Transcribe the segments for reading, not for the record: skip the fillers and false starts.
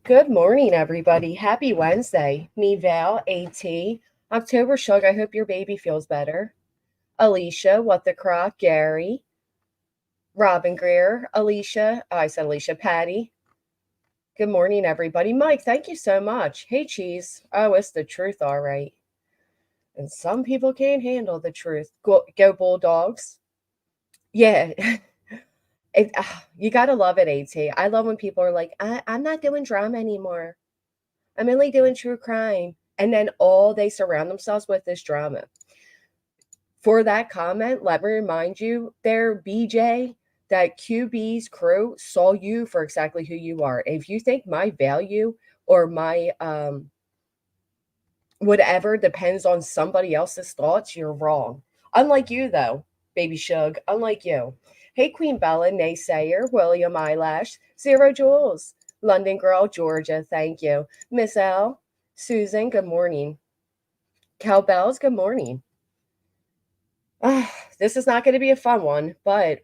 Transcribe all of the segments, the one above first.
Good morning, everybody. Happy Wednesday. Me, Val, AT. October Shug, I hope your baby feels better. Alicia, What the Croc, Gary, Robin Greer, Alicia, I said Alicia, Patty. Good morning, everybody. Mike, thank you so much. Hey, Cheese. Oh, it's the truth, all right. And some people can't handle the truth. Go Bulldogs. Yeah, you gotta love it, AT. I love when people are like, I'm not doing drama anymore. I'm only doing true crime. And then all they surround themselves with is drama. For that comment, let me remind you there, BJ, that QB's crew saw you for exactly who you are. If you think my value or my whatever depends on somebody else's thoughts, you're wrong. Unlike you, though, baby Shug, unlike you. Hey, Queen Bella, naysayer, William Eyelash, Zero Jules, London Girl, Georgia, thank you. Miss L, Susan, good morning. Cowbells, good morning. This is not going to be a fun one, but,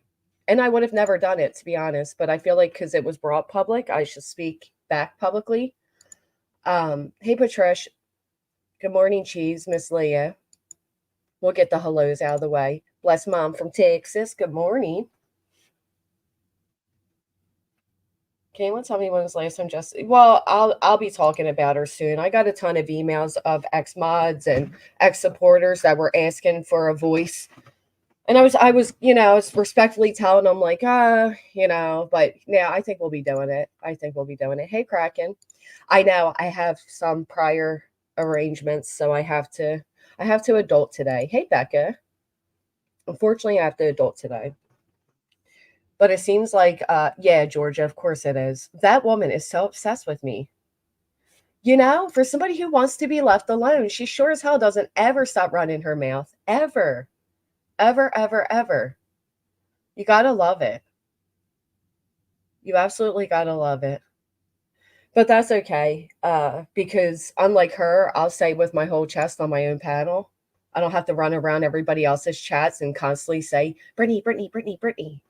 and I would have never done it, to be honest, but I feel like because it was brought public, I should speak back publicly. Hey, Patricia, good morning, Cheese, Miss Leah. We'll get the hellos out of the way. Bless Mom from Texas, good morning. Can anyone tell me when was the last time Jesse? Well, I'll be talking about her soon. I got a ton of emails of ex mods and ex supporters that were asking for a voice. And I was respectfully telling them like, but yeah, I think we'll be doing it. I think we'll be doing it. Hey, Kraken. I know I have some prior arrangements, so I have to adult today. Hey, Becca. Unfortunately, I have to adult today. But it seems like, yeah, Georgia, of course it is. That woman is so obsessed with me. For somebody who wants to be left alone, she sure as hell doesn't ever stop running her mouth. Ever. Ever, ever, ever. You gotta love it. You absolutely gotta love it. But that's okay, because unlike her, I'll say with my whole chest on my own panel. I don't have to run around everybody else's chats and constantly say, Brittany, Brittany, Brittany, Brittany.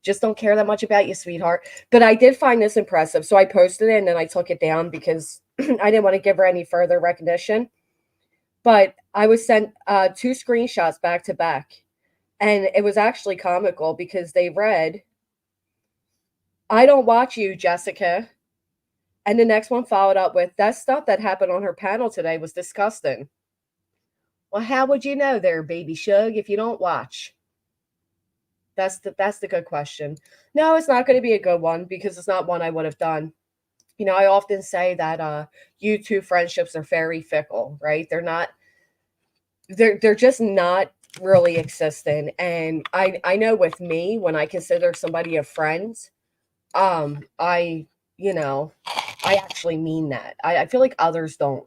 Just don't care that much about you, sweetheart. But I did find this impressive. So I posted it and then I took it down because I didn't want to give her any further recognition. But I was sent two screenshots back to back. And it was actually comical because they read, I don't watch you, Jessica. And the next one followed up with, that stuff that happened on her panel today was disgusting. Well, how would you know there, baby Shug, if you don't watch? That's the good question. No, it's not going to be a good one because it's not one I would have done. I often say that YouTube friendships are very fickle, right? They're just not really existent. And I know with me, when I consider somebody a friend, I I actually mean that. I feel like others don't.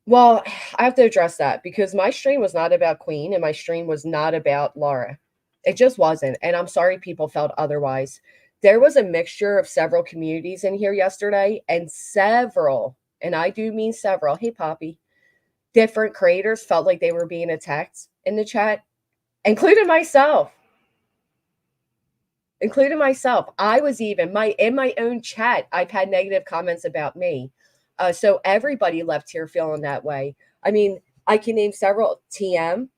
Well, I have to address that because my stream was not about Queen and my stream was not about Laura. It just wasn't. And I'm sorry people felt otherwise. There was a mixture of several communities in here yesterday, and several, and I do mean several, hey, Poppy, different creators felt like they were being attacked in the chat, including myself. I was even in my own chat. I've had negative comments about me. So everybody left here feeling that way. I mean, I can name several. TM.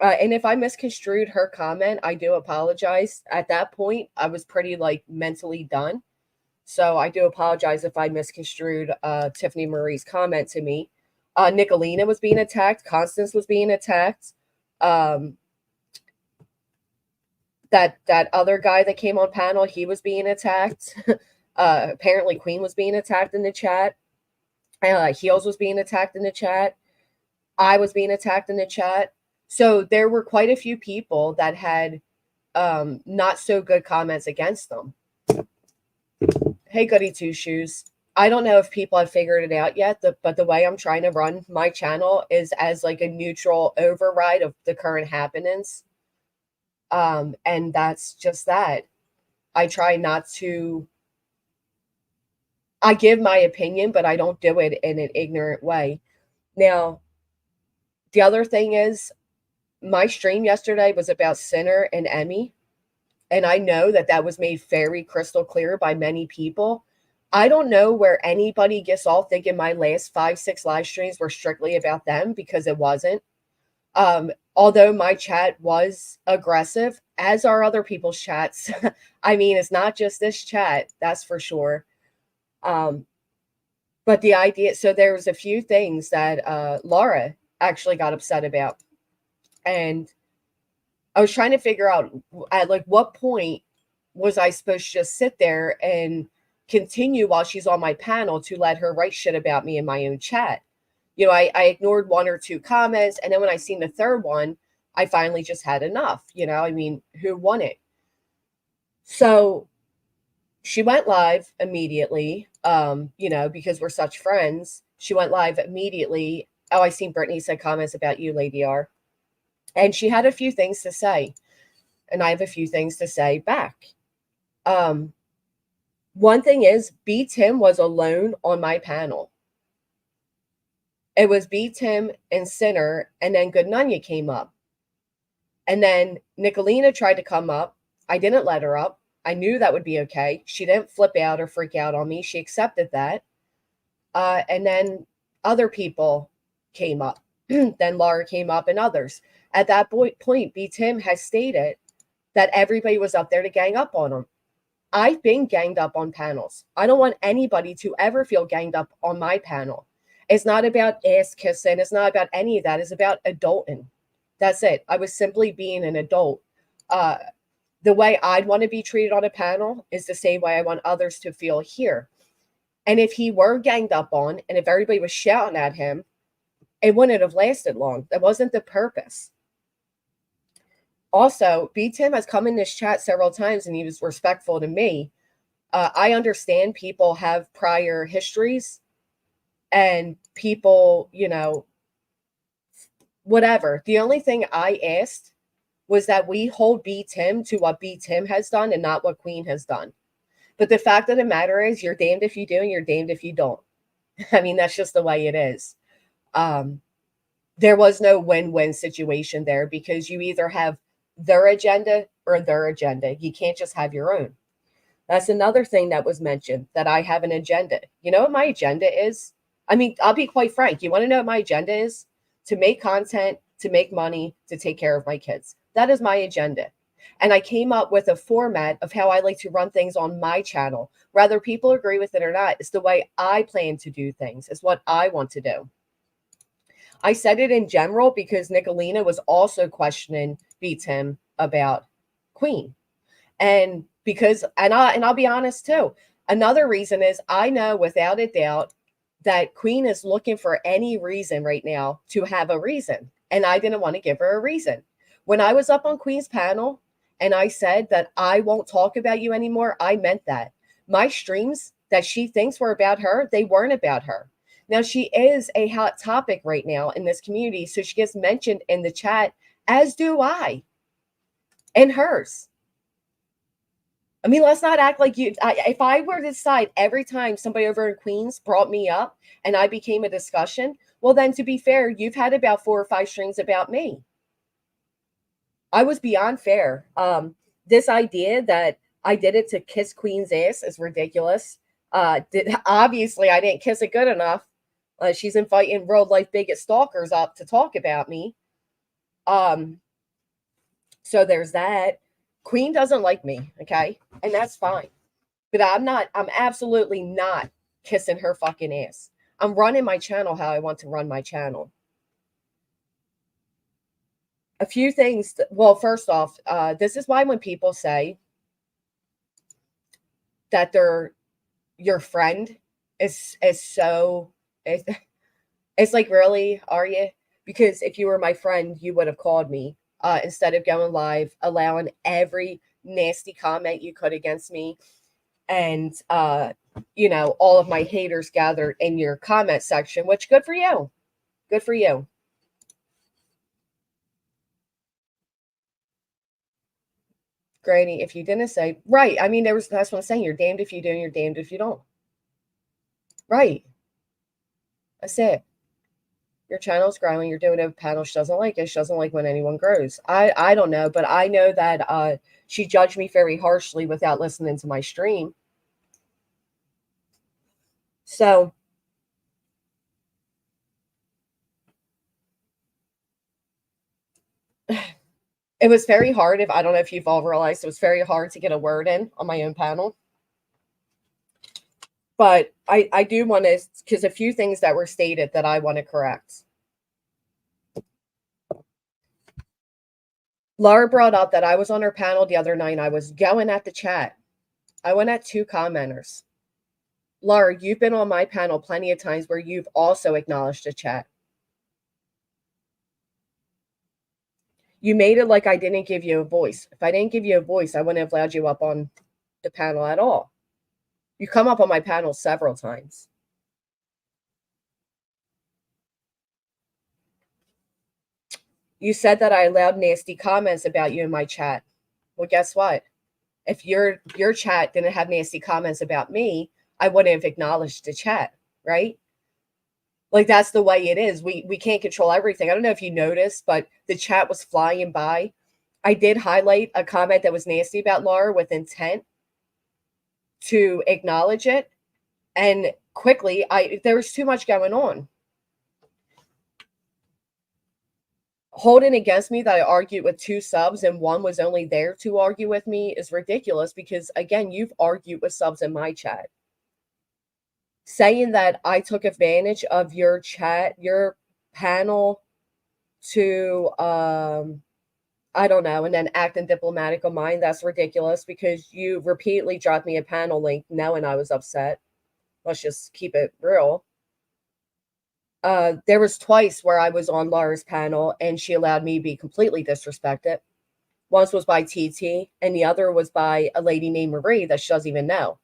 And if I misconstrued her comment, I do apologize. At that point, I was pretty like mentally done. So I do apologize if I misconstrued Tiffany Marie's comment to me. Nicolina was being attacked. Constance was being attacked. Um, that other guy that came on panel, he was being attacked. Apparently Queen was being attacked in the chat. Heels was being attacked in the chat. I was being attacked in the chat. So there were quite a few people that had not so good comments against them. Hey, goody two shoes. I don't know if people have figured it out yet, but the way I'm trying to run my channel is as like a neutral override of the current happenings. And that's just that. I try not to. I give my opinion, but I don't do it in an ignorant way. Now, the other thing is, my stream yesterday was about Sinner and Emmy, and I know that was made very crystal clear by many people. I don't know where anybody gets off thinking my last 5, 6 live streams were strictly about them, because it wasn't. Although my chat was aggressive, as are other people's chats. I mean, it's not just this chat, that's for sure. But the idea, so there was a few things that Laura actually got upset about. And I was trying to figure out at like what point was I supposed to just sit there and continue while she's on my panel to let her write shit about me in my own chat. I ignored 1 or 2 comments, and then when I seen the third one, I finally just had enough. I mean, who won it? So she went live immediately, because we're such friends. She went live immediately. Oh, I seen Brittany said comments about you, Lady R. And she had a few things to say, and I have a few things to say back. One thing is, B. Tim was alone on my panel. It was B. Tim and Sinner, and then Good Nunya came up. And then Nicolina tried to come up. I didn't let her up. I knew that would be okay. She didn't flip out or freak out on me. She accepted that. And then other people came up. Then Laura came up and others. At that point, B. Tim has stated that everybody was up there to gang up on him. I've been ganged up on panels. I don't want anybody to ever feel ganged up on my panel. It's not about ass kissing. It's not about any of that. It's about adulting. That's it. I was simply being an adult. The way I'd want to be treated on a panel is the same way I want others to feel here. And if he were ganged up on, and if everybody was shouting at him, it wouldn't have lasted long. That wasn't the purpose. Also, B. Tim has come in this chat several times, and he was respectful to me. I understand people have prior histories, and people, whatever. The only thing I asked was that we hold B. Tim to what B. Tim has done and not what Queen has done. But the fact of the matter is, you're damned if you do and you're damned if you don't. I mean, that's just the way it is. There was no win-win situation there, because you either have their agenda or their agenda. You can't just have your own. That's another thing that was mentioned, that I have an agenda. You know what my agenda is? I mean, I'll be quite frank. You want to know what my agenda is? To make content, to make money, to take care of my kids. That is my agenda. And I came up with a format of how I like to run things on my channel. Whether people agree with it or not, it's the way I plan to do things. It's what I want to do. I said it in general because Nicolina was also questioning B. Tim about Queen. And because, and I'll be honest too, another reason is I know without a doubt that Queen is looking for any reason right now to have a reason. And I didn't want to give her a reason. When I was up on Queen's panel and I said that I won't talk about you anymore, I meant that. My streams that she thinks were about her, they weren't about her. Now, she is a hot topic right now in this community, so she gets mentioned in the chat, as do I, and hers. I mean, let's not act like if I were to decide every time somebody over in Queens brought me up and I became a discussion, well, then to be fair, you've had about 4 or 5 streams about me. I was beyond fair. This idea that I did it to kiss Queen's ass is ridiculous. Obviously, I didn't kiss it good enough. She's inviting real life bigot stalkers up to talk about me. So there's that. Queen doesn't like me, okay? And that's fine. But I'm absolutely not kissing her fucking ass. I'm running my channel how I want to run my channel. A few things. Well, first off, this is why when people say that they're your friend is so, it's like, really, are you? Because if you were my friend, you would have called me instead of going live, allowing every nasty comment you could against me, and all of my haters gathered in your comment section. Which, good for you. Good for you. Granny, if you didn't say, right, I mean, that's what I'm saying. You're damned if you do and you're damned if you don't. Right. That's it. Your channel's growing. You're doing a panel. She doesn't like it. She doesn't like when anyone grows. I don't know, but I know that she judged me very harshly without listening to my stream. So it was very hard. If I don't know if you've all realized, it was very hard to get a word in on my own panel. But I do want to, because a few things that were stated that I want to correct. Laura brought up that I was on her panel the other night and I was going at the chat. I went at 2 commenters. Laura, you've been on my panel plenty of times where you've also acknowledged the chat. You made it like I didn't give you a voice. If I didn't give you a voice, I wouldn't have allowed you up on the panel at all. You come up on my panel several times. You said that I allowed nasty comments about you in my chat. Well, guess what? If your chat didn't have nasty comments about me, I wouldn't have acknowledged the chat, right? Like, that's the way it is. We can't control everything. I don't know if you noticed, but the chat was flying by. I did highlight a comment that was nasty about Laura with intent to acknowledge it. And quickly, there was too much going on. Holding against me that I argued with 2 subs and one was only there to argue with me is ridiculous because, again, you've argued with subs in my chat. Saying that I took advantage of your chat, your panel to, I don't know, and then acting diplomatic on mine, that's ridiculous because you repeatedly dropped me a panel link knowing I was upset. Let's just keep it real. There was twice where I was on Laura's panel and she allowed me to be completely disrespected. Once was by TT and the other was by a lady named Marie that she doesn't even know.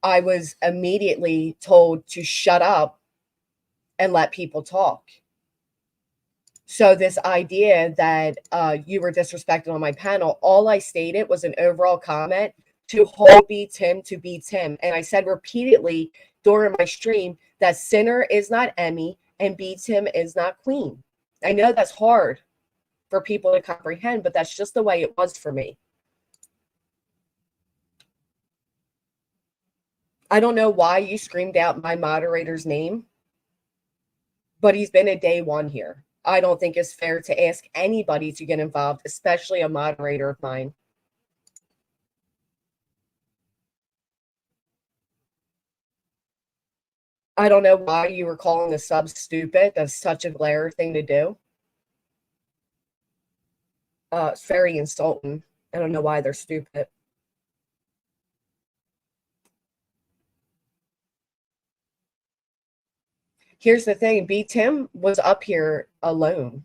I was immediately told to shut up and let people talk. So this idea that you were disrespected on my panel, all I stated was an overall comment to hold B Tim to be Tim. And I said repeatedly during my stream that Sinner is not Emmy and B Tim is not Queen. I know that's hard for people to comprehend, but that's just the way it was for me. I don't know why you screamed out my moderator's name, but he's been a day one here. I don't think it's fair to ask anybody to get involved, especially a moderator of mine. I don't know why you were calling the subs stupid. That's such a Blair thing to do. It's very insulting. I don't know why they're stupid. Here's the thing. B. Tim was up here alone.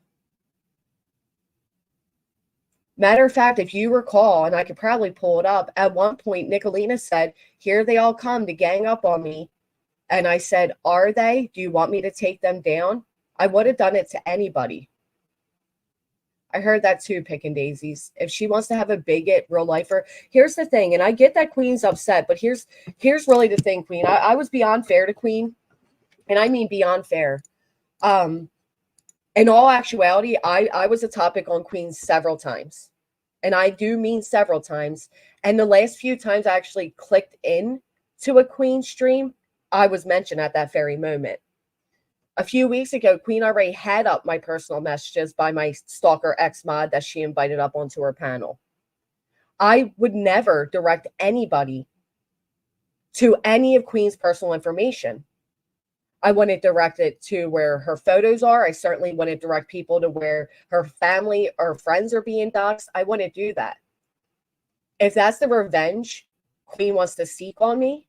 Matter of fact, if you recall, and I could probably pull it up, at one point, Nicolina said, here they all come to gang up on me. And I said, are they? Do you want me to take them down? I would have done it to anybody. I heard that too, picking daisies. If she wants to have a bigot, real lifer, here's the thing, and I get that Queen's upset, but here's really the thing, Queen. I was beyond fair to Queen, and I mean beyond fair. In all actuality, I was a topic on Queen several times, and I do mean several times. And the last few times I actually clicked in to a Queen stream, I was mentioned at that very moment. A few weeks ago, Queen already had up my personal messages by my stalker ex-mod that she invited up onto her panel. I would never direct anybody to any of Queen's personal information. I wouldn't direct it to where her photos are. I certainly wouldn't direct people to where her family or friends are being doxxed. I wouldn't do that. If that's the revenge Queen wants to seek on me,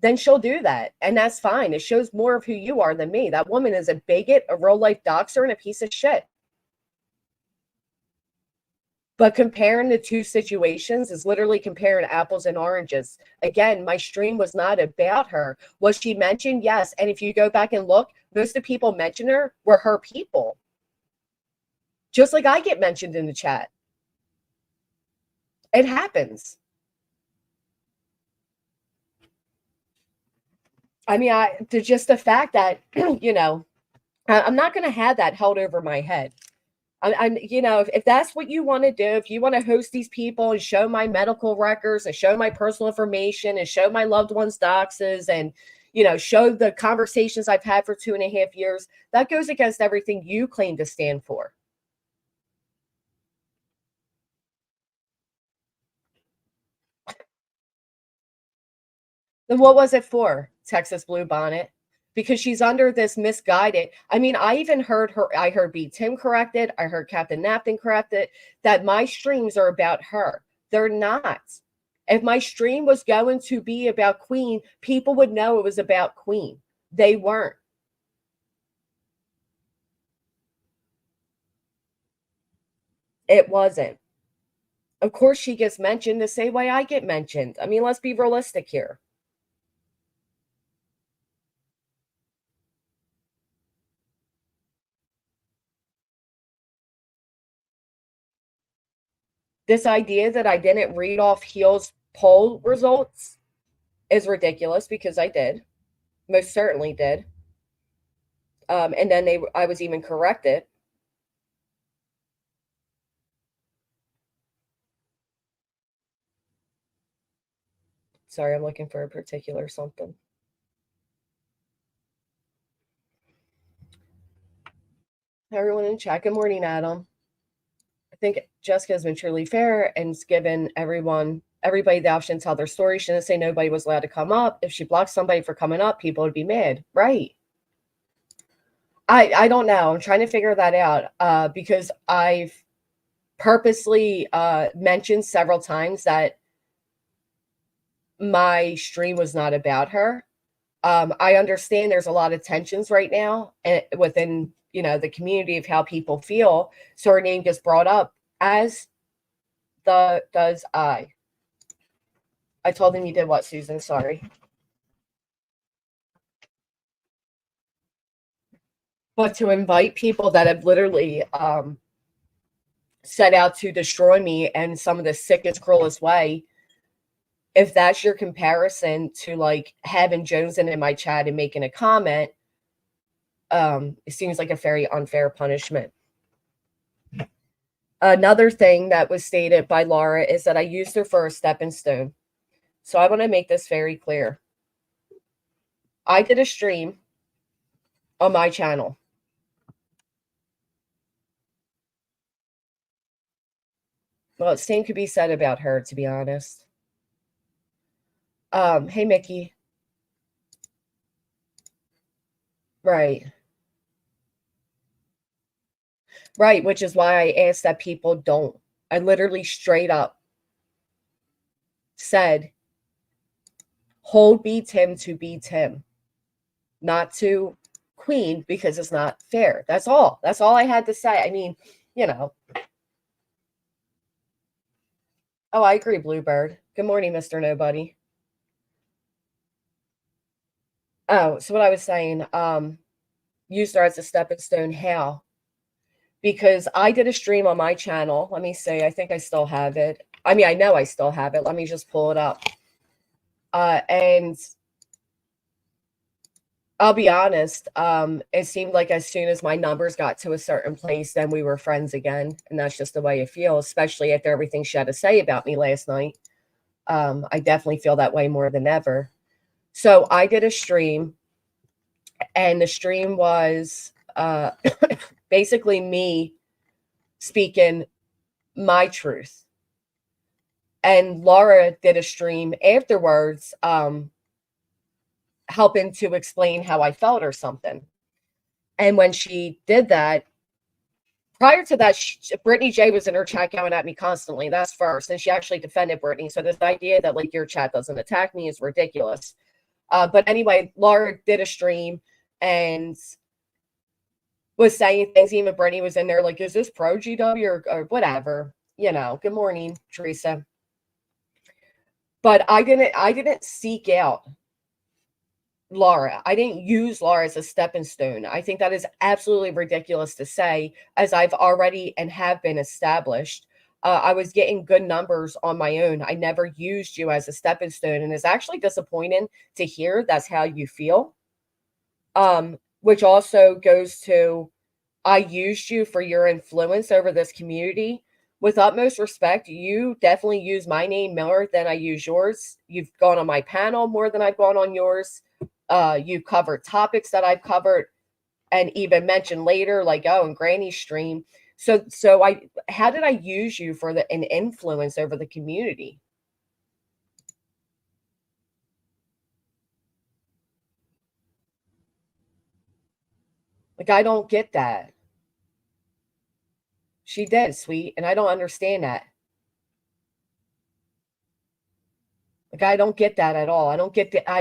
then she'll do that. And that's fine. It shows more of who you are than me. That woman is a bigot, a real life doxer, and a piece of shit. But comparing the two situations is literally comparing apples and oranges. Again, my stream was not about her. Was she mentioned? Yes. And if you go back and look, most of the people mentioned her were her people. Just like I get mentioned in the chat. It happens. I mean, just the fact that, I'm not going to have that held over my head. I'm if that's what you want to do, if you want to host these people and show my medical records and show my personal information and show my loved ones' doxes and show the conversations I've had for 2.5 years, that goes against everything you claim to stand for. Then what was it for, Texas Bluebonnet? Because she's under this misguided. I mean, I heard B. Tim corrected, I heard Captain Napton corrected, that my streams are about her. They're not. If my stream was going to be about Queen, people would know it was about Queen. They weren't. It wasn't. Of course, she gets mentioned the same way I get mentioned. I mean, let's be realistic here. This idea that I didn't read off Heel's poll results is ridiculous because I did. Most certainly did. And then I was even corrected. Sorry, I'm looking for a particular something. Everyone in chat. Good morning, Adam. I think Jessica has been truly fair and given everybody the option to tell their story. She didn't say nobody was allowed to come up. If she blocked somebody for coming up, people would be mad. Right. I don't know. I'm trying to figure that out because I've purposely mentioned several times that my stream was not about her. I understand there's a lot of tensions right now within the community of how people feel. So her name gets brought up, as does I. I told him you did what, Susan? Sorry. But to invite people that have literally set out to destroy me in some of the sickest, cruelest way, if that's your comparison to like having Jones in my chat and making a comment, it seems like a very unfair punishment. Another thing that was stated by Laura is that I used her for a stepping stone. So I want to make this very clear. I did a stream on my channel. Well, the same could be said about her, to be honest. Hey, Mickey. Right. Right, which is why I asked that people don't. I literally straight up said, hold B Tim to B Tim, not to Queen, because it's not fair. That's all. That's all I had to say. I mean, Oh, I agree, Bluebird. Good morning, Mr. Nobody. Oh, so what I was saying, used her as a stepping stone. How? Because I did a stream on my channel. Let me see. I think I still have it. I mean, I know I still have it. Let me just pull it up. And I'll be honest, it seemed like as soon as my numbers got to a certain place, then we were friends again. And that's just the way it feels, especially after everything she had to say about me last night. I definitely feel that way more than ever. So I did a stream, and the stream was basically me speaking my truth. And Laura did a stream afterwards, helping to explain how I felt or something. And when she did that, prior to that, Brittany J was in her chat going at me constantly. That's first. And she actually defended Brittany. So this idea that like your chat doesn't attack me is ridiculous. But anyway, Laura did a stream and was saying things. Even Brittany was in there like, is this pro GW or whatever? Good morning, Teresa. But I didn't seek out Laura. I didn't use Laura as a stepping stone. I think that is absolutely ridiculous to say, as I've already and have been established. I was getting good numbers on my own. I never used you as a stepping stone, and it's actually disappointing to hear that's how you feel. Which also goes to I used you for your influence over this community. With utmost respect, you definitely use my name more than I use yours. You've gone on my panel more than I've gone on yours. You've covered topics that I've covered and even mentioned later, like, oh, in Granny's stream. How did I use you for an influence over the community? Like, I don't get that. She did, sweet, and I don't understand that. Like, I don't get that at all. I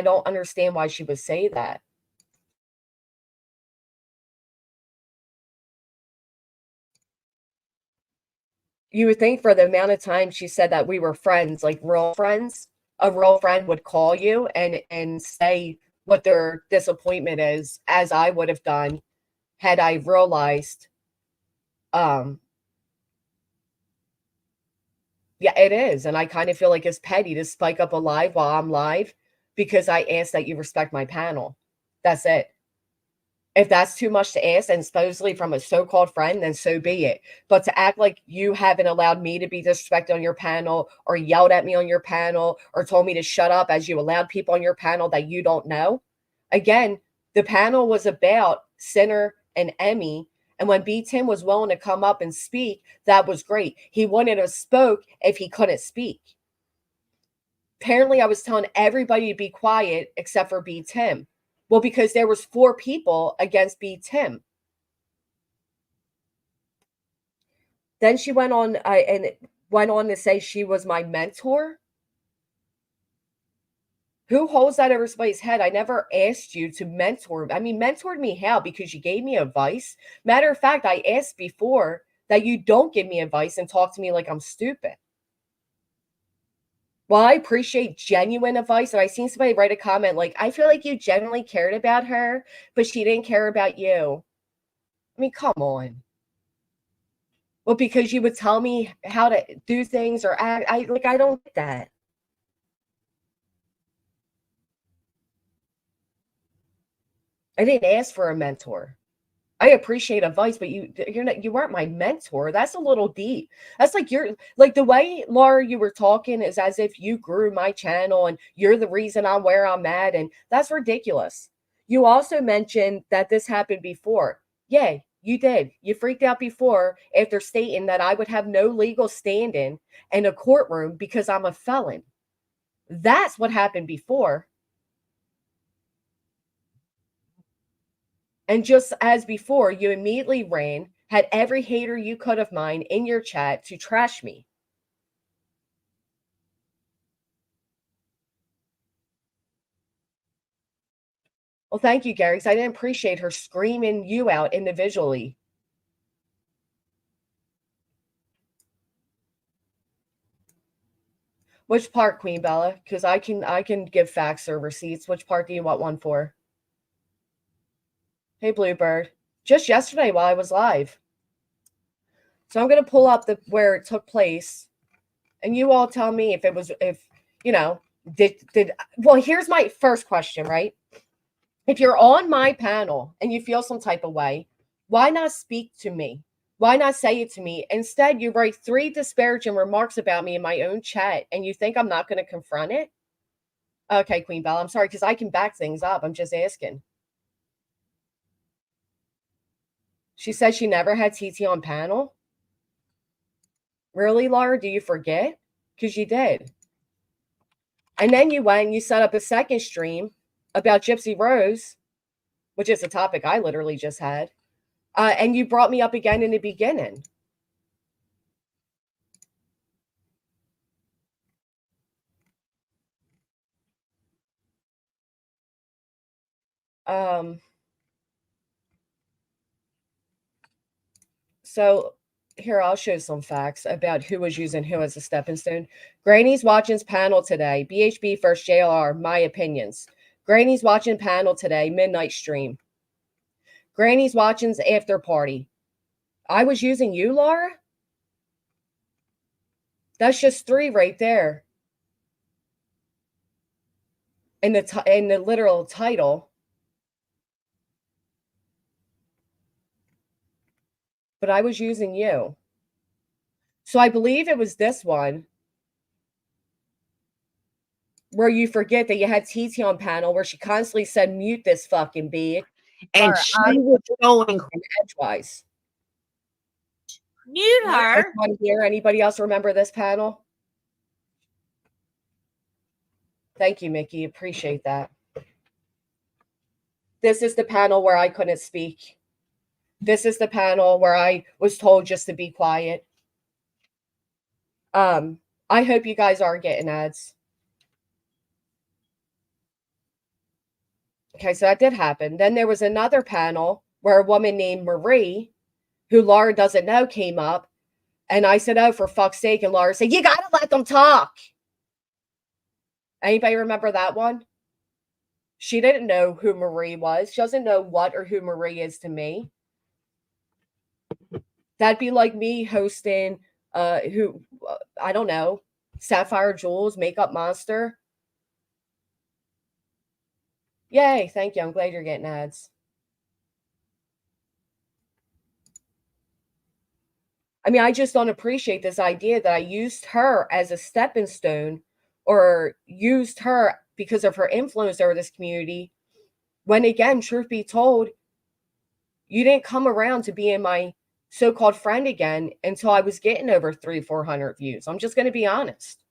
don't understand why she would say that. You would think for the amount of time she said that we were friends, like real friends, a real friend would call you and say what their disappointment is, as I would have done had I realized. um yeah, it is, and I kind of feel like it's petty to spike up a live while I'm live because I asked that you respect my panel. That's it. If that's too much to ask and supposedly from a so-called friend, then so be it. But to act like you haven't allowed me to be disrespected on your panel or yelled at me on your panel or told me to shut up as you allowed people on your panel that you don't know. Again, the panel was about Sinner and Emmy. And when B. Tim was willing to come up and speak, that was great. He wouldn't have spoke if he couldn't speak. Apparently, I was telling everybody to be quiet except for B. Tim. Well, because there was 4 people against B. Tim. Then she went on to say she was my mentor. Who holds that over somebody's head? I never asked you to mentor. I mean, mentored me how? Because you gave me advice. Matter of fact, I asked before that you don't give me advice and talk to me like I'm stupid. Well, I appreciate genuine advice, and I seen somebody write a comment like, "I feel like you genuinely cared about her, but she didn't care about you." I mean, come on. Well, because you would tell me how to do things or act. I don't get that. I didn't ask for a mentor. I appreciate advice, but you weren't my mentor. That's a little deep. That's like you're like the way Laura you were talking is as if you grew my channel and you're the reason I'm where I'm at, and that's ridiculous. You also mentioned that this happened before. Yeah, you did. You freaked out before after stating that I would have no legal standing in a courtroom because I'm a felon. That's what happened before. And just as before, you immediately ran, had every hater you could of mine in your chat to trash me. Well, thank you, Gary, 'cause I didn't appreciate her screaming you out individually. Which part, Queen Bella? Because I can give facts or receipts. Which part do you want one for? Hey, Bluebird. Just yesterday while I was live. So I'm gonna pull up the where it took place, and you all tell me if it was if you know did well. Here's my first question, right? If you're on my panel and you feel some type of way, why not speak to me? Why not say it to me? Instead, you write 3 disparaging remarks about me in my own chat and you think I'm not going to confront it? Okay, Queen Belle, I'm sorry because I can back things up. I'm just asking. She said she never had TT on panel. Really, Laura? Do you forget? Because you did. And then you went and you set up a second stream about Gypsy Rose, which is a topic I literally just had. And you brought me up again in the beginning. Um, so here I'll show some facts about who was using who as a stepping stone. Granny's watching's panel today. BHB first JLR. My opinions. Granny's watching panel today. Midnight stream. Granny's watching's after party. I was using you, Laura. That's just 3 right there. In the literal title. but I was using you. So I believe it was this one where you forget that you had TT on panel where she constantly said, mute this fucking bitch. And she was going edgewise. Mute her. Here. Anybody else remember this panel? Thank you, Mickey. Appreciate that. This is the panel where I couldn't speak. This is the panel where I was told just to be quiet. I hope you guys are getting ads. Okay, so that did happen. Then there was another panel where a woman named Marie, who Laura doesn't know, came up. And I said, oh, for fuck's sake. And Laura said, you got to let them talk. Anybody remember that one? She didn't know who Marie was. She doesn't know what or who Marie is to me. That'd be like me hosting, I don't know, Sapphire Jules, Makeup Monster. Yay, thank you. I'm glad you're getting ads. I mean, I just don't appreciate this idea that I used her as a stepping stone or used her because of her influence over this community. When again, truth be told, you didn't come around to being my so-called friend again until I was getting over 300-400 views. I'm just going to be honest.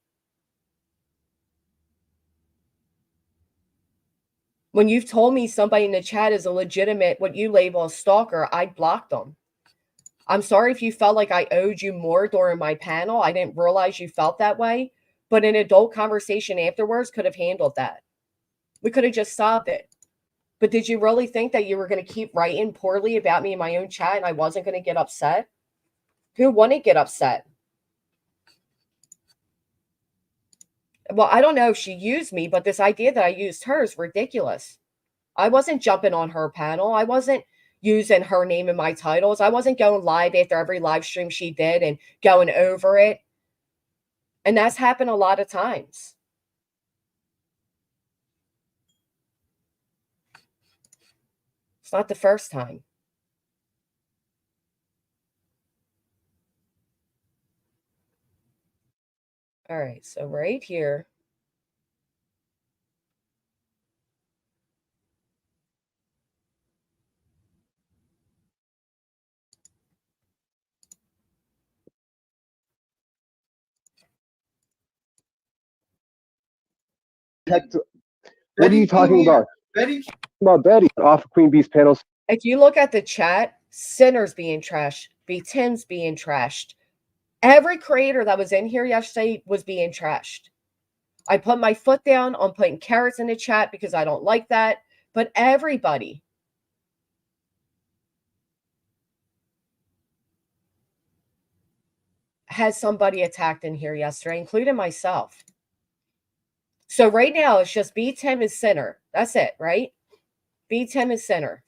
When you've told me somebody in the chat is a legitimate, what you label a stalker, I blocked them. I'm sorry if you felt like I owed you more during my panel. I didn't realize you felt that way, but an adult conversation afterwards could have handled that. We could have just solved it. But did you really think that you were going to keep writing poorly about me in my own chat and I wasn't going to get upset? Who wouldn't get upset? Well, I don't know if she used me, but this idea that I used her is ridiculous. I wasn't jumping on her panel. I wasn't using her name in my titles. I wasn't going live after every live stream she did and going over it. And that's happened a lot of times. It's not the first time. All right, so right here. What are you talking about? Betty? About Betty off of Queen Bee's panels. If you look at the chat, Sinners being trashed, B10's being trashed. Every creator that was in here yesterday was being trashed. I put my foot down on putting carrots in the chat because I don't like that. But everybody had somebody attacked in here yesterday, including myself. So right now, it's just B10 is Sinner. That's it, right? B10 is Sinner.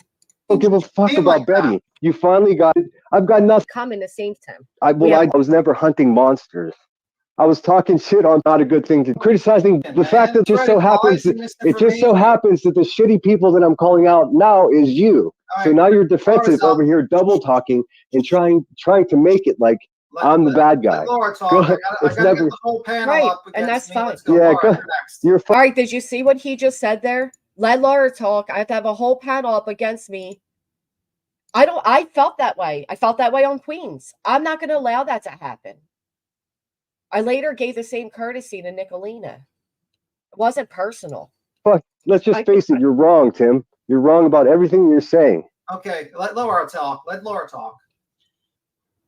Don't give a fuck about Betty. You finally got it. I've got nothing. Come in the same time. I was never hunting monsters. I was talking shit on not a good thing to criticizing the fact that it just so happens that the shitty people that I'm calling out now is you. So now you're defensive over here, double talking and trying to make it like I'm the bad guy. It's never the whole panel right, up and that's fine. Yeah, you're all right. Did you see what he just said there? Let Laura talk. I have to have a whole panel up against me. I felt that way. I felt that way on Queens. I'm not going to allow that to happen. I later gave the same courtesy to Nicolina. It wasn't personal. But let's just face it. You're wrong, Tim. You're wrong about everything you're saying. Okay, let Laura talk. Let Laura talk.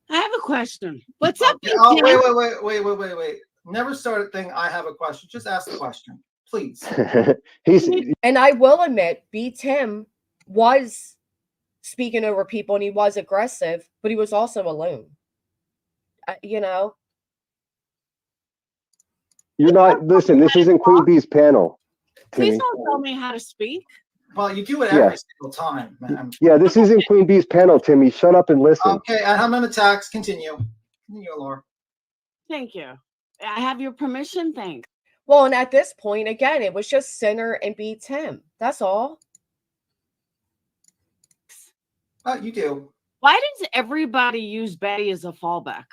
I have a question. What's up? Wait. Never start a thing. I have a question. Just ask the question, please. And I will admit, B. Tim was speaking over people and he was aggressive, but he was also alone. You know. You're not. Listen, this isn't Queen Bee's panel. Please don't tell me how to speak. Well, you do it every single time, man. Yeah, this isn't Queen Bee's panel, Timmy. Shut up and listen. Okay, I'm on attacks. Continue, Laura. Thank you. I have your permission. Thanks. Well, and at this point, again, it was just Sinner and B. Tim. That's all. You do. Why does everybody use Betty as a fallback?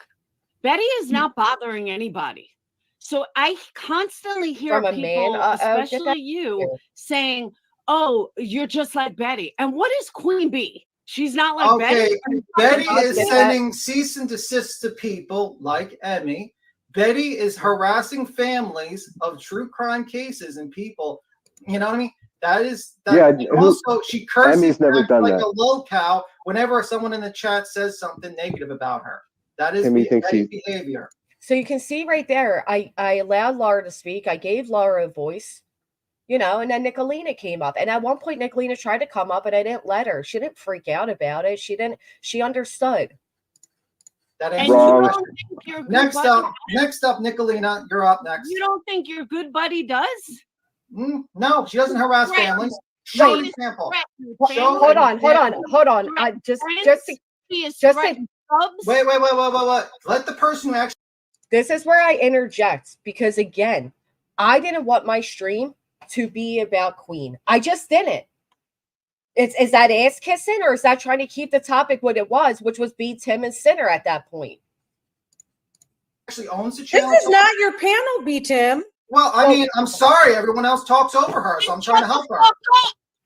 Betty is not bothering anybody. So I constantly hear From a man, people, get that especially you, here. saying, "Oh, you're just like Betty." And what is Queen Bee? She's not like Okay, Betty. Betty is Get that. sending cease and desist to people like Emmy. Betty is harassing families of true crime cases and people. You know what I mean? That is that. Yeah, Also, she curses Emmy's never back done like that. a lolcow whenever someone in the chat says something negative about her. That is Timmy thinks Betty behavior. So you can see right there, I allowed Laura to speak. I gave Laura a voice, you know, and then Nicolina came up. And at one point, Nicolina tried to come up, and I didn't let her. She didn't freak out about it. She understood. That And ain't you Wrong. don't think your good Next buddy, up, Nicolina, you're up next. you don't think your good buddy does? No, she doesn't harass Right. families. Show Right. an example. Family- Hold on. I just to, She is just to- threatening subs. Wait. Let the person who actually. this is where I interject, because again, I didn't want my stream to be about Queen. I just didn't. Is that ass kissing, or is that trying to keep the topic what it was, which was B. Tim and Sinner at that point? Actually owns the This channel. is not your panel, B. Tim. Well, I mean, I'm sorry. Everyone else talks over her, so I'm trying to help her.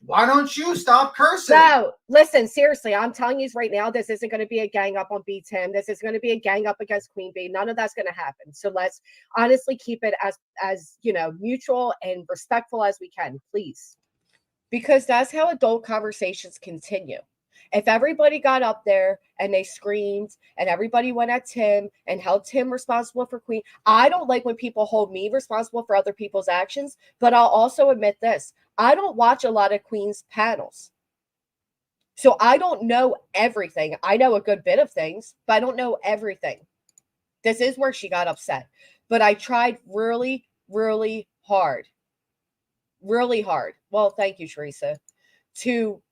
Why don't you stop cursing? So, listen, seriously, I'm telling you right now, this isn't going to be a gang up on B. Tim. This is going to be a gang up against Queen Bee. None of that's going to happen. So let's honestly keep it as you know, mutual and respectful as we can, please. Because that's how adult conversations continue. If everybody got up there and they screamed and everybody went at Tim and held Tim responsible for Queen, I don't like when people hold me responsible for other people's actions, but I'll also admit this. I don't watch a lot of Queen's panels. So I don't know everything. I know a good bit of things, but I don't know everything. This is where she got upset. But I tried really, really hard. Really hard. Well, thank you, Teresa. To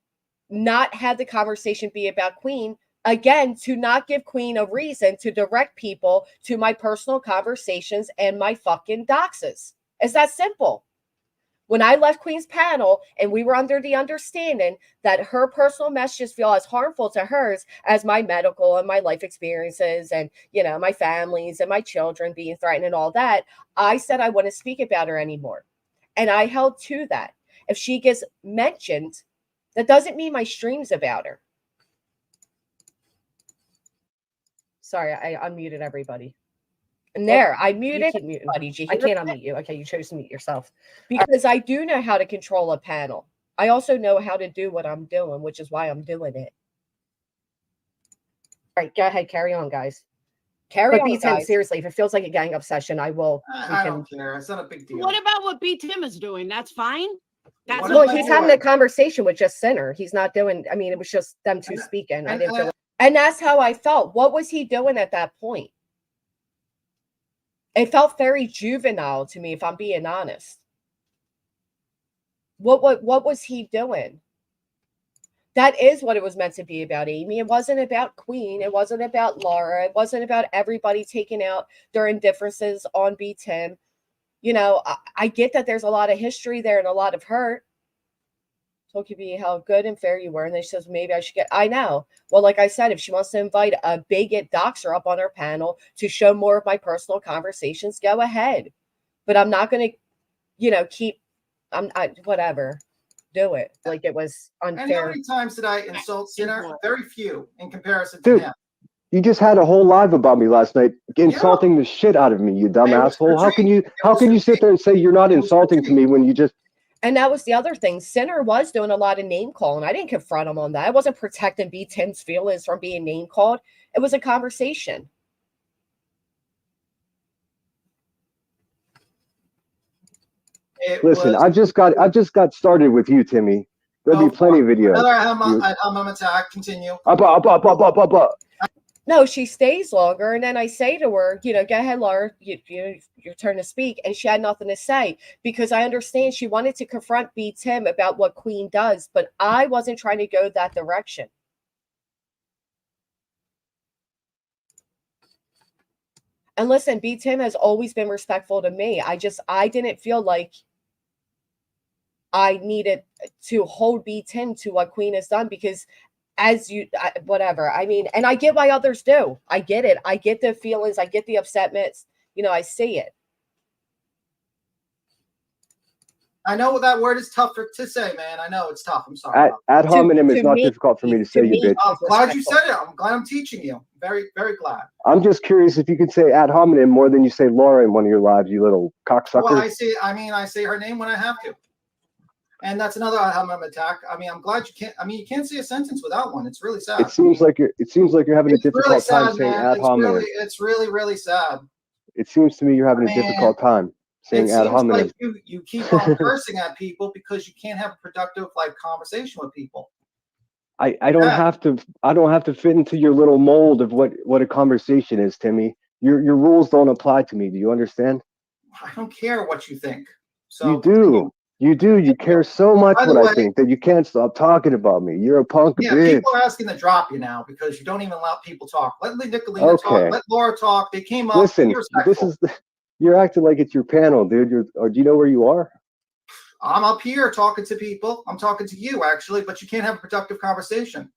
not have the conversation be about Queen. Again, to not give Queen a reason to direct people to my personal conversations and my fucking doxes. It's that simple. When I left Queen's panel and we were under the understanding that her personal messages feel as harmful to hers as my medical and my life experiences and, you know, my families and my children being threatened and all that, I said I wouldn't speak about her anymore. And I held to that. If she gets mentioned, that doesn't mean my stream's about her. Sorry, I unmuted everybody. And there, I muted everybody. I can't unmute you. Okay, you chose to mute yourself. Because I do know how to control a panel. I also know how to do what I'm doing, which is why I'm doing it. All right, go ahead. Carry on, guys. Carry on, guys. Seriously, if it feels like a gang up session, I will. I don't care. It's not a big deal. What about what B. Tim is doing? That's fine. That's What Well, am I he's having doing? a conversation with just Sinner. He's not doing. I mean, it was just them two speaking. I didn't feel. And that's how I felt. What was he doing at that point? It felt very juvenile to me, if I'm being honest. What was he doing? That is what it was meant to be about, Amy. It wasn't about Queen. It wasn't about Laura. It wasn't about everybody taking out their indifferences on B. Tim. You know, I get that there's a lot of history there and a lot of hurt. Told you how good and fair you were. And then she says, maybe I should get, I know. Well, like I said, if she wants to invite a bigot doxer up on her panel to show more of my personal conversations, go ahead. But I'm not going to, you know, whatever. Do it. Like it was And how unfair. many times did I insult Sinner? Very few in comparison Dude. to him. You just had a whole live about me last night, insulting the shit out of me, you dumb It was asshole. for How can treat. you sit there and say you're not insulting to me when you just And that was the other thing. Sinner was doing a lot of name calling. I didn't confront him on that. I wasn't protecting B. Tim's feelings from being name called. It was a conversation. listen? I just got started with you, Timmy. There'll be plenty of videos. Another Hammam attack. Continue. No, she stays longer, and then I say to her, you know, go ahead, Laura, your turn to speak, and she had nothing to say because I understand she wanted to confront B. Tim about what Queen does, but I wasn't trying to go that direction. And listen, B. Tim has always been respectful to me. I didn't feel like I needed to hold B. Tim to what Queen has done because as you, whatever. I mean, and I get why others do. I get it. I get the feelings. I get the upsetness. You know, I see it. I know that word is tough to say, man. I know it's tough. I'm sorry. Ad hominem is not me, difficult for me to say, you bitch. I'm glad you said it. I'm glad I'm teaching you. Very, very glad. I'm just curious if you could say ad hominem more than you say Laura in one of your lives, you little cocksucker. Well, I say her name when I have to. And that's another ad hominem attack. I mean, I'm glad you can't. I mean, you can't say a sentence without one. It's really sad. It seems like you're having a difficult time saying ad hominem. It's really, really sad. It seems to me you're having a difficult time saying ad hominem. Like you keep on cursing at people because you can't have a productive conversation with people. I don't have to fit into your little mold of what a conversation is, Timmy. Your rules don't apply to me. Do you understand? I don't care what you think. So you do. You care so much what I think that you can't stop talking about me. You're a punk bitch. People are asking to drop you now because you don't even allow people talk. Let Nicolina talk. Let Laura talk. They came up. Listen, you're acting like it's your panel, dude. Or do you know where you are? I'm up here talking to people. I'm talking to you actually, but you can't have a productive conversation.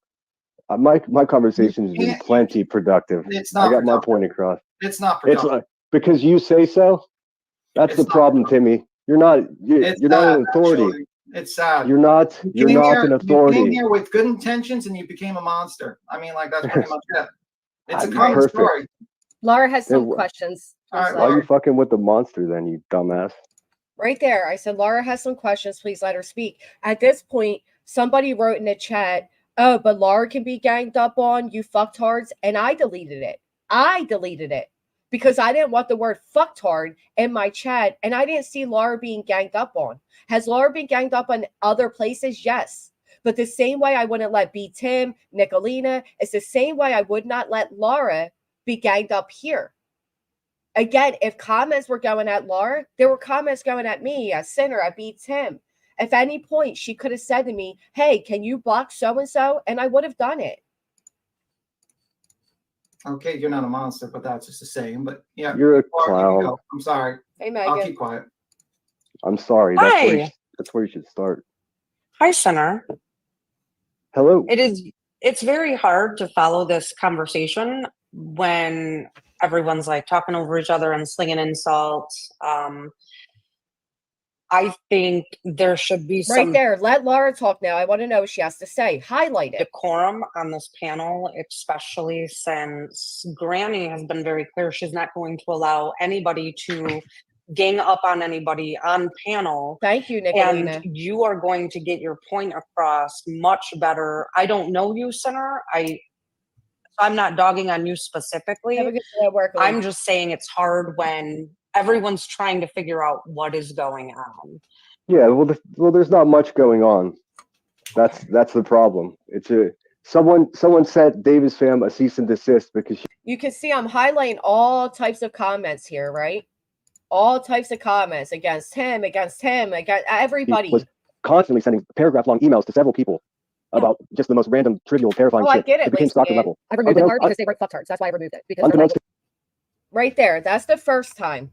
My conversation has been plenty productive. It's not. I got my point across. It's not productive. It's because you say so. That's the problem, Timmy. You're not an authority. Actually. It's sad. You're not an authority. You came here with good intentions and you became a monster. I mean, like that's pretty much it. It's a common story. Laura has some questions. All right, why are you fucking with the monster then, you dumbass? Right there. I said, Laura has some questions. Please let her speak. At this point, somebody wrote in the chat, oh, but Laura can be ganged up on, you fucktards. And I deleted it. Because I didn't want the word fucktard in my chat, and I didn't see Laura being ganged up on. Has Laura been ganged up on other places? Yes. But the same way I wouldn't let B. Tim, Nicolina, it's the same way I would not let Laura be ganged up here. Again, if comments were going at Laura, there were comments going at me, at Sinner, at B. Tim. If at any point she could have said to me, hey, can you block so-and-so? And I would have done it. Okay, you're not a monster, but that's just the same. But yeah, you're a clown. I'm sorry. Hey, Megan. I'll keep quiet. I'm sorry. Hi. That's where you should start. Hi, Sinner. Hello. It's very hard to follow this conversation when everyone's like talking over each other and slinging insults. I think there should be some right there. Let Laura talk now. I want to know what she has to say. Highlight it. Decorum on this panel, especially since Granny has been very clear she's not going to allow anybody to gang up on anybody on panel. Thank you, Nicolina. And you are going to get your point across much better. I don't know you, Sinner. I'm not dogging on you specifically. Have a good day at work, I'm just saying it's hard when everyone's trying to figure out what is going on. Yeah, well, there's not much going on. That's the problem. Someone sent Davis fam a cease and desist because you can see I'm highlighting all types of comments here, right? All types of comments against him, against everybody. He was constantly sending paragraph-long emails to several people about just the most random, trivial, terrifying shit. I get it. It became stalker level. I removed it because they wrote fucktards. That's why I removed it. Because right there, that's the first time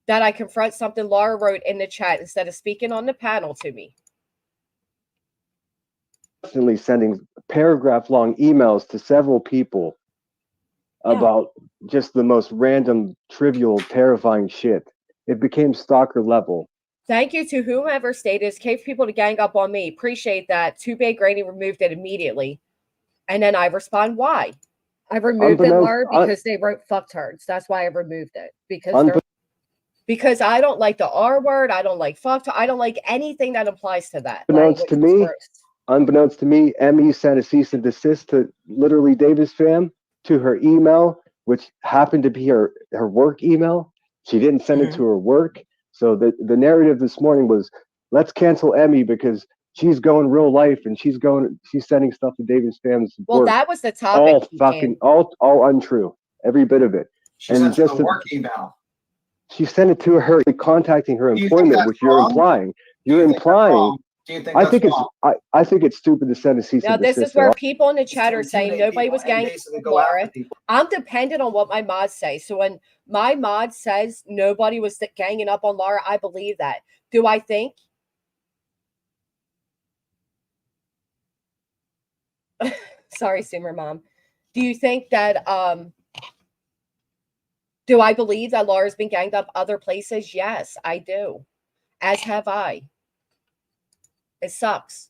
that I confront something Laura wrote in the chat instead of speaking on the panel to me. Constantly sending paragraph-long emails to several people about just the most random, trivial, terrifying shit. It became stalker level. Thank you to whomever stated it's okay for people to gang up on me. Appreciate that. Too bad Granny removed it immediately. And then I respond, why? I removed it, Laura, because they wrote fucktards. That's why I removed it. Because I don't like the R word. I don't like fucktard. I don't like anything that applies to that. Unbeknownst to me, Emmy sent a cease and desist to literally Davis fam to her email, which happened to be her work email. She didn't send it to her work. So the narrative this morning was, let's cancel Emmy because she's going real life and she's sending stuff to Davis fam's work. That was the topic. All untrue. Every bit of it. She sent a work email. She sent it to her, contacting her employment, which you're implying. You're implying. Do you think I think it's stupid to send a cease and desist. Now, this is where people in the chat are saying nobody was ganging Laura. I'm dependent on what my mods say. So when my mod says nobody was ganging up on Laura, I believe that. Do I think? Sorry, Sumer Mom. Do you think that do I believe that Laura's been ganged up other places? Yes, I do. As have I. It sucks.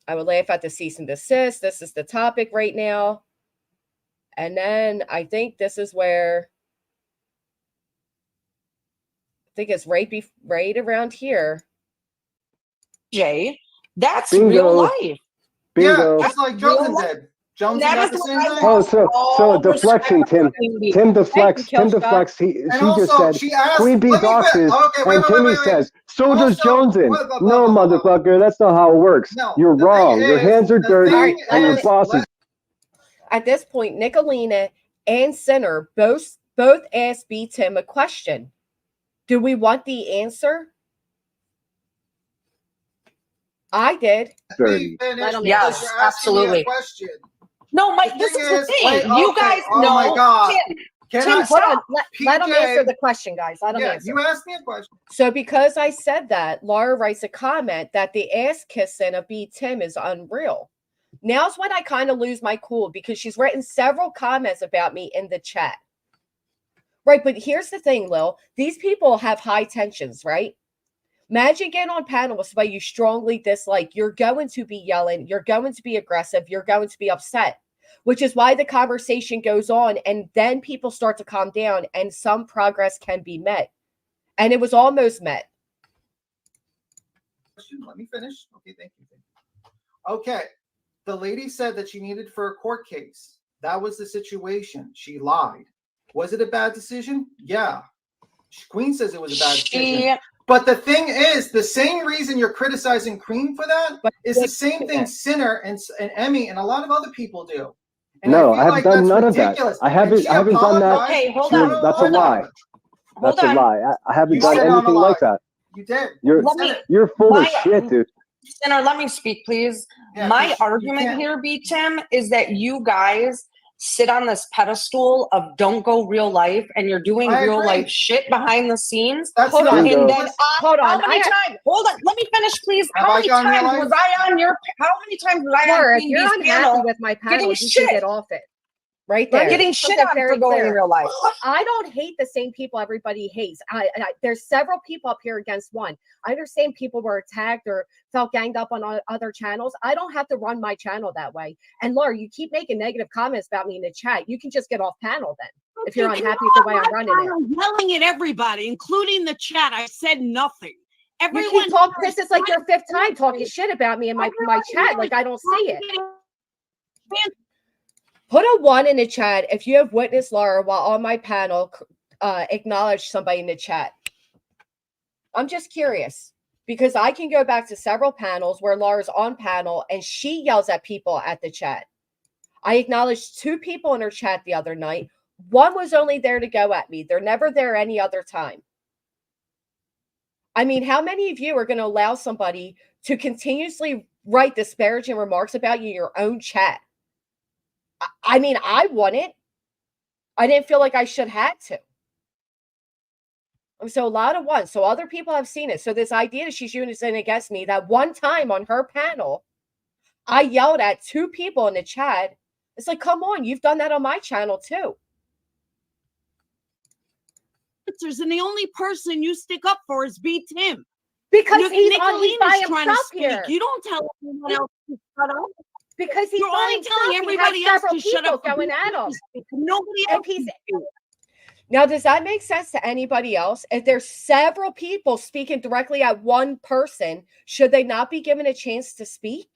I would laugh at the cease and desist. This is the topic right now. And then I think this is where I think it's right around here. Jay, that's Bingo. real life. Bingo. Yeah, just like Jones did. Jones That got is the what same I thing. Oh, so all deflection, respect Tim. for Queen Tim deflects. Thank you, Tim Killshot. deflects. She And just also, said she asked, Queen Bee let me doxes, okay, and Timmy says, so does Also, Jonesin. wait, blah, blah, No, blah, blah, blah. motherfucker, that's not how it works. No, You're the thing wrong. Your is- hands are the dirty, thing and your is- boss is. At this point, Nicolina and Sinner both asked B Tim a question. Do we want the answer? I did. dirty. Let 'em Yes, Because you're asking me absolutely. a question. No, Mike, The this thing is the is- thing. wait, You okay, guys oh know. my God. Tim, Can Tim, I Hold on. Let them PJ, answer the question, guys. Let them yeah, answer. you asked me a question. So because I said that, Laura writes a comment that the ass kissing of B Tim is unreal. Now's when I kind of lose my cool because she's written several comments about me in the chat. Right, but here's the thing, Lil. These people have high tensions, right? Imagine getting on panel with somebody you strongly dislike. You're going to be yelling. You're going to be aggressive. You're going to be upset, which is why the conversation goes on. And then people start to calm down and some progress can be met. And it was almost met. Let me finish. Okay, thank you. Okay, the lady said that she needed for a court case. That was the situation. She lied. Was it a bad decision? Yeah. Queen says it was a bad decision. But the thing is, the same reason you're criticizing Queen for that is the same thing Sinner and Emmy and a lot of other people do. And No, I feel haven't done that's none ridiculous. of that. I haven't done that. Okay, hold You're- on. That's a hold on. lie. Hold That's a on. lie. I haven't You done said I'm a anything like lie. that. You did. You're full of my- shit, dude. Sinner, let me speak, please. Yeah, My 'cause you argument can't- here, B Tim, is that you guys sit on this pedestal of don't go real life and you're doing I real agree. life shit behind the scenes. That's Hold not on. Bingo. And then Hold how on. many times? Hold on, let me finish, please. Have How I many gone real times life? was I on your? How many times was I Laura, on if Queen you're Bee's unhappy panel with my panel, getting you shit? can get off it. Right there. getting Put shit that on very for going clear. real life? I don't hate the same people everybody hates. There's several people up here against one. I understand people were attacked or felt ganged up on other channels. I don't have to run my channel that way. And Laura, you keep making negative comments about me in the chat. You can just get off panel then if you're unhappy with the way I'm running it. I'm yelling at everybody, including the chat. I said nothing. You Everyone keep talking. This is like your fifth time talking shit about me in my chat. Like I don't see it. Put a 1 in the chat if you have witnessed Laura while on my panel. Acknowledge somebody in the chat. I'm just curious because I can go back to several panels where Laura's on panel and she yells at people at the chat. I acknowledged 2 people in her chat the other night. One was only there to go at me. They're never there any other time. I mean, how many of you are going to allow somebody to continuously write disparaging remarks about you in your own chat? I mean, I wouldn't. I didn't feel like I should have to. So a lot of ones. So other people have seen it. So this idea that she's using against me, that one time on her panel, I yelled at 2 people in the chat. It's like, come on, you've done that on my channel too. And the only person you stick up for is B Tim. Because he's Nicolina's by trying to himself speak. here. You don't tell anyone else to shut up. Because he's You're by only himself. telling He has everybody else several to shut people up. for going B. at him. Nobody If else. he's can do it. Now, does that make sense to anybody else? If there's several people speaking directly at one person, should they not be given a chance to speak?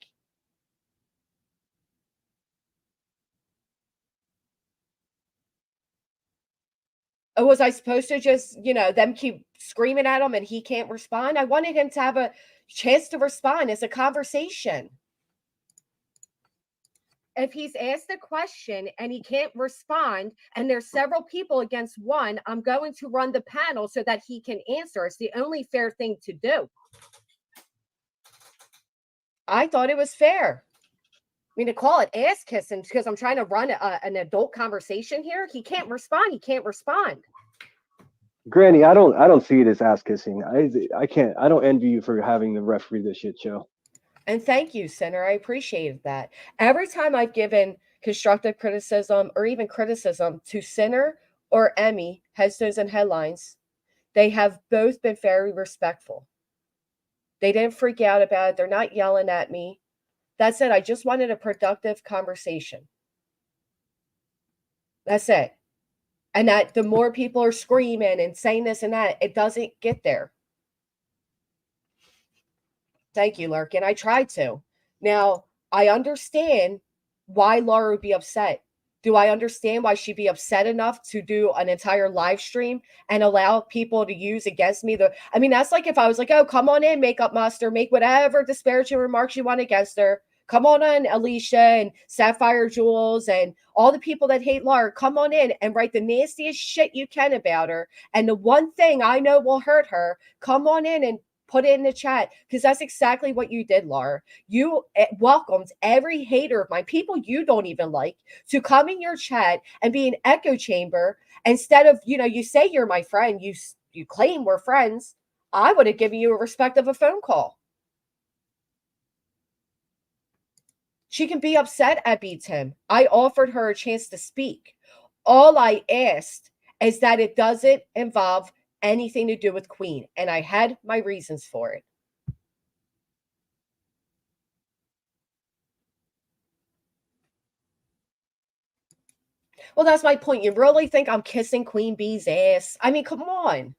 Or was I supposed to just, them keep screaming at him and he can't respond? I wanted him to have a chance to respond. It's a conversation. If he's asked a question and he can't respond and there's several people against one, I'm going to run the panel so that he can answer. It's the only fair thing to do. I thought it was fair. I mean, to call it ass kissing because I'm trying to run an adult conversation here. He can't respond. He can't respond. Granny, I don't see it as ass kissing. I don't envy you for having the referee this shit show. And thank you, Sinner. I appreciated that. Every time I've given constructive criticism or even criticism to Sinner or Emmy, Headstones and Headlines, they have both been very respectful. They didn't freak out about it. They're not yelling at me. That's it. I just wanted a productive conversation. That's it. And that the more people are screaming and saying this and that, it doesn't get there. Thank you, Lurkin. I tried to. Now, I understand why Laura would be upset. Do I understand why she'd be upset enough to do an entire live stream and allow people to use against me? I mean, that's like if I was like, oh, come on in, Makeup Master, make whatever disparaging remarks you want against her. Come on in, Alicia and Sapphire Jules and all the people that hate Laura. Come on in and write the nastiest shit you can about her. And the one thing I know will hurt her, come on in and put it in the chat, because that's exactly what you did, Laura. You welcomed every hater of mine, people you don't even like, to come in your chat and be an echo chamber instead of, you say you're my friend, you claim we're friends. I would have given you a respect of a phone call. She can be upset at Tim. I offered her a chance to speak. All I asked is that it doesn't involve anything to do with Queen, and I had my reasons for it. Well, that's my point. You really think I'm kissing Queen Bee's ass? I mean, come on.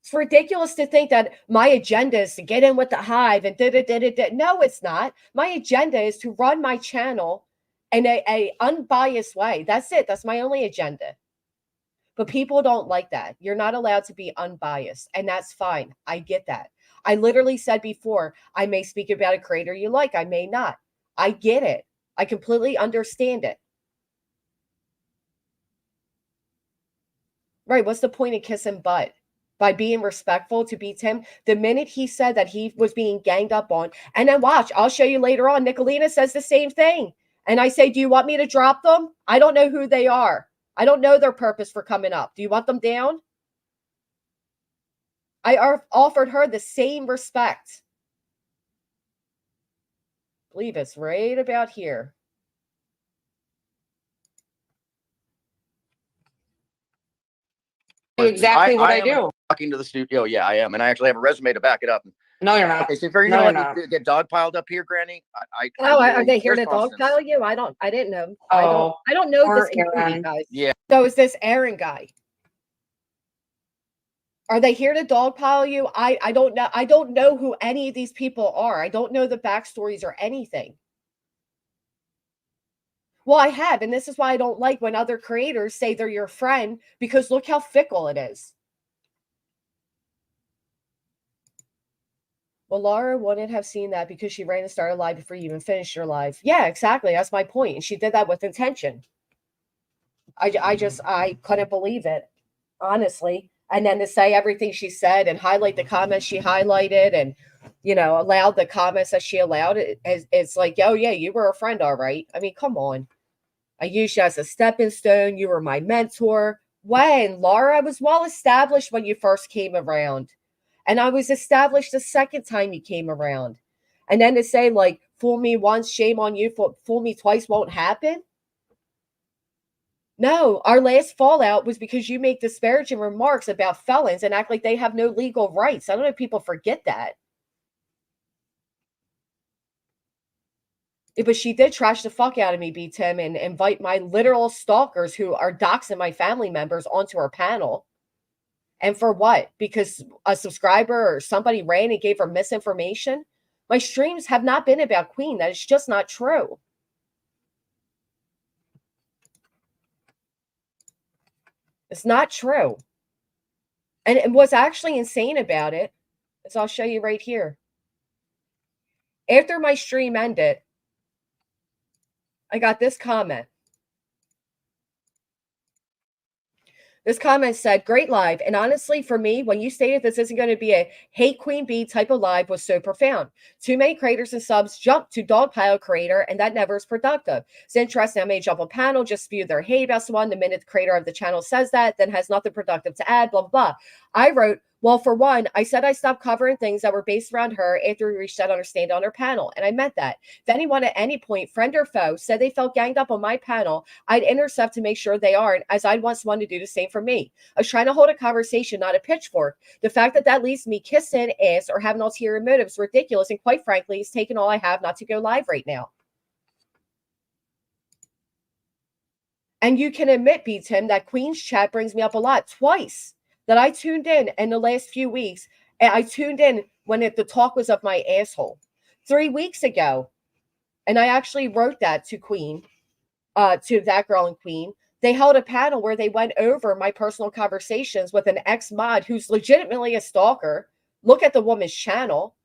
It's ridiculous to think that my agenda is to get in with the hive and da-da-da-da-da. No, it's not. My agenda is to run my channel in a unbiased way. That's it. That's my only agenda. But people don't like that. You're not allowed to be unbiased, and that's fine. I get that. I literally said before, I may speak about a creator you like. I may not. I get it. I completely understand it. Right. What's the point of kissing butt? By being respectful to Tim? The minute he said that he was being ganged up on, and then watch, I'll show you later on, Nicolina says the same thing. And I say, do you want me to drop them? I don't know who they are. I don't know their purpose for coming up. Do you want them down? I offered her the same respect. I believe it's right about here. Exactly what I do. Talking to the studio, yeah, I am, and I actually have a resume to back it up. No, you're not. Okay, so if you're No, gonna let me get dog piled up here, Granny, Are they here to dog pile you? I didn't know. Oh, I don't know this completely, guys. Yeah. So is this Aaron guy? Are they here to dogpile you? I don't know. I don't know who any of these people are. I don't know the backstories or anything. Well, I have, and this is why I don't like when other creators say they're your friend, because look how fickle it is. Well, Laura wouldn't have seen that because she ran and started live before you even finished your live. Yeah, exactly. That's my point. And she did that with intention. I couldn't believe it, honestly. And then to say everything she said and highlight the comments she highlighted and, allowed the comments that she allowed, it's like, oh, yeah, you were a friend, all right. I mean, come on. I used you as a stepping stone. You were my mentor. When, Laura, I was well established when you first came around. And I was established the second time you came around. And then to say, like, fool me once, shame on you, fool me twice won't happen. No, our last fallout was because you make disparaging remarks about felons and act like they have no legal rights. I don't know if people forget that. But she did trash the fuck out of me, Tim, and invite my literal stalkers who are doxing my family members onto her panel. And for what? Because a subscriber or somebody ran and gave her misinformation? My streams have not been about Queen. That is just not true. It's not true. And what's actually insane about it is I'll show you right here. After my stream ended, I got this comment. This comment said, great live. And honestly, for me, when you stated this isn't going to be a hate Queen Bee type of live was so profound. Too many creators and subs jump to dogpile creator, and that never is productive. It's interesting. I may jump on panel, just spew their hate about someone. The minute the creator of the channel says that, then has nothing productive to add, blah, blah, blah. I wrote, Well, for one, I said I stopped covering things that were based around her after we reached out on her stand on her panel, and I meant that. If anyone at any point, friend or foe, said they felt ganged up on my panel, I'd intercept to make sure they aren't, as I'd want someone to do the same for me. I was trying to hold a conversation, not a pitchfork. The fact that that leads to me kissing ass or having ulterior motives is ridiculous, and quite frankly, it's taken all I have not to go live right now. And you can admit, B. Tim, that Queen's chat brings me up a lot. Twice that I tuned in the last few weeks. And I tuned in when the talk was of my asshole 3 weeks ago. And I actually wrote that to Queen, to that girl in Queen. They held a panel where they went over my personal conversations with an ex-mod who's legitimately a stalker. Look at the woman's channel.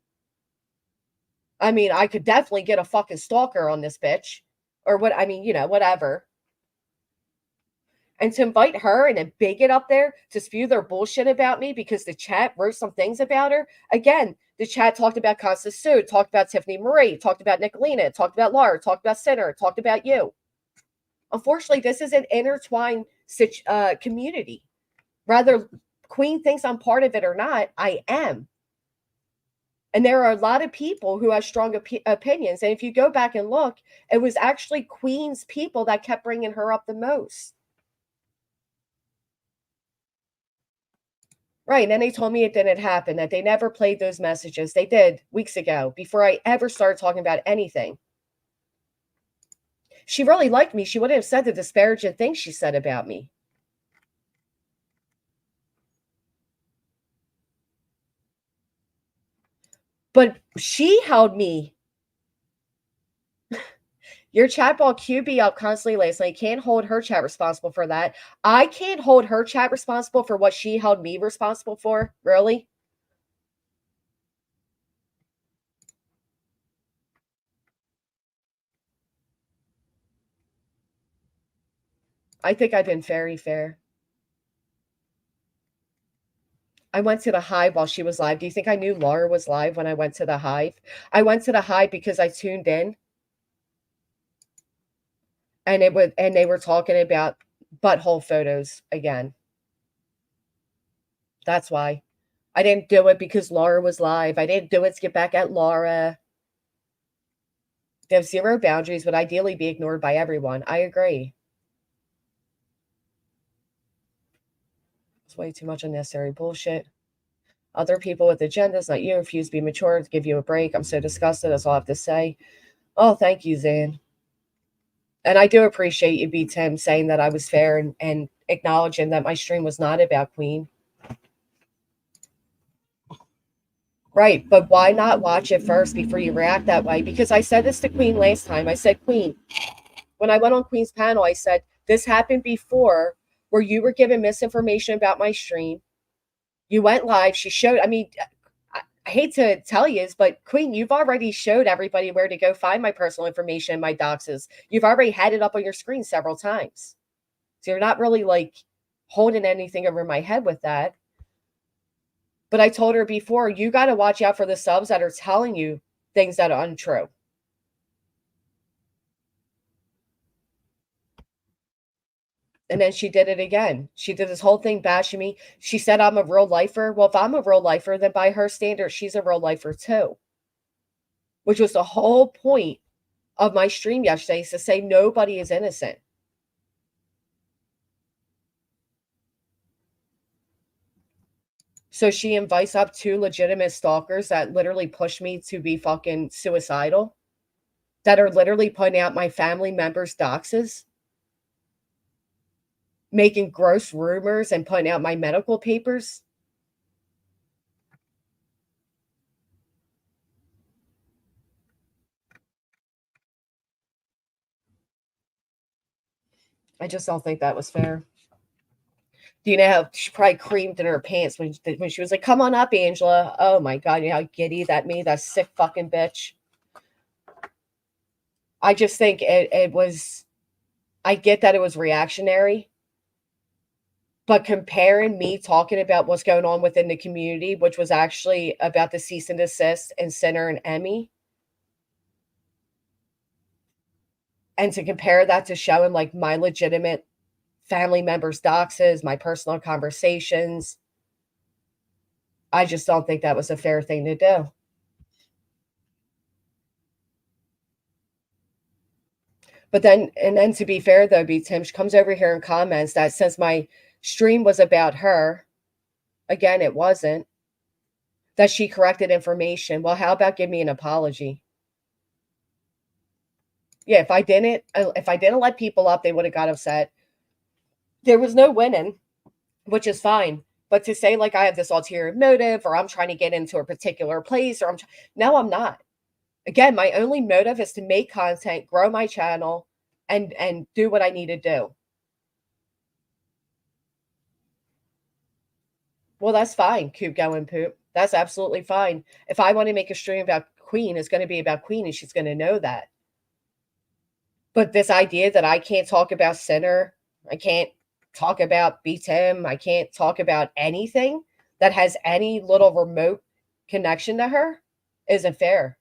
I mean, I could definitely get a fucking stalker on this bitch. Or what, I mean, you know, whatever. And to invite her and a bigot up there to spew their bullshit about me because the chat wrote some things about her. Again, the chat talked about Constance Sue, talked about Tiffany Marie, talked about Nicolina, talked about Laura, talked about Sinner, talked about you. Unfortunately, this is an intertwined community. Whether Queen thinks I'm part of it or not, I am. And there are a lot of people who have strong opinions. And if you go back and look, it was actually Queen's people that kept bringing her up the most. Right, and then they told me it didn't happen, that they never played those messages. They did weeks ago, before I ever started talking about anything. She really liked me. She wouldn't have said the disparaging things she said about me. But she held me. Your chatbot QB out constantly last night. Can't hold her chat responsible for that. I can't hold her chat responsible for what she held me responsible for. Really? I think I've been very fair. I went to the Hive while she was live. Do you think I knew Laura was live when I went to the Hive? I went to the Hive because I tuned in. And they were talking about butthole photos again. That's why. I didn't do it because Laura was live. I didn't do it to get back at Laura. They have zero boundaries, would ideally be ignored by everyone. I agree. It's way too much unnecessary bullshit. Other people with agendas, not you, refuse to be mature, to give you a break. I'm so disgusted. That's all I have to say. Oh, thank you, Zan. And I do appreciate you, B. Tim, saying that I was fair and acknowledging that my stream was not about Queen. Right, but why not watch it first before you react that way? Because I said this to Queen last time. I said, Queen, when I went on Queen's panel, I said, this happened before where you were given misinformation about my stream. You went live. She showed, I mean, I hate to tell you, but Queen, you've already showed everybody where to go find my personal information, my doxes. You've already had it up on your screen several times. So you're not really like holding anything over my head with that. But I told her before, you got to watch out for the subs that are telling you things that are untrue. And then she did it again. She did this whole thing bashing me. She said I'm a real lifer. Well, if I'm a real lifer, then by her standards, she's a real lifer too. Which was the whole point of my stream yesterday, is to say nobody is innocent. So she invites up two legitimate stalkers that literally push me to be fucking suicidal, that are literally putting out my family members' doxes, making gross rumors and putting out my medical papers. I just don't think that was fair. Do you know how she probably creamed in her pants when she was like, come on up, Angela. Oh my God, you know how giddy that made that sick fucking bitch. I just think it was, I get that it was reactionary, but comparing me talking about what's going on within the community, which was actually about the cease and desist and Center and Emmy, and to compare that to showing like my legitimate family members' doxes, my personal conversations, I just don't think that was a fair thing to do. But then, and then to be fair though, B Tim, she comes over here and comments that since my stream was about her, again, it wasn't, that she corrected information. Well, how about give me an apology? Yeah, if I didn't let people up, they would have got upset. There was no winning, which is fine. But to say like I have this ulterior motive or I'm trying to get into a particular place or no, I'm not. Again, my only motive is to make content, grow my channel, and do what I need to do. Well, that's fine. Keep going, poop. That's absolutely fine. If I want to make a stream about Queen, it's going to be about Queen, and she's going to know that. But this idea that I can't talk about Sinner, I can't talk about BTM, I can't talk about anything that has any little remote connection to her isn't fair.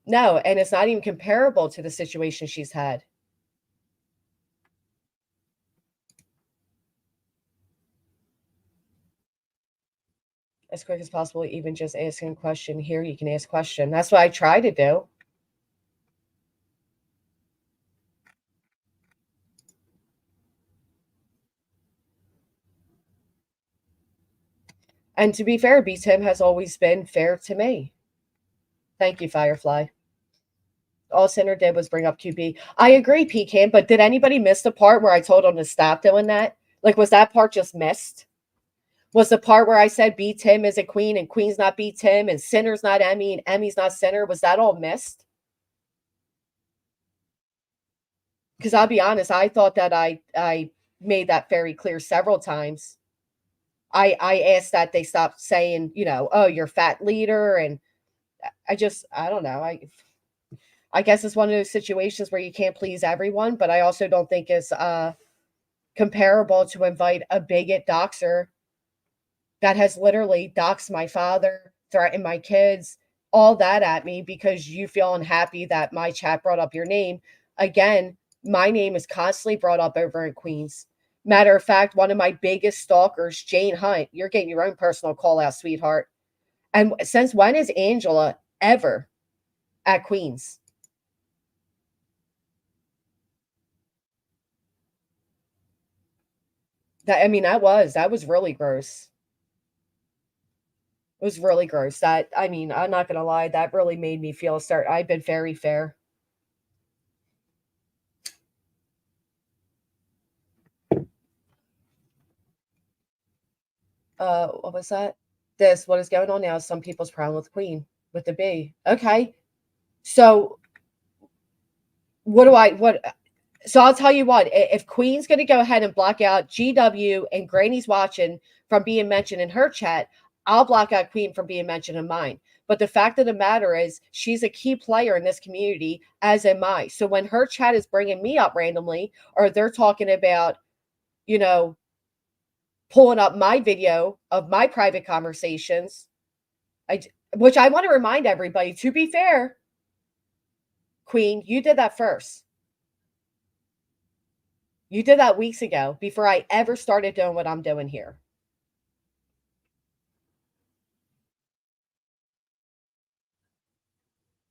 No, and it's not even comparable to the situation she's had. As quick as possible, even just asking a question. Here you can ask a question. That's what I try to do. And to be fair, BTM has always been fair to me. Thank you, Firefly. All Sinner did was bring up QB. I agree, Pecan, but did anybody miss the part where I told him to stop doing that? Like, was that part just missed? Was the part where I said B Tim is a queen and Queen's not B Tim and Sinner's not Emmy and Emmy's not Sinner? Was that all missed? Because I'll be honest, I thought that I made that very clear several times. I asked that they stop saying, you know, oh, you're fat leader. And I don't know. I guess it's one of those situations where you can't please everyone, but I also don't think it's comparable to invite a bigot doxer that has literally doxed my father, threatened my kids, all that at me because you feel unhappy that my chat brought up your name. Again, my name is constantly brought up over in Queens. Matter of fact, one of my biggest stalkers, Jane Hunt, you're getting your own personal call out, sweetheart. And since when is Angela ever at Queens? That was really gross. It was really gross. I'm not gonna lie, that really made me feel I've been very fair. What was that? What is going on now is some people's problem with Queen, with the B. Okay. So so I'll tell you what, if Queen's going to go ahead and block out GW and Granny's watching from being mentioned in her chat, I'll block out Queen from being mentioned in mine. But the fact of the matter is she's a key player in this community, as am I. So when her chat is bringing me up randomly, or they're talking about, you know, pulling up my video of my private conversations, which I want to remind everybody, to be fair, Queen, you did that first. You did that weeks ago before I ever started doing what I'm doing here.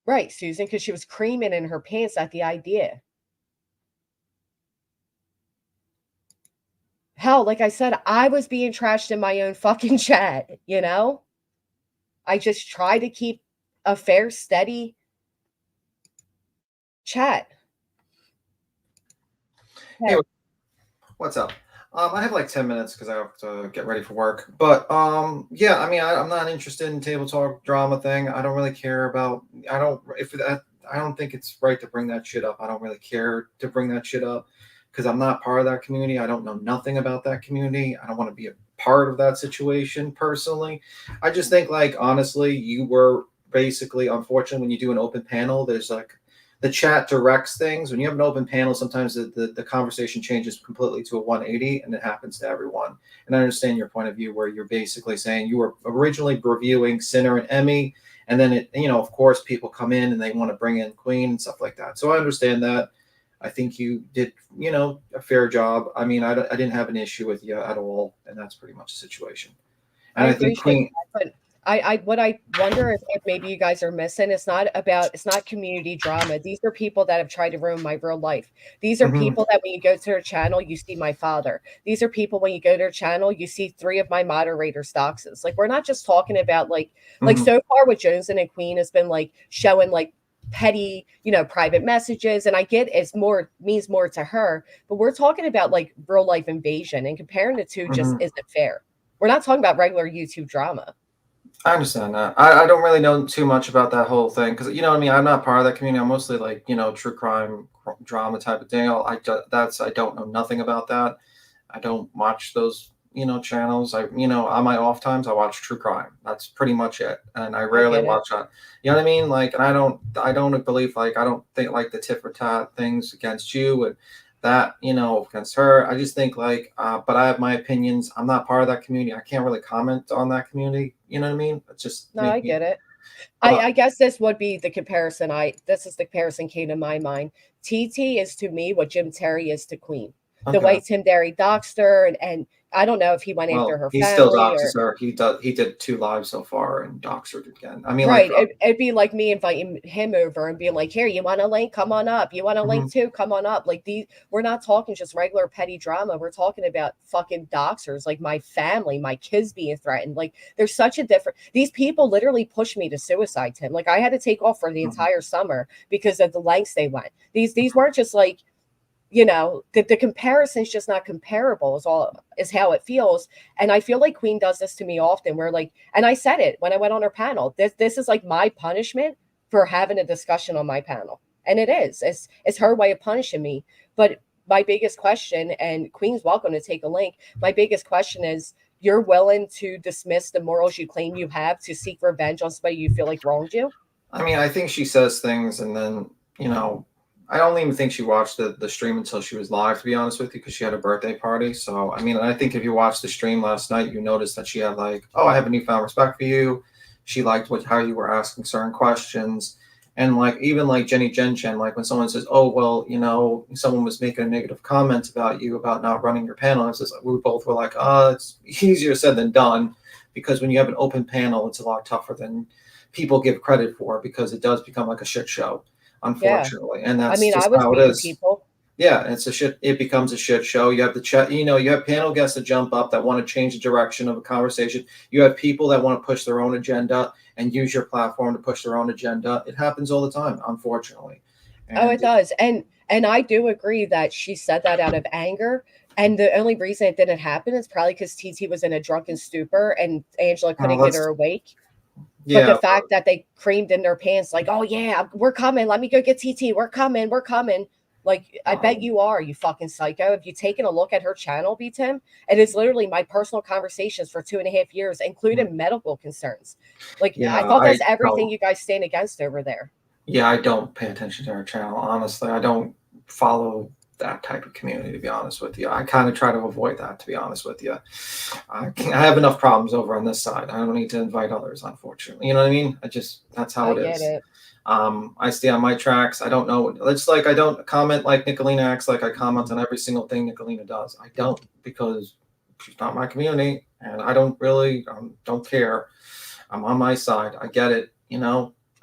Right, Susan, because she was creaming in her pants at the idea. Hell, like I said, I was being trashed in my own fucking chat, you know? I just try to keep a fair, steady chat. Hey, what's up? I have like 10 minutes because I have to get ready for work. But yeah, I mean, I'm not interested in table talk drama thing. I don't really care about. I don't think it's right to bring that shit up. I don't really care to bring that shit up because I'm not part of that community. I don't know nothing about that community. I don't want to be a part of that situation personally. I just think, like, honestly, you were basically, unfortunately, when you do an open panel, there's like the chat directs things. When you have an open panel, sometimes the conversation changes completely to a 180, and it happens to everyone. And I understand your point of view where you're basically saying you were originally reviewing Sinner and Emmy, and then of course, people come in and they want to bring in Queen and stuff like that. So I understand that. I think you did, a fair job. I mean, I didn't have an issue with you at all, and that's pretty much the situation. And I I think appreciate Queen, that, but what I wonder is if maybe you guys are missing. It's not community drama. These are people that have tried to ruin my real life. These are Mhm, people that when you go to their channel, you see my father. These are people when you go to their channel, you see 3 of my moderators' doxes. Like we're not just talking about like mhm, so far with Jones and Queen has been like showing like petty, private messages. And I get it's more means more to her, but we're talking about like real life invasion and comparing the two just mhm. isn't fair. We're not talking about regular YouTube drama. I understand that. I don't really know too much about that whole thing because you know what I mean. I'm not part of that community. I'm mostly like true crime drama type of thing. I don't know nothing about that. I don't watch those channels. On my off times I watch true crime. That's pretty much it, and I I rarely get it. watch that. You know what I mean? Like, and I don't believe like I don't think like the tit for tat things against you and that against her. I just think like, but I have my opinions. I'm not part of that community. I can't really comment on that community. You know what I mean? It's just No, I make me. get it. But I guess this would be the comparison. This is the comparison came to my mind. TT is to me what Jim Terry is to Queen. The okay. way Tim Terry doxed her, and I don't know if he went after Well, her he still family doxes or her. He did 2 lives so far and doxed her again. I mean, like, right. It'd be like me inviting him over and being like, "Here, you want a link? Come on up. You want a link mhm, too? Come on up." Like we're not talking just regular petty drama. We're talking about fucking doxers, like my family, my kids being threatened. Like there's such a different. These people literally pushed me to suicide, Tim. Like I had to take off for the mhm, entire summer because of the lengths they went. These weren't just like the comparison's just not comparable is how it feels. And I feel like Queen does this to me often where like, and I said it when I went on her panel, this is like my punishment for having a discussion on my panel. And it's her way of punishing me. But my biggest question, and Queen's welcome to take a link, my biggest question is, you're willing to dismiss the morals you claim you have to seek revenge on somebody you feel like wronged you? I mean, I think she says things, and then I don't even think she watched the stream until she was live. To be honest with you, because she had a birthday party. So I mean, I think if you watched the stream last night, you noticed that she had like, oh, I have a newfound respect for you. She liked how you were asking certain questions, and like even like Jenny Jen Chen, like when someone says, oh well, someone was making a negative comment about you about not running your panel, and it's just, we both were like, it's easier said than done, because when you have an open panel, it's a lot tougher than people give credit for because it does become like a shit show, Yeah. unfortunately, and I that's mean, I just was how it meeting is. people. Yeah, it's a shit. It becomes a shit show. You have the chat. You have panel guests that jump up that want to change the direction of a conversation. You have people that want to push their own agenda and use your platform to push their own agenda. It happens all the time, unfortunately. Oh, And it does. And I do agree that she said that out of anger. And the only reason it didn't happen is probably because TT was in a drunken stupor and Angela couldn't get that's her awake. But the yeah. fact that they creamed in their pants, like, oh yeah, we're coming. Let me go get TT. We're coming. We're coming. Like, I bet Um, you are, you fucking psycho. If you taken a look at her channel, B Tim, it is literally my personal conversations for 2.5 years, including medical concerns. Like, yeah, I thought I that's everything don't. you guys stand against over there. Yeah, I don't pay attention to her channel. Honestly, I don't follow that type of community. To be honest with you, I kind of try to avoid that. To be honest with you, I have enough problems over on this side. I don't need to invite others. Unfortunately, you know what I mean. That's how I it get is. it. I stay on my tracks. I don't know. It's like I don't comment like Nicolina acts like I comment on every single thing Nicolina does. I don't, because she's not my community, and I don't really don't care. I'm on my side. I get it.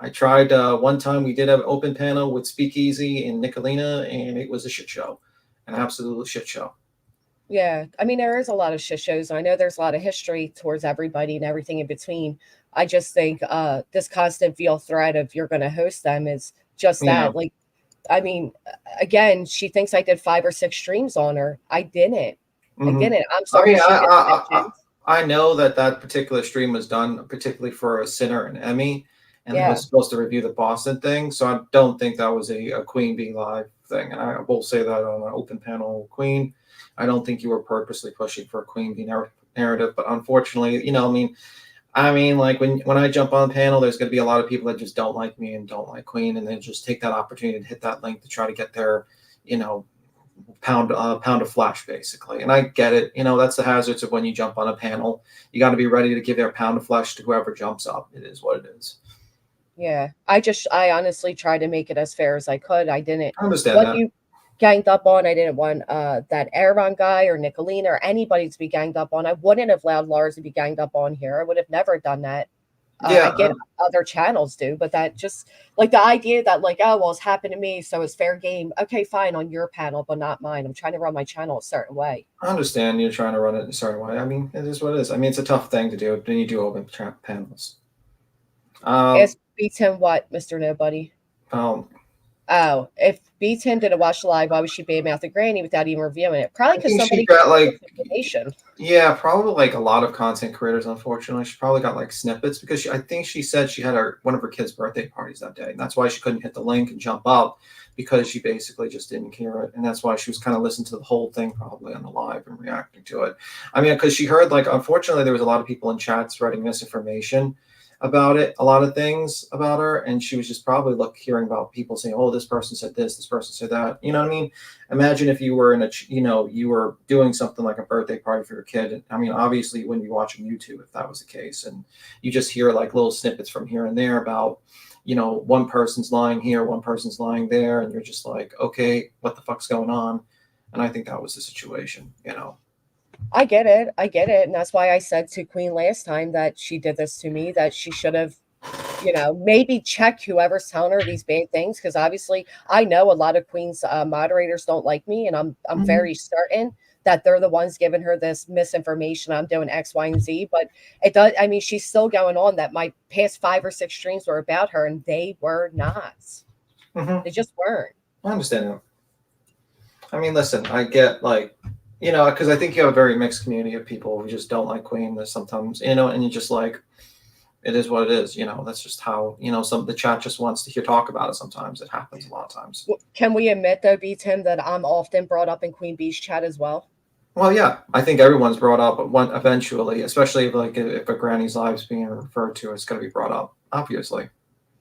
I tried one time. We did have an open panel with Speakeasy and Nicolina, and it was a shit show, an absolute shit show. Yeah, I mean, there is a lot of shit shows. I know there's a lot of history towards everybody and everything in between. I just think this constant veil threat of you're going to host them is just Yeah. that. Like, I mean, again, she thinks I did 5 or 6 streams on her. I didn't. I hmm didn't. I'm I sorry mean, she gets mentioned. I know that particular stream was done particularly for a Sinner and Emmy, and it was Yeah. supposed to review the Boston thing. So I don't think that was a Queen Bee Live thing. And I will say that on an open panel, Queen, I don't think you were purposely pushing for a Queen Bee narrative. But unfortunately, I mean, like when I jump on a panel, there's going to be a lot of people that just don't like me and don't like Queen, and they just take that opportunity to hit that link to try to get their, you know, pound of flesh, basically. And I get it. That's the hazards of when you jump on a panel. You got to be ready to give your pound of flesh to whoever jumps up. It is what it is. Yeah. I honestly tried to make it as fair as I could. I didn't. I understand What that. you ganged up on. I didn't want that Aaron guy or Nicolina or anybody to be ganged up on. I wouldn't have allowed Lars to be ganged up on here. I would have never done that. Yeah, I get other channels do, but that just like the idea that like, oh well, it's happened to me, so it's fair game. Okay, fine on your panel, but not mine. I'm trying to run my channel a certain way. I understand you're trying to run it in a certain way. I mean, it is what it is. I mean, it's a tough thing to do when you do open panels. Ask B10 what, Mr. Nobody? Oh, if B10 didn't watch the live, why would she badmouth the granny without even reviewing it? Probably because somebody got like information. Yeah, probably like a lot of content creators. Unfortunately, she probably got like snippets because I think she said she had one of her kids' birthday parties that day, and that's why she couldn't hit the link and jump up because she basically just didn't hear it, and that's why she was kind of listening to the whole thing probably on the live and reacting to it. I mean, because she heard like unfortunately there was a lot of people in chat spreading misinformation about it, a lot of things about her, and she was just probably hearing about people saying, "Oh, this person said this person said that." You know what I mean? Imagine if you were you were doing something like a birthday party for your kid. I mean, obviously, you wouldn't be watching YouTube if that was the case, and you just hear like little snippets from here and there about, one person's lying here, one person's lying there, and you're just like, okay, what the fuck's going on? And I think that was the situation, I get it. And that's why I said to Queen last time that she did this to me, that she should have, maybe check whoever's telling her these bad things. Because obviously I know a lot of Queen's moderators don't like me. And I'm very certain that they're the ones giving her this misinformation. I'm doing X, Y, and Z. But it does. I mean, she's still going on that my past 5 or 6 streams were about her and they were not. They just weren't. I understand that. I mean, listen, I get like, because I think you have a very mixed community of people who just don't like Queen. There's sometimes, and you just like, it is what it is. That's just how, the chat just wants to hear talk about it. Sometimes it happens a lot of times. Can we admit though, B10, that I'm often brought up in Queen Bee's chat as well? Well, yeah, I think everyone's brought up eventually, especially if a granny's live's being referred to, it's going to be brought up, obviously.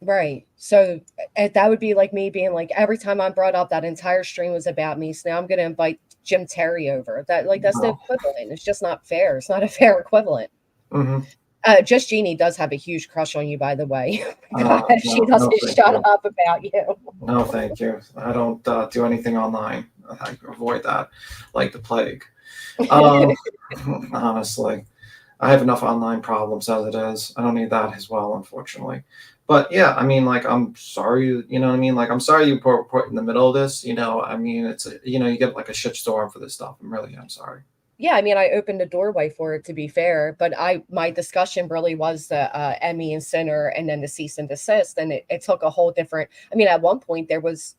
Right. So that would be like me being like, every time I'm brought up, that entire stream was about me. So now I'm going to invite Jim Terry over. That's the equivalent. It's just not fair. It's not a fair equivalent. Just Jeannie does have a huge crush on you, by the way. She doesn't shut up about you. No, thank you. I don't do anything online. I avoid that like the plague. Honestly, I have enough online problems as it is. I don't need that as well, unfortunately. But yeah, I mean, like, I'm sorry, you know what I mean? Like, I'm sorry you put in the middle of this, I mean, it's, you get like a shit storm for this stuff. I'm sorry. Yeah, I mean, I opened the doorway for it, to be fair, but my discussion really was the Emmy and Sinner and then the cease and desist. And it took a whole different, I mean, at one point there was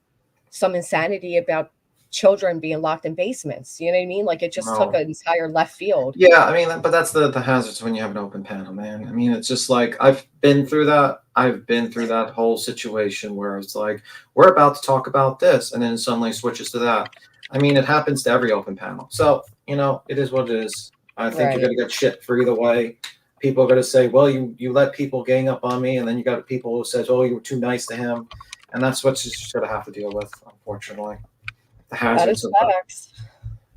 some insanity about children being locked in basements. You know what I mean? Like it just took an entire left field. Yeah, I mean, but that's the hazards when you have an open panel, man. I mean, it's just like I've been through that. I've been through that whole situation where it's like we're about to talk about this, and then suddenly switches to that. I mean, it happens to every open panel. So it is what it is. I think you're gonna get shit for either way. People are gonna say, "Well, you let people gang up on me," and then you got people who says, "Oh, you were too nice to him," and that's what you sort of have to deal with, unfortunately. The hazards of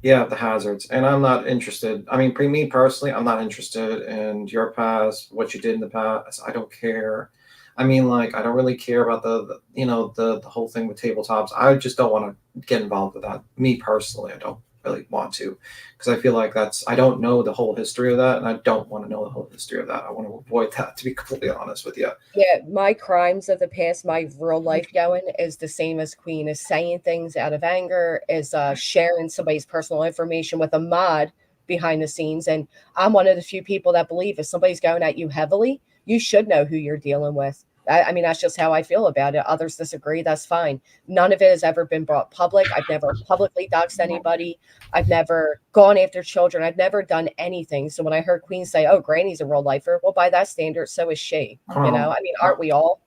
the hazards. And I'm not interested. I mean, me personally, I'm not interested in your past, what you did in the past. I don't care. I mean, like, I don't really care about the whole thing with tabletops. I just don't want to get involved with that. Me personally, I don't really want to, because I feel like I don't know the whole history of that, and I don't want to know the whole history of that. I want to avoid that, to be completely honest with you. Yeah, my crimes of the past, my real life going is the same as Queen, is saying things out of anger, is sharing somebody's personal information with a mod behind the scenes. And I'm one of the few people that believe if somebody's going at you heavily, you should know who you're dealing with. I mean, that's just how I feel about it. Others disagree. That's fine. None of it has ever been brought public. I've never publicly doxed anybody. I've never gone after children. I've never done anything. So when I heard Queen say, "Oh, Granny's a real lifer," well, by that standard, so is she. I mean, aren't we all?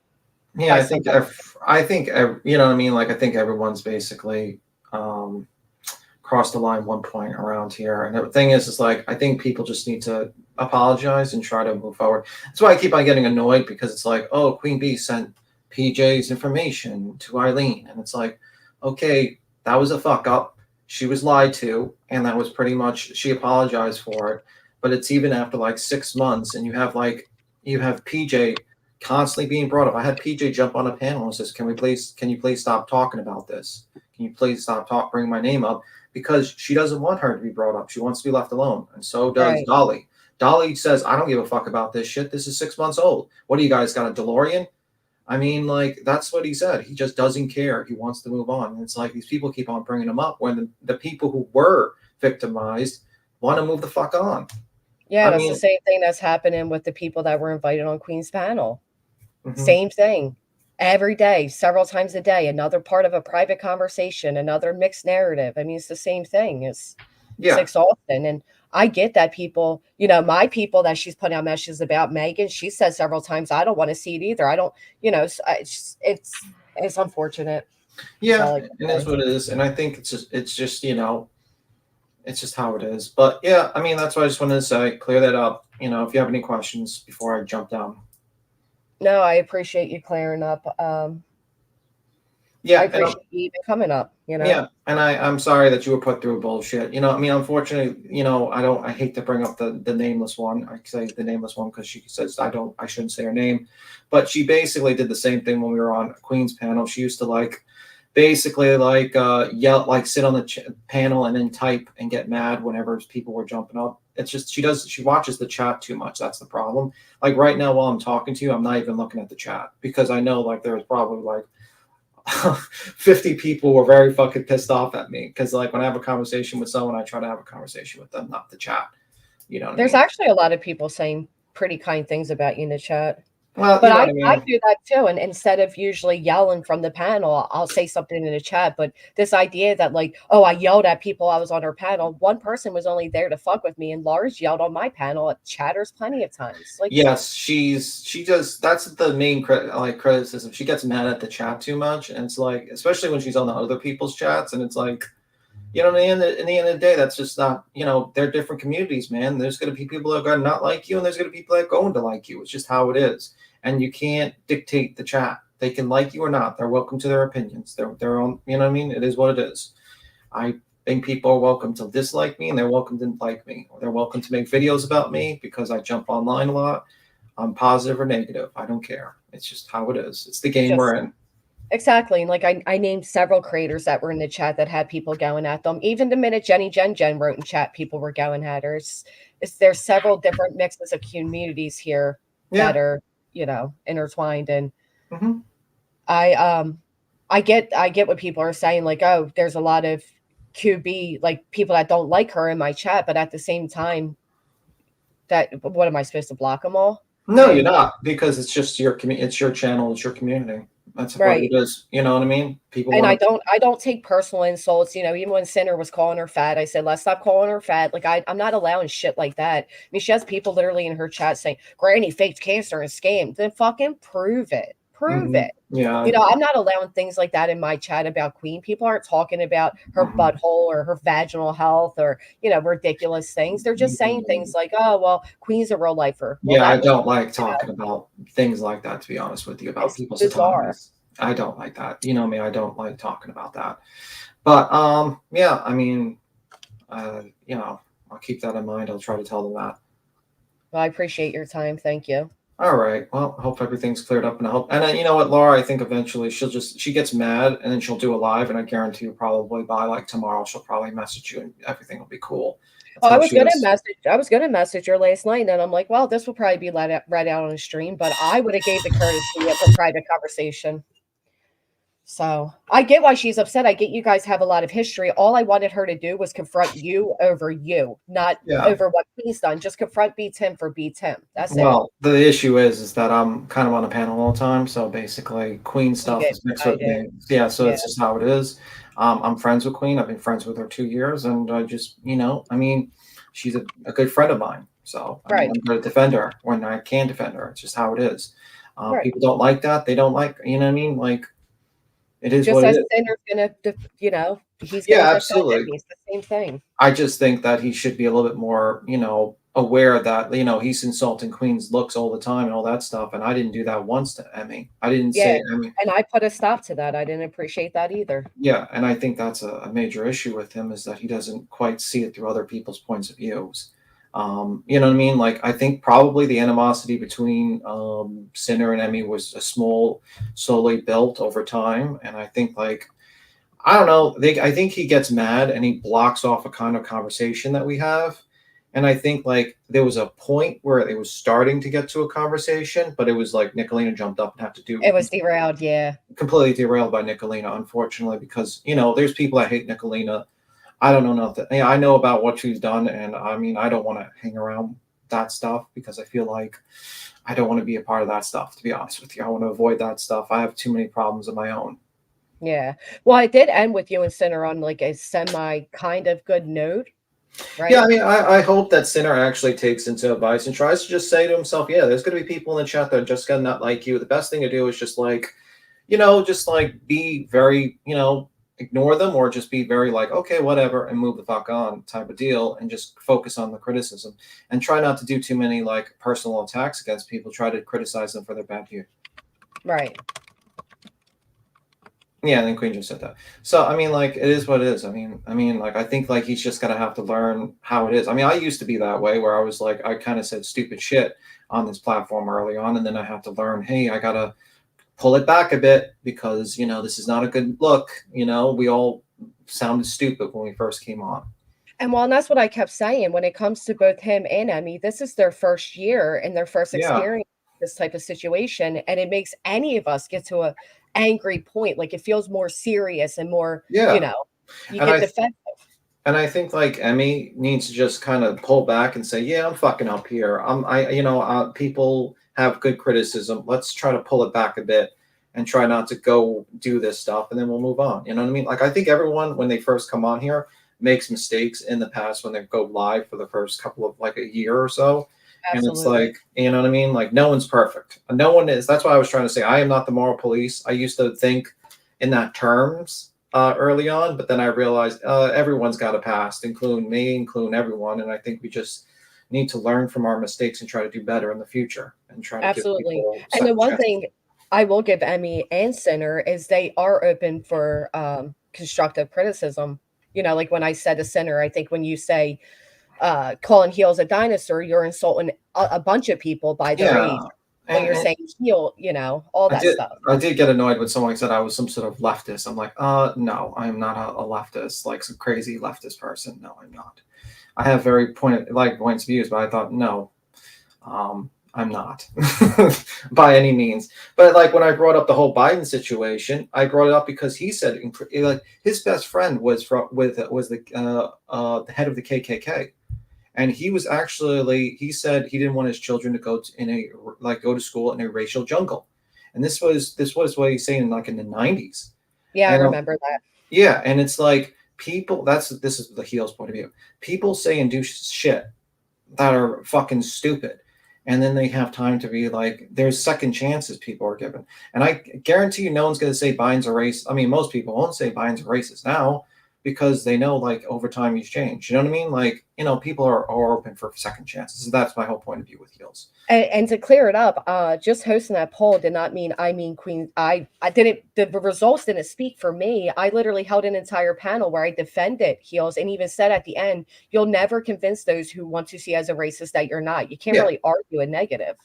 Yeah, I think you know what I mean. Like, I think everyone's basically crossed the line one point around here. And the thing is like, I think people just need to apologize and try to move forward. That's why I keep on getting annoyed, because it's like, oh, Queen Bee sent PJ's information to Eileen. And it's like, okay, that was a fuck up. She was lied to. And that was pretty much, she apologized for it. But it's even after like 6 months, and you have PJ constantly being brought up. I had PJ jump on a panel and says, can you please stop talking about this? can you please stop bringing my name up? Because she doesn't want her to be brought up. She wants to be left alone. And so does Right. Dolly. Dolly says, I don't give a fuck about this shit. This is 6 months old. What do you guys got, a DeLorean? I mean, like, that's what he said. He just doesn't care. He wants to move on. And it's like these people keep on bringing him up when the people who were victimized want to move the fuck on. Yeah, I that's mean, the same thing that's happening with the people that were invited on Queen's panel. mhm. Same thing. Every day, several times a day, another part of a private conversation, another mixed narrative. I mean, it's the same thing. It's Yeah. exhausting. And I get that people, you know, my people that she's putting out messages about, Megan, she said several times, I don't want to see it either. I don't, you know, it's unfortunate. That's all Yeah, I can it is say. what it is. And I think it's just, you know, it's just how it is. But yeah, I mean, that's what I just wanted to say. Clear that up. You know, if you have any questions before I jump down. No, I appreciate you clearing up. Yeah, I and appreciate you even coming up, you know? yeah, and I'm sorry that you were put through bullshit. You know, I mean, unfortunately, you know, I hate to bring up the nameless one. I say the nameless one because she says I shouldn't say her name, but she basically did the same thing when we were on Queen's panel. She used to like basically like yell, like sit on the panel and then type and get mad whenever people were jumping up. It's just she watches the chat too much. That's the problem. Like right now while I'm talking to you, I'm not even looking at the chat because I know like there's probably like 50 people were very fucking pissed off at me because like when I have a conversation with someone, I try to have a conversation with them, not the chat. You know what There's I mean? actually a lot of people saying pretty kind things about you in the chat. Well, But you know I what I mean? do that too, and instead of usually yelling from the panel, I'll say something in the chat, but this idea that like, "Oh, I yelled at people I was on her panel," one person was only there to fuck with me, and Lars yelled on my panel at chatters plenty of times. Like, Yes, she does. That's the main criticism. She gets mad at the chat too much, and it's like, especially when she's on the other people's chats, and it's like, you know, in the end of the day, that's just not, you know, they're different communities, man. There's going to be people that are going to not like you, and there's going to be people that are going to like you. It's just how it is, and you can't dictate the chat. They can like you or not. They're welcome to their opinions. They're their own. You know what I mean? It is what it is. I think people are welcome to dislike me, and they're welcome to like me, or they're welcome to make videos about me because I jump online a lot. I'm positive or negative. I don't care. It's just how it is. It's the game just we're in. exactly. And like I named several creators that were in the chat that had people going at them. Even the minute Jen wrote in chat, people were going at her. There's several different mixes of communities here Yeah. that are, you know, intertwined. And Mhm. I I get what people are saying, like, oh, there's a lot of QB, like people that don't like her in my chat, but at the same time, that what am I supposed to block them all? No, you're And not, because it's just your it's your channel, it's your community. That's what right. it is. You know what I mean? People And want to. I don't take personal insults, you know, even when Sinner was calling her fat, I said, let's stop calling her fat. Like I'm not allowing shit like that. I mean, she has people literally in her chat saying, Granny faked cancer and scammed. Then fucking prove it. Prove Mhm. it. Yeah. You know, I'm not allowing things like that in my chat about Queen. People aren't talking about her Mhm. butthole or her vaginal health or, you know, ridiculous things. They're just saying things like, oh, well, Queen's a real lifer. Well, Yeah, I that was, don't like you know, talking about things like that, to be honest with you, about it's people's bizarre. autonomies. I don't like that. You know me, I don't like talking about that. But yeah, I mean, you know, I'll keep that in mind. I'll try to tell them that. Well, I appreciate your time. Thank you. All right. Well, I hope everything's cleared up, and I hope. And then, you know what, Laura? I think eventually she gets mad, and then she'll do a live, and I guarantee you, probably by like tomorrow, she'll probably message you, and everything will be cool. That's Well, how she is. I was gonna message her last night, and I'm like, well, this will probably be read out on a stream, but I would have gave the courtesy of a private conversation. So I get why she's upset. I get you guys have a lot of history. All I wanted her to do was confront you over you, not Yeah. over what he's done. Just confront B Tim for B Tim. That's it. Well, the issue is that I'm kind of on a panel all the time, so basically, Queen stuff is mixed with me. Yeah, so Yeah. it's just how it is. I'm friends with Queen. I've been friends with her 2 years, and I just, you know, I mean, she's a good friend of mine. So I mean, Right. I'm going to defend her when I can defend her. It's just how it is. Right. People don't like that. They don't like, you know what I mean? Like, it is Just what it as is. Sinner's gonna, you know, he's Yeah, gonna defend absolutely. him. It's the same thing. I just think that he should be a little bit more, you know, aware that, you know, he's insulting Queen's looks all the time and all that stuff. And I didn't do that once to Emmy. I didn't Yeah, say Emmy. and I put a stop to that. I didn't appreciate that either. Yeah, and I think that's a major issue with him, is that he doesn't quite see it through other people's points of views. You know what I mean? Like, I think probably the animosity between Sinner and Emmy was slowly built over time. And I think, like, I don't know. I think he gets mad and he blocks off a kind of conversation that we have. And I think like there was a point where it was starting to get to a conversation, but it was like Nicolina jumped up and had to do It was derailed, yeah. completely derailed by Nicolina, unfortunately, because there's people that hate Nicolina. I don't know nothing. Yeah, I know about what she's done, and I mean I don't want to hang around that stuff because I feel like I don't want to be a part of that stuff, to be honest with you. I want to avoid that stuff. I have too many problems of my own. Yeah. Well, I did end with you and Center on like a semi kind of good note, right? Yeah, I mean, I hope that Sinner actually takes into advice and tries to just say to himself, yeah, there's going to be people in the chat that are just going to not like you. The best thing to do is just like, just like be very, ignore them or just be very like, okay, whatever, and move the fuck on type of deal and just focus on the criticism and try not to do too many like personal attacks against people. Try to criticize them for their bad view. Right. Yeah, and then Queen just said that. So I mean, like, it is what it is. I mean, like, I think like he's just gonna have to learn how it is. I mean, I used to be that way where I was like, I kind of said stupid shit on this platform early on, and then I had to learn, hey, I gotta pull it back a bit because this is not a good look. We all sounded stupid when we first came on. And that's what I kept saying when it comes to both him and Emmy. This is their first year and their first experience this type of situation, and it makes any of us get to a angry point. Like it feels more serious and more, you get defensive. And I think like Emmy needs to just kind of pull back and say, yeah, I'm fucking up here. People have good criticism. Let's try to pull it back a bit and try not to go do this stuff. And then we'll move on. You know what I mean? Like, I think everyone, when they first come on here, makes mistakes in the past when they go live for the first couple of like a year or so. Absolutely. And it's like, you know what I mean? Like, no one's perfect. No one is. That's why I was trying to say, I am not the moral police. I used to think in that terms early on, but then I realized everyone's got a past, including me, including everyone. And I think we just need to learn from our mistakes and try to do better in the future and try to absolutely. And the one thing I will give Emmy and Sinner is they are open for constructive criticism. Like when I said to Sinner, I think when you say calling Heels a dinosaur, you're insulting a bunch of people by their age. When you're saying heel, all that stuff. I did get annoyed when someone said I was some sort of leftist. I'm like, no, I'm not a leftist, like some crazy leftist person. No, I'm not. I have very points of views, but I thought, no, I'm not by any means. But like when I brought up the whole Biden situation, I brought it up because he said like his best friend was the head of the KKK. And he was he said he didn't want his children to go to school in a racial jungle. And this was what he's saying like in the 90s. Yeah, I remember that. Yeah. And it's like this is the Heels point of view. People say and do shit that are fucking stupid. And then they have time to be like, there's second chances people are given. And I guarantee you no one's going to say Biden's a racist. I mean, most people won't say Biden's a racist now, because they know like over time he's changed. You know what I mean? Like, people are open for second chances. So that's my whole point of view with Heels. And to clear it up, just hosting that poll did not mean Queen. I didn't, the results didn't speak for me. I literally held an entire panel where I defended Heels and even said at the end, you'll never convince those who want to see as a racist that you're not. You can't really argue a negative.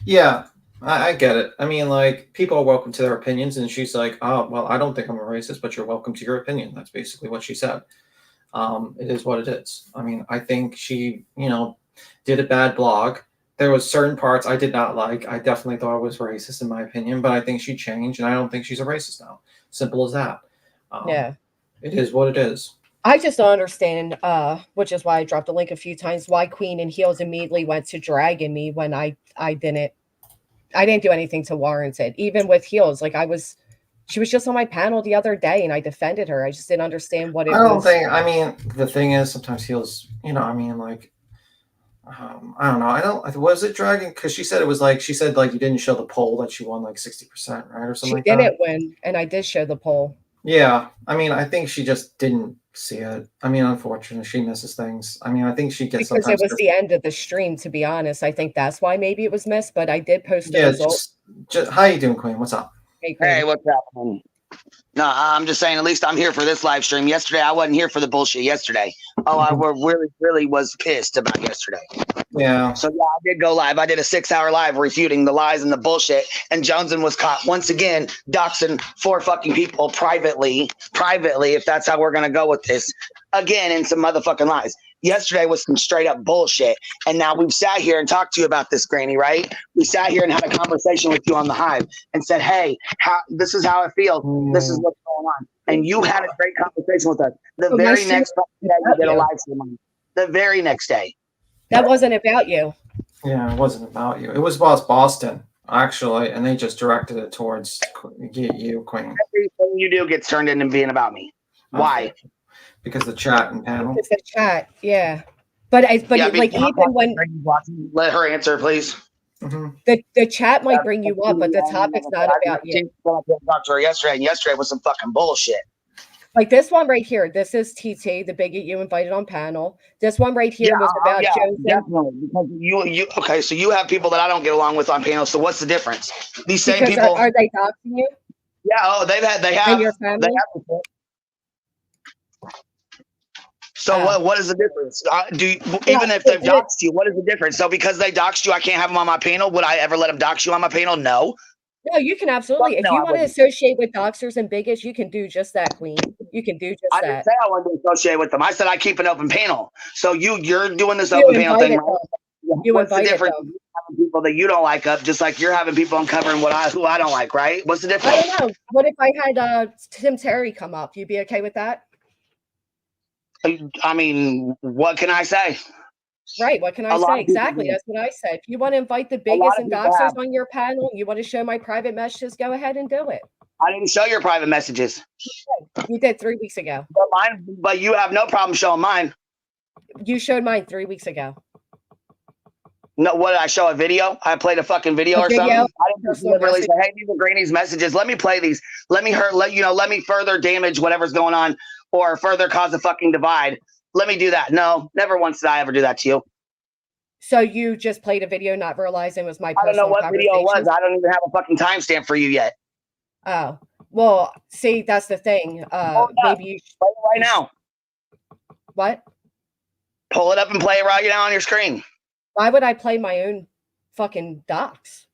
Yeah. I get it. I mean, like, people are welcome to their opinions, and she's like, oh, well, I don't think I'm a racist, but you're welcome to your opinion. That's basically what she said. It is what it is. I mean, I think she, did a bad blog. There was certain parts I did not like. I definitely thought it was racist in my opinion, but I think she changed, and I don't think she's a racist now. Simple as that. Yeah. It is what it is. I just don't understand, which is why I dropped the link a few times, why Queen and Heels immediately went to dragging me when I didn't do anything to warrant it. Even with Heels, like she was just on my panel the other day and I defended her. I just didn't understand what it was. The thing is sometimes Heels, I don't know. Was it dragging? Because she said you didn't show the poll that she won like 60%, right? Or something like that. She didn't win, and I did show the poll. Yeah. I mean, I think she just didn't see it. I mean, unfortunately, she misses things. I mean, I think she gets because it was the end of the stream, to be honest. I think that's why maybe it was missed, but I did post the results. Just how you doing, Queen? What's up? Hey, what's happening? No, I'm just saying, at least I'm here for this live stream. Yesterday, I wasn't here for the bullshit yesterday. Oh, I really was pissed about yesterday. Yeah. So yeah, I did go live. I did a 6-hour live refuting the lies and the bullshit. And Johnson was caught once again doxing 4 fucking people privately, if that's how we're gonna go with this. Again, in some motherfucking lies. Yesterday was some straight up bullshit. And now we've sat here and talked to you about this, Granny, right? We sat here and had a conversation with you on the Hive and said, hey, this is how I feel. This is what's going on. And you had a great conversation with us. The very next day, you did a live stream on it. The very next day. That wasn't about you. Yeah, it wasn't about you. It was about Boston, actually, and they just directed it towards you, Queen. Everything you do gets turned into being about me. Why? Because the chat and panel. It's the chat, yeah. But like even when let her answer, please. The chat might bring you up, but the topic's not about you. Talked to her yesterday, and yesterday was some fucking bullshit. Like this one right here. This is TT, the bigot you invited on panel. This one right here was about Joseph. Definitely. Because you okay, so you have people that I don't get along with on panel. So what's the difference? These same Because people are they doxing you? Yeah, oh they have and your family? before. So what is the difference? Even if they've doxed you, what is the difference? So because they doxed you, I can't have them on my panel. Would I ever let them dox you on my panel? No. No, you can absolutely. If you want to associate with doxers and bigots, you can do just that, Queen. You can do just that. I didn't say I wanted to associate with them. I said I keep an open panel. So you're doing this open panel thing. Right? What's the difference? You having people that you don't like up, just like you're having people uncovering who I don't like, right? What's the difference? I don't know. What if I had Tim Terry come up? You'd be okay with that? I mean, what can I say? Right. What can I say? Exactly. That's what I said. If you want to invite the biggest and doxers on your panel, you want to show my private messages, go ahead and do it. I didn't show your private messages. You did 3 weeks ago. But you have no problem showing mine. You showed mine 3 weeks ago. No, what did I show? A video? I played a fucking video or something? I didn't just literally say, hey, these are Granny's messages. Let me play these. Let me let me further damage whatever's going on or further cause a fucking divide. Let me do that. No, never once did I ever do that to you. So you just played a video not realizing it was my personal I don't know what video it was. I don't even have a fucking timestamp for you yet. Oh, well, see, that's the thing. Maybe you should play it right now. What? Pull it up and play it right now on your screen. Why would I play my own fucking docs?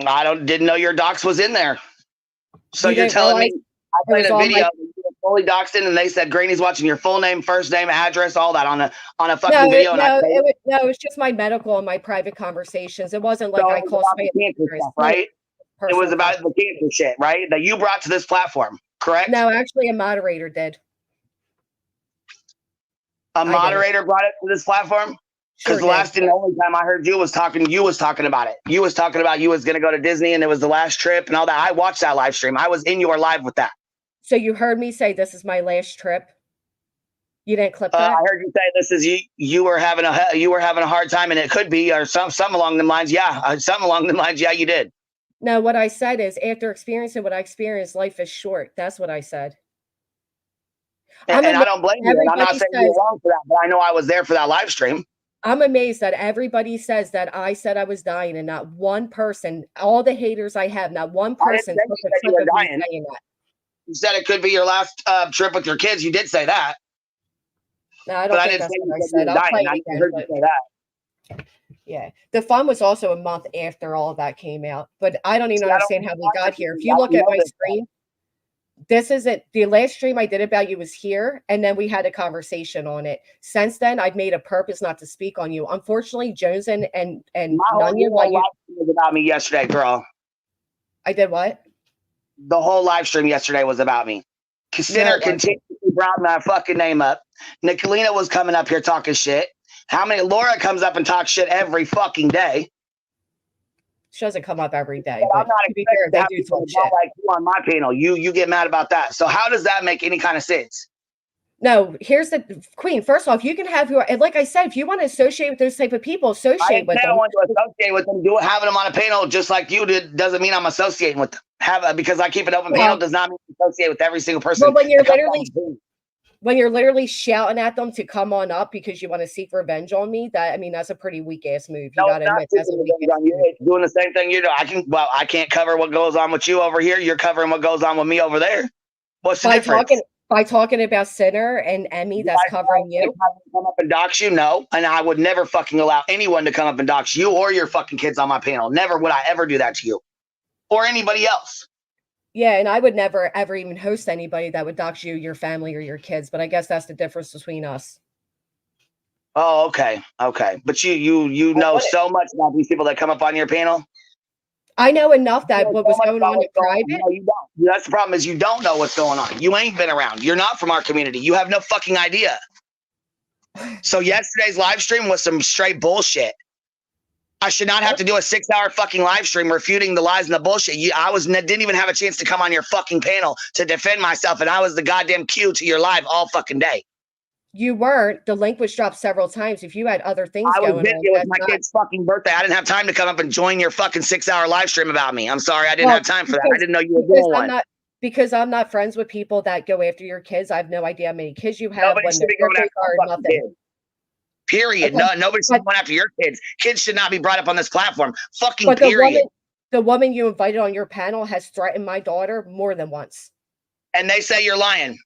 I didn't know your docs was in there. So you're telling me I played a video fully doxed in, and they said Granny's watching your full name, first name, address, all that on a fucking video. It was just my medical and my private conversations. It wasn't like I called cancer stuff, right? It was about the cancer shit, right? That you brought to this platform, correct? No, actually, a moderator did. A moderator brought it to this platform? Because the last and the only time I heard you was talking about it. You was talking about you was going to go to Disney and it was the last trip and all that. I watched that live stream. I was in your live with that. So you heard me say this is my last trip. You didn't clip that. I heard you say this is you were having a hard time, and it could be or something along the lines. Yeah, something along the lines. Yeah, you did. No, what I said is after experiencing what I experienced, life is short. That's what I said. And I don't blame you. I'm not saying you're wrong for that, but I know I was there for that live stream. I'm amazed that everybody says that I said I was dying, and not one person, all the haters I have, not one person took a clip of me saying that. You said it could be your last trip with your kids. You did say that. No, I don't think that's what I said. I'll play it again, heard you say that. Yeah, the fun was also a month after all of that came out, but I don't even understand how we got here. If you look at my screen, this isn't the last stream I did about you was here, and then we had a conversation on it. Since then, I've made a purpose not to speak on you. Unfortunately, Jones and Nunya, was about me yesterday, girl. I did what? The whole live stream yesterday was about me. Sinner continuously brought my fucking name up. Nicolina was coming up here talking shit. Laura comes up and talks shit every fucking day. She doesn't come up every day. But I'm not to be fair, they do talk shit. Like you on my panel. You get mad about that. So how does that make any kind of sense? No, here's the Queen. First off, you can have your, and like I said, if you want to associate with those type of people, associate with them. I want to associate with them. Having them on a panel just like you did doesn't mean I'm associating with them. Because I keep an open panel does not mean I associate with every single person. Well, when you're literally shouting at them to come on up because you want to seek revenge on me, that's a pretty weak ass move. You gotta admit that's a weak ass move. Doing the same thing you do. I can't cover what goes on with you over here. You're covering what goes on with me over there. What's the difference? By talking about Sinner and Emmy that's covering you? Come up and dox you? No. And I would never fucking allow anyone to come up and dox you or your fucking kids on my panel. Never would I ever do that to you or anybody else. Yeah, and I would never ever even host anybody that would dox you, your family, or your kids. But I guess that's the difference between us. Oh, okay. Okay. But you know so much about these people that come up on your panel. I know enough that what was going on in private. No, you don't. That's the problem is you don't know what's going on. You ain't been around. You're not from our community. You have no fucking idea. So yesterday's live stream was some straight bullshit. I should not have to do a 6-hour fucking live stream refuting the lies and the bullshit. Didn't even have a chance to come on your fucking panel to defend myself, and I was the goddamn cue to your live all fucking day. You weren't. The link was dropped several times. If you had other things going on, it was my kid's fucking birthday. I didn't have time to come up and join your fucking 6-hour live stream about me. I'm sorry, I didn't have time for that. I didn't know you were doing one. Because I'm not friends with people that go after your kids. I have no idea how many kids you have. Nobody should be going after fucking kids. Period. Okay. No, nobody should be going after your kids. Kids should not be brought up on this platform. Fucking period. The woman you invited on your panel has threatened my daughter more than once. And they say you're lying.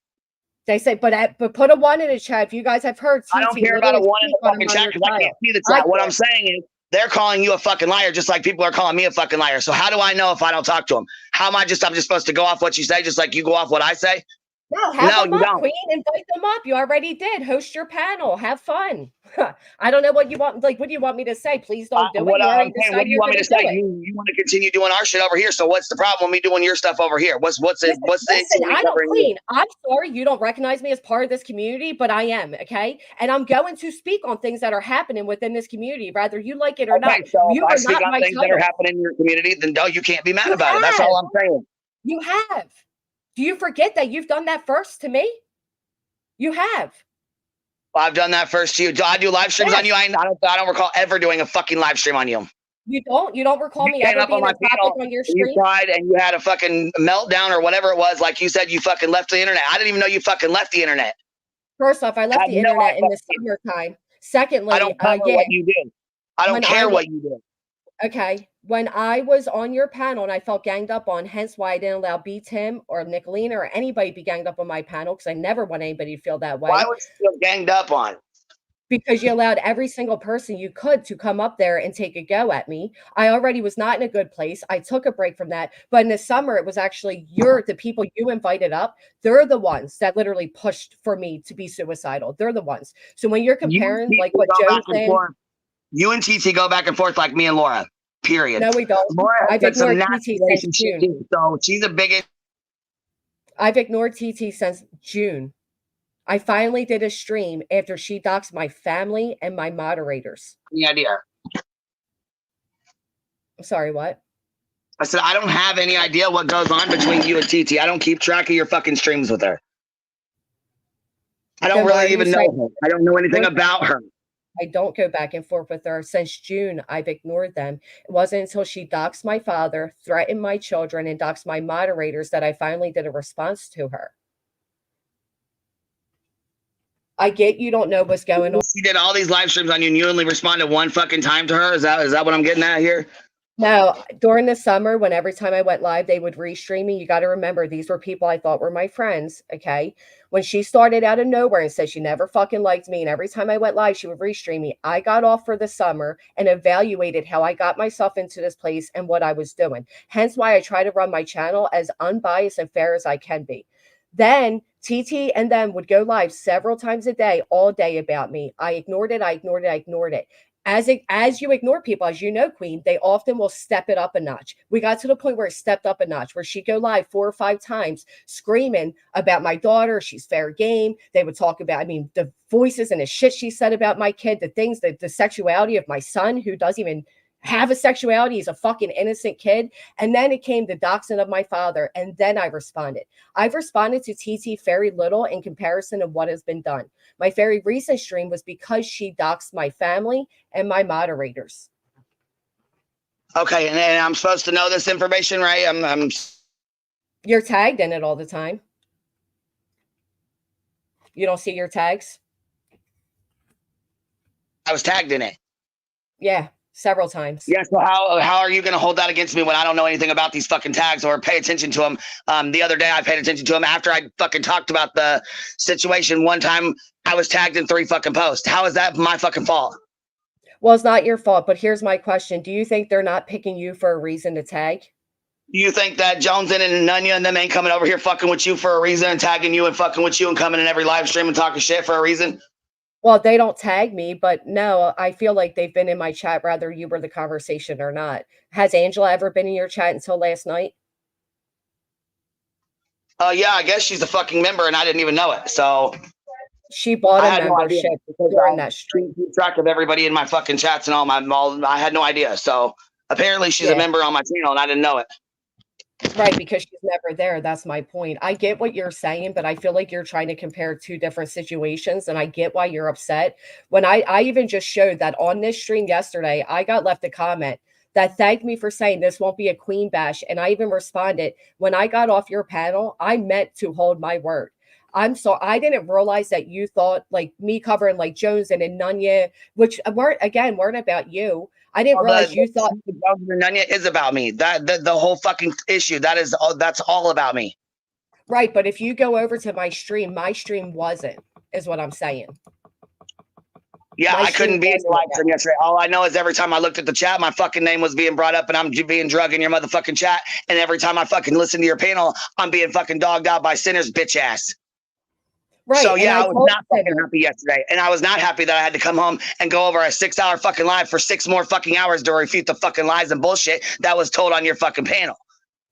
They say, but put a 1 in the chat if you guys have heard. I don't care about a 1 in the fucking chat because I can't see the chat. What I'm saying is they're calling you a fucking liar just like people are calling me a fucking liar. So how do I know if I don't talk to them? How am I'm just supposed to go off what you say just like you go off what I say? No, have them up, Queen. Invite them up. You already did. Host your panel. Have fun. I don't know what you want. Like, what do you want me to say? Please don't do it. What do you want me to say? You want to continue doing our shit over here. So what's the problem with me doing your stuff over here? What's it? Listen, I don't, Queen. I'm sorry you don't recognize me as part of this community, but I am, okay? And I'm going to speak on things that are happening within this community, whether you like it or not. So if I speak on things that are happening in your community, then no, you can't be mad about it. That's all I'm saying. You have. Do you forget that you've done that first to me? You have. Well, I've done that first to you. Do I do live streams on you? I don't recall ever doing a fucking live stream on you. You don't? You don't recall me ever being a topic on your stream? You tried and you had a fucking meltdown or whatever it was. Like you said, you fucking left the internet. I didn't even know you fucking left the internet. First off, I left the internet in the summertime. Secondly, I don't care what you do. I don't care what you do. Okay. When I was on your panel and I felt ganged up on, hence why I didn't allow B. Tim or Nicolina or anybody be ganged up on my panel because I never want anybody to feel that way. Why would you feel ganged up on? Because you allowed every single person you could to come up there and take a go at me. I already was not in a good place. I took a break from that. But in the summer, it was actually the people you invited up. They're the ones that literally pushed for me to be suicidal. They're the ones. So when you're comparing like what Joe said. You and TT go back and forth like me and Laura. Period. No, we don't. I've ignored TT since June. So she's a bigot. I've ignored TT since June. I finally did a stream after she doxed my family and my moderators. Any idea? I'm sorry, what? I said, I don't have any idea what goes on between you and TT. I don't keep track of your fucking streams with her. I don't really even know her. I don't know anything about her. I don't go back and forth with her. Since June, I've ignored them. It wasn't until she doxed my father, threatened my children, and doxed my moderators that I finally did a response to her. I get you don't know what's going on. She did all these live streams on you and you only responded one fucking time to her? Is that what I'm getting at here? No, during the summer, when every time I went live, they would restream me. You got to remember, these were people I thought were my friends, okay? When she started out of nowhere and said she never fucking liked me, and every time I went live, she would restream me. I got off for the summer and evaluated how I got myself into this place and what I was doing. Hence why I try to run my channel as unbiased and fair as I can be. Then TT and them would go live several times a day, all day about me. I ignored it. As you ignore people, as you know, Queen, they often will step it up a notch. We got to the point where it stepped up a notch, where she'd go live 4 or 5 times screaming about my daughter. She's fair game. They would talk about, the voices and the shit she said about my kid, the things, the sexuality of my son, who doesn't even have a sexuality. He's a fucking innocent kid. And then it came the doxing of my father. And then I responded. I've responded to TT very little in comparison to what has been done. My very recent stream was because she doxed my family and my moderators. Okay, and I'm supposed to know this information, right? You're tagged in it all the time. You don't see your tags? I was tagged in it. Yeah. several times. Yeah, so how are you going to hold that against me when I don't know anything about these fucking tags or pay attention to them? The other day I paid attention to them after I fucking talked about the situation. One time I was tagged in 3 fucking posts. How is that my fucking fault? Well, it's not your fault, but here's my question. Do you think they're not picking you for a reason to tag? Do you think that Jones and Nunya and them ain't coming over here fucking with you for a reason and tagging you and fucking with you and coming in every live stream and talking shit for a reason? Well, they don't tag me, but no, I feel like they've been in my chat, whether you were the conversation or not. Has Angela ever been in your chat until last night? Yeah, I guess she's a fucking member and I didn't even know it. So she bought I a had membership during that stream. Keep track of everybody in my fucking chats and all I had no idea. So apparently she's a member on my channel and I didn't know it. Right, because she's never there. That's my point. I get what you're saying, but I feel like you're trying to compare 2 different situations, and I get why you're upset. When I even just showed that on this stream yesterday, I got left a comment that thanked me for saying this won't be a queen bash, and I even responded, when I got off your panel, I meant to hold my word. I didn't realize that you thought like me covering like Jones and Nunya, which weren't about you. I didn't realize you thought Nunya is about me. That the whole fucking issue. That's all about me. Right, but if you go over to my stream wasn't, is what I'm saying. Yeah, I couldn't be in the live stream yesterday. All I know is every time I looked at the chat, my fucking name was being brought up and I'm being drugged in your motherfucking chat. And every time I fucking listen to your panel, I'm being fucking dogged out by sinners, bitch ass. Right. So yeah, I was not fucking happy yesterday. And I was not happy that I had to come home and go over a 6-hour fucking live for 6 more fucking hours to refute the fucking lies and bullshit that was told on your fucking panel.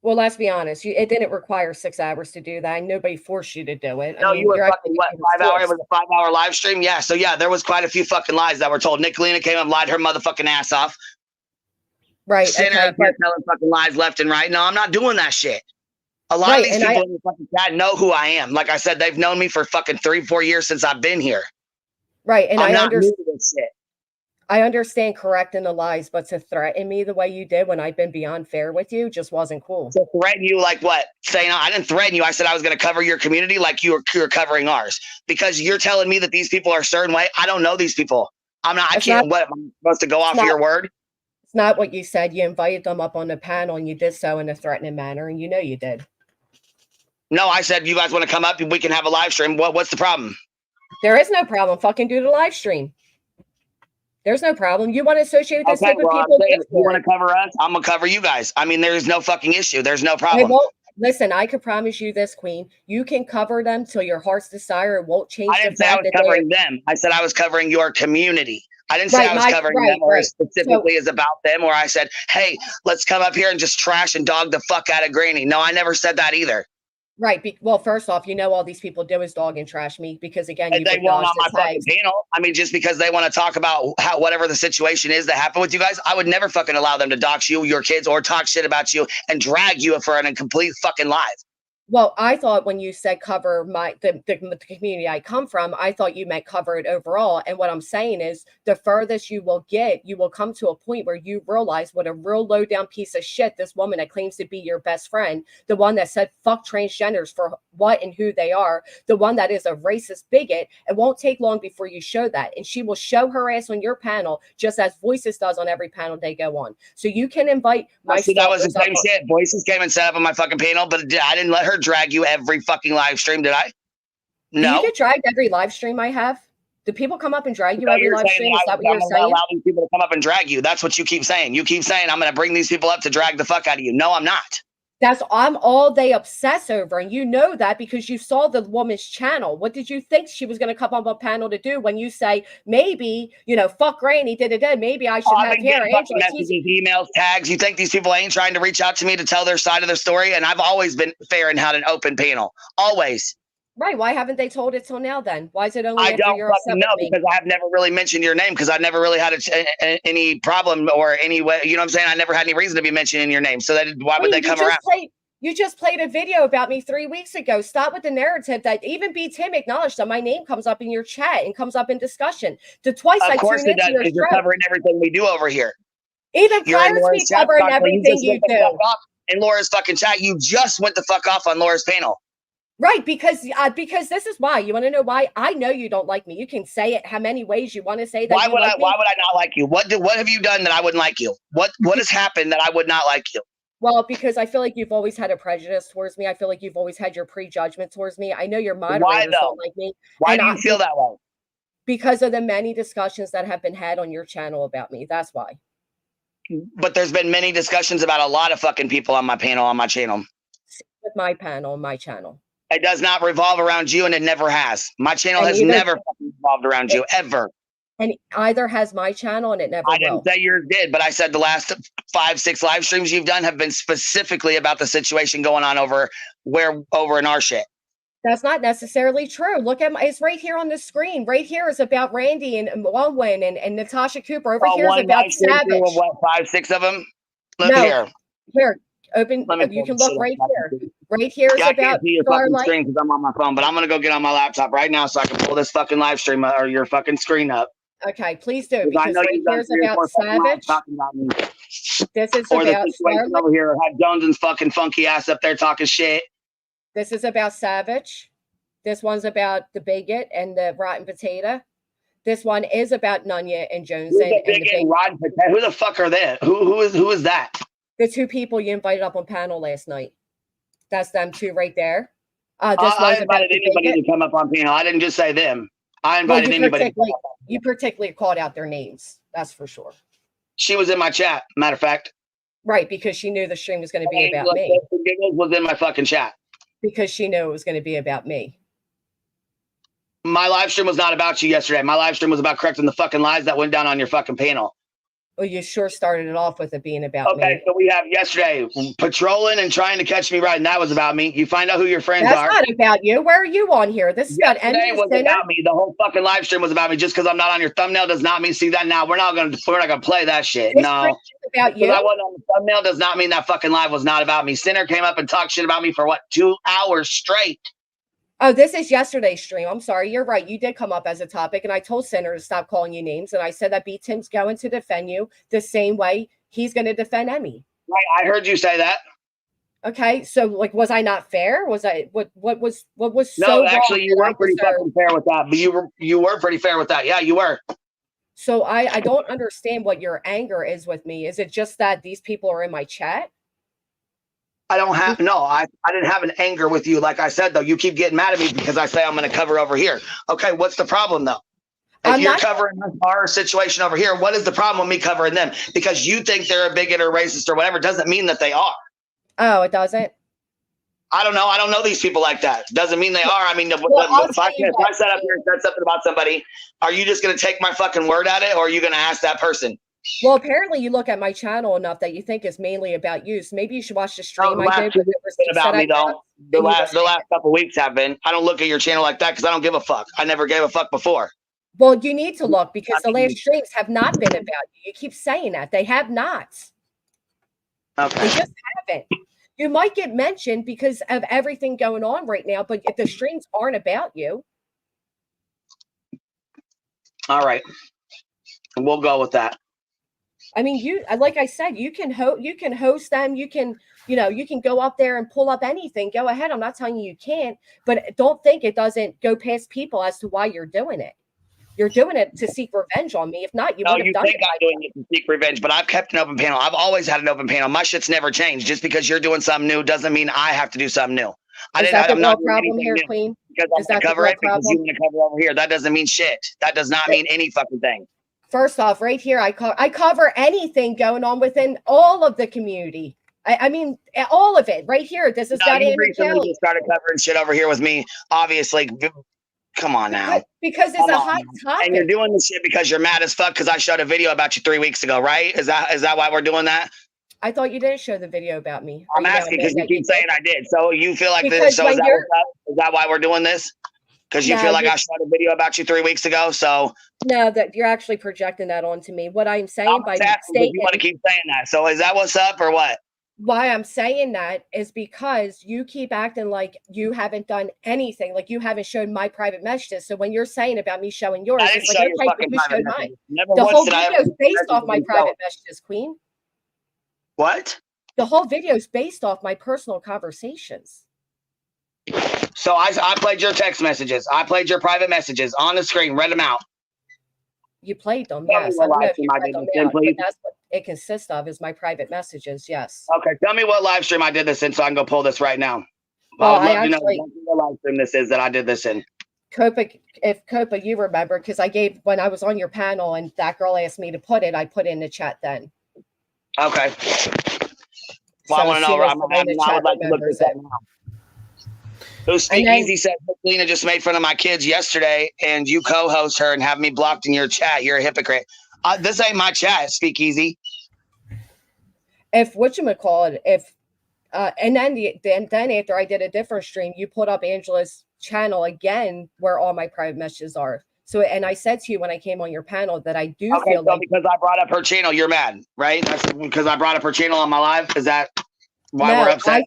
Well, let's be honest. It didn't require 6 hours to do that. Nobody forced you to do it. No, you were fucking what? 5 hours? It was a 5-hour live stream. Yeah. So yeah, there was quite a few fucking lies that were told. Nicolina came and lied her motherfucking ass off. Right. Sitting up here telling fucking lies left and right. No, I'm not doing that shit. A lot of these people in the fucking chat know who I am. Like I said, they've known me for fucking 3-4 years since I've been here. Right. And I'm not new to this shit. I understand correcting the lies, but to threaten me the way you did when I've been beyond fair with you just wasn't cool. To threaten you like what? Saying I didn't threaten you. I said I was going to cover your community like you were covering ours. Because you're telling me that these people are a certain way. I don't know these people. I'm not. I can't. What? Am I supposed to go off your word? It's not what you said. You invited them up on the panel, and you did so in a threatening manner, and you know you did. No, I said you guys want to come up and we can have a live stream. What's the problem? There is no problem. Fucking do the live stream. There's no problem. You want to associate with this type of people? If you want to cover us, I'm gonna cover you guys. I mean, there's no fucking issue. There's no problem. Listen, I could promise you this, Queen. You can cover them till your heart's desire. It won't change. I didn't say I was covering them. I said I was covering your community. I didn't say I was covering them or specifically is about them, or I said, hey, let's come up here and just trash and dog the fuck out of Granny. No, I never said that either. Right. Well, first off, all these people do is dog and trash me because, again, they want on my fucking panel. I mean, just because they want to talk about whatever the situation is that happened with you guys, I would never fucking allow them to dox you, your kids, or talk shit about you and drag you for an incomplete fucking live. Well, I thought when you said cover the community I come from, I thought you meant cover it overall. And what I'm saying is the furthest you will get, you will come to a point where you realize what a real low down piece of shit this woman that claims to be your best friend, the one that said fuck transgenders for what and who they are, the one that is a racist bigot. It won't take long before you show that. And she will show her ass on your panel just as Voices does on every panel they go on. So you can invite my that was the same shit. Voices came and set up on my fucking panel, but I didn't let her drag you every fucking live stream, did I? No. Do you get dragged every live stream I have? Do people come up and drag you every live stream? Is that what you're saying? Allow these people to come up and drag you. That's what you keep saying. You keep saying I'm going to bring these people up to drag the fuck out of you. No, I'm not. I'm all they obsess over, and you know that because you saw the woman's channel. What did you think she was going to come up a panel to do when you say maybe fuck Granny maybe I should have hair? Messages, emails, tags. You think these people ain't trying to reach out to me to tell their side of the story? And I've always been fair and had an open panel, always. Right? Why haven't they told it till now? Then why is it only? I don't fucking know because I have never really mentioned your name because I never really had any problem or any way. You know what I'm saying? I never had any reason to be mentioning your name. So why would they come around? You just played a video about me 3 weeks ago. Stop with the narrative that even B. Tim acknowledged that my name comes up in your chat and comes up in discussion. Of course it does because you're covering everything we do over here. Even prior to me covering everything you do. In Laura's fucking chat, you just went the fuck off on Laura's panel. Right, because this is why. You want to know why? I know you don't like me. You can say it how many ways you want to say that Why you would like I? me. Why would I not like you? What have you done that I wouldn't like you? What has happened that I would not like you? Well, because I feel like you've always had a prejudice towards me. I feel like you've always had your prejudgment towards me. I know your Why moderators though? don't like me, Why and do you feel that way? because of the many discussions that have been had on your channel about me. That's why. But there's been many discussions about a lot of fucking people on my panel, on my channel. With my panel, my channel. It does not revolve around you, and it never has. My channel And has either- never fucking revolved around you, ever. And either has my channel and it never I will. didn't say yours did, but I said the last 5-6 live streams you've done have been specifically about the situation going on over in our shit. That's not necessarily true. Look at it's right here on the screen. Right here is about Randy and Wonwin and Natasha Cooper. Over here is One about live stream Savage. through, what, 5-6 of them? Look No. here. Here, open. Let me You pull can this look shit right up. here. Right here is I can't about see your fucking Starlight. screen because I'm on my phone, but I'm gonna go get on my laptop right now so I can pull this fucking live stream or your fucking screen up. Okay, please do, I because know right you've done here is 3 or about 4 fucking lives Savage. talking about me. This is Or the about situation Starlight. over here had Jones's fucking funky ass up there talking shit. This is about Savage. This one's about the bigot and the rotten potato. This one is about Nunya and Jones. Who's the big and rotten potato? Who the fuck are they? Who is that? The 2 people you invited up on panel last night. That's them 2 right there. I invited anybody to come up on panel. I didn't just say them. I invited anybody. You particularly called out their names. That's for sure. She was in my chat, matter of fact. Right, because she knew the stream was going to be about me. Was in my fucking chat. Because she knew it was going to be about me. My live stream was not about you yesterday. My live stream was about correcting the fucking lies that went down on your fucking panel. Well, you sure started it off with it being about me. Okay, so we have yesterday patrolling and trying to catch me right, and that was about me. You find out who your friends are. That's not about you. Where are you on here? This is about Yesterday was about me. The whole fucking live stream was about me. Just because I'm not on your thumbnail does not mean see that now. We're not gonna play that shit. This No. About you. Because I wasn't on the thumbnail does not mean that fucking live was not about me. Sinner came up and talked shit about me for what, 2 hours straight. Oh, this is yesterday's stream. I'm sorry. You're right. You did come up as a topic, and I told Sinner to stop calling you names. And I said that B. Tim's going to defend you the same way he's going to defend Emmy. Right. I heard you say that. Okay. So, like, was I not fair? Was I what was so No, wrong actually, you were pretty fucking fair with that. But you were pretty fair with that. Yeah, you were. So I don't understand what your anger is with me. Is it just that these people are in my chat? I don't have I didn't have an anger with you. Like I said, though, you keep getting mad at me because I say I'm going to cover over here. Okay, what's the problem though? If you're covering our situation over here, what is the problem with me covering them? Because you think they're a bigot or racist or whatever doesn't mean that they are. Oh, it doesn't. I don't know. I don't know these people like that. Doesn't mean they are. I mean, if I sat up here and said something about somebody, are you just going to take my fucking word at it, or are you going to ask that person? Well, apparently you look at my channel enough that you think it's mainly about you. So maybe you should watch the stream I did. About me though. The last couple weeks have been. I don't look at your channel like that because I don't give a fuck. I never gave a fuck before. Well, you need to look because the last streams have not been about you. You keep saying that. They have not. Okay. They just haven't. You might get mentioned because of everything going on right now, but if the streams aren't about you. All right. We'll go with that. I mean, you like I said, you can host them. You can go up there and pull up anything. Go ahead. I'm not telling you can't, but don't think it doesn't go past people as to why you're doing it. You're doing it to seek revenge on me. If not, you would have done it. I'm doing it to seek revenge, but I've kept an open panel. I've always had an open panel. My shit's never changed. Just because you're doing something new doesn't mean I have to do something new. I'm not problem here, Queen? Because I'm going to cover it because you want to cover over here. That doesn't mean shit. That does not mean any fucking thing. First off, right here, I cover anything going on within all of the community. I mean, all of it right here. This is you recently just started covering shit over here with me. Obviously, come on now. Because it's a hot topic. And you're doing this shit because you're mad as fuck because I showed a video about you 3 weeks ago, right? Is that why we're doing that? I thought you didn't show the video about me. I'm asking because you keep saying I did. So you feel like this? So is that why we're doing this? Because you feel like I shot a video about you 3 weeks ago. So no, that you're actually projecting that onto me. What I'm saying by mistake, you want to keep saying that. So is that what's up or what? Why I'm saying that is because you keep acting like you haven't done anything, like you haven't showed my private messages. So when you're saying about me showing yours, it's like, okay, you showed mine. The whole video is based off my private messages, Queen. What? The whole video is based off my personal conversations. So I played your text messages. I played your private messages on the screen. Read them out. You played them, Tell me yes. I what don't know live if you stream I read did them this in, out, but please. that's what it consists of, is my private messages, yes. Okay, tell me what live stream I did this in so I can go pull this right now. Well, I would I love to know actually, exactly what live stream this is that I did this in. Copa, if Copa, you remember, because I gave, when I was on your panel and that girl asked me to put it, I put it in the chat then. Okay. Well, I So want to she know. was I the one in the would chat like to look remembers this up it. now. So Speakeasy said Lena just made fun of my kids yesterday, and you co-host her and have me blocked in your chat. You're a hypocrite. This ain't my chat, Speakeasy. If whatchamacallit, if and then after I did a different stream, you put up Angela's channel again where all my private messages are. So, and I said to you when I came on your panel that I do Okay, feel so like, because I brought up her channel, you're mad, right? That's because I brought up her channel on my live. Is that why we're no, upset?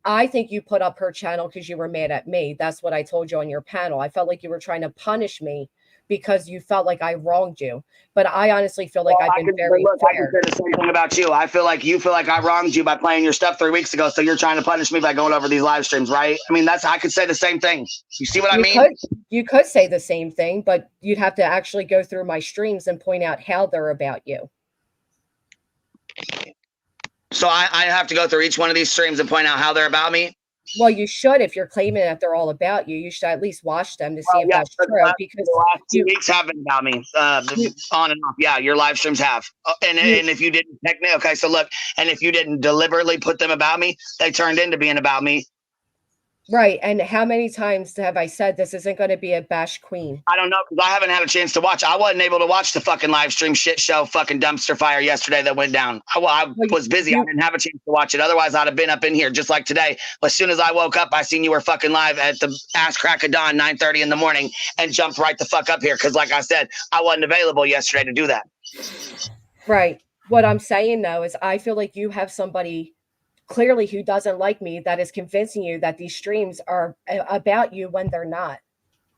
I think you put up her channel because you were mad at me. That's what I told you on your panel. I felt like you were trying to punish me because you felt like I wronged you. But I honestly feel like I've been very I can fair. say the same thing about you. I feel like you feel like I wronged you by playing your stuff 3 weeks ago, so you're trying to punish me by going over these live streams, right? I mean, I could say the same thing. You see what I mean? You could say the same thing, but you'd have to actually go through my streams and point out how they're about you. So I have to go through each one of these streams and point out how they're about me? Well, you should. If you're claiming that they're all about you, you should at least watch them to see if that's true. Because the last 2 weeks have been about me, on and off. Yeah, your live streams have. And if you didn't, okay, so look, and if you didn't deliberately put them about me, they turned into being about me. Right. And how many times have I said this isn't going to be a bash queen? I don't know, because I haven't had a chance to watch. I wasn't able to watch the fucking live stream shit show fucking dumpster fire yesterday that went down. I was busy. I didn't have a chance to watch it. Otherwise, I'd have been up in here just like today. But as soon as I woke up, I seen you were fucking live at the ass crack of dawn, 9:30 in the morning, and jumped right the fuck up here. Because like I said, I wasn't available yesterday to do that. Right. What I'm saying, though, is I feel like you have somebody clearly who doesn't like me that is convincing you that these streams are about you when they're not.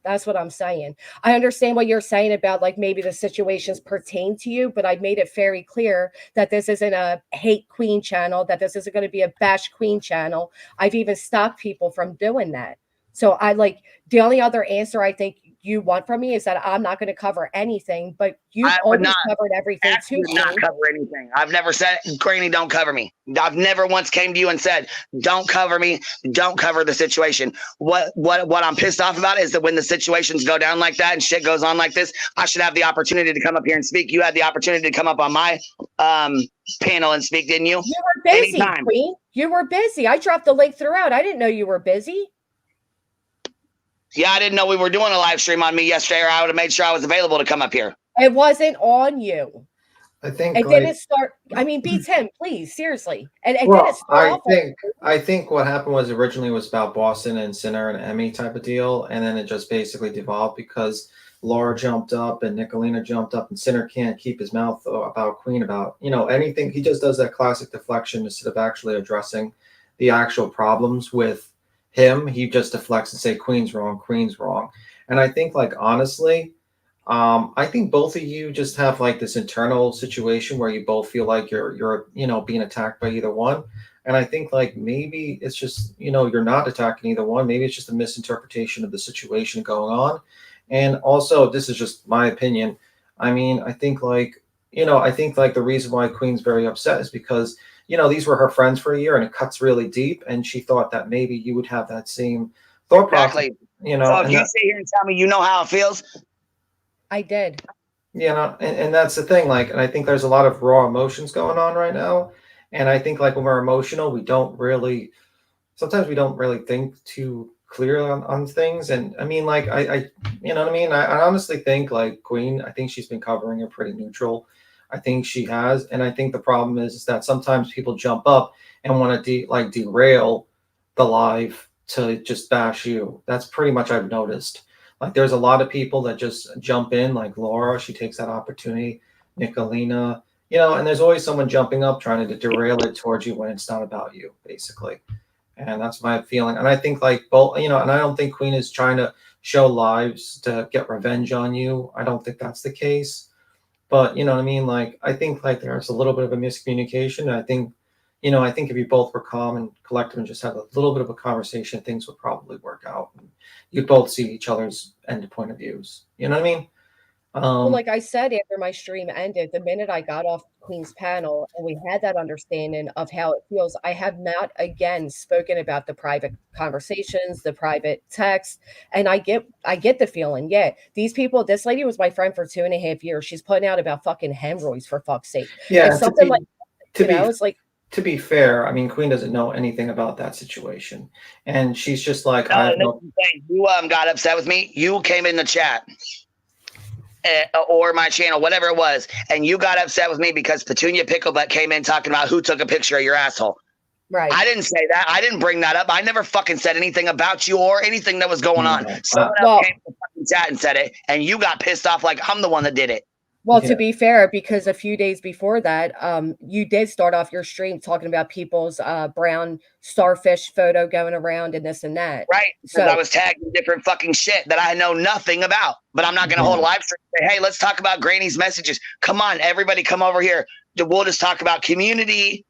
That's what I'm saying. I understand what you're saying about like maybe the situations pertain to you, but I made it very clear that this isn't a hate queen channel, that this isn't going to be a bash queen channel. I've even stopped people from doing that. So I like the only other answer I think you want from me is that I'm not going to cover anything, but you've always covered everything too. Not cover anything. I've never said, Granny, don't cover me. I've never once came to you and said, don't cover me. Don't cover the situation. What I'm pissed off about is that when the situations go down like that and shit goes on like this, I should have the opportunity to come up here and speak. You had the opportunity to come up on my panel and speak, didn't you? You were busy, Queen. You were busy. I dropped the link throughout. I didn't know you were busy. Yeah, I didn't know we were doing a live stream on me yesterday, or I would have made sure I was available to come up here. It wasn't on you. I think it didn't start. I mean, beats him, please, seriously. And it well, didn't start I think what happened was originally was about Boston and Sinner and Emmy type of deal, and then it just basically devolved because Laura jumped up and Nicolina jumped up, and Sinner can't keep his mouth about Queen about anything. He just does that classic deflection instead of actually addressing the actual problems with him. He just deflects and say Queen's wrong, and I think honestly. I think both of you just have this internal situation where you both feel like you're being attacked by either one. And I think maybe it's just, you're not attacking either one. Maybe it's just a misinterpretation of the situation going on. And also, this is just my opinion. I mean, I think the reason why Queen's very upset is because, these were her friends for a year and it cuts really deep. And she thought that maybe you would have that same thought process. Exactly. So if you sit here and tell me you know how it feels, I did. And that's the thing. And I think there's a lot of raw emotions going on right now. And I think when we're emotional, sometimes we don't really think too clearly on things. And I mean, I you know what I mean? I honestly think Queen, I think she's been covering it pretty neutral. I think she has. And I think the problem is that sometimes people jump up and want to derail the live to just bash you. That's pretty much I've noticed. There's a lot of people that just jump in, like Laura, she takes that opportunity, Nicolina, and there's always someone jumping up trying to derail it towards you when it's not about you, basically. And that's my feeling. And I think both, and I don't think Queen is trying to show lives to get revenge on you. I don't think that's the case. But you know what I mean? I think there's a little bit of a miscommunication. And I think, you know, I think if you both were calm and collective and just have a little bit of a conversation, things would probably work out. You'd both see each other's end point of views. You know what I mean? Well, like I said, after my stream ended, the minute I got off Queen's panel and we had that understanding of how it feels, I have not again spoken about the private conversations, the private texts, and I get the feeling. Yeah, these people. This lady was my friend for 2.5 years. She's putting out about fucking hemorrhoids for fuck's sake. Yeah, It's something like, it's like. To be fair, I mean, Queen doesn't know anything about that situation, and she's just like, I have no. You got upset with me. You came in the chat. Or my channel, whatever it was, and you got upset with me because Petunia Picklebutt came in talking about who took a picture of your asshole. Right. I didn't say that. I didn't bring that up. I never fucking said anything about you or anything that was going on. Someone else came to the fucking chat and said it, and you got pissed off like I'm the one that did it. Well, to be fair, because a few days before that, you did start off your stream talking about people's brown starfish photo going around and this and that. Right. Because I was tagged in different fucking shit that I know nothing about. But I'm not going to hold a live stream and say, hey, let's talk about Granny's messages. Come on, everybody come over here. We'll just talk about community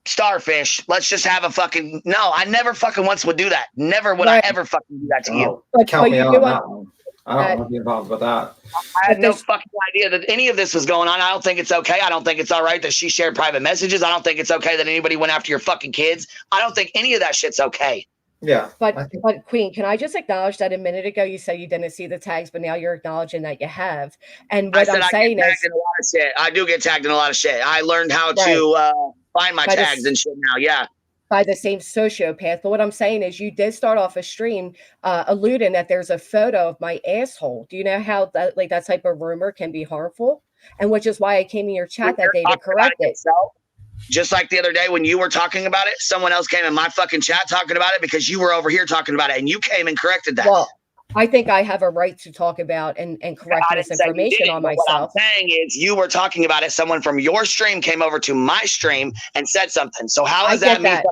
starfish. Let's just have a fucking... No, I never fucking once would do that. Never would I ever fucking do that to you. Count me out on that one. I don't want to be involved with that. I had no fucking idea that any of this was going on. I don't think it's okay. I don't think it's all right that she shared private messages. I don't think it's okay that anybody went after your fucking kids. I don't think any of that shit's okay. Yeah. But Queen, can I just acknowledge that a minute ago you said you didn't see the tags, but now you're acknowledging that you have. And what I'm saying is, in a lot of shit. I do get tagged in a lot of shit. I learned how to find my tags and shit now. Yeah. By the same sociopath. But what I'm saying is you did start off a stream alluding that there's a photo of my asshole. Do you know how that type of rumor can be harmful? And which is why I came in your chat that day to correct it. Just like the other day when you were talking about it, someone else came in my fucking chat talking about it because you were over here talking about it and you came and corrected that. Well, I think I have a right to talk about and correct misinformation on myself. What I'm saying is you were talking about it. Someone from your stream came over to my stream and said something. So how is that me?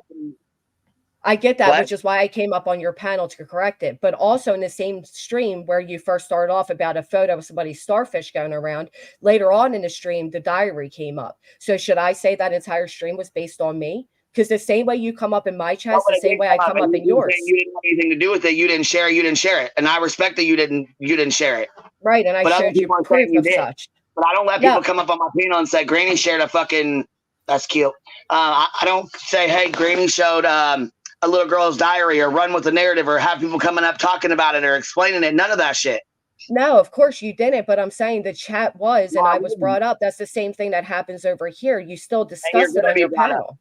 I get that, which is why I came up on your panel to correct it. But also in the same stream where you first started off about a photo of somebody's starfish going around, later on in the stream, the diary came up. So should I say that entire stream was based on me? Because the same way you come up in my chat is the same way I come up in yours. You didn't have anything to do with it. You didn't share it. And I respect that you didn't share it. Right. And I showed you proof of such. But I don't let people come up on my panel and say, Granny shared a fucking, that's cute. I don't say, hey, Granny showed a little girl's diary or run with the narrative or have people coming up talking about it or explaining it. None of that shit. No, of course you didn't. But I'm saying the chat was, and I was brought up. That's the same thing that happens over here. You still discuss it on your panel.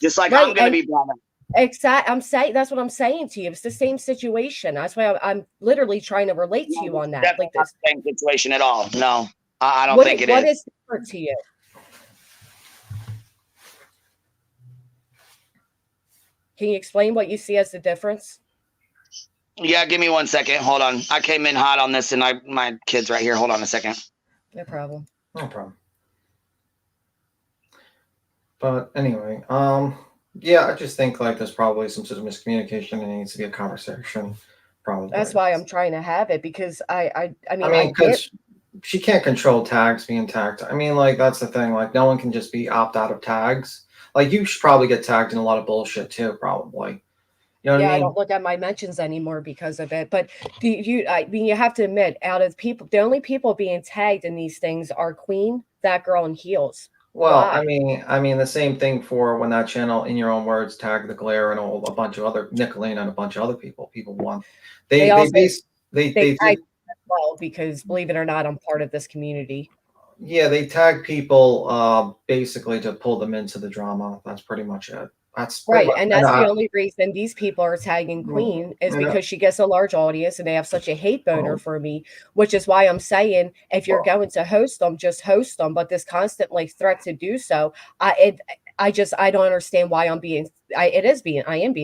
Just like I'm going to be brought up. Exactly. I'm saying that's what I'm saying to you. It's the same situation. That's why I'm literally trying to relate to you on that. Like this. Not the same situation at all. No, I don't think it is. What is different to you? Can you explain what you see as the difference? Yeah, give me 1 second. Hold on. I came in hot on this and my kid's right here. Hold on a second. No problem. No problem. But anyway, yeah, I just think like there's probably some sort of miscommunication and it needs to be a conversation. Probably. That's why I'm trying to have it because I mean, because she can't control tags being tagged. I mean, like that's the thing. Like no one can just be opt out of tags. Like you should probably get tagged in a lot of bullshit too, probably. You know what I mean? I don't look at my mentions anymore because of it. But I mean, you have to admit, out of people, the only people being tagged in these things are Queen, that girl, and Heels. Well, I mean, the same thing for when that channel, in your own words, tagged the Glare and a bunch of other Nicolene and a bunch of other people. People want they tag well because believe it or not, I'm part of this community. Yeah, they tag people basically to pull them into the drama. That's pretty much it. That's right, and that's the only reason these people are tagging Queen is because she gets a large audience and they have such a hate boner for me, which is why I'm saying if you're going to host them, just host them. But this constant threat to do so, I don't understand why I am being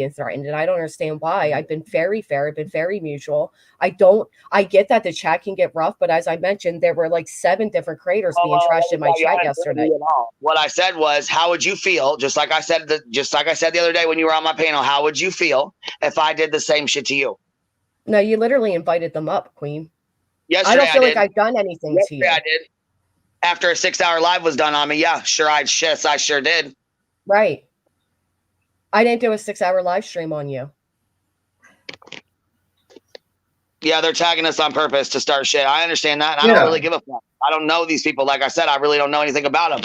threatened, and I don't understand why. I've been very fair, I've been very mutual. I get that the chat can get rough, but as I mentioned, there were 7 different creators being trashed in my chat yesterday. What I said was, how would you feel? Just like I said the other day when you were on my panel, how would you feel if I did the same shit to you? No, you literally invited them up, Queen. Yesterday, I don't feel like I've done anything to you. I did. After a 6-hour live was done on me, yeah, sure, I sure did. Right. I didn't do a 6-hour live stream on you. Yeah, they're tagging us on purpose to start shit. I understand that. And I don't really give a fuck. I don't know these people. Like I said, I really don't know anything about them.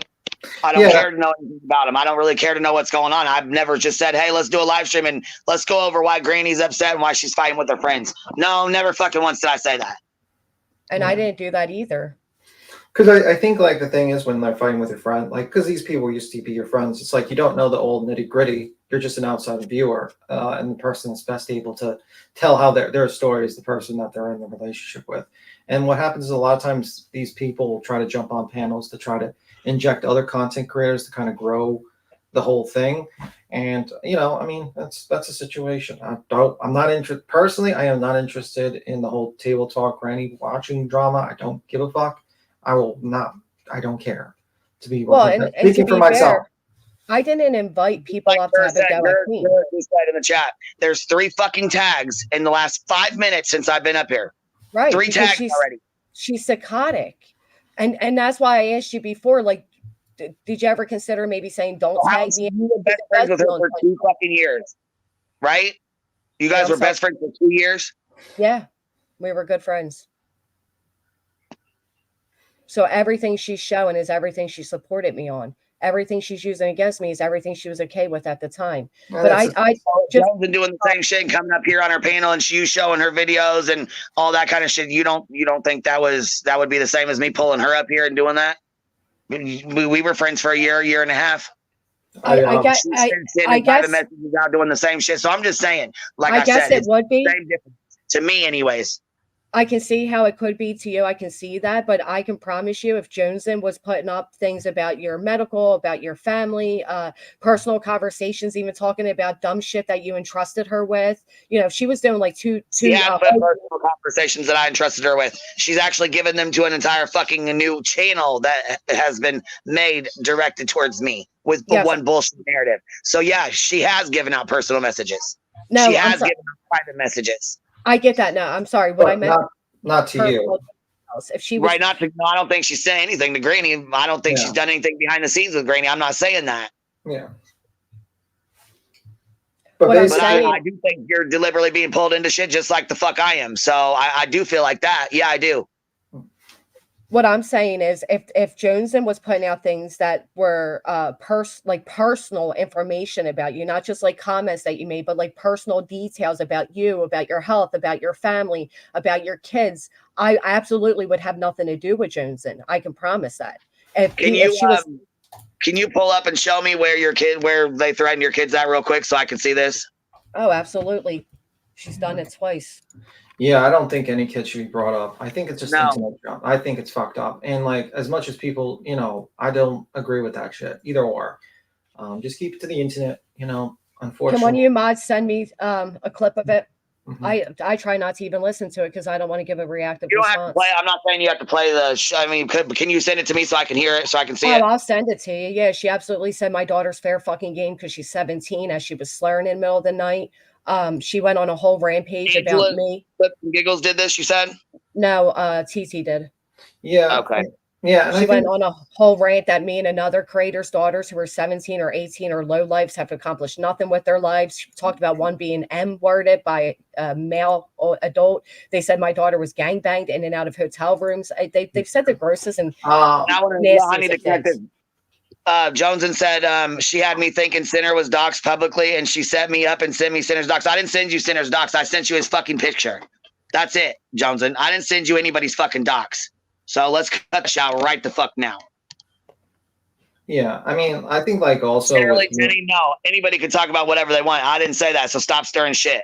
I don't care to know anything about them. I don't really care to know what's going on. I've never just said, hey, let's do a live stream and let's go over why Granny's upset and why she's fighting with her friends. No, never fucking once did I say that. And I didn't do that either. Because I think like the thing is when they're fighting with your friend, like because these people used to be your friends, it's like you don't know the old nitty gritty. You're just an outside viewer, and the person that's best able to tell how their story is the person that they're in the relationship with. And what happens is a lot of times these people will try to jump on panels to try to inject other content creators to kind of grow the whole thing. And you know, I mean, that's a situation. I'm not interested personally. I am not interested in the whole table talk granny watching drama. I don't give a fuck. I will not. I don't care. To be well, and speaking to for myself. Fair, I didn't invite people up to have a go at me. In the chat, there's 3 fucking tags in the last 5 minutes since I've been up here. Right, 3 tags already. She's psychotic, and that's why I asked you before. Like, did you ever consider maybe saying don't tag me? You were best friends with her for 2 fucking years, right? You guys were best friends for 2 years. Yeah, we were good friends. So everything she's showing is everything she supported me on. Everything she's using against me is everything she was okay with at the time. Well, but I just been doing the same shit and coming up here on her panel and you showing her videos and all that kind of shit. You don't think that would be the same as me pulling her up here and doing that? We were friends for a year and a half. I guess messages out doing the same shit. So I'm just saying, like I guess said, it would be same difference to me, anyways. I can see how it could be to you. I can see that, but I can promise you if Joneson was putting up things about your medical, about your family, personal conversations, even talking about dumb shit that you entrusted her with, you know, she was doing like two personal conversations that I entrusted her with. She's actually given them to an entire fucking new channel that has been made directed towards me with one bullshit narrative. So yeah, she has given out personal messages. No, she has given out private messages. I get that. No, I'm sorry. What I meant not to you. If she was right, not to. No, I don't think she's saying anything to Granny. I don't think she's done anything behind the scenes with Granny. I'm not saying that. Yeah. But I do think you're deliberately being pulled into shit just like the fuck I am. So I do feel like that. Yeah, I do. What I'm saying is if Joneson was putting out things that were personal information about you, not just like comments that you made, but like personal details about you, about your health, about your family, about your kids, I absolutely would have nothing to do with Joneson. I can promise that. Can you pull up and show me where they threatened your kids at real quick so I can see this? Oh, absolutely. She's done it twice. Yeah, I don't think any kid should be brought up. I think it's just internet junk. I think it's fucked up. And like, as much as people, you know, I don't agree with that shit either or. Just keep it to the internet, you know, unfortunately. Can one of you mods send me a clip of it? Mm-hmm. I try not to even listen to it because I don't want to give a reactive response. Have to play. I'm not saying you have to play I mean, can you send it to me so I can hear it, so I can see it? Oh, I'll send it to you. Yeah, she absolutely said my daughter's fair fucking game because she's 17 as she was slurring in the middle of the night. She went on a whole rampage about me. Giggles did this, you said? No, TT did. Yeah. Okay. Yeah. She went on a whole rant that me and another creator's daughters who are 17 or 18 or low lives have accomplished nothing with their lives. She talked about one being M-worded by a male adult. They said my daughter was gangbanged in and out of hotel rooms. They've said the grossest and nastiest things. Joneson said she had me thinking Sinner was doxxed publicly and she set me up and sent me Sinner's docs. I didn't send you Sinner's docs. I sent you his fucking picture. That's it, Joneson. I didn't send you anybody's fucking docs. So let's cut the shower right the fuck now. Yeah, I mean, I think like also no, anybody can talk about whatever they want. I didn't say that, so stop stirring shit.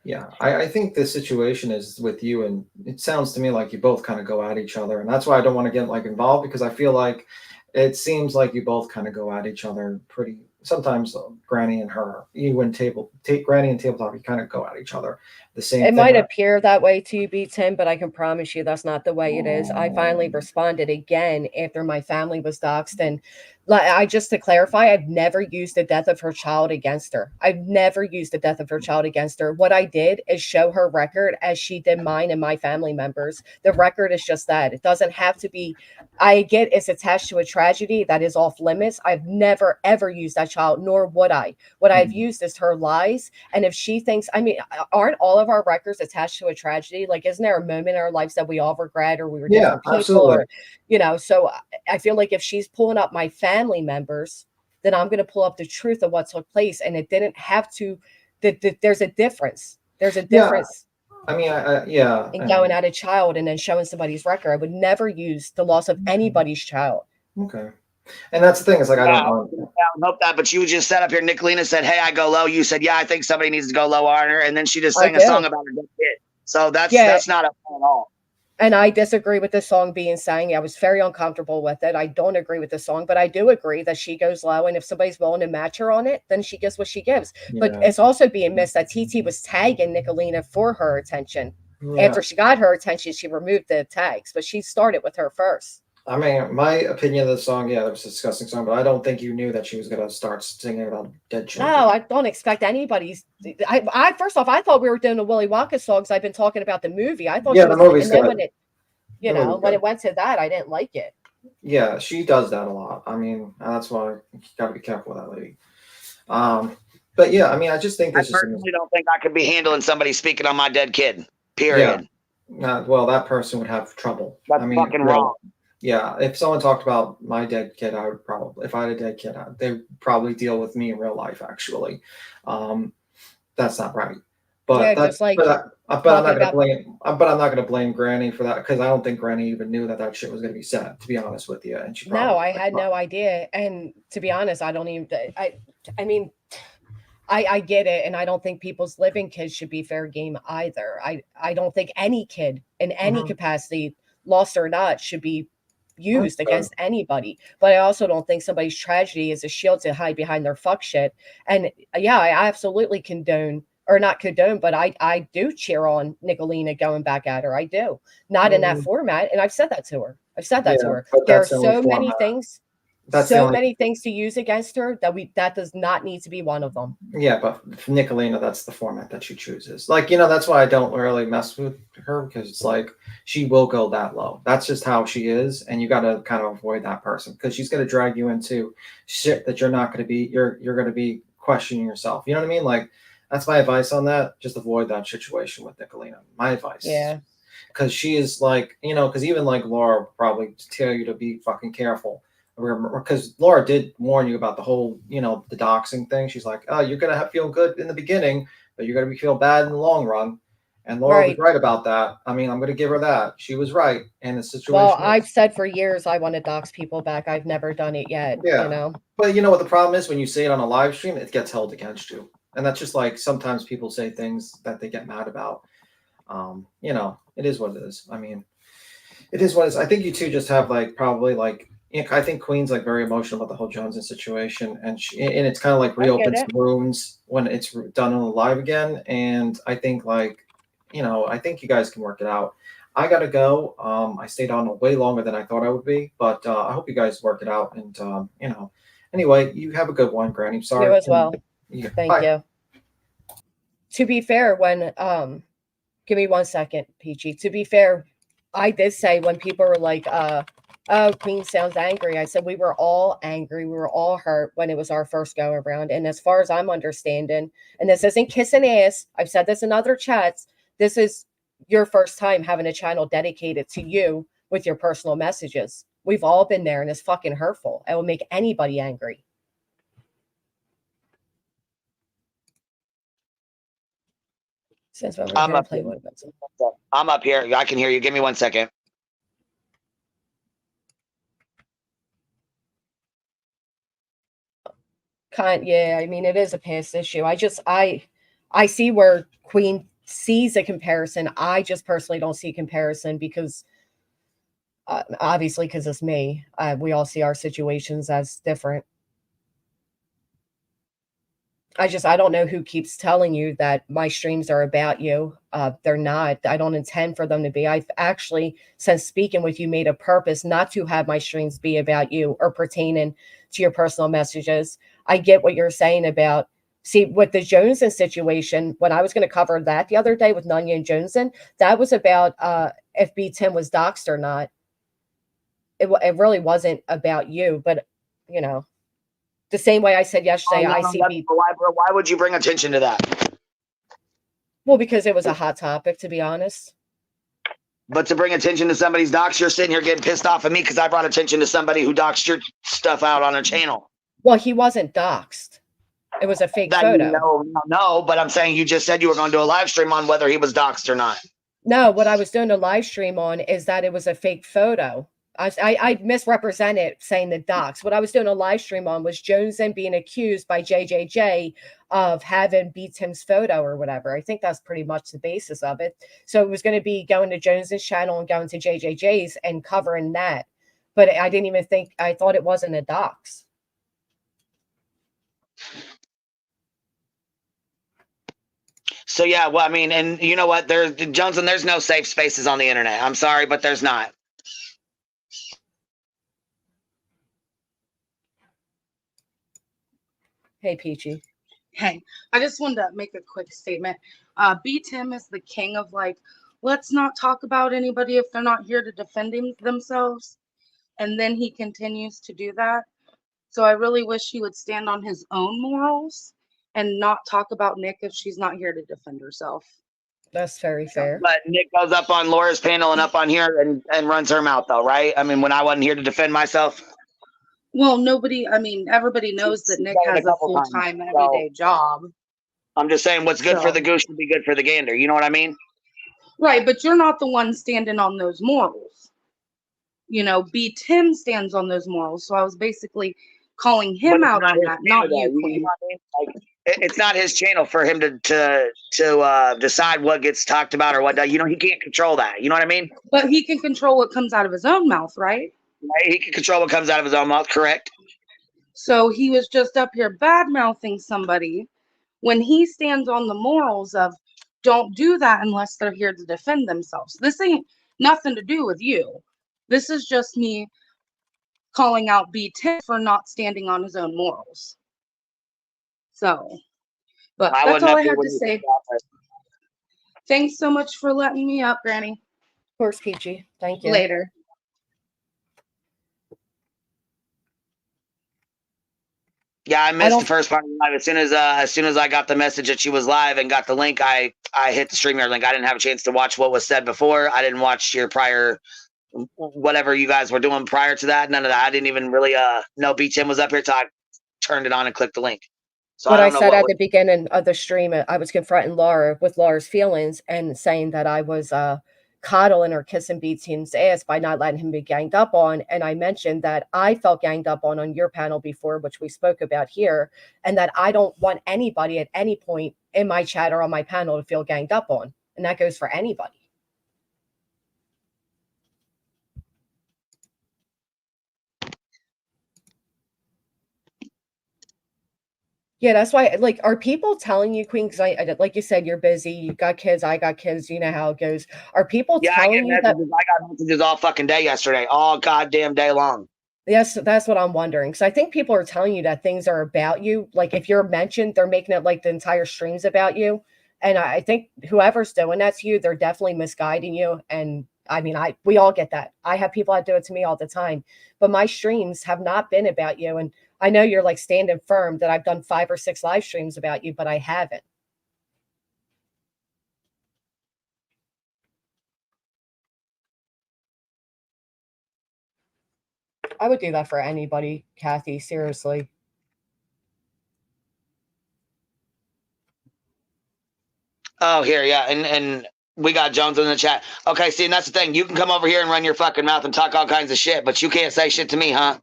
Yeah, I think the situation is with you, and it sounds to me like you both kind of go at each other, and that's why I don't want to get like involved because I feel like it seems like you both kind of go at each other pretty. Sometimes Granny and her, you and Granny and Tabletop, you kind of go at each other. The same. It might appear that way to you, B10, but I can promise you that's not the way it is. I finally responded again after my family was doxxed, and just to clarify, I've never used the death of her child against her. I've never used the death of her child against her. What I did is show her record as she did mine and my family members. The record is just that. It doesn't have to be. I get it's attached to a tragedy that is off limits. I've never ever used that child, nor would I. What I've used is her lies. And if she thinks, I mean, aren't all of our records attached to a tragedy? Like, isn't there a moment in our lives that we all regret, or we were different people, absolutely. or, you know? So I feel like if she's pulling up my family members, then I'm going to pull up the truth of what took place. And it didn't have to, there's a difference. There's a difference. I mean, yeah. In going at a child and then showing somebody's record. I would never use the loss of anybody's child. Okay. And that's the thing. It's like, I don't know. Yeah, I hope that. But you just sat up here. Nicolina said, "Hey, I go low." You said, "Yeah, I think somebody needs to go low on her." And then she just sang a song about her dead kid. So that's not a fun at all. And I disagree with the song being sang. I was very uncomfortable with it. I don't agree with the song, but I do agree that she goes low. And if somebody's willing to match her on it, then she gives what she gives. Yeah. But it's also being missed that TT was tagging Nicolina for her attention. Yeah. After she got her attention, she removed the tags, but she started with her first. I mean, my opinion of the song, yeah, it was a disgusting song, but I don't think you knew that she was going to start singing about dead children. No, I don't expect anybody's. I first off, I thought we were doing the Willy Wonka songs. I've been talking about the movie. I thought, yeah, the movie's good. When it, when it went to that, I didn't like it. Yeah, she does that a lot. I mean, that's why you got to be careful with that lady. But yeah, I mean, I just think I personally don't think I could be handling somebody speaking on my dead kid. Period. Yeah. Well, that person would have trouble. That's fucking wrong. Yeah, if someone talked about my dead kid, I would probably, if I had a dead kid, they'd probably deal with me in real life. Actually, that's not right. But yeah, that's, just like, but I'm not gonna blame. But I'm not gonna blame Granny for that, because I don't think Granny even knew that shit was gonna be said. To be honest with you, and she no, I had no idea. And to be honest, I don't even. I mean, I get it, and I don't think people's living kids should be fair game either. I don't think any kid in any capacity, lost or not, should be used against anybody. But I also don't think somebody's tragedy is a shield to hide behind their fuck shit. And yeah, I absolutely condone, or not condone, but I do cheer on Nicolina going back at her. I do. Not in that format. And I've said that to her. To her. There are so many things. Many things to use against her that does not need to be one of them. Yeah, but for Nicolina, that's the format that she chooses. Like, that's why I don't really mess with her, because it's like she will go that low. That's just how she is, and you got to kind of avoid that person, because she's going to drag you into shit that you're not going to be. You're going to be questioning yourself. You know what I mean? Like, that's my advice on that. Just avoid that situation with Nicolina. My advice. Yeah. Because she is like, because even like Laura will probably tell you to be fucking careful. Because Laura did warn you about the whole, the doxing thing. She's like, oh, you're going to feel good in the beginning, but you're going to feel bad in the long run. And Laura was right about that. I mean, I'm going to give her that. She was right in the situation. Well, I've said for years I want to dox people back. I've never done it yet. Yeah. But you know what the problem is? When you say it on a live stream, it gets held against you. And that's just like, sometimes people say things that they get mad about. It is what it is. I mean, it is what it is. I think you two just have I think Queen's like very emotional about the whole Johnson situation, and it's kind of like reopens wounds when it's done on the live again. And I think I think you guys can work it out. I gotta go. I stayed on way longer than I thought I would be, but I hope you guys work it out. And anyway, you have a good one, Granny. Sorry. You as well. Thank you. To be fair, when give me 1 second, Peachy. To be fair, I did say when people were like, oh, Queen sounds angry. I said we were all angry. We were all hurt when it was our first go around. And as far as I'm understanding, and this isn't kissing ass, I've said this in other chats, this is your first time having a channel dedicated to you with your personal messages. We've all been there, and it's fucking hurtful. It will make anybody angry. Since I'm up here. I can hear you. Give me 1 second. Yeah, I mean, it is a past issue. I see where Queen sees a comparison. I just personally don't see comparison, because obviously, because it's me. We all see our situations as different. I don't know who keeps telling you that my streams are about you. They're not. I don't intend for them to be. I've actually, since speaking with you, made a purpose not to have my streams be about you or pertaining to your personal messages. I get what you're saying about, see, with the Joneson situation, when I was going to cover that the other day with Nunya and Joneson, that was about if B10 was doxed or not. It really wasn't about you, but, The same way I said yesterday, Oh, no, no, ICB. why would you bring attention to that? Well, because it was a hot topic, to be honest. But to bring attention to somebody's docs, you're sitting here getting pissed off at me because I brought attention to somebody who doxed your stuff out on a channel. Well, he wasn't doxed. It was a fake photo. No, but I'm saying you just said you were going to do a live stream on whether he was doxed or not. No, what I was doing a live stream on is that it was a fake photo. I misrepresented saying the docs. What I was doing a live stream on was Joneson being accused by JJJ of having B. Tim's photo or whatever. I think that's pretty much the basis of it. So it was going to be going to Joneson's channel and going to JJJ's and covering that. But I didn't even think, I thought it wasn't a dox. So yeah, well, I mean, and you know what? Johnson, there's no safe spaces on the internet. I'm sorry, but there's not. Hey, Peachy. Hey, I just wanted to make a quick statement. B. Tim is the king of like, let's not talk about anybody if they're not here to defend themselves. And then he continues to do that. So I really wish he would stand on his own morals and not talk about Nick if she's not here to defend herself. That's very fair. But Nick goes up on Laura's panel and up on here and runs her mouth though, right? I mean, when I wasn't here to defend myself. Well, everybody knows that Nick has a full-time, everyday job. I'm just saying what's good for the goose should be good for the gander. You know what I mean? Right, but you're not the one standing on those morals. You know, B. Tim stands on those morals. So I was basically calling him out on that, not you, Queen. You know what I mean? Like, it's not his channel for him to decide what gets talked about or what. You know, he can't control that. You know what I mean? But he can control what comes out of his own mouth, right? Right? He can control what comes out of his own mouth, correct? So he was just up here bad-mouthing somebody when he stands on the morals of don't do that unless they're here to defend themselves. This ain't nothing to do with you. This is just me calling out B. Tim for not standing on his own morals. So, but that's all I had to say. Thanks so much for letting me up, Granny. Of course, Peachy. Thank you. Later. Yeah, I missed the first part of the live. As soon as I got the message that she was live and got the link, I hit the StreamYard link. I didn't have a chance to watch what was said before. I didn't watch your prior whatever you guys were doing prior to that. None of that. I didn't even really know B. Tim was up here, so I turned it on and clicked the link. So what I said at the beginning of the stream, I was confronting Laura with Laura's feelings and saying that I was coddling or kissing B. Tim's ass by not letting him be ganged up on. And I mentioned that I felt ganged up on your panel before, which we spoke about here, and that I don't want anybody at any point in my chat or on my panel to feel ganged up on. And that goes for anybody. Yeah, that's why, like, are people telling you, Queen, because I like you said, you're busy, you got kids, I got kids, you know how it goes. Are people telling you that? I got messages all fucking day yesterday, all goddamn day long. Yes, that's what I'm wondering. Because I think people are telling you that things are about you. Like, if you're mentioned, they're making it like the entire stream's about you. And I think whoever's doing that to you, they're definitely misguiding you. And I mean, we all get that. I have people that do it to me all the time. But my streams have not been about you. And I know you're like standing firm that I've done 5 or 6 live streams about you, but I haven't. I would do that for anybody, Kathy, seriously. Oh, here, yeah. And we got Jones in the chat. Okay, see, and that's the thing. You can come over here and run your fucking mouth and talk all kinds of shit, but you can't say shit to me, huh?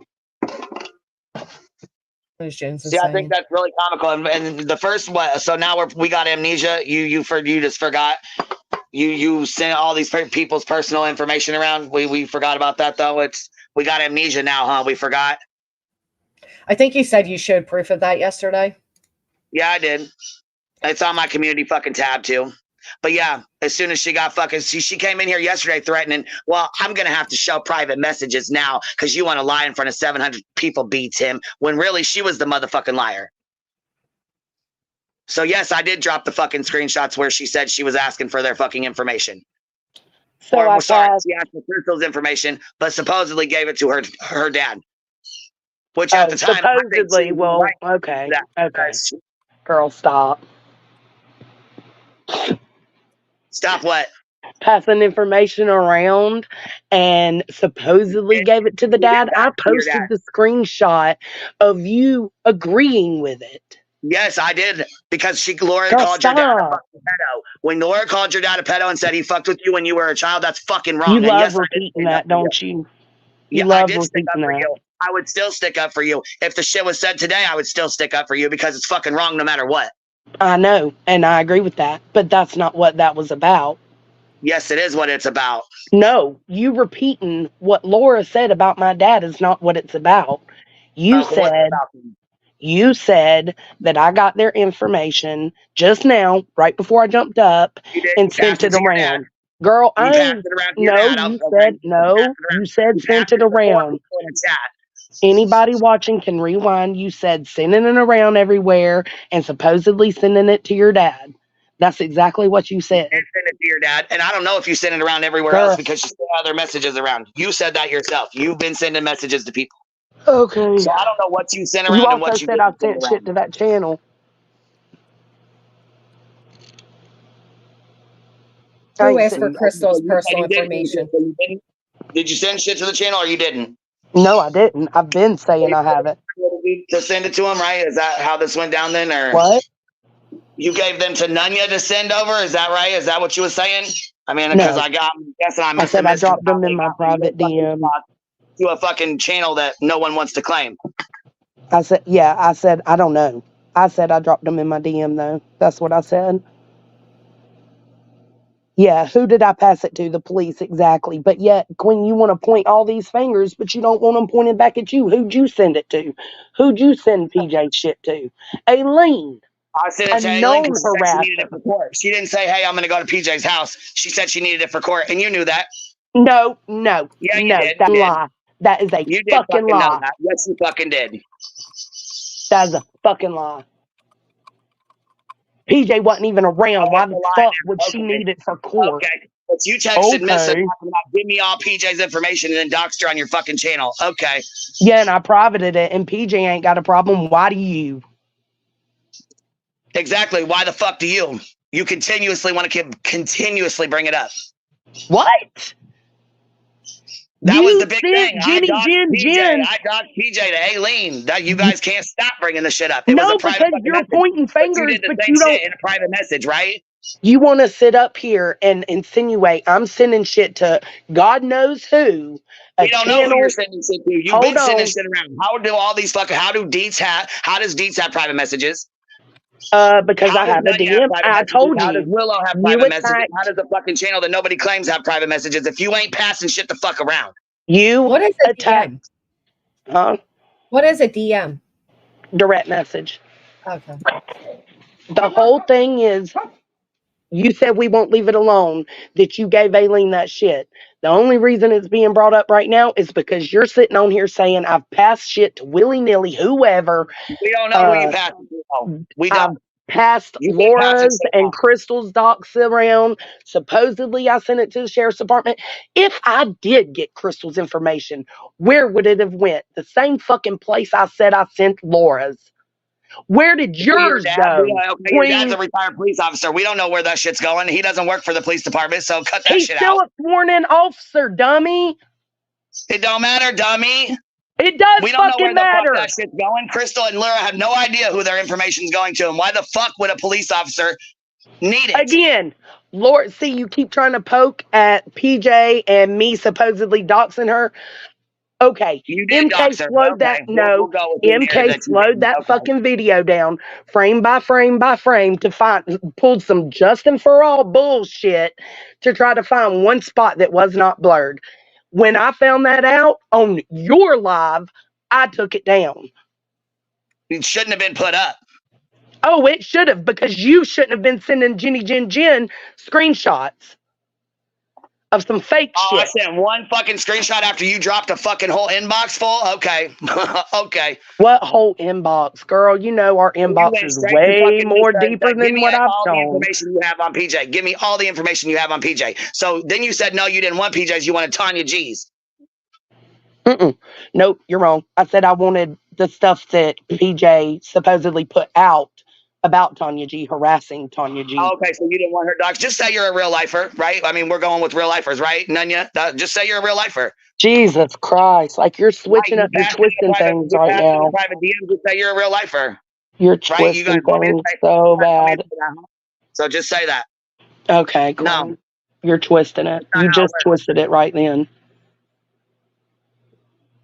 See, I think that's really comical. And the first one, so now we got amnesia. You just forgot. You sent all these people's personal information around. We forgot about that though. We got amnesia now, huh? We forgot. I think you said you showed proof of that yesterday. Yeah, I did. It's on my community fucking tab too. But yeah, as soon as she got fucking, she came in here yesterday threatening, well, I'm going to have to show private messages now because you want to lie in front of 700 people, B. Tim, when really she was the motherfucking liar. So yes, I did drop the fucking screenshots where she said she was asking for their fucking information. She asked for Crystal's information, but supposedly gave it to her dad. which at the time I think supposedly. she was Well, right to okay, that okay. because Girl, stop. stop what? Passing information around and supposedly gave it to the You did dad. I pass it to your dad. posted the screenshot of you agreeing with it. Yes, I did because Laura Girl, called your dad a stop. fucking pedo. When Laura called your dad a pedo and said he fucked with you when you were a child, that's fucking wrong. You And love yes, I did repeating stand up that, for you. don't you? You Yeah, I love did stick up repeating for that. you. I would still stick up for you. If the shit was said today, I would still stick up for you because it's fucking wrong no matter what. I know, and I agree with that, but that's not what that was about. Yes, it is what it's about. No, you repeating what Laura said about my dad is not what it's about. You What's it said about? you said that I got their information just now, right before I jumped up, You did. and You sent passed it it to your dad. around. Girl, You I passed ain't. it around to your No, dad. you Okay. said You passed no. it around. You said You sent passed it it to 4 around. people in the chat. Anybody watching can rewind. You said sending it around everywhere and supposedly sending it to your dad. That's exactly what you said. And send it to your dad. And I don't know if you send it around everywhere Girl. else because you send other messages around. You said that yourself. You've been sending messages to people. Okay. So I don't know what you sent around You and also what you said I didn't send sent around. shit to that channel. I Who ain't asked for sitting. Crystal's So you said personal you didn't. information? So you didn't. Did you send shit to the channel or you didn't? No, I didn't. I've been saying I haven't. To send it to him, right? Is that how this went down then? Or What? you gave them to Nunya to send over? Is that right? Is that what you were saying? I mean, No. because I'm guessing I I must said have I missed it. dropped them in my private DM. To a fucking channel that no one wants to claim. I said, yeah, I said, I don't know. I said I dropped them in my DM, though. That's what I said. Yeah, who did I pass it to? The police, exactly. But yet, Queen, you want to point all these fingers, but you don't want them pointed back at you. Who'd you send it to? Who'd you send PJ shit to? Aileen. I sent it to Aileen because she said she needed it for court. She didn't say, hey, I'm going to go to PJ's house. She said she needed it for court, and you knew that. No. Yeah, you no, did. that's a lie. That is a You did fucking fucking lie. know that. Yes, you fucking did. That is a fucking lie. PJ wasn't even around. Why the fuck would she need it for court? Okay. But you texted Missa talking about give me all PJ's information and then doxed her on your fucking channel. Okay. Yeah, and I privated it, and PJ ain't got a problem. Why do you? Exactly. Why the fuck do you? You continuously want to continuously bring it up. What? That you was the big thing. Jenny, I doxed PJ to Aileen. That you guys can't stop bringing the shit up. It was a private because you're message. pointing fingers, but you did the same shit in a private message, right? You want to sit up here and insinuate I'm sending shit to God knows who. We don't know who you're sending shit to. You've been sending shit around. How does Deets have private messages? Because I have a DM. I told you. How does Willow have private messages? How does the fucking channel that nobody claims have private messages? If you ain't passing shit the fuck around. What is a DM? Huh? What is a DM? Direct message. Okay. The whole thing is, you said we won't leave it alone, that you gave Aileen that shit. The only reason it's being brought up right now is because you're sitting on here saying I've passed shit to willy-nilly, whoever. We don't know who you passed it to. We don't. I've passed Laura's and Crystal's docs around. Supposedly, I sent it to the sheriff's department. If I did get Crystal's information, where would it have went? The same fucking place I said I sent Laura's. Where did yours go? Your dad's a retired police officer. We don't know where that shit's going. He doesn't work for the police department, so cut that shit out. He's still a sworn-in officer, dummy. It don't matter, dummy. It does We don't know where fucking matter. the fuck that shit's going. Crystal and Laura have no idea who their information's going to, and why the fuck would a police officer need it? Again, Laura, see, you keep trying to poke at PJ and me supposedly doxing her. Okay, you did MK, slow that. No, MK, slowed that fucking video down, frame by frame by frame, to pulled some Justin for all bullshit to try to find one spot that was not blurred. When I found that out on your live, I took it down. It shouldn't have been put up. Oh, it should have, because you shouldn't have been sending Jen screenshots of some fake shit. I sent one fucking screenshot after you dropped a fucking whole inbox full? Okay. Okay. What whole inbox? Girl, you know our inbox is way more deeper than what I've shown. Give me all the information you have on PJ. Give me all the information you have on PJ. So then you said, no, you didn't want PJs. You wanted Tanya G's. Nope, you're wrong. I said I wanted the stuff that PJ supposedly put out about Tanya G, harassing Tanya G. Okay, so you didn't want her docs. Just say you're a real lifer, right? I mean, we're going with real lifers, right, Nunya? Just say you're a real lifer. Jesus Christ. Like, you're switching up, you're twisting things right now. Private DMs and say you're a real lifer. You're Right? You guys twisting want me to things say so bad. So just say that. Okay, cool. No. You're twisting it. That's not You how just it works. twisted it right then.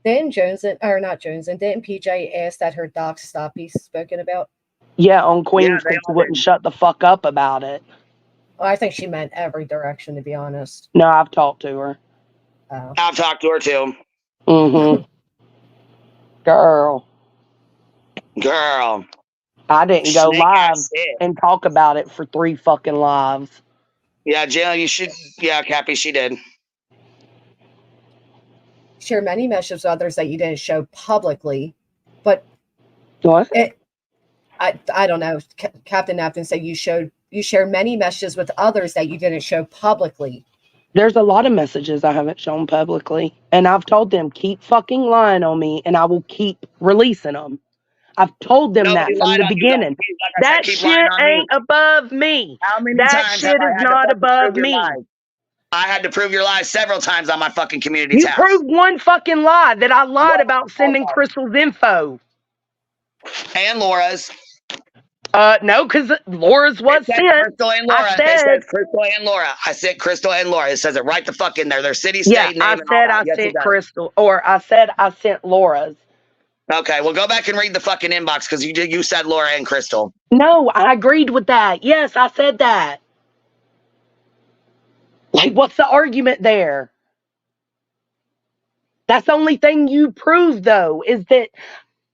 Didn't didn't PJ ask that her docs stop be spoken about? Yeah, on Queens, they because she all wouldn't did. shut the fuck up about it. Well, I think she meant every direction, to be honest. No, I've talked to her. Oh. I've talked to her too. Mm-hmm. Girl. I didn't go Snake live ass shit. and talk about it for 3 fucking lives. Yeah, Jill, you should. Yeah, Cappy, she did. Share many messages with others that you didn't show publicly, but what? I don't know. Captain Napton said you share many messages with others that you didn't show publicly. There's a lot of messages I haven't shown publicly, and I've told them keep fucking lying on me, and I will keep releasing them. I've told them Nobody that from lied the on you, though. beginning. Like I That said, keep lying shit on me. ain't above me. How many That times shit have I is had not to above prove your me. lies? I had to prove your lies several times on my fucking community You tabs. proved one fucking lie, that I lied about sending Crystal's info. And Laura's. No, because Laura's was sent. Crystal and Laura. It says Crystal and Laura. I said Crystal and Laura. It says it right the fuck in there. Their city, state, name, I and all said that. I Yes, it sent does. Crystal, or I said I sent Laura's. Okay, well, go back and read the fucking inbox because you said Laura and Crystal. No, I agreed with that. Yes, I said that. Like, what's the argument there? That's the only thing you proved, though, is that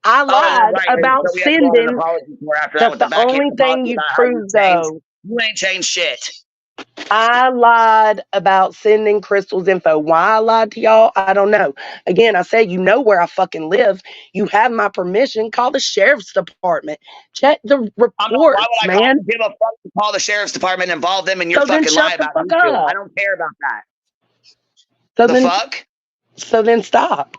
I lied about So we had to go on an sending. apology tour after that That's with the the only backhand thing apology you about how you proved, changed. though. You ain't changed shit. I lied about sending Crystal's info. Why I lied to y'all, I don't know. Again, I said, you know where I fucking live. You have my permission. Call the sheriff's department. Check the reports, Why would I man. give a fuck to call the sheriff's department and involve them in your So then fucking shut lie the about fuck you two? up. I don't care about that. So the then, fuck? So then stop.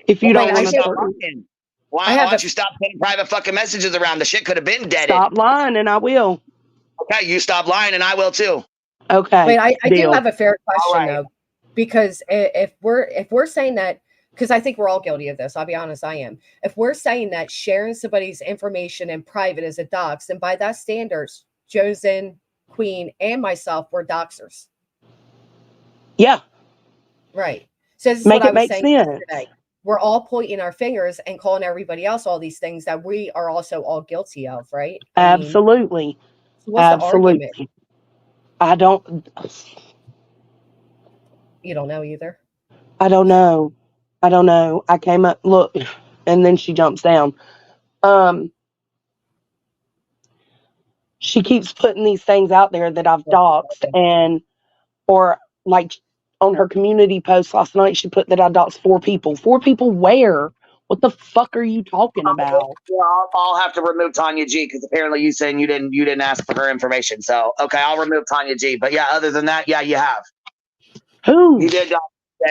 If you don't want to stop lying. Why don't you stop sending private fucking messages around? The shit could have been deaded. Stop lying and I will. Okay, you stop lying and I will too. Okay. Wait, I do have a fair question though, because if we're saying that, because I think we're all guilty of this. I'll be honest, I am. If we're saying that sharing somebody's information in private is a dox, then by that standards, Josen, Queen, and myself were doxers. Yeah. Right. So this is Make what I it was make saying sense. yesterday. We're all pointing our fingers and calling everybody else all these things that we are also all guilty of, right? Absolutely. So what's the argument? I don't. You don't know either. I don't know. I came up, look, and then she jumps down. She keeps putting these things out there that I've doxed, or like on her community post last night, she put that I doxed 4 people. 4 people where? What the fuck are you talking about? Well, I'll have to remove Tanya G because apparently you saying you didn't ask for her information. So okay, I'll remove Tanya G. But yeah, other than that, yeah, you have. Who? You did.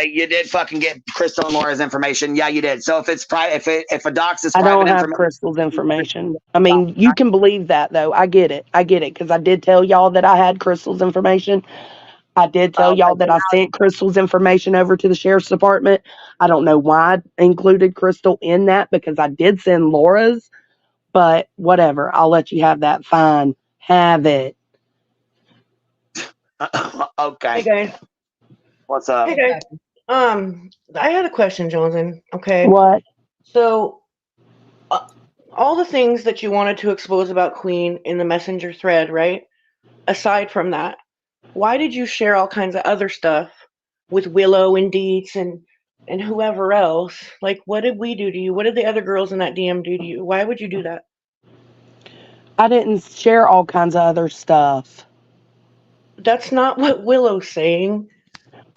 You did fucking get Crystal and Laura's information. Yeah, you did. So if it's private, if a dox is I private don't have information, Crystal's information. I mean, you can believe that though. I get it because I did tell y'all that I had Crystal's information. I did tell y'all that I sent Crystal's information over to the sheriff's department. I don't know why I included Crystal in that because I did send Laura's, but whatever. I'll let you have that. Fine. Have it. Okay. Hey guys. What's up? Hey guys. I had a question, Jonathan. Okay. What? So, all the things that you wanted to expose about Queen in the messenger thread, right? Aside from that, why did you share all kinds of other stuff with Willow and Deets and whoever else? Like, what did we do to you? What did the other girls in that DM do to you? Why would you do that? I didn't share all kinds of other stuff. That's not what Willow's saying.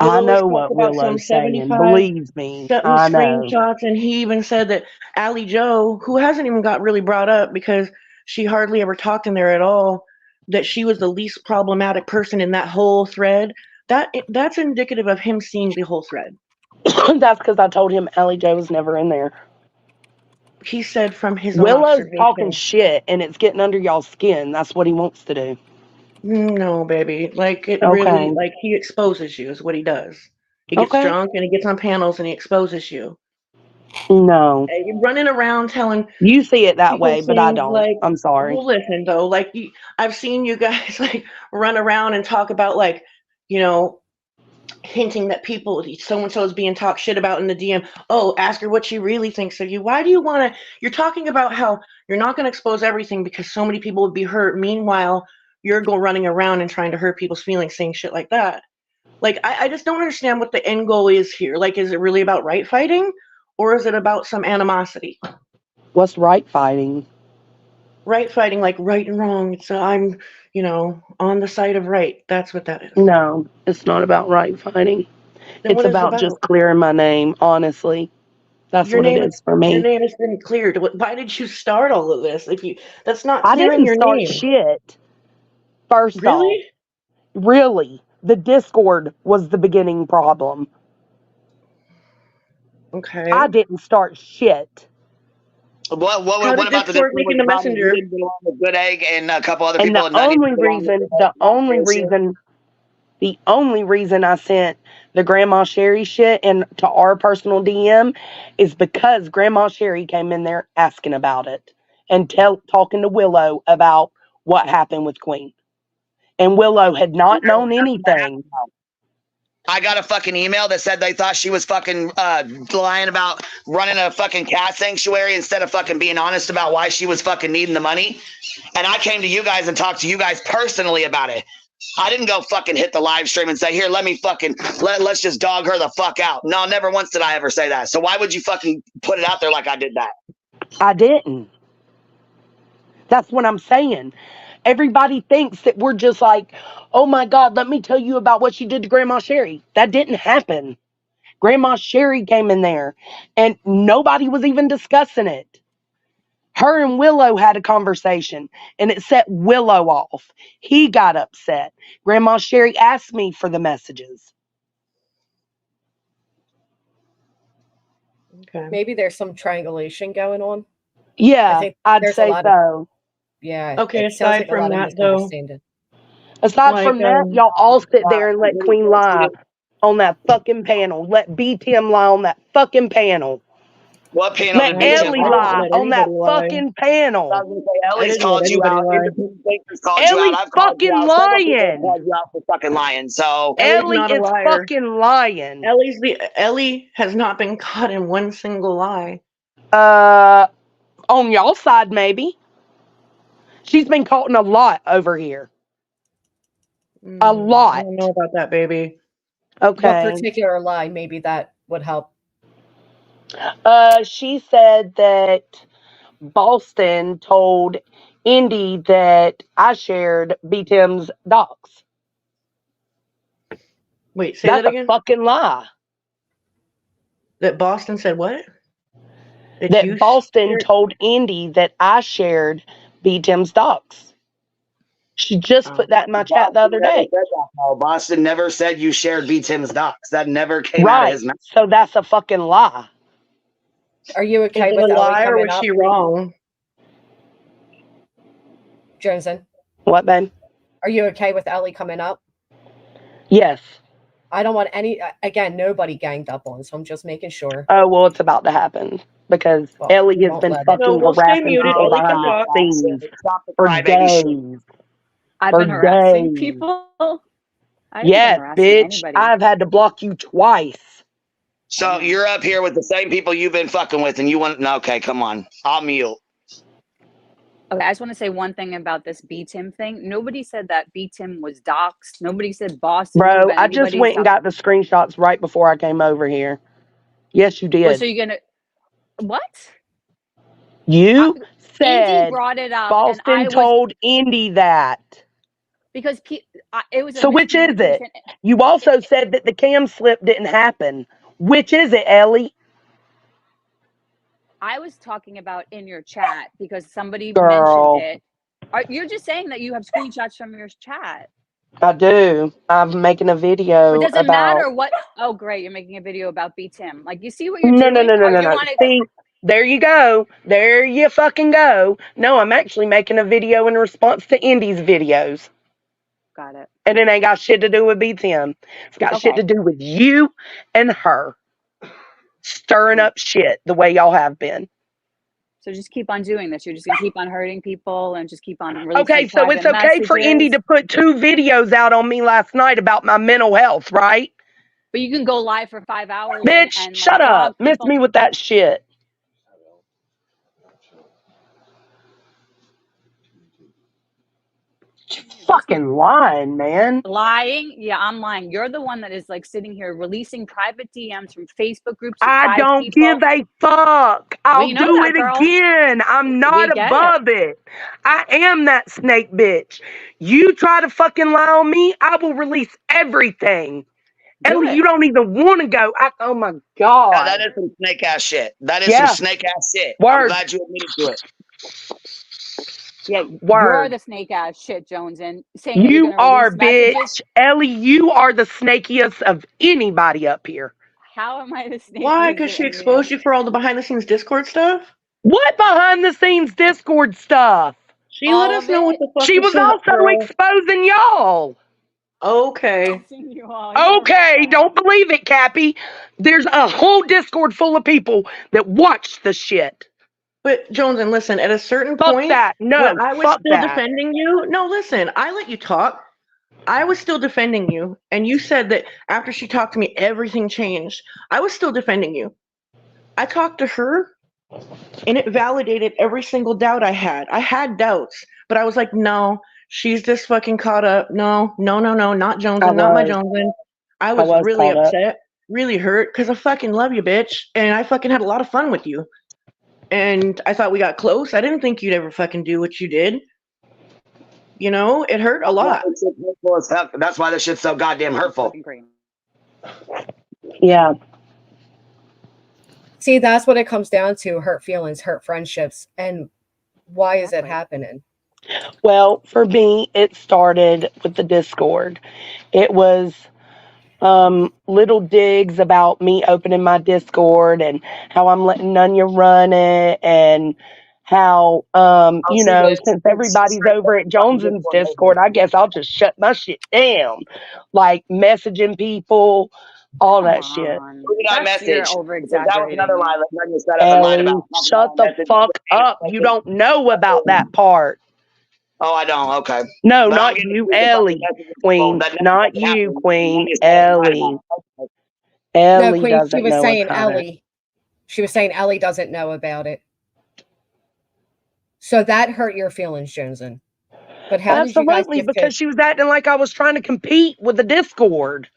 I know what Willow's saying. Believe me, I know. Screenshots, and he even said that Allie Joe, who hasn't even got really brought up because she hardly ever talked in there at all, that she was the least problematic person in that whole thread. That's indicative of him seeing the whole thread. That's because I told him Allie Joe was never in there. he said from his own Willow's talking observation. shit, and it's getting under y'all's skin. That's what he wants to do. No, baby. Like it really, Okay. like he exposes you is what he does. He gets Okay. drunk and he gets on panels and he exposes you. No. And you're running around telling You see it that people way, but I things don't. like, I'm sorry. well, listen though, like I've seen you guys like run around and talk about like, you know, hinting that people so and so is being talked shit about in the DM. Oh, ask her what she really thinks of you. Why do you want to? You're talking about how you're not going to expose everything because so many people would be hurt. Meanwhile, you're going running around and trying to hurt people's feelings, saying shit like that. Like I just don't understand what the end goal is here. Like, is it really about right fighting, or is it about some animosity? What's right fighting? Right fighting, like right and wrong. It's I'm, you know, on the side of right. That's what that is. No, it's not about right fighting. Then It's what is it about just about? clearing my name, honestly. That's Your what it name is for me. Your name has been cleared. Why did you start all of this? If you that's not I clearing didn't your start name. shit. First off, Really? really, the Discord was the beginning problem. Okay. I didn't start shit. How What did about the Discord Discord make was in the the problem? You messenger? didn't get along with Good Egg and a couple other And people, and none of you get along with Good Egg. the only reason I sent the Grandma Sherry shit to our personal DM is because Grandma Sherry came in there asking about it and talking to Willow about what happened with Queen. And Willow had not known anything. I got a fucking email that said they thought she was fucking lying about running a fucking cat sanctuary instead of fucking being honest about why she was fucking needing the money. And I came to you guys and talked to you guys personally about it. I didn't go fucking hit the live stream and say, here, let me fucking, let's just dog her the fuck out. No, never once did I ever say that. So why would you fucking put it out there like I did that? I didn't. That's what I'm saying. Everybody thinks that we're just like, oh my God, let me tell you about what she did to Grandma Sherry. That didn't happen. Grandma Sherry came in there and nobody was even discussing it. Her and Willow had a conversation and it set Willow off. He got upset. Grandma Sherry asked me for the messages. Okay. Maybe there's some triangulation going on. I Yeah, think I'd there's a say lot of so. yeah. Okay, It sounds aside like a from lot of that though, misunderstanding. Aside like from that, y'all all sit there and let Queen lie on that fucking panel. Let B Tim lie on that fucking panel. What panel Let did I didn't BTM Ellie lie let lie on? on that anybody lie. fucking I panel. was gonna say, I Ellie's didn't let called you anybody out. lie. Independent thinkers called you out. Ellie's I've called you fucking out. Several people have lying. called you out for fucking lying. So Ellie's Ellie not a is liar. fucking lying. Ellie has not been caught in one single lie. On y'all side, maybe. She's been caught in a lot over here. A I lot. don't know about that, baby. What Okay. particular lie? Maybe that would help. She said that Boston told Indy that I shared B Tim's docs. Wait, say That's that a again. fucking lie. That Boston said what? That Boston told Indy that I shared B Tim's docs. She just put that in my chat the other day. No, Boston never said you shared B Tim's docs. That never came out of Right. his mouth. So that's a fucking lie. Are you Is okay it with a Ellie lie or coming was up, she wrong? Josen? What, babe? Are you okay with Ellie coming up? Yes. I don't want any. Again, nobody ganged up on, so I'm just making sure. Oh, well, it's about to happen because Well, Ellie has won't been let it. No, fucking we'll stay harassing muted. people Ellie can behind the talk. scenes Stop the for crybaby shit. days. I've For been harassing days. people. I haven't been Yes, harassing bitch. anybody. I've had to block you twice. So you're up here with the same people you've been fucking with, and you want? No, okay, come on. I'll mute. Okay, I just want to say one thing about this B Tim thing. Nobody said that B Tim was doxxed. Nobody said Boston Bro, told I just anybody. went and got the screenshots right before I came over here. Yes, you Well, did. so you're gonna what? You Indy said brought it up, and Boston I was told Indy that. because it was a So which is it? miscommunication. You also said that the cam slip didn't happen. Which is it, Ellie? I was talking about in your chat because somebody Girl. mentioned it. You're just saying that you have screenshots from your chat. I do. I'm making a video It doesn't about. matter what. Oh, great! You're making a video about B Tim. Like, you see what you're No, doing? no, no, no, Or no, you no. want to? See, There you go. There you fucking go. No, I'm actually making a video in response to Indy's videos. Got it. And it ain't got shit to do with BTM. It's got shit to do with you and her. Stirring up shit the way y'all have been. So just keep on doing this. You're just gonna keep on hurting people and just keep on releasing Okay, so private it's okay for Indy messages. to put 2 videos out on me last night about my mental health, right? But you can go live for 5 hours Bitch, and shut like up. dog Miss people. me with that shit. Fucking lying, man. Lying? Yeah, I'm lying. You're the one that is like sitting here releasing private DMs from Facebook groups of I 5 don't people. give a fuck. I'll We know do that, it girl. again. I'm not We get it. above it. I am that snake bitch. You try to fucking lie on me, I will release everything. Do Ellie, it. you don't even want to go. Oh my Yeah, God. that is some snake ass shit. That is Yeah. some snake ass shit. I'm Word. glad you admitted to it. Yeah, you're Word. the snake ass shit, Jones, and saying that you're You gonna are, release messages. bitch. Ellie, you are the snakiest of anybody up here. How am I the snakiest? Why? Because she exposed you for all the behind the scenes Discord stuff? What behind the scenes Discord stuff? She let All us of know what it? the fuck She was was up, also girl. exposing y'all. Okay. You all, you're Okay, welcome. don't believe it, Cappy. There's a whole Discord full of people that watch the shit. But Jones, and listen, at a certain Fuck point, that. when No, I was fuck still that. defending you, no, listen, I let you talk. I was still defending you, and you said that after she talked to me, everything changed. I was still defending you. I talked to her, and it validated every single doubt I had. I had doubts, but I was like, no, she's just fucking caught up. No, no, no, no, not Joneson, not my Joneson. I was really caught up. upset, really hurt, because I fucking love you, bitch, and I fucking had a lot of fun with you. And I thought we got close. I didn't think you'd ever fucking do what you did. You know, it hurt a lot. That's why this shit's so goddamn hurtful. Yeah. See, that's what it comes down to: hurt feelings, hurt friendships. And why is it happening? Well, for me, it started with the Discord. It was little digs about me opening my Discord and how I'm letting Nunya run it, and how you know, since everybody's over at Jones's Discord, I guess I'll just shut my shit down, like messaging people, all that shit. Who did I message? That was another lie. Like Nunya set up and lied Ellie, about. shut the fuck up. You don't know about that part. Oh, I don't. Okay. No, But I'm not getting you, accused of fucking Ellie, messaging people Queen. that never Not fucking you, happened. Queen. Nunya said and lied Ellie. about. No, Ellie Queen, she doesn't was know saying about it. Ellie. She was saying Ellie doesn't know about it. So that hurt your feelings, Joneson. But how did you guys Absolutely, get to? because she was acting like I was trying to compete with the Discord.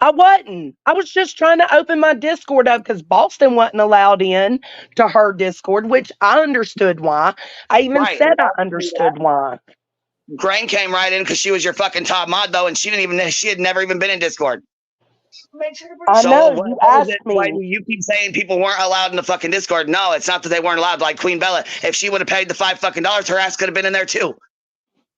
I wasn't. I was just trying to open my Discord up because Boston wasn't allowed in to her Discord, which I understood why. I even said I understood why. Grain came right in because she was your fucking top mod though, and she didn't even. She had never even been in Discord. I So know, what you is asked it? Why do me. you keep saying people weren't allowed in the fucking Discord? No, it's not that they weren't allowed. Like Queen Bella, if she would have paid the $5 her ass could have been in there too.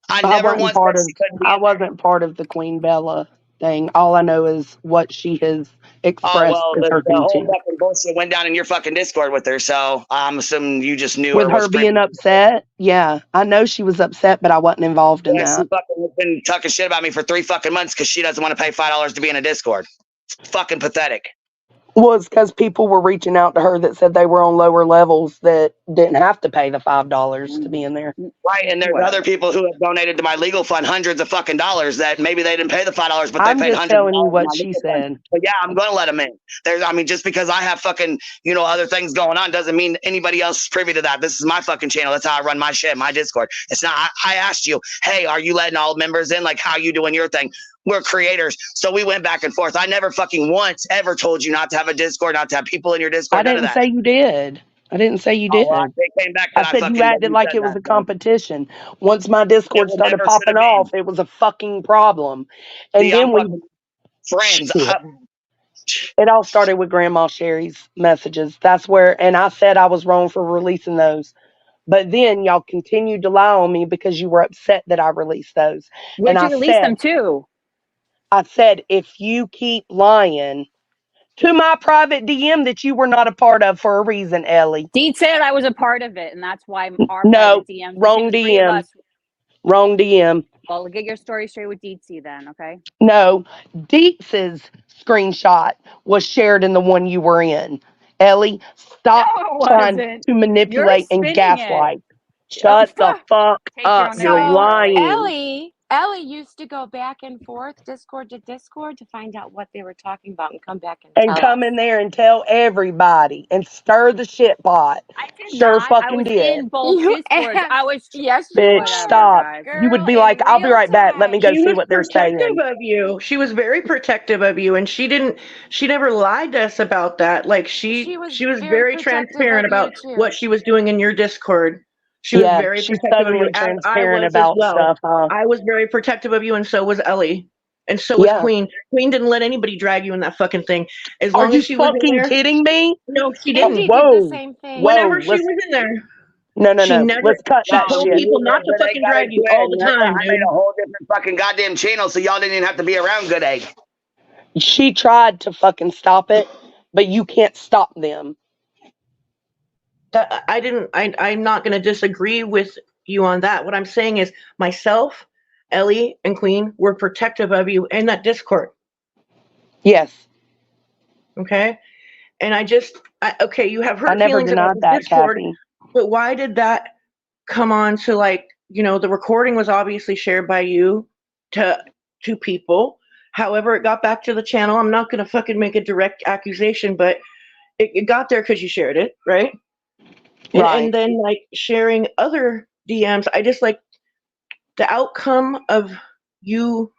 I never once said she couldn't be. I wasn't part of the Queen Bella thing. All I know is what she has Oh expressed well, as her the whole content. fucking bullshit went down in your fucking Discord with her. So I'm assuming you just knew With or her was privy. being upset, yeah, I know she was upset, but I wasn't involved in Yeah, she that. fucking has been talking shit about me for 3 fucking months because she doesn't want to pay $5 to be in a Discord. It's fucking pathetic. Was because people were reaching out to her that said they were on lower levels that didn't have to pay the $5 to be in there. Right, and there's other people who have donated to my legal fund hundreds of fucking dollars that maybe they didn't pay the $5, but they I'm paid just hundreds of telling you dollars to what my she legal fund. said. But yeah, I'm gonna let them in. I mean, just because I have fucking, other things going on doesn't mean anybody else is privy to that. This is my fucking channel. That's how I run my shit, my Discord. It's not. I asked you, hey, are you letting all members in? Like, how you doing your thing? We're creators, so we went back and forth. I never fucking once ever told you not to have a Discord, not to have people in your Discord. I didn't say you did. I didn't say you did. Well, they came back that I said you acted like it was a competition. Once my Discord started never should popping have off, it was a fucking problem. And See, then I'm we fucking friends. it all started with Grandma Sherry's messages. That's where, and I said I was wrong for releasing those. But then y'all continued to lie on me because you were upset that I released those. Where'd And you release them to? I said, if you keep lying to my private DM that you were not a part of for a reason, Ellie. Deet said I was a part of it, and that's why our No, private DMs. wrong DM. Wrong DM. Well, get your story straight with Deetsy then, okay? No, Deetz's screenshot was shared in the one you were in. Ellie, stop No, it trying wasn't. to manipulate You're and spinning gaslight. it. Shut the fuck Take your up. own You're advice, lying. Ellie used to go back and forth, Discord to Discord, to find out what they were talking about and come back and And tell come us. in there and tell everybody and stir the shit pot. I did Sure not. fucking I was did. in both Discords. I was yes, Bitch, stop. girl, You would be in like, I'll be real right back. Let me go She see was what they're protective saying. of you. She was very protective of you, and she never lied to us about that. Like she was very protective transparent of you, about too. what she was doing in your Discord. She was Yeah, very she's protective of you, totally as I transparent was as about well. stuff, huh? I was very protective of you, and so was Ellie. And so was Yeah. Queen. Queen didn't let anybody drag you in that fucking thing. As Are long you as she was in fucking there. kidding me? No, she Oh, didn't. whoa. Whenever Whoa. she was in there. No. She never. Let's cut She that told shit. people not to fucking drag you all the time, I made dude. a whole different fucking goddamn channel, so y'all didn't even have to be around Good Egg. She tried to fucking stop it, but you can't stop them. I'm not going to disagree with you on that. What I'm saying is myself, Ellie, and Queen were protective of you in that Discord. Yes. Okay? And okay, you have I hurt never feelings about denied the that, Discord, Kathy. but why did that come on to, like, the recording was obviously shared by you to people. However, it got back to the channel. I'm not going to fucking make a direct accusation, but it got there because you shared it, right? And then, like, sharing other DMs, I just, like, the outcome of you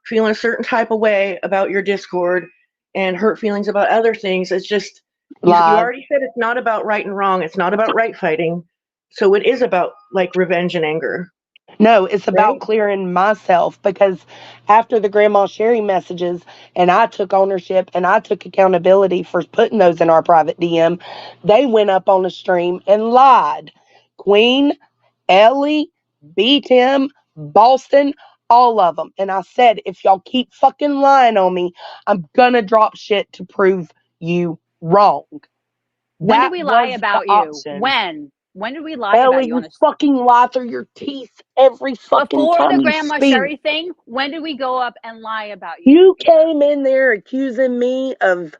feeling a certain type of way about your Discord and hurt feelings about other things is just, you already said it's not about right and wrong. It's not about right fighting. So it is about, like, revenge and anger. No, it's about clearing myself, because after the Grandma Sherry messages and I took ownership and I took accountability for putting those in our private DM, they went up on the stream and lied. Queen, Ellie, B-Tim, Boston, all of them. And I said, if y'all keep fucking lying on me, I'm gonna drop shit to prove you wrong. When That did we lie was about the you? option. When did we lie Ellie, about you? you fucking lie through your teeth every fucking Before time the you Grandma speak. Sherry thing, when did we go up and lie about you? You came in there accusing me of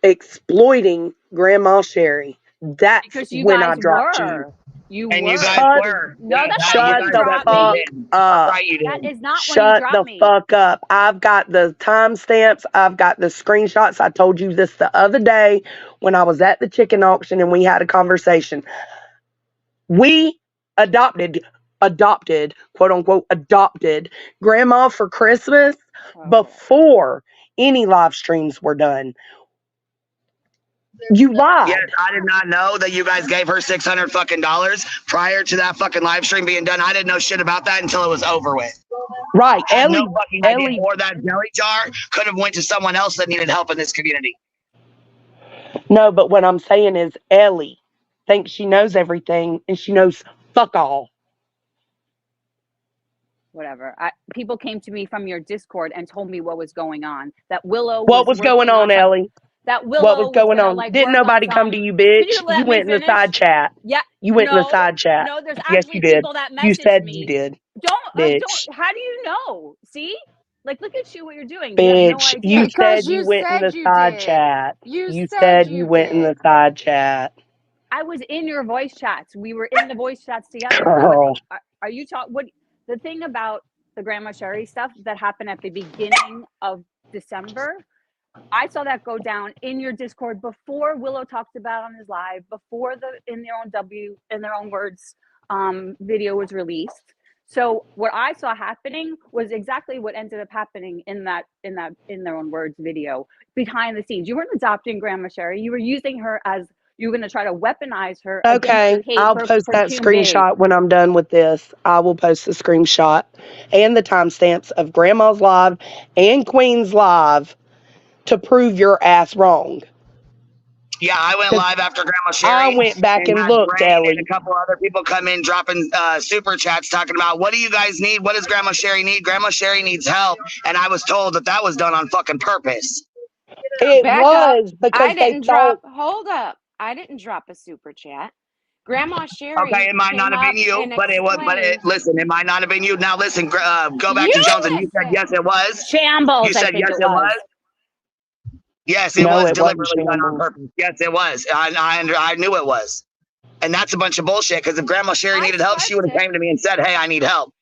exploiting Grandma Sherry. That's Because you when I guys dropped were. You And were. you guys were. No, that's Shut not when you the dropped fuck me. up. Right, you did. That is not when you Shut dropped the me. fuck up. I've got the timestamps. I've got the screenshots. I told you this the other day when I was at the chicken auction and we had a conversation. We adopted, quote unquote, adopted Grandma for Christmas before any live streams were done. You lied. Yes, I did not know that you guys gave her $600 fucking dollars prior to that fucking live stream being done. I didn't know shit about that until it was over with. Right, I had Ellie. no fucking idea. Or that jelly jar could have went to someone else that needed help in this community. No, but what I'm saying is Ellie thinks she knows everything and she knows fuck all. Whatever. People came to me from your Discord and told me what was going on. That Willow What was going on, Ellie? That Willow what was going gonna, on? like, Didn't work on nobody come to you, bitch? Can you let me went in the finish? side chat. Yeah. You went in the side chat. No, there's Yes, actually you did. people that messaged You said me. you did. Don't. How do you know? See? Like, look at you, what you're doing. Bitch, you have no idea. you said you went in the side chat. You said you went in the side chat. I was in your voice chats. We were in the voice chats together. Girl. Are you talking? What the thing about the Grandma Sherry stuff that happened at the beginning of December? I saw that go down in your Discord before Willow talked about on his live, before the in their own words video was released. So what I saw happening was exactly what ended up happening in their own words video behind the scenes. You weren't adopting Grandma Sherry. You were using her as you were going to try to weaponize her. Okay, I'll post that screenshot when I'm done with this. I will post the screenshot and the timestamps of Grandma's live and Queen's live to prove your ass wrong. Yeah, I went live after Grandma Sherry. I went back and looked, Ellie. And a couple other people come in dropping super chats talking about, what do you guys need? What does Grandma Sherry need? Grandma Sherry needs help. And I was told that was done on fucking purpose. It Back was up. because I they didn't thought. drop. Hold up. I didn't drop a super chat. Grandma Sherry Okay, it might not came have up been you, and but it was. explained. Listen, it might not have been you. Now listen, go back to You Jones, and you said listen. yes, it was. Shambles, You I said think yes, it it was. was. Yes, it No, was it wasn't deliberately done on shambles. purpose. Yes, it was. I knew it was, and that's a bunch of bullshit. Because if Grandma Sherry I needed help, she would sparked have it. came to me and said, "Hey, I need help."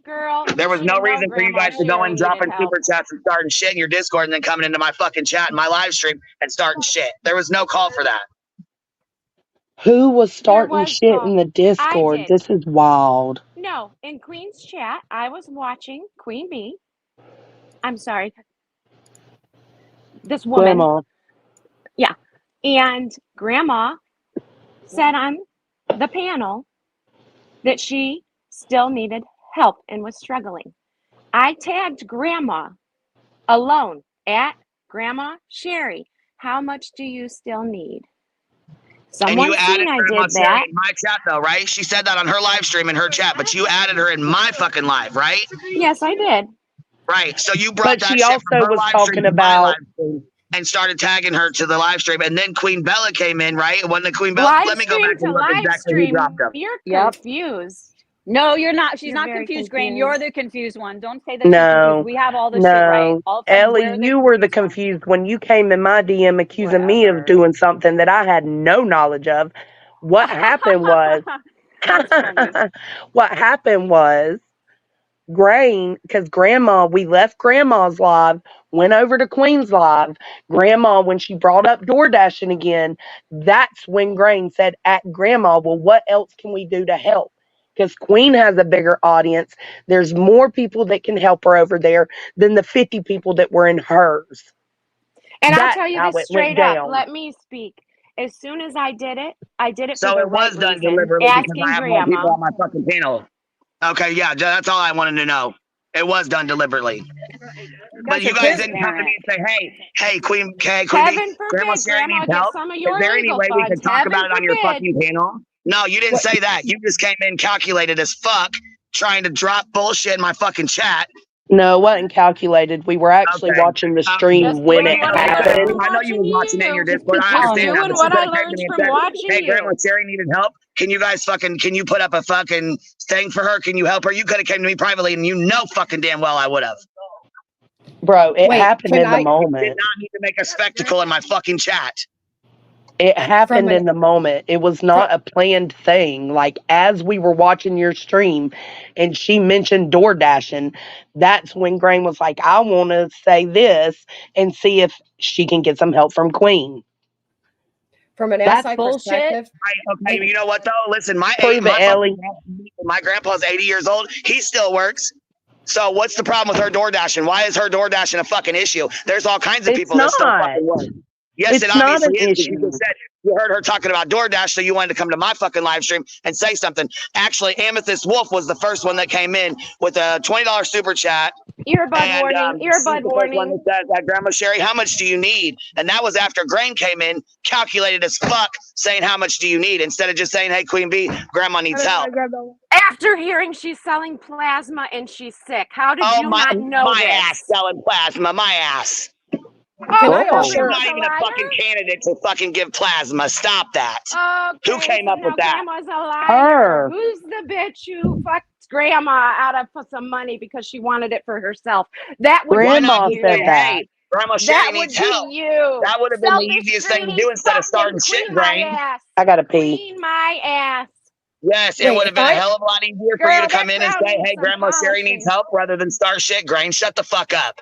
Girl, There you was no didn't know reason for you Grandma guys to go Sherry and needed dropping help. super chats and starting shit in your Discord and then coming into my fucking chat and my live stream and starting shit. There was no call for that. Who was There starting was shit call. in the I Discord? did. This is wild. No, in Queen's chat, I was watching Queen Bee. I'm sorry. This woman. Grandma. Yeah. And Grandma said on the panel that she still needed help and was struggling. I tagged Grandma alone at Grandma Sherry. How much do you still need? And you Someone added seen I Grandma did Sherry that. in my chat though, right? She said that on her live stream in her chat, but you added her in my fucking live, right? Yes, I did. Right. So you brought But that she shit from also her was live stream talking to my live about. stream and started tagging her to the live stream. And then Queen Bella came in, right? When the Queen Bella, Live let me go stream back to and look live exactly who dropped stream. them. You're Yep. confused. No, you're not. She's You're not very confused, Grain. You're confused. the confused one. Don't say that she's confused. No, We have all the shit right. no. All of a sudden, we're Ellie, the you were the confused one. confused when you came in my DM accusing me of Whatever. doing something that I had no knowledge of. What happened was. That's funny. What happened was. Grain, because Grandma, we left Grandma's live, went over to Queen's live. Grandma, when she brought up DoorDashing again, that's when Grain said, at Grandma, well, what else can we do to help? Because Queen has a bigger audience. There's more people that can help her over there than the 50 people that were in hers. And I'll That's tell you how this it went straight up. down. Let me speak. As soon as I did it for So the it was right done reason. deliberately because Asking I have more people Grandma. on my fucking panel. Okay, yeah, that's all I wanted to know. It was done deliberately. But you guys didn't come to me and say, hey, Queen B, Heaven Grandma forbid Sherry Grandma needs get help. some of Is your there any legal way we funds. could talk about Heaven it on your forbid. fucking panel? No, you didn't say that. You just came in calculated as fuck, trying to drop bullshit in my fucking chat. No, it wasn't calculated. We were actually Okay. watching the stream Just when doing it what I learned happened. from I know you watching was watching it in your you. Discord. I Just understand that, doing but you what could I have came to learned me and from said, watching hey, you. Grandma Sherry needed help. Can you guys can you put up a fucking thing for her? Can you help her? You could have came to me privately and you know fucking damn well I would have. Bro, it Wait, happened can in the I Did moment. not need to make a spectacle in my fucking chat. It from happened an in the moment. It was from, not a planned thing. Like, as we were watching your stream and she mentioned door dashing, that's when Grain was like, I want to say this and see if she can get some help from Queen. from an That's outside bullshit. perspective, Okay, you know what though? Listen, prove it, Ellie. my grandpa's 80 years old. He still works. So what's the problem with her door dashing? Why is her door dashing a fucking issue? There's all kinds of It's people that still not. fucking work. Yes, it It's not obviously an is. Because you issue. just said you heard her talking about DoorDash, so you wanted to come to my fucking live stream and say something. Actually, Amethyst Wolf was the first one that came in with a $20 super chat. Earbud And warning. she's Earbud the first one warning. that says, Grandma Sherry, how much do you need? And that was after Grain came in, calculated as fuck, saying, how much do you need? Instead of just saying, hey, Queen Bee, Grandma needs help. After hearing she's selling plasma and she's sick. How did you not know my this? ass selling plasma, my ass. can I Oh, Oh. She's offer? not even a fucking candidate to fucking give plasma. Stop that. Okay, Who came so up with now that? Grandma's a liar. Her. Who's the bitch who fucked Grandma out of for some money because she wanted it for herself? That would Why Grandma not be just you. say, said that. hey, Grandma That Sherry would needs help? be you. That would have been the Selfish, easiest thing to greedy, do instead of fucking starting shit, clean my Grain. ass. I gotta pee. Clean my ass. Yes, it Wait, would have if been a I hell of a lot easier for you Girl, to come that in and crown say, needs hey, some Grandma Sherry needs polishing. help rather than start shit. Grain, shut the fuck up.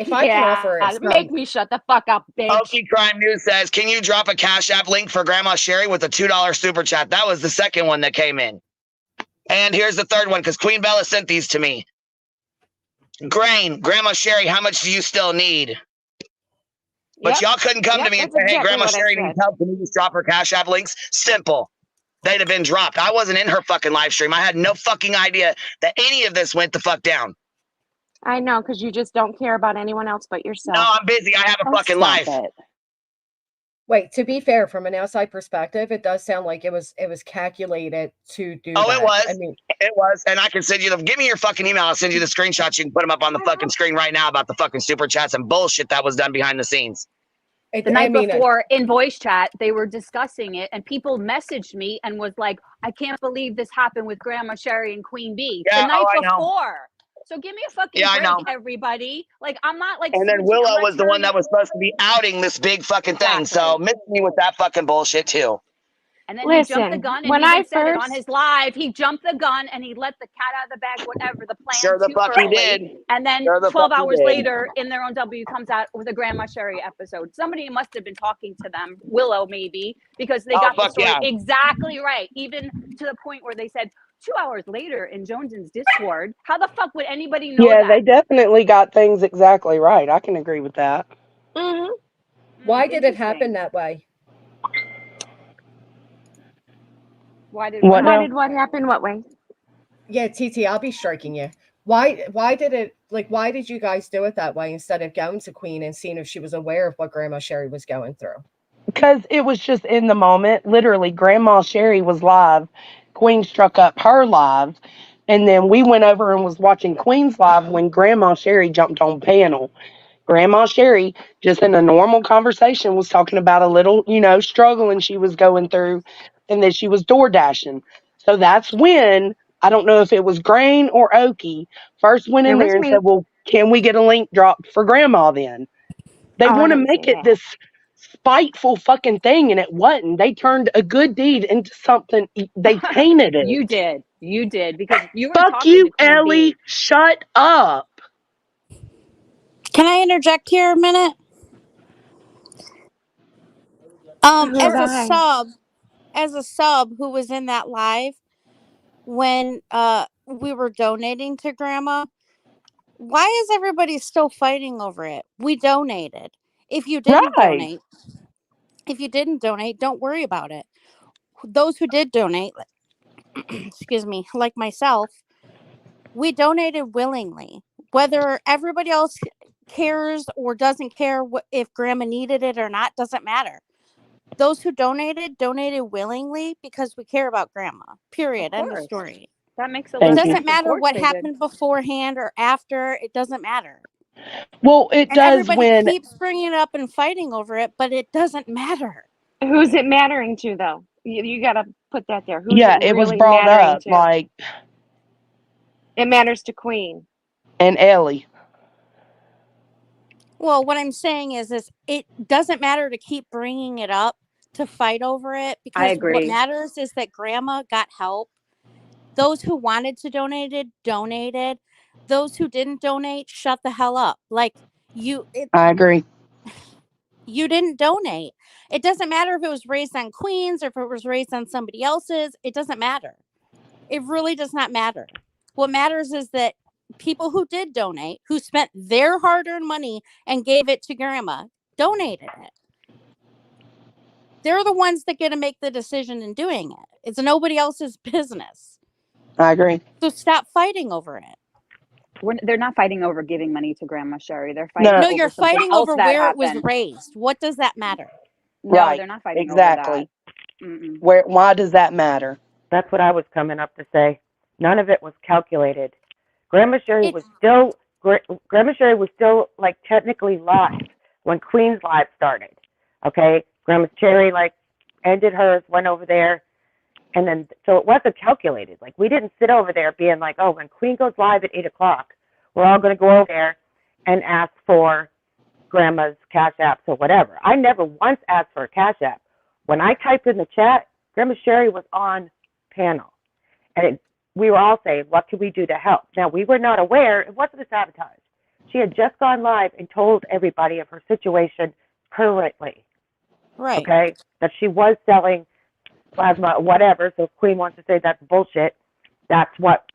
if I can Yeah, offer make some, me shut the fuck up, bitch. Okie Crime News says, can you drop a Cash App link for Grandma Sherry with a $2 super chat? That was the second one that came in. And here's the third one because Queen Bella sent these to me. Grain, Grandma Sherry, how much do you still need? But y'all couldn't come to me and that's say, hey, exactly Grandma what I Sherry said. needs help. Can you just drop her Cash App links? Simple. They'd have been dropped. I wasn't in her fucking live stream. I had no fucking idea that any of this went the fuck down. I know, because you just don't care about anyone else but yourself. No, I'm busy. I have a fucking stop life. it. Wait, to be fair, from an outside perspective, it does sound like it was calculated to do Oh, that. it was. I mean, It was. And I can send you give me your fucking email. I'll send you the screenshots. You can put them up on the fucking screen right now about the fucking super chats and bullshit that was done behind the scenes. The night before in voice chat, they were discussing it, and people messaged me and was like, I can't believe this happened with Grandma Sherry and Queen Bee Yeah, the night I know. before. So give me a fucking Yeah, I break, know. everybody. Like, I'm not like And then switching. I'm Willow not was the one turning. that was supposed to be outing this big fucking thing. So Exactly. miss me with that fucking bullshit too. And then he jumped the Listen, gun and when he even I said it on first, his live. He jumped the gun and he let the cat out of the bag, whatever, the plan Sure the too fuck he early. did. And then Sure the 12 fuck he hours did. later, in their own W, comes out with a Grandma Sherry episode. Somebody must have been talking to them, Willow maybe, because they got the fuck story yeah. exactly right. Even to the point where they said 2 hours later in Jones's Discord, how the fuck would anybody know Yeah, that? they definitely got things exactly right. I can agree with that. mm-hmm. why did it happen that way? Why did What Why now? did what happen? What way? Yeah, TT, I'll be striking you. Why did it why did you guys do it that way instead of going to Queen and seeing if she was aware of what Grandma Sherry was going through? Because it was just in the moment. Literally, Grandma Sherry was live. Queen struck up her live. And then we went over and was watching Queen's live when Grandma Sherry jumped on panel. Grandma Sherry, just in a normal conversation, was talking about a little, struggle and she was going through and that she was door dashing. So that's when, I don't know if it was Grain or Okie, first went It in was there and me. said, well, can we get a link dropped for Grandma then? They Oh, I want to didn't say make it that. this spiteful fucking thing, and it wasn't. They turned a good deed into something. They tainted it. You did because you were Fuck talking to you, Queen Ellie. Bee. Shut up. Can I interject here a minute? Who's I? As a sub who was in that live when we were donating to Grandma, why is everybody still fighting over it? We donated. If you didn't Right. donate, if you didn't donate, don't worry about it. Those who did donate, excuse me, like myself, we donated willingly. Whether everybody else cares or doesn't care if Grandma needed it or not, doesn't matter. Those who donated willingly because we care about Grandma. Period. End of story. That makes a It lot of doesn't sense. Of matter course what they did. happened beforehand or after. It doesn't matter. Well, it And does everybody when. keeps bringing it up and fighting over it, but it doesn't matter. Who's it mattering to, though? You got to put that there. Who's Yeah, it it was really brought mattering up, to? like, It matters to Queen. and Ellie. Well, what I'm saying is it doesn't matter to keep bringing it up to fight over it I because what agree. matters is that Grandma got help. Those who wanted to donated. Those who didn't donate, shut the hell up. Like I agree. you didn't donate. It doesn't matter if it was raised on Queens or if it was raised on somebody else's. It doesn't matter. It really does not matter. What matters is that people who did donate, who spent their hard-earned money and gave it to Grandma, donated it. They're the ones that get to make the decision in doing it. It's nobody else's business. I agree. So stop fighting over it. They're not fighting over giving money to Grandma Sherry. They're fighting No. No, over you're something fighting else over that where it was happened. raised. What does that matter? No, Right. they're not fighting Exactly. over that. Why does that matter? That's what I was coming up to say. None of it was calculated. Grandma Sherry was still like technically live when Queen's Live started. Okay, Grandma Sherry like ended hers, went over there, and then so it wasn't calculated. Like we didn't sit over there being like, oh, when Queen goes live at 8:00, we're all going to go over there and ask for Grandma's Cash Apps or whatever. I never once asked for a Cash App. When I typed in the chat, Grandma Sherry was on panel. And we were all saying, what can we do to help? Now, we were not aware. It wasn't a sabotage. She had just gone live and told everybody of her situation currently. Right. Okay? That she was selling plasma, whatever. So if Queen wants to say that's bullshit, that's what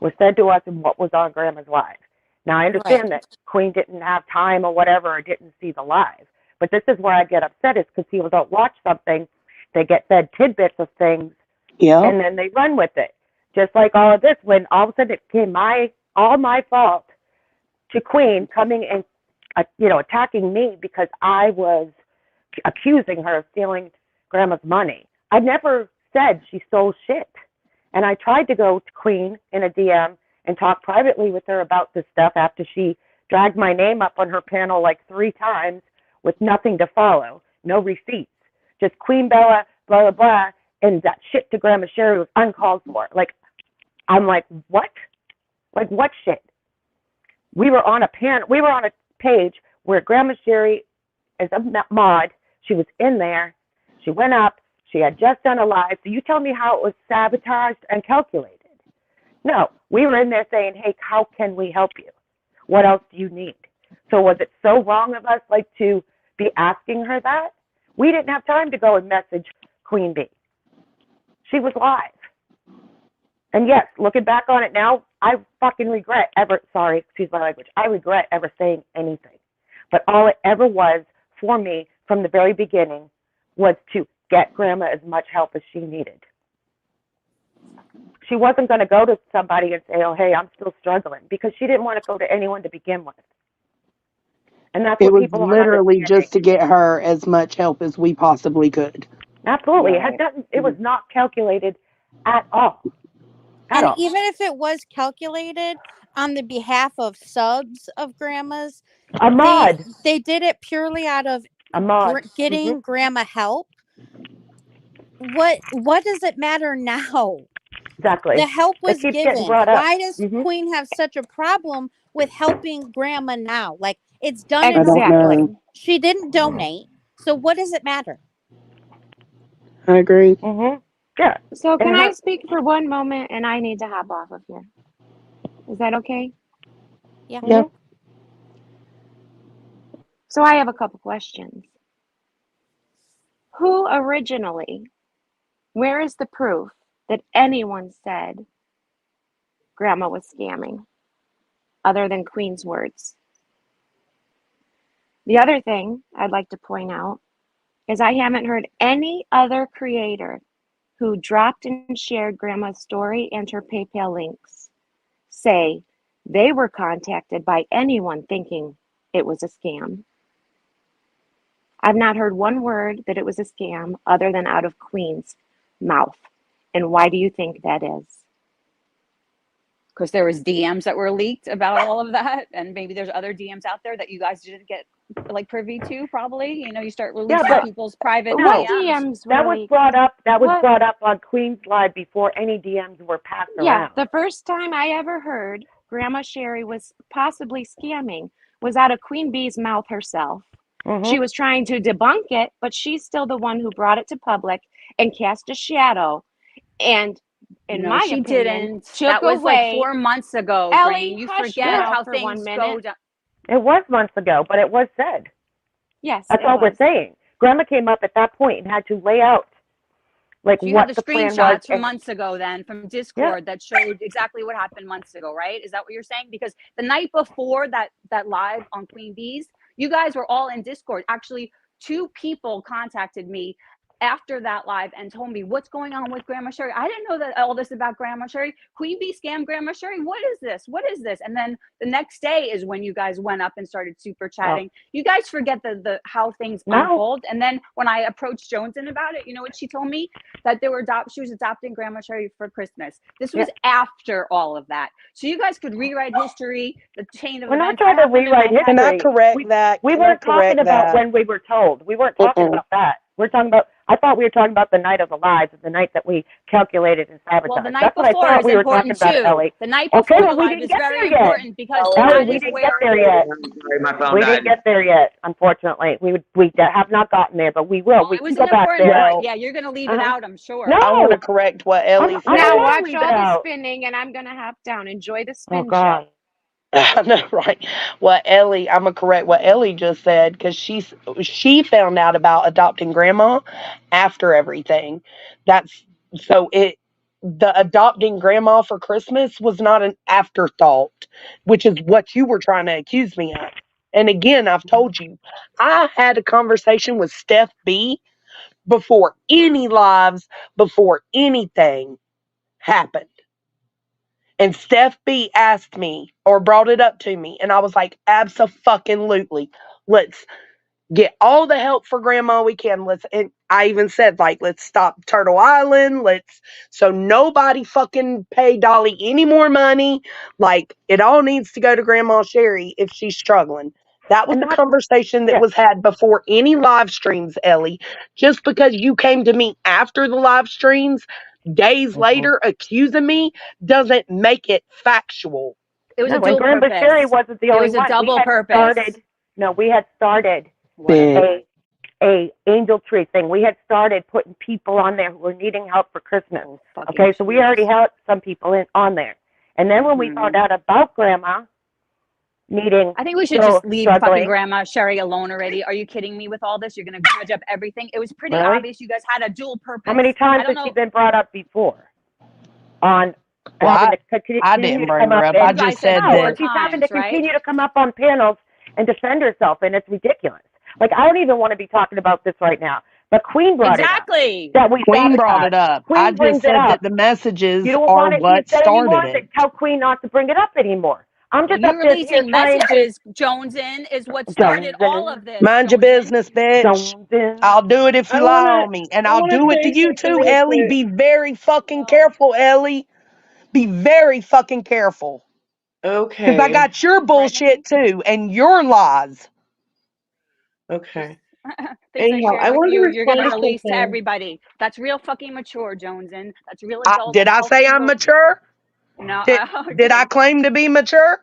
was said to us and what was on Grandma's live. Now, I understand that Queen didn't have time or whatever or didn't see the live. But this is where I get upset is because people don't watch something. They get fed tidbits of things, and then they run with it. Just like all of this, when all of a sudden it became all my fault to Queen coming and, attacking me because I was accusing her of stealing Grandma's money. I never said she stole shit. And I tried to go to Queen in a DM and talk privately with her about this stuff after she dragged my name up on her panel like 3 times with nothing to follow, no receipts, just Queen Bella, blah, blah, blah, and that shit to Grandma Sherry was uncalled for. Like, I'm like, what? Like, what shit? We were on a page where Grandma Sherry is a mod. She was in there. She went up. She had just done a live. So you tell me how it was sabotaged and calculated. No, we were in there saying, hey, how can we help you? What else do you need? So was it so wrong of us, like, to be asking her that? We didn't have time to go and message Queen Bee. She was live. And yes, looking back on it now, I fucking regret excuse my language, I regret ever saying anything. But all it ever was for me from the very beginning was to get Grandma as much help as she needed. She wasn't going to go to somebody and say, oh, hey, I'm still struggling, because she didn't want to go to anyone to begin with. And that's It what was people aren't literally understanding. just to get her as much help as we possibly could. Absolutely. Right. It was not calculated at all. And even if it was calculated on the behalf of subs of Grandma's, a mod, they did it purely out of getting Grandma help. What does it matter now? Exactly. The help was It keeps getting given. brought up. Why does Queen have such a problem with helping Grandma now? Like, it's done in Exactly. she didn't donate. So what does it matter? I agree. Yeah. So can I speak for one moment, and I need to hop off of here? Is that okay? Yeah. Yeah. So I have a couple questions. Who originally, where is the proof that anyone said Grandma was scamming, other than Queen's words? The other thing I'd like to point out is I haven't heard any other creator who dropped and shared Grandma's story and her PayPal links say they were contacted by anyone thinking it was a scam. I've not heard one word that it was a scam other than out of Queen's mouth. And why do you think that is? Because there was DMs that were leaked about all of that, and maybe there's other DMs out there that you guys didn't get like privy to. Probably, you start releasing people's private DMs. That was brought up. That was brought up on Queen's Live before any DMs were passed around. The first time I ever heard Grandma Sherry was possibly scamming was out of Queen Bee's mouth herself. She was trying to debunk it, but she's still the one who brought it to public and cast a shadow. And in my she opinion, didn't. took That was away. like 4 months ago. Ellie, You hush forget now how for things 1 go minute. down. It was months ago, but it was said. Yes, that's all we're saying. Grandma came up at that point and had to lay out like You what have the plan was. screenshots from months ago then from Discord that showed exactly what happened months ago, right? Is that what you're saying? Because the night before that live on Queen Bee's, you guys were all in Discord. Actually, 2 people contacted me after that live and told me what's going on with Grandma Sherry. I didn't know that all this about Grandma Sherry. Queen Bee scammed Grandma Sherry. What is this? What is this? And then the next day is when you guys went up and started super chatting. You guys forget the how things unfold. And then when I approached Joneson about it, you know what she told me? That she was adopting Grandma Sherry for Christmas. This was after all of that. So you guys could rewrite history, the chain of events. We're not trying to rewrite history. Can I correct that? We weren't talking about when we were told. We weren't talking about that. We're talking about, I thought we were talking about the night of the lives, the night that we calculated and sabotaged. Well, the night That's what I before thought is we were talking important about, too. Ellie. The night before the live is very important because Ellie, that we is didn't where get there yet. Sorry, my phone We died. didn't get there yet, unfortunately. We have not gotten there, but we will. We it can was go an back important there. part. Yeah, you're going to leave it out, I'm sure. No. I want to correct what Ellie said. Now watch all the spinning, and I'm gonna hop down. Enjoy the spin show. I know, right? I'm gonna correct what Ellie just said, because she found out about adopting Grandma after everything. The adopting Grandma for Christmas was not an afterthought, which is what you were trying to accuse me of. And again, I've told you, I had a conversation with Steph B before any lives, before anything happened. And Steph B asked me or brought it up to me, and I was like, absolutely. get all the help for grandma we can. And I even said, like, let's stop Turtle Island. So nobody fucking pay Dolly any more money. Like, it all needs to go to Grandma Sherry if she's struggling. That was the conversation that was had before any live streams, Ellie. Just because you came to me after the live streams, days later, accusing me doesn't make it factual. It was a And dual Grandma Sherry purpose. wasn't the It only was a one. double purpose. We had started Whatever. a angel tree thing. We had started putting people on there who were needing help for Christmas. Okay, so we already had some people on there. And then when we found out about Grandma needing, I think we should just leave fucking Grandma Sherry alone already. Are you kidding me with all this? You're going to judge up everything. It was pretty obvious you guys had a dual purpose. How many times has she been brought up before? On I didn't bring her up. I just said that she's having to continue to come up on panels and defend herself, and it's ridiculous. Like, I don't even want to be talking about this right now. But Queen brought it up. That Queen brought it up. I just said that the messages are what started it. Tell Queen not to bring it up anymore. I'm just you up there releasing trying messages, Jonesin, is what started all of this. Mind your business, bitch. I'll do it if you lie on me. And I'll do it to you too, Ellie. Be very fucking careful, Ellie. Be very fucking careful. Okay. Because I got your bullshit too and your lies. Okay. Things Anyhow, I I share with wanted to you, you're going to respond to release to something. everybody. That's real fucking mature, Jonesin. That's real adult. Did I say I'm mature? No. Did I claim to be mature?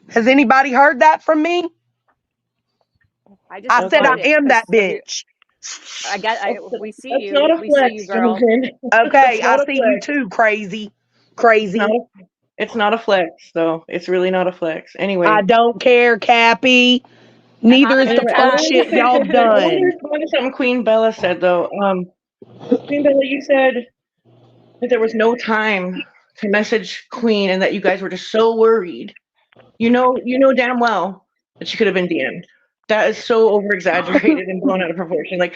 Has anybody heard that from me? I said I am that bitch. We see That's you. not a We flex, see you, girl. Jonesin. Okay, That's not I a see you flex. too, crazy. Crazy. It's not a flex, though. It's really not a flex. Anyway. I don't care, Cappy. Neither is the Anyway, fuck shit y'all I want to done. respond to something Queen Bella said, though. Queen Bella, you said that there was no time to message Queen and that you guys were just so worried. You know damn well that she could have been DM'd. That is so over exaggerated and blown out of proportion. Like,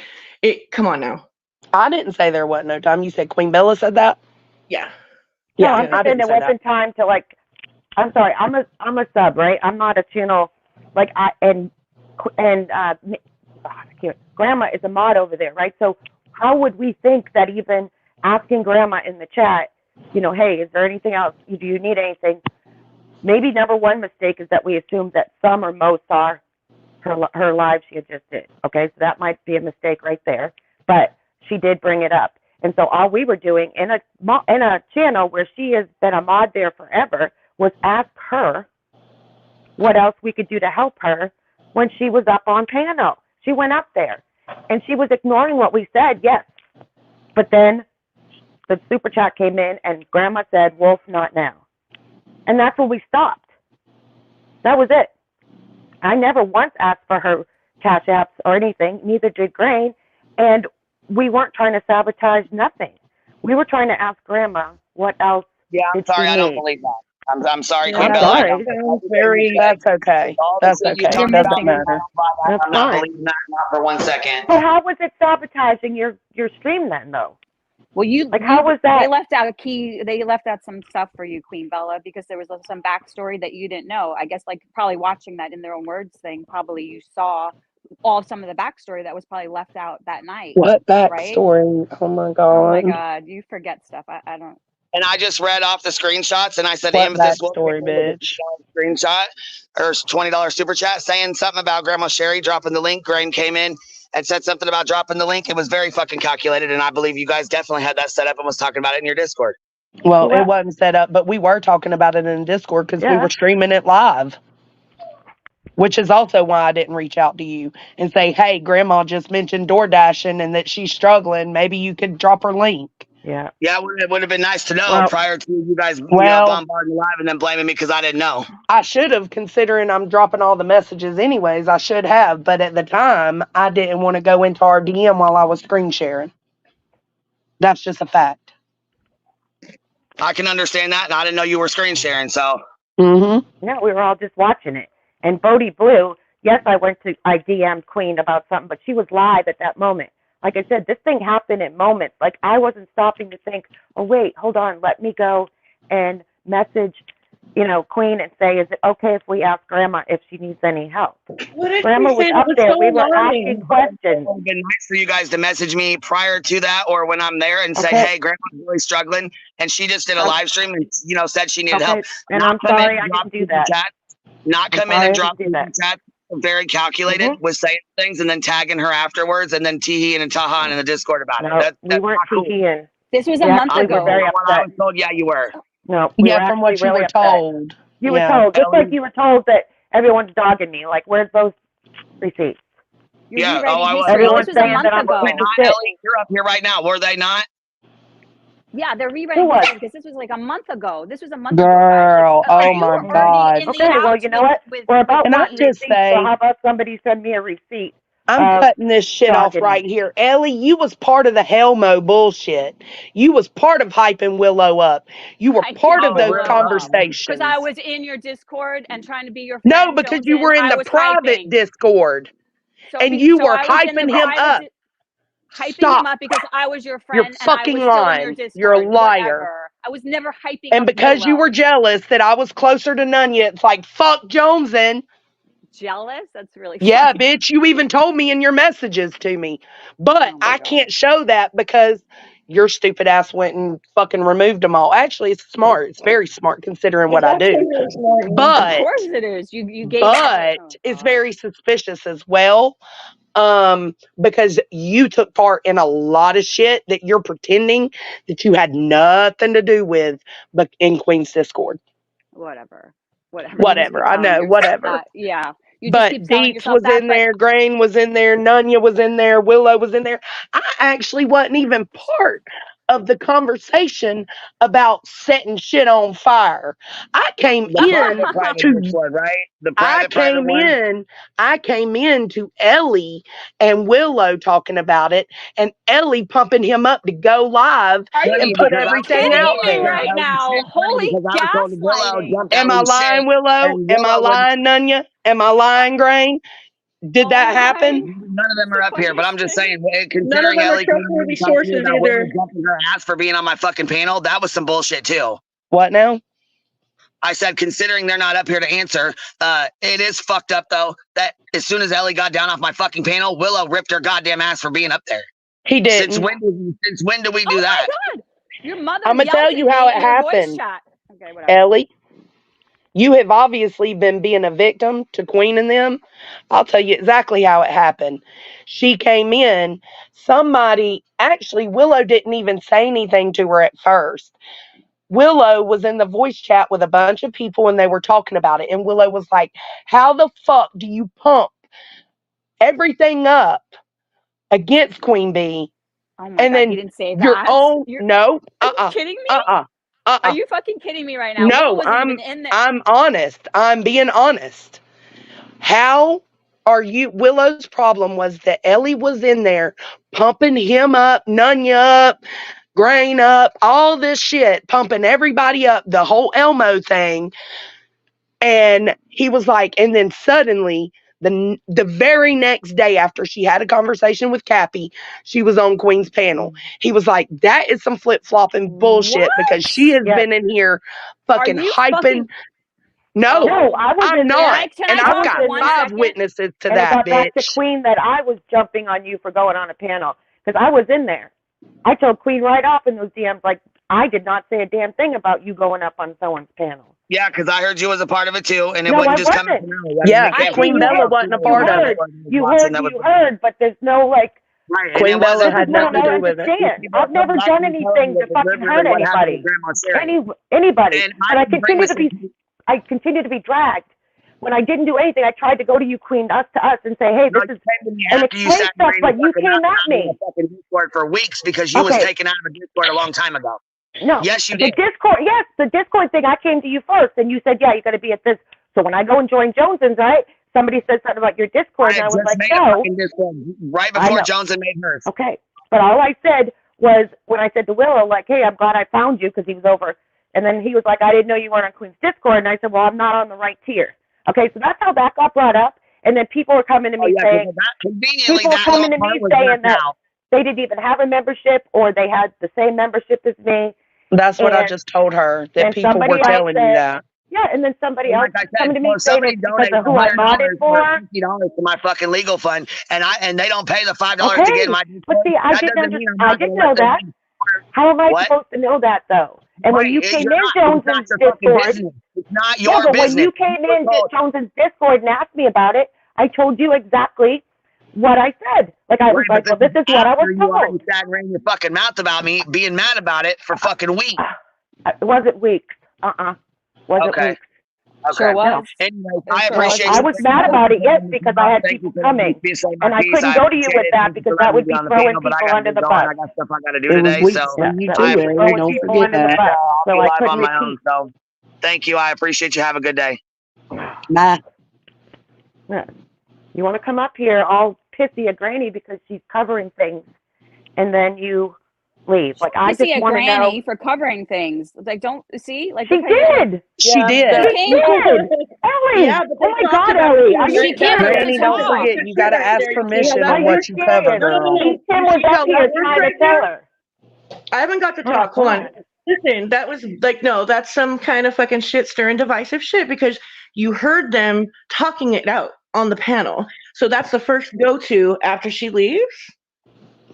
come on now. I didn't say there wasn't no time. You said Queen Bella said that? Yeah. No, Yeah, I'm just saying there wasn't time to, like, I'm sorry, I'm a sub, right? I'm not a channel, like, Grandma is a mod over there, right? So how would we think that even asking Grandma in the chat, hey, is there anything else? Do you need anything? Maybe number one mistake is that we assumed that some or most saw her live she had just did. Okay, so that might be a mistake right there. But she did bring it up. And so all we were doing in a channel where she has been a mod there forever was ask her what else we could do to help her when she was up on panel. She went up there and she was ignoring what we said, yes. But then the super chat came in and Grandma said, Wolf, not now. And that's when we stopped. That was it. I never once asked for her cash apps or anything, neither did Grain. And we weren't trying to sabotage nothing. We were trying to ask Grandma what else I'm sorry, I don't believe that. I'm sorry, Queen I'm Bella. sorry. That's okay. That's okay. Doesn't matter. I'm not believing that, not for 1 second. But how was it sabotaging your stream then, though? Well, how was that? They left out They left out some stuff for you, Queen Bella, because there was some backstory that you didn't know. I guess, like, probably watching that in their own words thing, probably you saw some of the backstory that was probably left out that night. What right? backstory? Oh my god. Oh my god, you forget stuff. I don't. And I just read off the screenshots, and I said, What Amethyst Wolf backstory, bitch? screenshot or $20 super chat saying something about Grandma Sherry dropping the link. Grain came in and said something about dropping the link. It was very fucking calculated, and I believe you guys definitely had that set up and was talking about it in your Discord. Well, it wasn't set up, but we were talking about it in Discord because we were streaming it live. Which is also why I didn't reach out to you and say, hey, Grandma just mentioned DoorDashing and that she's struggling. Maybe you could drop her link. Yeah. Yeah, it would have been nice to know prior to you guys bombarding live and then blaming me because I didn't know. I should have, considering I'm dropping all the messages anyways. I should have. But at the time, I didn't want to go into our DM while I was screen sharing. That's just a fact. I can understand that. And I didn't know you were screen sharing. So. Mm-hmm. No, we were all just watching it. And Bodie Blue, yes, I DM'd Queen about something, but she was live at that moment. Like I said, this thing happened in moments. Like, I wasn't stopping to think, oh, wait, hold on, let me go and message you know, Queen and say, is it okay if we ask Grandma if she needs any help? What did Grandma she was say? up It was there. so We were alarming. asking questions. It would have been nice for you guys to message me prior to that, or when I'm there, and say, Okay. "Hey, Grandma's really struggling," and she just did a live stream and said she needed help. Okay, and Not I'm come sorry in, I drop didn't do creepy that. chat. Not I'm come in sorry and I drop didn't do creepy that. chat. Very calculated with saying things and then tagging her afterwards, and then Teehee and Tahan in the Discord about it. No, That's we weren't not cool. teeing. This was a We month actually were ago. very From what I upset. was told, yeah, you were. No, we were Yeah, from what actually you really were upset. told. You were Yeah. told, just like you were told that everyone's dogging me. Like, where's those receipts? You're Yeah. rewriting Oh, I was. history. Everyone's This was a saying month that I'm ago. Were they going to not, sit. Ellie? You're up here right now. Were they not? Yeah, they're rewriting was? history because this was like a month ago. This was a month ago, Girl, guys. Like, oh you my were already God. in the Okay, well, outs you know what? with We're about Can I getting just receipts, so say, how about somebody send me a receipt? I'm cutting this shit off dogging right me. here. Ellie, you was part of the Helmo bullshit. You was part of hyping Willow up. You were part of those because conversations. I was in your Discord and trying to be your No, friend. because you Joneson, were in I the was private hyping. Discord. So, And you so were I was in the hyping him private up. hyping him up because I was your You're friend and I fucking was still in your lying. Discord. You're a liar. Whatever. I was never hyping And up because you Willow. were jealous that I was closer to Nunya, it's like, fuck Joneson. Jealous? That's really Yeah, funny. bitch, you even told me in your messages to me. But I can't show that because your stupid ass went and fucking removed them all. Actually, it's smart. It's very smart considering what I do. But of course it is. You gave but it's very suspicious as well. Because you took part in a lot of shit that you're pretending that you had nothing to do with, but in Queen's Discord. Whatever. You just Whatever. keep I telling know. yourself Whatever. that. Yeah. You just But keep telling Deets yourself was that. in there, Grain was in there, Nunya was in there, Willow was in there. I actually wasn't even part of the conversation about setting shit on fire. I came in private to Discord, right? The I private one. came in to Ellie and Willow talking about it, and Ellie pumping him up to go live and put everything out there. right now? Holy gaslighting. Am I lying, Willow? Am I lying, Nunya? Am I lying, Grain? Did that happen? None of them are up here, but I'm just saying, None of considering them are Ellie trustworthy sources about either. women jumping her ass for being on my fucking panel, that was some bullshit too. What now? I said, considering they're not up here to answer, it is fucked up though that as soon as Ellie got down off my fucking panel, Willow ripped her goddamn ass for being up there. He didn't. Since when do we do that? My God. Your mother I'm gonna yelled tell at you how me it in your voice happened. chat. Okay, whatever. Ellie, you have obviously been being a victim to Queen and them. I'll tell you exactly how it happened. She came in, actually, Willow didn't even say anything to her at first. Willow was in the voice chat with a bunch of people and they were talking about it. And Willow was like, how the fuck do you pump everything up against Queen Bee? Oh my and God, then he didn't say your that. own, Are you kidding me? Are you fucking kidding me right now? Willow No, wasn't even in there. I'm honest. I'm being honest. How are you? Willow's problem was that Ellie was in there pumping him up, Nunya up, Grain up, all this shit, pumping everybody up, the whole Elmo thing. And he was like, and then suddenly, the very next day after she had a conversation with Cappy, she was on Queen's panel. He was like, that is some flip-flopping bullshit because she has been in here fucking hyping. No, I was I'm in not. there. And I've got 5 witnesses to and that, it got back to bitch. Queen that I was jumping on you for going on a panel because I was in there. I told Queen right off in those DMs, like, I did not say a damn thing about you going up on someone's panel. Yeah, because I heard you was a part of it too, and it No, wouldn't I just come. wasn't. Yeah, Queen Bella wasn't a part of it. You heard, but there's no like. Right, Queen Bella had nothing to do with it. I've never done anything to fucking hurt anybody. Anybody. And I continue to be dragged. When I didn't do anything, I tried to go to you, Queen, us to us, and say, hey, this is and explain stuff, but you came at me. Discord for weeks because you was taken out of a Discord a long time ago. No. Yes, you did. The Discord thing, I came to you first, and you said, yeah, you got to be at this. So when I go and join Joneson's, right, somebody said something about your Discord, and I was like, no. Right before Joneson made hers. Okay. But all I said was, when I said to Willow, like, hey, I'm glad I found you, because he was over. And then he was like, I didn't know you weren't on Queen's Discord. And I said, well, I'm not on the right tier. Okay, so that's how that got brought up. And then people were coming to me saying, that they didn't even have a membership or they had the same membership as me. That's what I just told her, that people were telling you that. Yeah, and then somebody else Like I said, coming to me well, saying somebody it's because donates of who I modded $100 for. or $50 to my fucking legal fund, and they don't pay the $5 to get in my Discord. But see, I that didn't doesn't mean I'm not didn't gonna know let them that. in. How am I What? supposed to know that though? And when Right, you came you're in not. It's not Jones's your fucking Discord, business. It's not yeah, your but when business. you came You're in told. Jones's Discord and asked me about it, I told you exactly what I said. Like I was Right, like, well, this is what I was after you already told. sat and ran your fucking mouth about me being mad about it for fucking weeks. It wasn't weeks. Wasn't Okay. weeks. Okay. Sure was. Anyways, It I sure appreciate was. you. I was mad about it, yes, because I had people coming, and I couldn't go to you with that because that would be throwing people under the bus. I got stuff I got to do It was today, weeks so for you That too, would be Ellie. throwing Don't people forget under the that. bus. I'll So be I live couldn't on my own. repeat. So, thank you. I appreciate you. Have a good day. Bye. Yeah. You want to come up here all pissy at Granny because she's covering things, and then you leave. Like I Pissy just at want to know. Granny for covering things. Like, don't see. Like, She look how you're- did. She Yeah, did. but- She did. Ellie. Yeah, but Oh they my talked God, about it Ellie. too, Are you right? serious? Granny, don't forget, you got to ask permission on what you cover, girl. Tim was up here trying to tell her. I haven't got to talk. Hold on. Listen, that was like, no, that's some kind of fucking shit stirring divisive shit because you heard them talking it out on the panel. So that's the first go to after she leaves.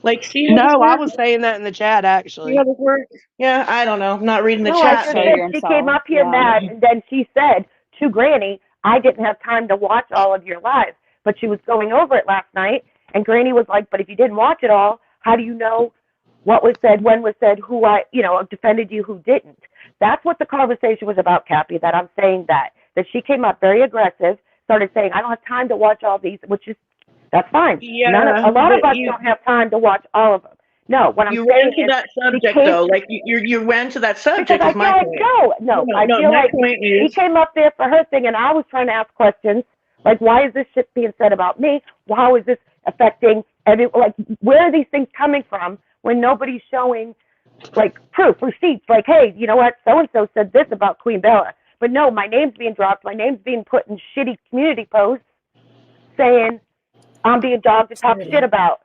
Like, see how this No, I works? was saying that in the chat See actually. how this works? Yeah, I don't know. I'm not reading the No, chat. I just so- said she came up here mad, and then she said to Granny, I didn't have time to watch all of your lives, but she was going over it last night, and Granny was like, but if you didn't watch it all, how do you know what was said, when was said, who defended you, who didn't? That's what the conversation was about, Cappy, that I'm saying that she came up very aggressive, started saying, I don't have time to watch all these, which is, that's fine. Yeah, A lot of but us don't have time to watch all of them. No, what I'm You saying ran to is that subject came- though. Like you ran to that subject. because I Is my feel like point. I feel my like point he is came up there for her thing, and I was trying to ask questions like, why is this shit being said about me? How is this affecting like, where are these things coming from when nobody's showing like proof, receipts? Like, hey, you know what? So and so said this about Queen Bella, but no, my name's being dropped. My name's being put in shitty community posts saying I'm being dogged to talk shit about.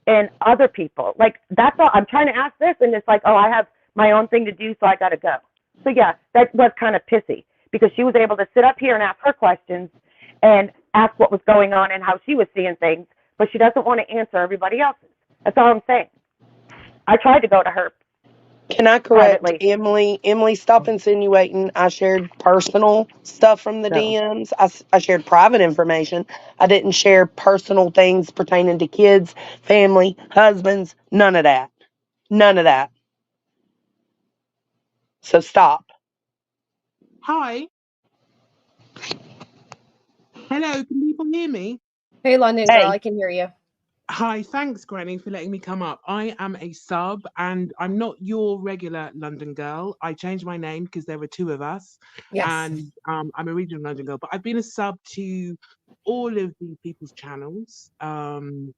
And other people. Like, that's all. I'm trying to ask this, and it's like, oh, I have my own thing to do, so I got to go. So, yeah, that was kind of pissy because she was able to sit up here and ask her questions and ask what was going on and how she was seeing things, but she doesn't want to answer everybody else's. That's all I'm saying. I tried to go to her. Can I correct privately. Emily? Emily, stop insinuating I shared personal stuff from the No. DMs. I shared private information. I didn't share personal things pertaining to kids, family, husbands, none of that. None of that. So stop. Hi. Hello, can people hear me? Hey, London girl, I can hear you. Hi, thanks, Granny, for letting me come up. I am a sub, and I'm not your regular London girl. I changed my name because there were two of us. Yes. And I'm a regional London girl, but I've been a sub to all of the people's channels. And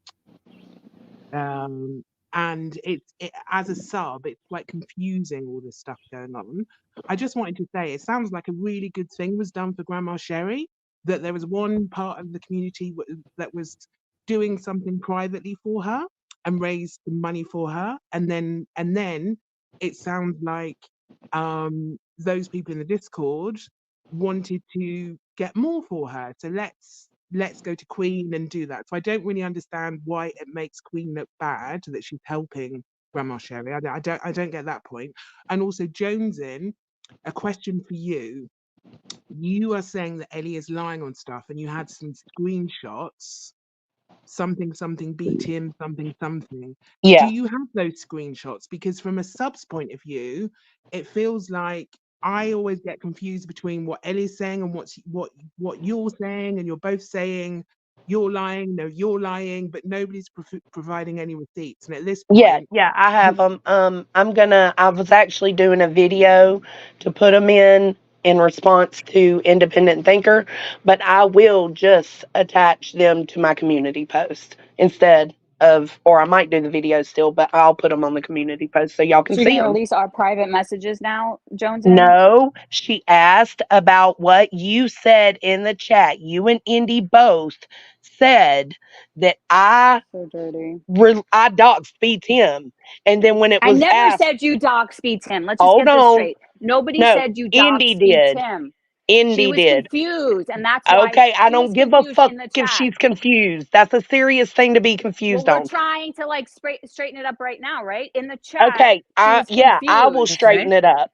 as a sub, it's quite confusing, all this stuff going on. I just wanted to say, it sounds like a really good thing was done for Grandma Sherry, that there was one part of the community that was doing something privately for her and raised some money for her, and then it sounds like those people in the Discord wanted to get more for her. So let's go to Queen and do that. So I don't really understand why it makes Queen look bad that she's helping Grandma Sherry. I don't get that point. And also, Jonesin, a question for you. You are saying that Ellie is lying on stuff, and you had some screenshots. Something beat him, something. Yeah. Do you have those screenshots? Because from a sub's point of view, it feels like I always get confused between what Ellie's saying and what you're saying, and you're both saying you're lying, no, you're lying, but nobody's providing any receipts. And at this point, Yeah, I have them. I was actually doing a video to put them in response to Independent Thinker, but I will just attach them to my community post instead of, or I might do the video still, but I'll put them on the community post so y'all can So you're see gonna them. release our private messages now, Jones? No, she asked about what you said in the chat. You and Indy both said that I dog speeds him, and then when it I was never asked, said you dog speeds him. Let's just hold get this on, straight. Nobody No, said you Indy doxed B. did. Tim. Indy She was did. confused, and that's why Okay, I she was don't give a confused fuck in the if chat. she's confused. That's a serious thing to be Well, confused we're on. trying to like straighten it up right now, right? In the chat, Okay, she was yeah, I will confused. straighten it up.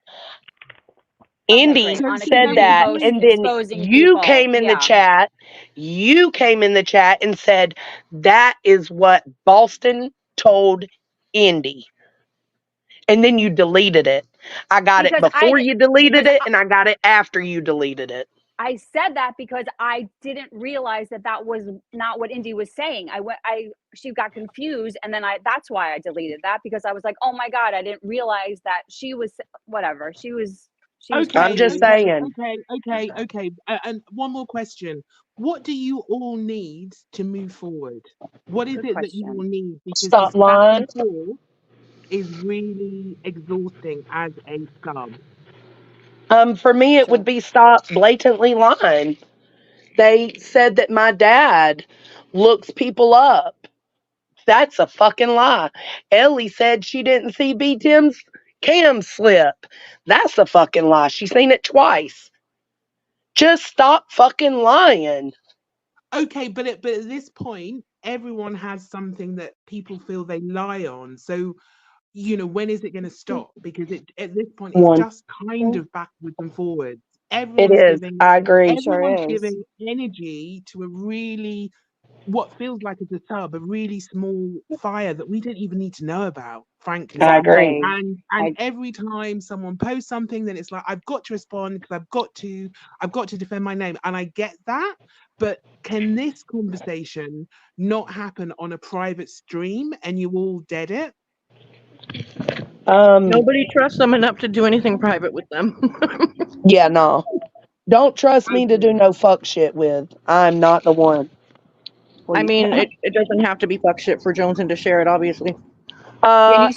Okay, Indy great. On a said community that, post and then exposing you people. came in the Yeah. chat. You came in the chat and said that is what Boston told Indy. And then you deleted it. I got it Because before you deleted because it, and I got it after you deleted it. I said that because I didn't realize that was not what Indy was saying. She got confused, and then that's why I deleted that, because I was like, oh my God, I didn't realize that she was whatever. She was I'm just saying. Okay. And one more question. What do you all need to move forward? What is Good it that you all question. need? Because Stop this back lying. and forth is really exhausting as a sub. For me, it would be stop blatantly lying. They said that my dad looks people up. That's a fucking lie. Ellie said she didn't see B. Tim's cam slip. That's a fucking lie. She's seen it twice. Just stop fucking lying. Okay, but at this point, everyone has something that people feel they lie on. So, when is it going to stop? Because at this point, it's One. just kind of backwards and forwards. It Everyone's is. giving I agree. everyone's giving energy to a really, what feels like it's a sub, a really small fire that we don't even need to know about, frankly. I agree. And every time someone posts something, then it's like, I've got to respond because I've got to defend my name. And I get that, but can this conversation not happen on a private stream and you all dead it? Nobody trusts them enough to do anything private with them. Yeah, no. Don't trust me to do no fuck shit with. I'm not the one. I mean, it doesn't have to be fuck shit for Joneson to share it, obviously.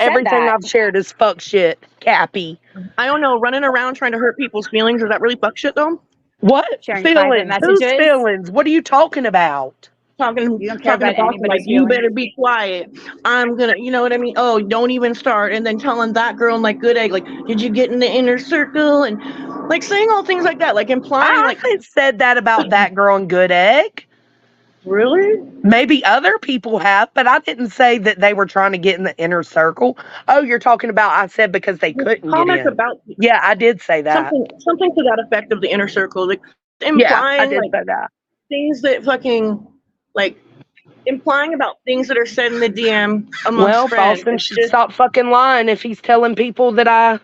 Everything I've shared is fuck shit, Cappy. I don't know, running around trying to hurt people's feelings, is that really fuck shit though? What Sharing private feelings? Whose messages? feelings? What are you talking about? Talking You don't care to about Boston like, anybody's you feelings. better be quiet. I'm gonna, you know what I mean? Oh, don't even start. And then telling that girl like good egg, like, did you get in the inner circle? And like saying all things like that, like implying I like haven't said that about that girl in Good Egg. Really? Maybe other people have, but I didn't say that they were trying to get in the inner circle. Oh, you're talking about I said because they couldn't get comments in. about Yeah, I did say that. something to that effect of the inner circle, like Yeah, I implying did like say that. things that fucking like implying about things that are said in the DM amongst Well, friends. Boston It's should just stop fucking lying if he's telling people that I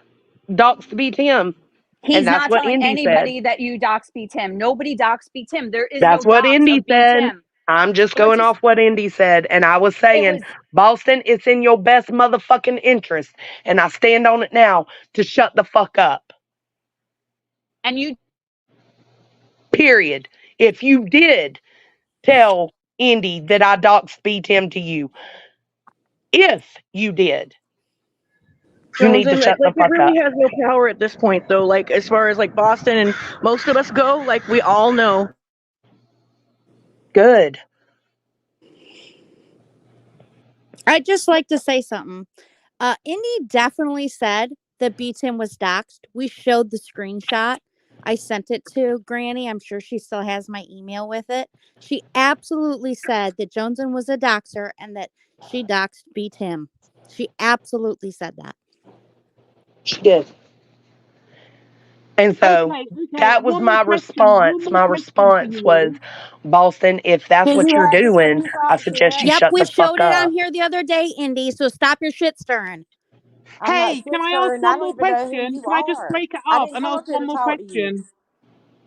doxed beat him. He's And that's not what telling Indy said. anybody that you dox B. Tim. Nobody dox B. Tim. There is That's no what dox Indy of B. said. Tim. I'm just going off what Indy said. And I was saying, Boston, it's in your best motherfucking interest. And I stand on it now to shut the fuck up. And you. Period. If you did tell Indy that I doxed B. Tim to you, if you did, you need to shut the like it fuck really up. has no power at this point though. Like as far as like Boston and most of us go, like we all know. Good. I'd just like to say something. Indy definitely said that B. Tim was doxxed. We showed the screenshot. I sent it to Granny. I'm sure she still has my email with it. She absolutely said that Joneson was a doxer and that she doxed B. Tim. She absolutely said that. She did. And so that was my response. My response was, Boston, if that's what you're doing, I suggest you Yep, shut we the fuck showed it on up. here the other day, Indy. So stop your shit stirring. Hey, can I ask one more question? Can I just break it up and ask one more question?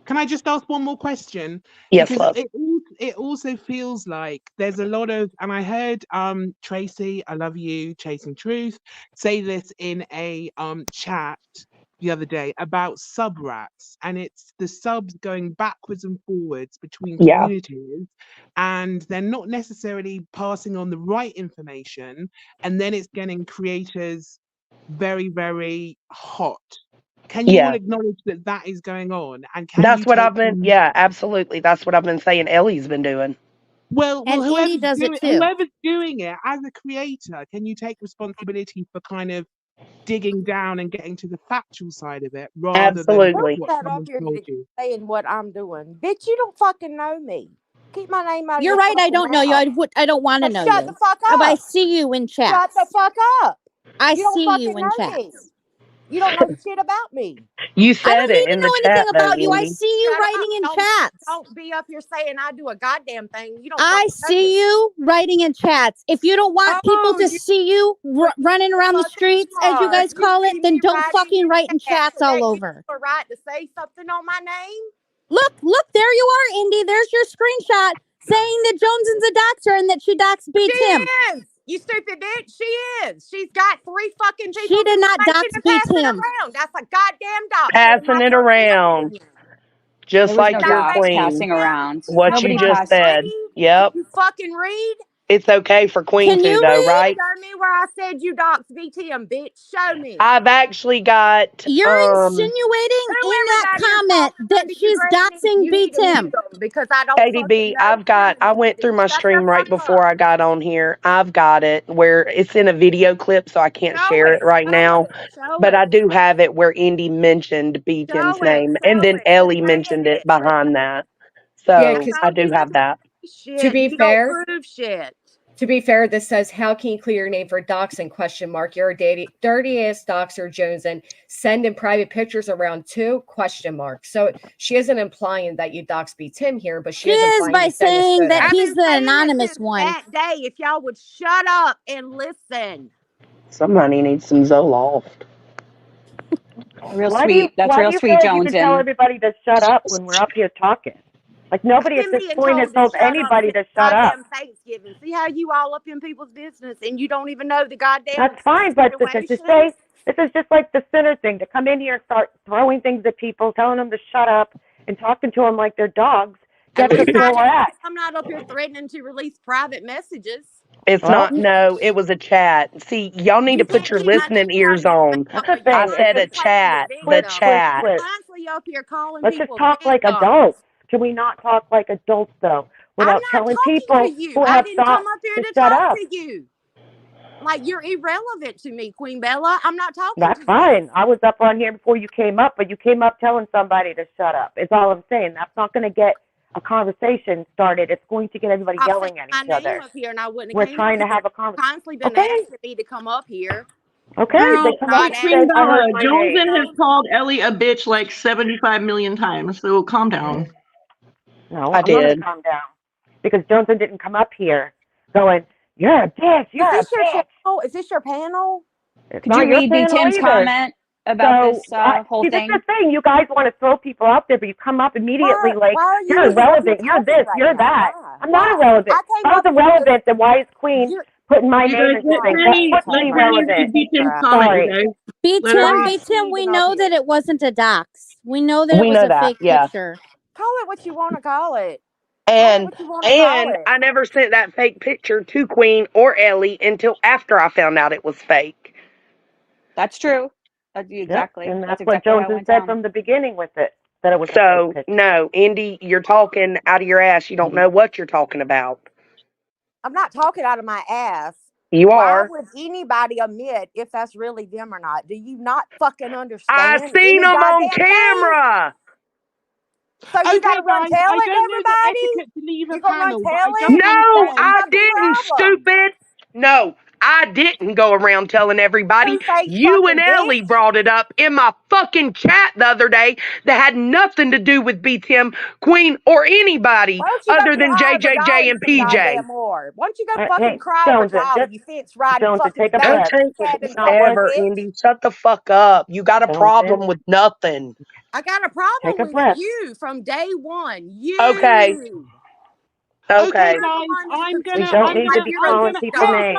Can I just ask one more question? Yes, because love. it also feels like there's a lot of, and I heard Tracy, I love you, Chasing Truth, say this in a chat the other day about sub rats, and it's the subs going backwards and forwards between communities, and they're not necessarily passing on the right information, and then it's getting creators very, very hot. Can you all acknowledge that that is going on? And can That's you what take I've been, absolutely. That's what I've been saying Ellie's been doing. Well, And Indy does it too. whoever's doing it as a creator, can you take responsibility for kind of digging down and getting to the factual side of it rather than Absolutely. what That up someone here told you. saying what I'm doing. Bitch, you don't fucking know me. Keep my name out of You're your right. I fucking don't know you. mouth. I don't want to So know shut you. the fuck Oh, I up. see you in chats. Shut the fuck up. I You don't see fucking you in know me. chats. You don't know shit about me. You I said don't it even in the know chat, anything though, about you. I Indy. see you Shut writing in up. chats. Don't be up here saying I do a goddamn thing. You don't I fucking know me. see you writing in chats. If you don't want people to see you running around the streets, as you guys call it, then don't fucking write in chats all over. A right to say something on my name? Look, there you are, Indy. There's your screenshot saying that Joneson's a doxer and that she dox B. Tim. She is. You stupid bitch. She is. She's got 3 fucking people. She did not dox B. Tim. That's a goddamn dox. Passing it around. Just There was like no your docs queen. passing around. What Nobody you just passed. said. Yep. You fucking read? It's okay for Queen to, though, right? Show me where I said you dox BTM, bitch. Show me. I've actually got. You're insinuating in that comment that she's doxing B. Tim. Because I don't KDB, I went through my stream right before I got on here. I've got it where it's in a video clip, so I can't share it right now. But I do have it where Indy mentioned B. Tim's name, and then Ellie mentioned it behind that. Yeah, So 'cause I do have that. to be you fair, don't prove shit. To be fair, this says, how can you clear your name for doxing? Question mark. You're a dirty ass doxer, Jones, and sending private pictures around too? Question mark. So she isn't implying that you dox B. Tim here, but she is by saying that he's the anonymous one. That day, if y'all would shut up and listen. Somebody needs some Zoloft. Real Why sweet. That's real do you sweet, feel like Jones. you can tell everybody to shut up when we're up here talking? Like nobody at this point has told anybody to shut up. Thanksgiving. See how you all up in people's business and you don't even know the goddamn. That's fine, but to say this is just like the center thing, to come in here and start throwing things at people, telling them to shut up and talking to them like they're dogs. Gets us where we're at. I'm not up here threatening to release private messages. It's not, no, it was a chat. See, y'all need to put your listening ears on. I said a chat, the chat. Constantly up here calling Let's just people talk like victims. adults. Can we not talk like adults, though, without telling people who have thoughts to shut up? To you. Like, you're irrelevant to me, Queen Bella. I'm not talking That's to fine. I was up on here before you came up, but you came up telling somebody to shut up. It's all I'm saying. That's not going to get a conversation started. It's going to get everybody yelling at each other. Up here and I wouldn't We're trying to have a conversation. Constantly been asking me to come up here. Okay, Girl, they come up and say, I heard my Joneson name. has called Ellie a bitch like 75 million times, so calm down. No, I'm not going to calm down. Because Joneson didn't come up here going, you're a bitch, you're a bitch. Is this your panel? It's Could not you your read B. panel Tim's either. comment about this whole see, thing? That's the thing. You guys want to throw people out there, but you come up immediately you're irrelevant. You're this, you're that. I'm not irrelevant. If I was irrelevant, then why is Queen putting my name in this thing? That's what's irrelevant. Sorry. B. Tim, we know that it wasn't a dox. We know that it was a fake picture. Call it what you want to call it. And I never sent that fake picture to Queen or Ellie until after I found out it was fake. That's true. Exactly. And that's exactly what Joneson said from the beginning with it. That it was so, no, Indy, you're talking out of your ass. You don't know what you're talking about. I'm not talking out of my ass. You are. Why would anybody admit if that's really them or not? Do you not fucking understand? I seen them on camera. So you gotta run tell I it, don't know the everybody? etiquette to leave a You gonna panel, run but tell I it? just No, want to say, I didn't, stupid. No, I didn't go around telling everybody. You and Ellie brought it up in my fucking chat the other day that had nothing to do with BTM, Queen, or anybody other than JJJ and PJ. Why don't you go fucking cry over Dolly, you fence riding Don't fucking take it ever, Indy. Shut the fuck up. You got a problem with nothing. I got a problem with you from day one. You. Okay. Okay, guys, I'm gonna. We don't need to be calling people names.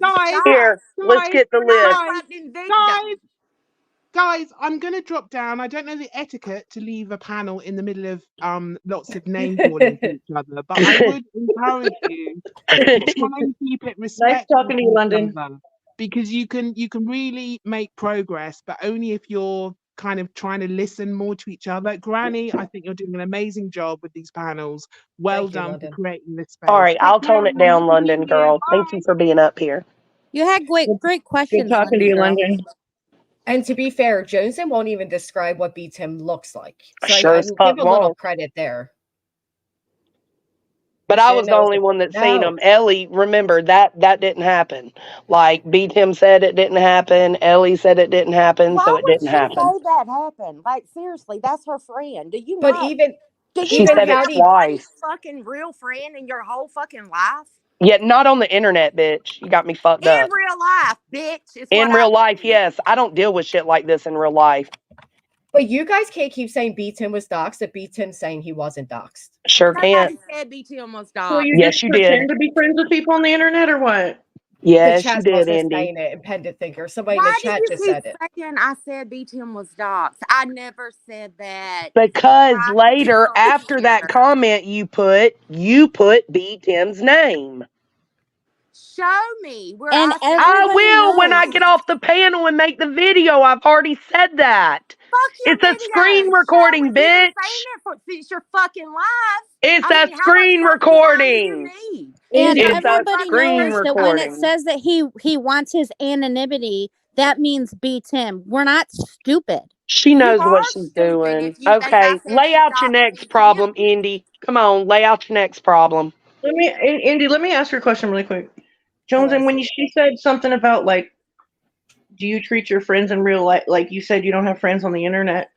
Guys, here, let's get the list. Guys, I'm gonna drop down. I don't know the etiquette to leave a panel in the middle of lots of name calling to each other, but I would encourage you to try and keep it respectful. Nice talking to you, London. Because you can really make progress, but only if you're kind of trying to listen more to each other. Granny, I think you're doing an amazing job with these panels. Well done for creating this space. All right, I'll tone it down, London girl. Thank you for being up here. You had great Good questions, talking to Linda you, girl. London. And to be fair, Jonesy won't even describe what B Tim looks like. So Sure I as will fuck give a little won't. credit there. But I was the only one that seen them. Ellie, remember that didn't happen. Like B Tim said it didn't happen. Ellie said it didn't happen, Why so it would didn't she happen. say that happened? Like seriously, that's her friend. Do you But not? Do you She not said it have twice. one fucking real friend in your whole fucking life? Yet not on the internet, bitch. You got me fucked In up. real life, bitch. Is In what real I life, yes. I don't deal with shit like this in real life. But you guys can't keep saying B Tim was doxxed if B Tim's saying he wasn't doxxed. Sure can't. Nobody said BT almost So died. you Yes, just you pretend did. to be friends with people on the internet or what? The Yes, you chat did, box is Indy. saying it, and Pendant Thinker. Somebody in Why the do chat you just keep said it. saying I said BT was doxxed? I never said that. Because Try to later, come after that here. comment you put B Tim's name. Show me where And I said I everybody will when I knows. get off the panel and make the video. I've already said that. Fuck your It's a video. screen Show recording, it. You've been saying bitch. it since your fucking life. It's I a mean, how much screen fucking time do you recording. need? And It's a everybody screen knows that when it recording. says that he wants his anonymity, that means beat him. We're not stupid. She You knows are what she's stupid doing. if you think I Okay, said lay she out your doxed next BT. problem, Indy. Come on, lay out your next problem. Indy, let me ask her a question really quick. Jones, and when she said something about like, do you treat your friends in real life like you said you don't have friends on the internet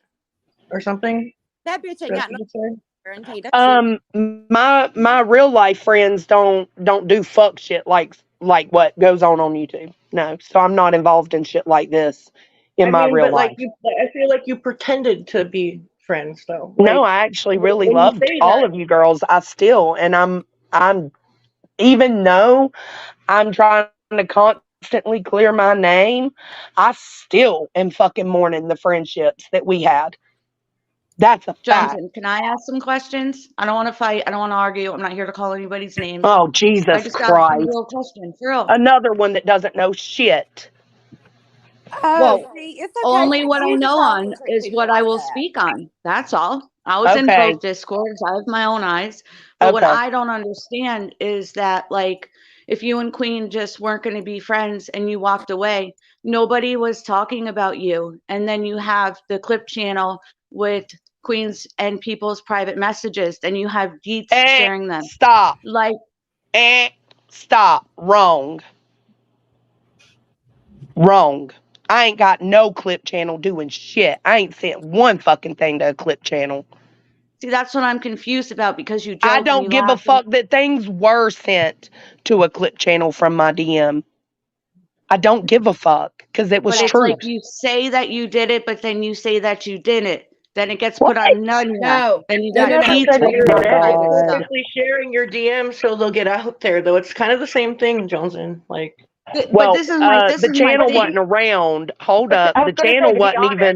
or something? That bitch ain't That's got what no you said? guarantee that shit. My real life friends don't do fuck shit like what goes on YouTube. No, so I'm not involved in shit like this in my real but like life. I feel like you pretended to be friends though. No, Like, I actually really when you loved say all that, of you girls. I still, and I'm even though I'm trying to constantly clear my name, I still am fucking mourning the friendships that we had. That's a fact. Johnson, can I ask some questions? I don't want to fight. I don't want to argue. I'm not here to call anybody's names. Oh, I Jesus just got some Christ. real questions. For real. Another one that doesn't know shit. Oh, see, it's okay. Only what I You know decide on to treat is people what I like will that. speak on. That's all. I was in Okay. both discords. I have my own eyes. But what Okay. I don't understand is that, like, if you and Queen just weren't going to be friends and you walked away, nobody was talking about you. And then you have the clip channel with Queen's and people's private messages, and you have Geets sharing them. Stop. Like, Stop. Wrong. Wrong. I ain't got no clip channel doing shit. I ain't sent one fucking thing to a clip channel. see, that's what I'm confused about because you I joke and don't you give a laugh. fuck that things were sent to a clip channel from my DM. I don't give a fuck because it was But it's true. like you say that you did it, but then you say that you didn't. Then it gets What? put on Nunya. No. Then you No, got no, no. Geets with Oh your my private stuff. God. specifically sharing your DMs so they'll get out there though. It's kind of the same thing, Johnson. Like, But Well, this is my the channel wasn't thing. around. Hold but up. I The was gonna say, channel to be wasn't honest,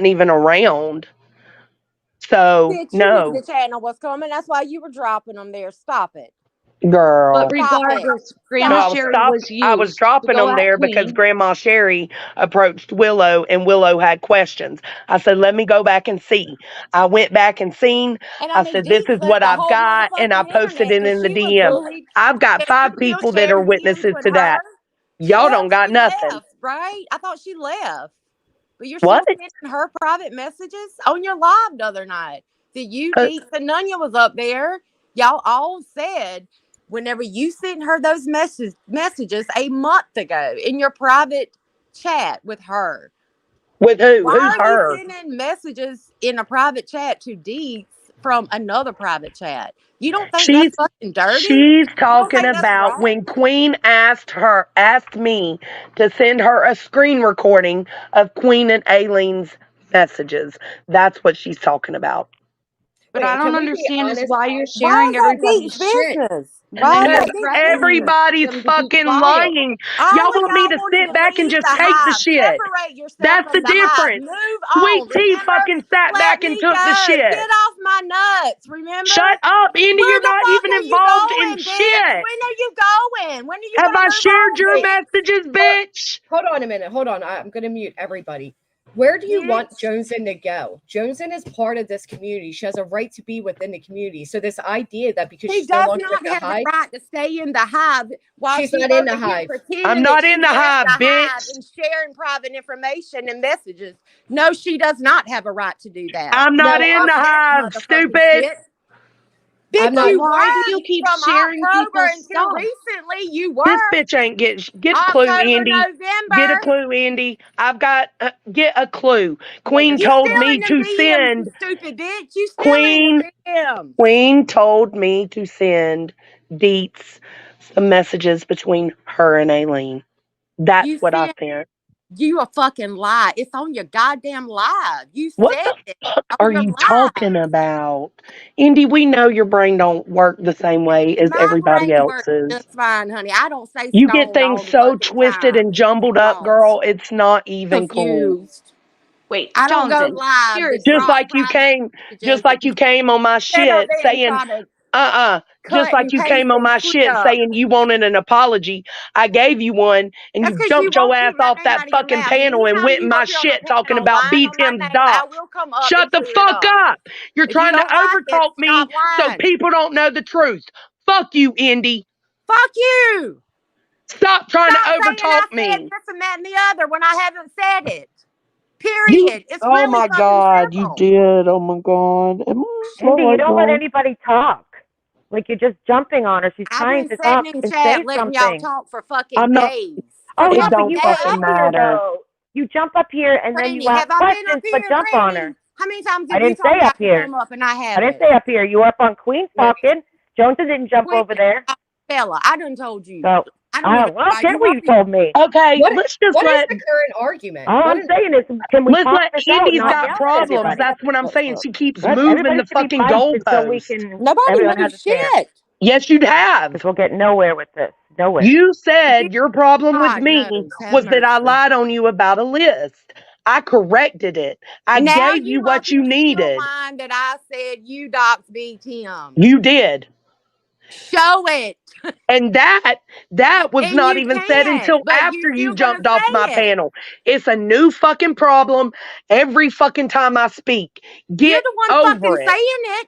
even around. So Bitch, you knew no, the channel was coming. That's why you were dropping them there. Stop it. But girl. Stop it. regardless, No, Grandma Stop Sherry was I was used to dropping go them at there because Queen. Grandma Sherry approached Willow and Willow had questions. I said, let me go back and see. I went back and seen. And I I mean, said, this Deets is left what the I've whole got. And I motherfucking posted internet it because in the she was DM. bullied. I've got And 5 you still people that are sharing DMs witnesses with to that. her. Y'all don't Shell, got she nothing. left, right? I thought she left. But you're What? still sending her private messages on your live the other night. The you, Deets, and Nunya was up there. Y'all all said whenever you sent her those messages a month ago in your private chat with her. With who? Why Who's are you her? sending messages in a private chat to Deets from another private chat? You don't think that's fucking dirty? She's You don't talking think that's about wrong? when Queen asked me to send her a screen recording of Queen and Aileen's messages. That's what she's talking about. But I Wait, don't can we be understand is honest? why you're Why sharing is that everybody's Deets' shit. business? And Why then is you're Because that Deets' threatening business? everybody's them to be fucking quiet. lying. All Y'all of want me y'all to wanted sit to back and leave just the take the hive. shit. Separate yourself That's from the the hive. difference. Move Sweet on. Tea Remember? fucking sat Let back and me took the go. shit. Get off my nuts. Remember? Shut up, Indy. Where You're the not fuck even are you involved in going, bitch? shit. When are you going? When are you Have gonna I move shared on, your bitch? messages, bitch? Hold on a minute. Hold on. I'm going to mute everybody. Where do you want Bitch. Joneson to go? Joneson is part of this community. She has a right to be within the community. So this idea that because She she's no does longer in not the have a hive, right to stay in the hive while she's she's not in over the here hive. pretending I'm that not in she's the in hive, the hive bitch. and sharing private information and messages. No, she does not have a right to do that. I'm not Get in off the that hive, motherfucking stupid. shit. Bitch, I'm not. you Why do you were keep from sharing October people's until stuff? recently. You This were bitch ain't get a clue, October, Indy. Get a November. clue, Indy. I've got get a clue. Queen You told still me in them to DMs, you send. stupid bitch. You still in Queen them DMs. Queen told me to send Deets some messages between her and Aileen. That's You what I sent sent. you a fucking lie. It's on your goddamn live. You What said the it fuck on are your you live. talking about? Indy, we know your brain don't work the same way as My everybody brain works else's. just fine, honey. I don't say You get stoned things all the so fucking twisted time. and jumbled I'm up, girl, it's not even cool. confused. Wait, I don't go Johnson, live to Just seriously. drop like you private came, messages just like you and came on my instead of shit then saying, try to just cut like and you paste came on and my shit clip. saying you wanted an apology. I gave you one and That's you because you jumped your won't ass keep my off name that out of your fucking mouth. And panel and anytime went in you my up here on shit the talking panel about lying B on my Tim's name, I doc. will come up Shut and the clear it fuck up. up. You're If you trying to don't like it, overtalk me stop so lying. people don't know the truth. Fuck you, Indy. Fuck you. Stop trying to Stop saying I overtalk said me. this and that and the other when I haven't said it. You, Period. It's oh really my fucking God, you simple. did. Oh my God. Am I slow Indy, you right don't let now? anybody talk. Like you're just jumping on her. She's I've trying been to sitting talk in and chat say letting y'all something. talk for fucking I'm not, days. For Oh it yeah, but fucking don't you come fucking up days. here matter. though. You jump up here and then you Granny, ask have I been up questions, but here, jump on Granny? her. How many times I have you didn't told stay me I up can here. come up and I I didn't haven't? stay up here. You were up on Queen's talking. Johnson didn't jump Queen, over there. Bella, I done told you. So I don't even know well, I don't why care you what up you here. told me. Okay, What let's just what is let the current argument? All What I'm is saying is, can we let's talk let this out and Indy's not got yell at problems. everybody? That's what I'm saying. She keeps Everybody moving the should be fucking balanced until we goalposts. can. Nobody Everyone has moves a chance. shit. Yes, you'd have. Because we'll get nowhere with this. Nowhere. You said your problem with God me knows. Have was that I mercy. lied on you about a list. I corrected it. I Now gave you you up what you here still needed. lying that I said you docs beat him. You did. Show it. And that was And not you even said can't, until but you after you still gonna jumped off my say it. panel. It's a new fucking problem every fucking time I speak. You're Get the one fucking over it. saying it.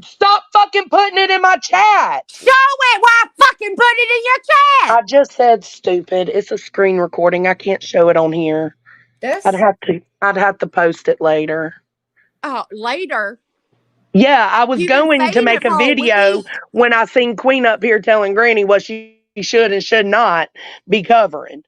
Stop fucking putting it in my chat. Show it. Why I fucking put it in your chat? I just said stupid. It's a screen recording. I can't show it on here. this? I'd have to post it later. Oh, later. Yeah, I was You've been going to saying make it a for a video week. when I seen Queen up here telling Granny what she should and should not be covering.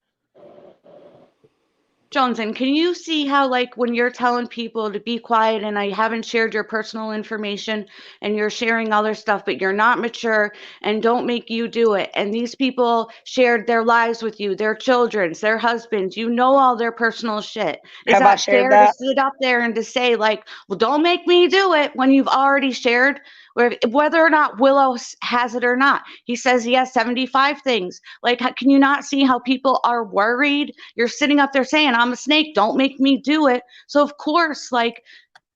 Johnson, can you see how, like, when you're telling people to be quiet and I haven't shared your personal information and you're sharing other stuff, but you're not mature and don't make you do it? And these people shared their lives with you, their children's, their husbands, you know, all their personal shit. Is Have I that shared fair to that? sit up there and to say, like, well, don't make me do it when you've already shared? Whether or not Willow has it or not, he says he has 75 things. Like, can you not see how people are worried? You're sitting up there saying, I'm a snake, don't make me do it. So, of course, like,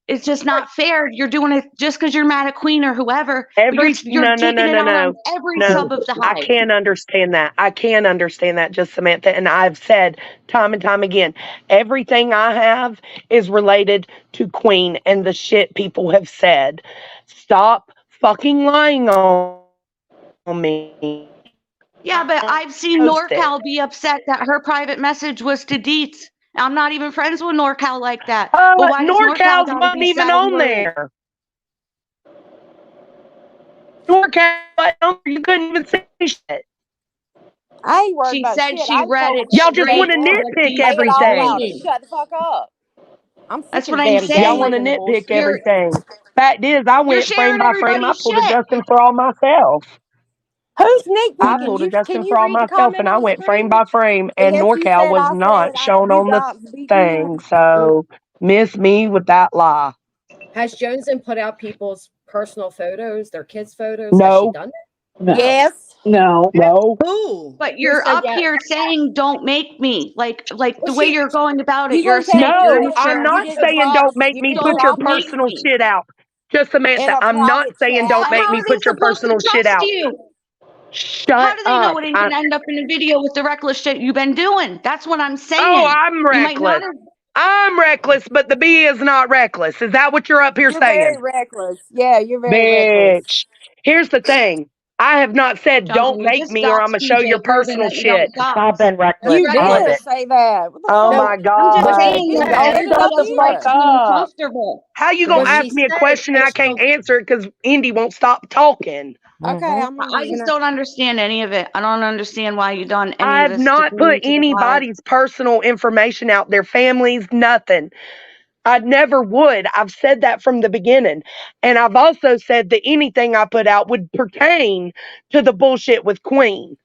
it's just not fair. You're doing it just because you're mad at Queen or whoever, but you're No, taking it out on every sub of the I hive. can't understand that. I can understand that, just Samantha. And I've said time and time again, everything I have is related to Queen and the shit people have said. Stop fucking lying on me. Yeah, but I've seen Post it. NorCal be upset that her private message was to Deets. I'm not even friends with NorCal like that. Well, why does NorCal NorCal's gotta wasn't be even sad and on worried? there. NorCal wasn't on there. You couldn't even see shit. I ain't worried She about said shit. she I read told it her Y'all to just say want straight to to it. what nitpick Deets Say it was all loud everything. and saying. shut the fuck up. I'm That's sick of what the I'm damn Y'all want saying. to gaslighting and nitpick bullshit. everything. Fact is, I You're went frame sharing by frame. I everybody's pulled shit. adjusting for all myself. Who's I nitpicking? pulled You adjusting can you for all read the myself, comment and I on the went frame screen? by frame. And Yes, you NorCal said was I said not shown you on the dogs beat thing, him. so miss me with that lie. Has Joneson put out people's personal photos, their kids' photos? Has she No, done no, Yes. no. Who? But Who you're said up yes? here saying don't make me. Like Well, the way she you're going about it, You you're a gonna take snake, you you're No, didn't I'm immature. you not didn't saying drop don't make you me didn't put your Don't drop make personal me. shit out. Just in Samantha, a I'm not private saying don't chat. make How me are they put your supposed to personal shit trust out. you? How Shut do they know up. it ain't gonna end up in a video with the reckless shit you've been doing? That's what I'm Oh, saying. I'm You might not reckless. have I'm reckless, but the bee is not reckless. Is that what you're up here You're very saying? reckless. Yeah, you're very reckless. Bitch. Here's the thing. I have not said don't Johnson, you make just me or I'm doxed going to show your PJ, proving personal that you don't shit. It's all dox. been reckless. You All of did it. say that. What the Oh fuck? No, my I'm just God. saying You that Y'all said it everybody shut on the just likes fuck here. being up. comfortable. How you going What to she ask me a said question and I was can't answer it because Indy won't stop talking? Okay, I'm I gonna just don't understand any of it. I don't understand why you done any of I've this to not bring put me to the live. anybody's personal information out, their families, nothing. I never would. I've said that from the beginning. And I've also said that anything I put out would pertain to the bullshit with Queen.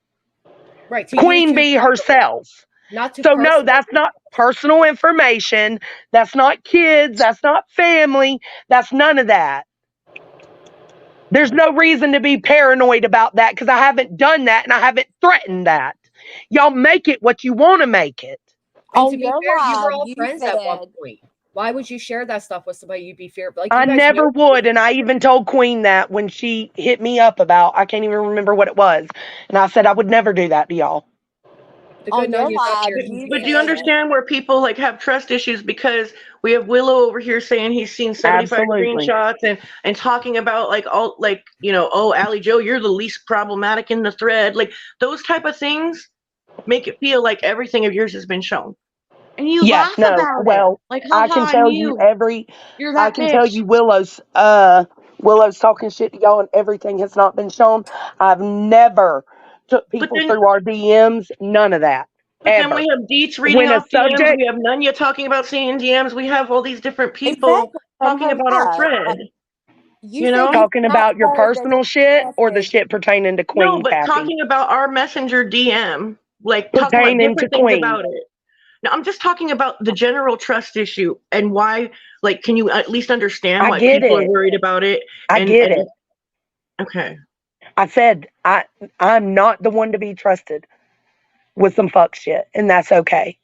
right to you Queen two Bee separately, herself. not to So no, personal. that's not personal information. That's not kids. That's not family. That's none of that. There's no reason to be paranoid about that because I haven't done that and I haven't threatened that. Y'all make it what you want to make it. And to on be your fair, you were live. all You friends at one said point. Why would you share that stuff with somebody you'd be fear? Like I you guys know never each would. other. And I even told Queen that when she hit me up about, I can't even remember what it was. And I said I would never do that to y'all. The good on your Nunya's up live. here. You But do you said understand where people like have trust issues because we have Willow over here saying he's seen 75 Absolutely. screenshots and talking about like all like oh Allie Joe, you're the least problematic in the thread. Like those type of things make it feel like everything of yours has been shown. And you Yeah, laugh no. about it. Well, Like, I haha, can I'm tell you you. You're I that can tell bitch. you Willow's talking shit to y'all and everything has not been shown. I've never took But people then through our DMs, none of that. but then Ever. we have Deets reading When a off DMs. subject We have Nunya talking about seeing DMs. We have all these different people exactly on talking her about our live. thread. You You said know? you talking did not about your say that personal she shit or the messaged. shit pertaining to No, Queen but Kathy. talking about our messenger DM, like talking about Pertaining to different things Queen. about it. No, I'm just talking about the general trust issue and why, like, can you at least understand I why get people are it. worried about it? I get And it. okay. I said I'm not the one to be trusted with some fuck shit, and that's okay.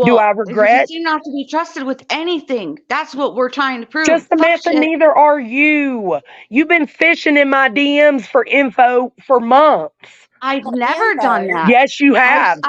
Do I Well, because you regret? seem not to be trusted with anything. That's what we're trying to prove. Just a Fuck myth, and shit. neither are you. You've been fishing in my DMs for info for months. I've For never done info. that. Yes, you have,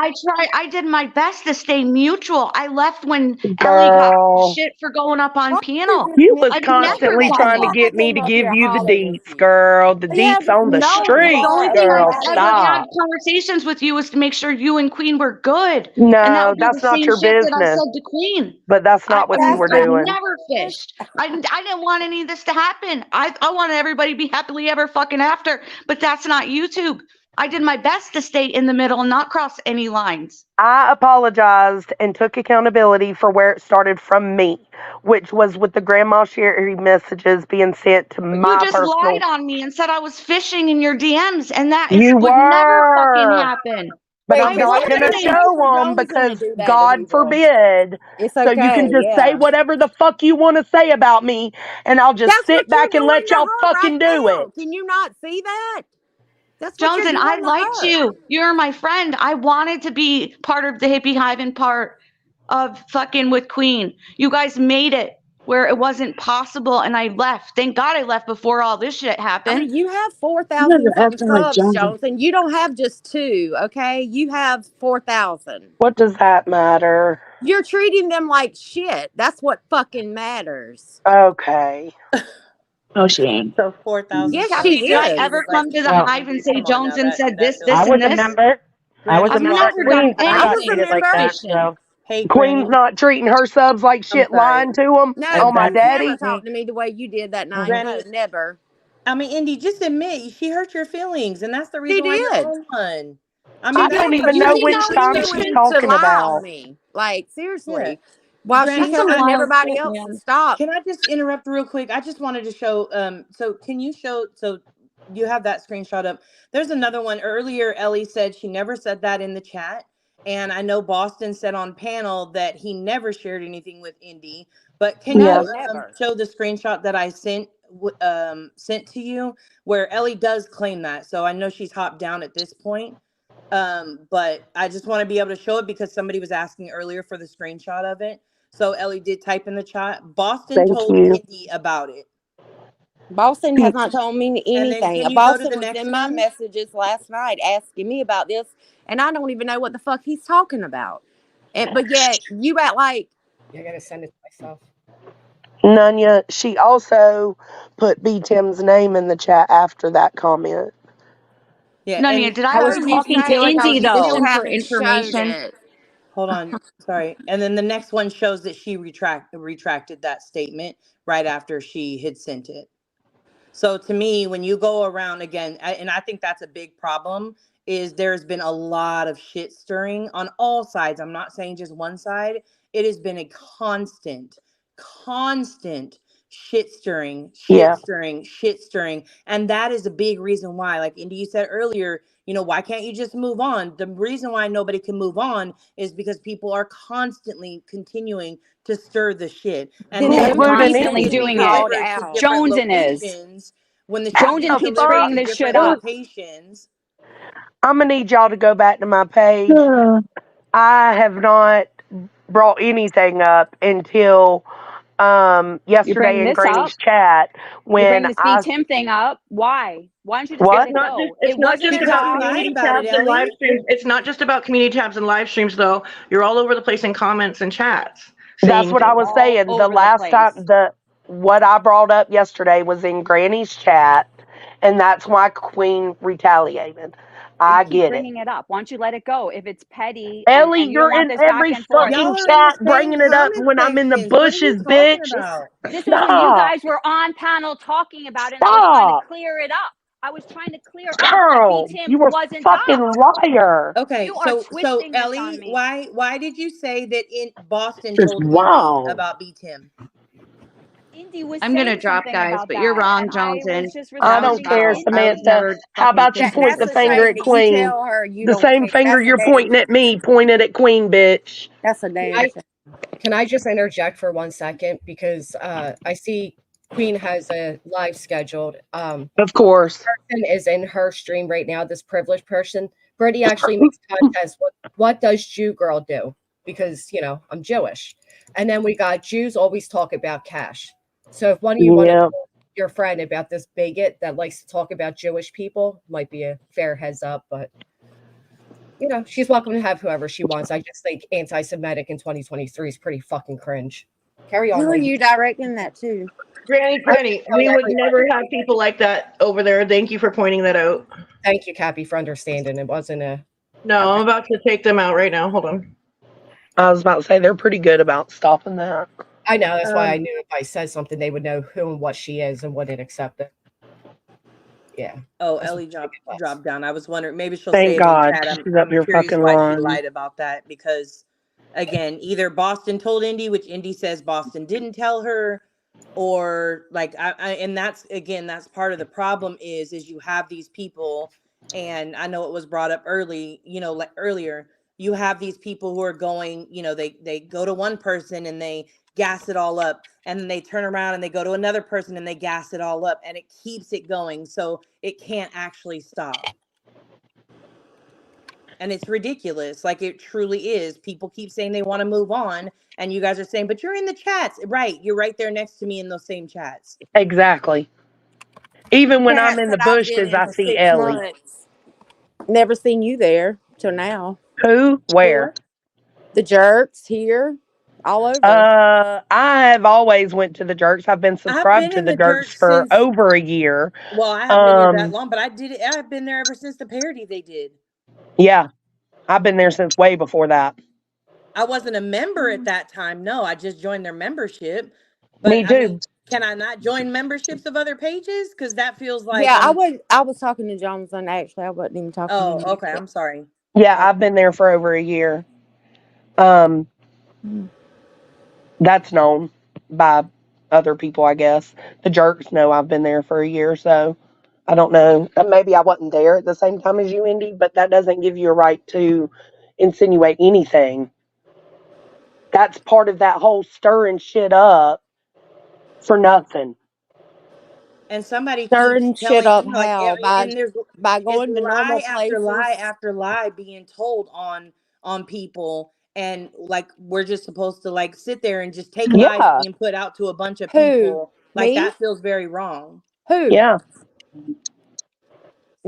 I did my best to stay mutual. I left when Ellie got girl. shit for going up on Why are you panel. just You was I've mentioning never constantly everybody? done trying to Why that. I get me came to up give here you the hollering with deets, you? girl. The Yeah, deets but on the No, you the streets, only are. thing You I girl. are ever had Stop. conversations with you was to make sure you and Queen were good. And that No, would be the that's not same your shit that I business. said to Queen. But that's not what you That's were I've not doing. never this. fished. I didn't want any of this to happen. I wanted everybody to be happily ever fucking after, but that's not YouTube. I did my best to stay in the middle and not cross any lines. I apologized and took accountability for where it started from me, which was with the Grandma Sherry messages being sent to But you my just lied personal. on me and said I was fishing in your DMs, and that You would never fucking were, happen. but Wait, I'm is it's not okay going to to show for them Jones and to because do that to God people? forbid. It's So you can okay, just say yeah. whatever the fuck you want to say about me, and I'll just That's what sit you're back and doing let to y'all her right fucking do it. now. Can you not see that? That's what you're Jones, and I doing to liked her. you. You're my friend. I wanted to be part of the hippie hive and part of fucking with Queen. You guys made it where it wasn't possible, and I left. Thank God I left before all this shit I happened. mean, you have You guys 4,000 are something acting like subs, Johnson. Jones, and you don't have just two, okay? You have 4,000. What does that matter? You're treating them like shit. That's what fucking matters. Okay. Oh, she ain't. So 4,000 Yes, Have subs. she you guys is. Johnson ever was like, come to the Well, hive and Indy, say come on now. Jones and said this, That I this, feels was and a this? member. I was Granny, a I've come member on. at never Queen, done Queen, and I I got was a anything treated like member. that. fishing. So Hey, Queen's Granny. not treating her subs like I'm shit, sorry. lying to them. No, Oh, my you that's never daddy. talked to me the way you did that night. mhm. No, Granny, never. I mean, Indy, just admit she hurt your feelings, and that's the She reason why you're did. on one. I She mean, I that's don't did the because even you know She didn't which knows want time she she's Queen shouldn't. to talking lie on about. me. Like, yeah. seriously. While she Granny, That's can telling some I wild everybody shit, else to man. stop. can I just interrupt real quick? I just wanted to show. So can you show? So you have that screenshot up. There's another one earlier. Ellie said she never said that in the chat, and I know Boston said on panel that he never shared anything with Indy. But can you No, Yes. never. show the screenshot that I sent to you where Ellie does claim that? So I know she's hopped down at this point. But I just want to be able to show it because somebody was asking earlier for the screenshot of it. So Ellie did type in the chat. Boston Thank told you. Indy about it. Boston has not told me And then anything. can you go to Boston the was next in my one? messages last night asking me about this, and I don't even know what the fuck he's talking about. but yet you act like I gotta send it to myself. Nunya, she also put B Tim's name in the chat after that comment. Yeah, Nunya, and did I I was ever make talking you to feel like I was Indy you though. still fishing for haven't showed information? it. hold on, sorry. And then the next one shows that she retracted that statement right after she had sent it. So to me, when you go around again, and I think that's a big problem, is there's been a lot of shit stirring on all sides. I'm not saying just one side. It has been a constant shit stirring, Yeah. shit stirring. And that is a big reason why, like Indy, you said earlier, why can't you just move on? The reason why nobody can move on is because people are constantly continuing to stir the shit. And Then Who they is need to Including be constantly Indy. doing it? called delivered to out. different Jones is. locations when the shit Jones gets The keeps delivered bringing fuck? to this shit different up. locations. I'm gonna need y'all to go back to my page. I have not brought anything up until You're yesterday bringing in this up. Granny's chat You're when bringing this B I Tim thing up. Why? Why don't you just let what? it go? It's It not wasn't just a Because about you talk. lied community about it, tabs and live Ellie. streams. It's not just about community tabs and live streams, though. You're all over the place in comments and chats That's saying what I things. was All saying. The over the last time place. what I brought up yesterday was in Granny's chat, and that's why Queen retaliated. But you I keep get it. bringing it up. Why don't you let it go? If it's petty Ellie, and you don't you're want in this back every and forth. fucking Y'all are in the chat same bringing it up comment when I'm in the sections. What are you bushes, talking bitch. about? This is when you Stop. guys were on panel talking about it, and I was trying to Stop. clear it up. I was trying to clear up that B Girl, Tim you were wasn't fucking up. liar. Okay, You are so twisting this on Ellie, me. why did you say that in Boston Just told Indy wow. about B Tim? Indy was I'm gonna saying drop, something guys, about but you're that, wrong, and I Johnson. was just I That was don't responding to care, foul. I would Indy. Samantha. never How fucking about you think That, to point that's the the say finger that. same at that you Queen? tell her you The don't same care. finger That's a you're damn pointing at me, pointed at Queen, bitch. that's a Can damn I shame. can I just interject for 1 second because I see Queen has a live scheduled. Of course. Person is in her stream right now. This privileged person. Brittany actually makes contests. What does Jew girl do? Because I'm Jewish, and then we got Jews always talk about cash. So if one of you want to Yeah. tell your friend about this bigot that likes to talk about Jewish people, might be a fair heads up, but she's welcome to have whoever she wants. I just think anti-Semitic in 2023 is pretty fucking cringe. Carry on, Who are lady. you directing that to? Granny, we would never have people like that over there. Thank you for pointing that out. Thank you, Cappy, for understanding. It wasn't a. No, Okay. I'm about to take them out right now. Hold on. I was about to say they're pretty good about stopping that. I know. That's why I knew if I said something, they would know who and what she is and wouldn't accept it. Yeah. Oh, That's Ellie dropped down. I was wondering, maybe she'll say Thank it in God. chat. She's up I'm here curious fucking why she lying. lied about that because, again, either Boston told Indy, which Indy says Boston didn't tell her, or like and that's part of the problem is you have these people, and I know it was brought up like earlier. You have these people who are going, they go to one person and they gas it all up, and then they turn around and they go to another person and they gas it all up, and it keeps it going, so it can't actually stop. And it's ridiculous. Like, it truly is. People keep saying they want to move on, and you guys are saying, but you're in the chats. Right, you're right there next to me in those same chats. Exactly. Even when I'm Chats in the that I've been bushes, in I for see 6 Ellie. months. Never seen you there till now. Who? Where? The jerks here, all over. I have always went to the Jerks. I've been I've subscribed been to in the the Jerks dirt for since, over a year. well, I haven't been there that long, but I've been there ever since the parody they did. Yeah, I've been there since way before that. I wasn't a member at that time. No, I just joined their membership. But Me I mean, too. can I not join memberships of other pages? Because that feels like Yeah, I was talking to Jonathan actually. I wasn't even talking to Oh, you. okay. I'm sorry. Yeah, I've been there for over a year. That's known by other people, I guess. The Jerks know I've been there for a year, so I don't know. Maybe I wasn't there at the same time as you, Indy, but that doesn't give you a right to insinuate anything. That's part of that whole stirring shit up for nothing. And somebody keeps Stirring shit telling, up like, how and there's by it's going to normal lie after lie places. after lie being told on people, and like we're just supposed to like sit there and just take lies Yeah. being put out to a bunch of Who? people. Like, Me? that feels very wrong. Who? Yeah.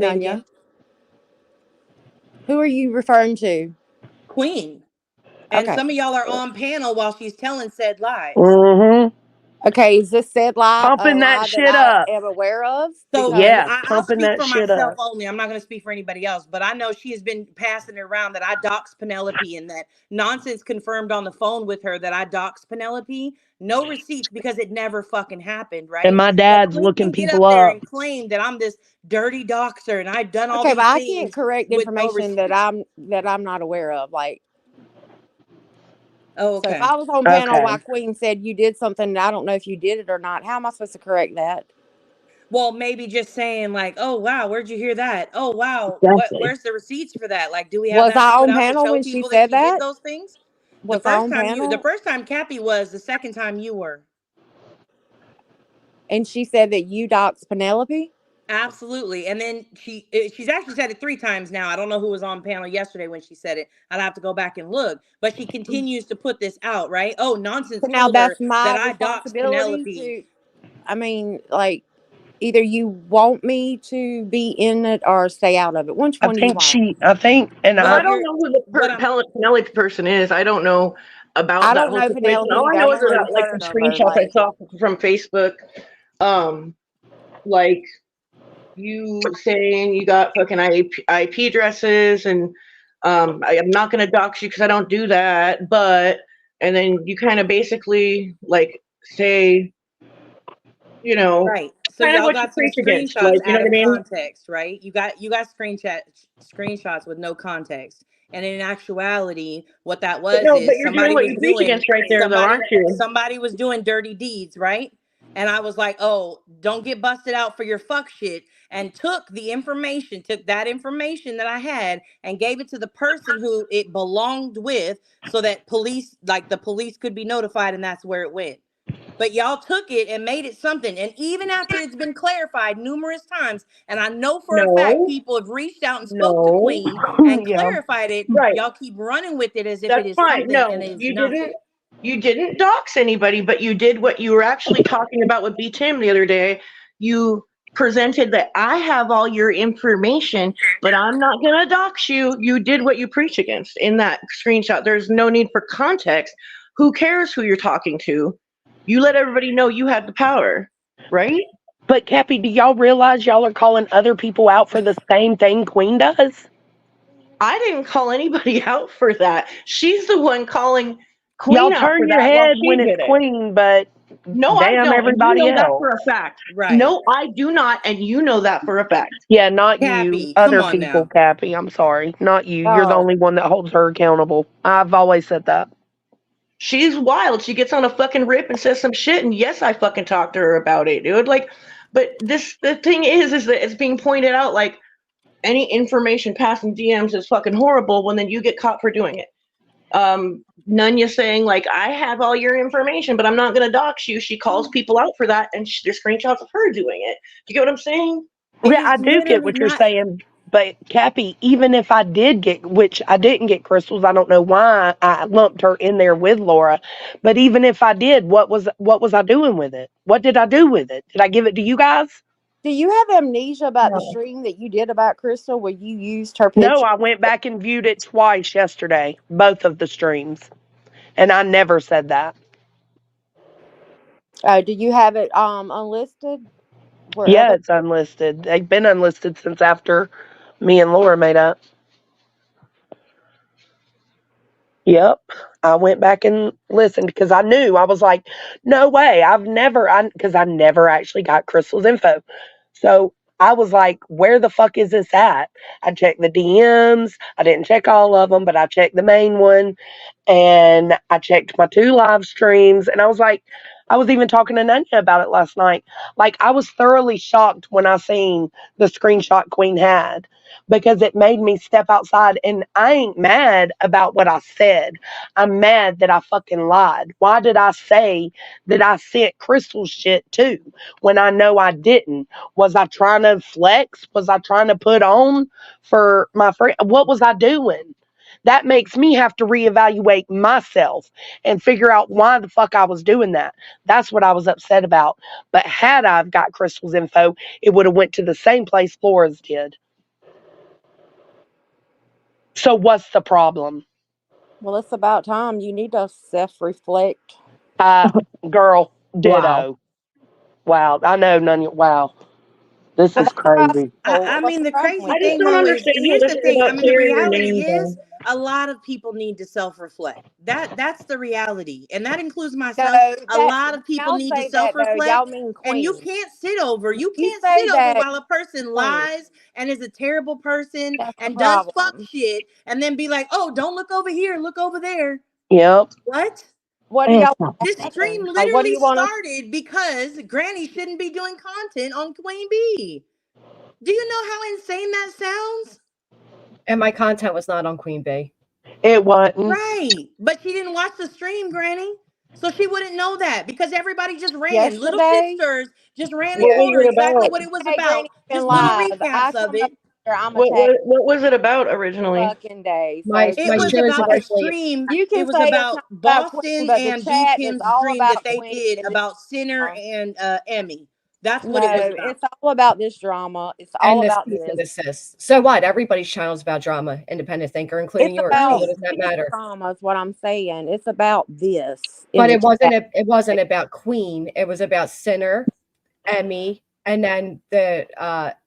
Say it Nanya. again. Who are you referring to? Queen. And Okay. some of y'all are on panel while she's telling said lies. Mm-hmm. Okay, is this said lie a Pumping that lie that shit I up. am aware of? So Because Yeah, I'll pumping speak that for shit myself up. only. I'm not going to speak for anybody else, but I know she has been passing it around that I doxed Penelope and that nonsense confirmed on the phone with her that I doxed Penelope. No receipts because it never fucking happened, And right? my But dad's Queen looking can get people up there up. and claim that I'm this dirty doxer and I've done all okay, but these I can't things correct with no information receipts. that I'm not aware of. Like, Oh, so if okay. I was on panel while Queen said you did something, and I don't know if you did it or not. How am I supposed to correct that? Well, maybe just saying like, "Oh wow, where'd you hear that? Oh wow, Exactly. where's the receipts for that? Like, do we have Was that to I put on out to panel show when she people that said she did that? those things?" Was I on The panel? first time Cappy was, the second time you were. And she said that you doxed Penelope? Absolutely. And then she's actually said it 3 times now. I don't know who was on panel yesterday when she said it. I'd have to go back and look. But she continues to put this out, right? Oh, nonsense So now told her that's my that I doxed responsibility Penelope. to, I mean, like, either you want me to be in it or stay out of it. Which I one do you think want? Well, I Well, don't know who the Penelope person is. I don't know about I that don't whole know situation. Penelope All I either. know I've is never that, even like, the heard of her. screenshots I Like, saw from Facebook, like you saying you got fucking IP addresses, and I am not going to dox you because I don't do that, but, and then you kind of basically like say, you know, right. So kind of y'all what you got some preach against, screenshots like, you know out what I of mean? context, right? You got screenshots with no context. And in actuality, what that But was no, but is you're doing what you preach against right there, though, aren't you? somebody was doing dirty deeds, right? And I was like, "Oh, don't get busted out for your fuck shit." And took that information that I had and gave it to the person who it belonged with so that the police could be notified, and that's where it went. But y'all took it and made it something. And even after it's been clarified numerous times, and I know for a fact No, people have reached out and spoke to no. Queen and Yeah. clarified it, Right. y'all keep running with it as if it That's is fine. something and No, it is not. you didn't dox anybody, but you did what you were actually talking about with B Tim the other day. You presented that I have all your information, but I'm not gonna dox you. You did what you preach against in that screenshot. There's no need for context. Who cares who you're talking to? You let everybody know you had the power, right? But Cappy, do y'all realize y'all are calling other people out for the same thing Queen does? I didn't call anybody out for that. She's the one calling Y'all Queen out turn for your that while head she when it's did it. Queen, but No, I damn don't. And you everybody know that else. for a fact. Right. No, I do not. And you know that for a fact. Yeah, not you. Cappy, come Other on people, now. Cappy. I'm sorry. Not you. You're the oh, only one that holds her accountable. I've always said that. She's wild. She gets on a fucking rip and says some shit. And yes, I fucking talked to her about it, dude. Like, but the thing is that it's being pointed out like any information passing DMs is fucking horrible when then you get caught for doing it. Nunya saying like, I have all your information, but I'm not going to dox you. She calls people out for that, and there's screenshots of her doing it. Do you get what I'm saying? Yeah, I do get what you're saying. But Cappy, even if I did get, which I didn't get crystals, I don't know why I lumped her in there with Laura. But even if I did, what was I doing with it? What did I do with it? Did I give it to you guys? do you have amnesia about the No. stream that you did about Crystal where you used her No, picture? I went back and viewed it twice yesterday, both of the streams. And I never said that. Do you have it unlisted? Yeah, Wherever? it's unlisted. They've been unlisted since after me and Laura made up. Yep. I went back and listened because I knew. I was like, no way. Because I never actually got Crystal's info. So I was like, where the fuck is this at? I checked the DMs. I didn't check all of them, but I checked the main one. And I checked my 2 live streams. And I was like, I was even talking to Nanya about it last night. Like, I was thoroughly shocked when I seen the screenshot Queen had because it made me step outside. And I ain't mad about what I said. I'm mad that I fucking lied. Why did I say that I sent Crystal shit too when I know I didn't? Was I trying to flex? Was I trying to put on for my friend? What was I doing? That makes me have to reevaluate myself and figure out why the fuck I was doing that. That's what I was upset about. But had I've got Crystal's info, it would have went to the same place Flora's did. So what's the problem? Well, it's about time. You need to self-reflect. Girl, Wow. ditto. Wow. I know none. Wow. This Well, is that's what I crazy. feel. I What's mean, the wrong crazy with I just thing don't you? though is, understand how here's this the is thing. I about mean, the clearing your reality name, is though. a lot of people need to self-reflect. That's the reality, and that includes No, myself. A that lot when of people y'all need to say that though, y'all self-reflect, mean and you Queen. can't sit over. You You can't say sit over that while a person Queen. lies and is a terrible person That's the and does fuck problem. shit, and then be like, "Oh, don't look over here, look over there." Yep. What? What do y'all want This to stream happen? Like, what do literally you want us? started because Granny shouldn't be doing content on Queen Bee. Do you know how insane that sounds? And my content was not on Queen Bee. It wasn't. Right. But she didn't watch the stream, Granny. So she wouldn't know that because everybody just ran. Little Yesterday, shitsters just ran What and was told her it exactly about? what it was hey, about. Granny been Just little live. I recaps of come up it. here, I'm What attacked what was it about originally? fucking day. My So It my was shares about were the asleep. stream. you It can was say it's not about about Queen, Boston but the and G chat is Kim's all stream that about they Queen did and this about Sinner drama. and Emmy. That's what No, it was about. it's all about this drama. It's all And the about cease and this. desist. So what? Everybody's channel's about drama, independent thinker, including It's yours. So about what Right. does that this matter? drama is what I'm saying. It's about this in But the chat. it wasn't about Queen. It was about Sinner, Emmy, and then the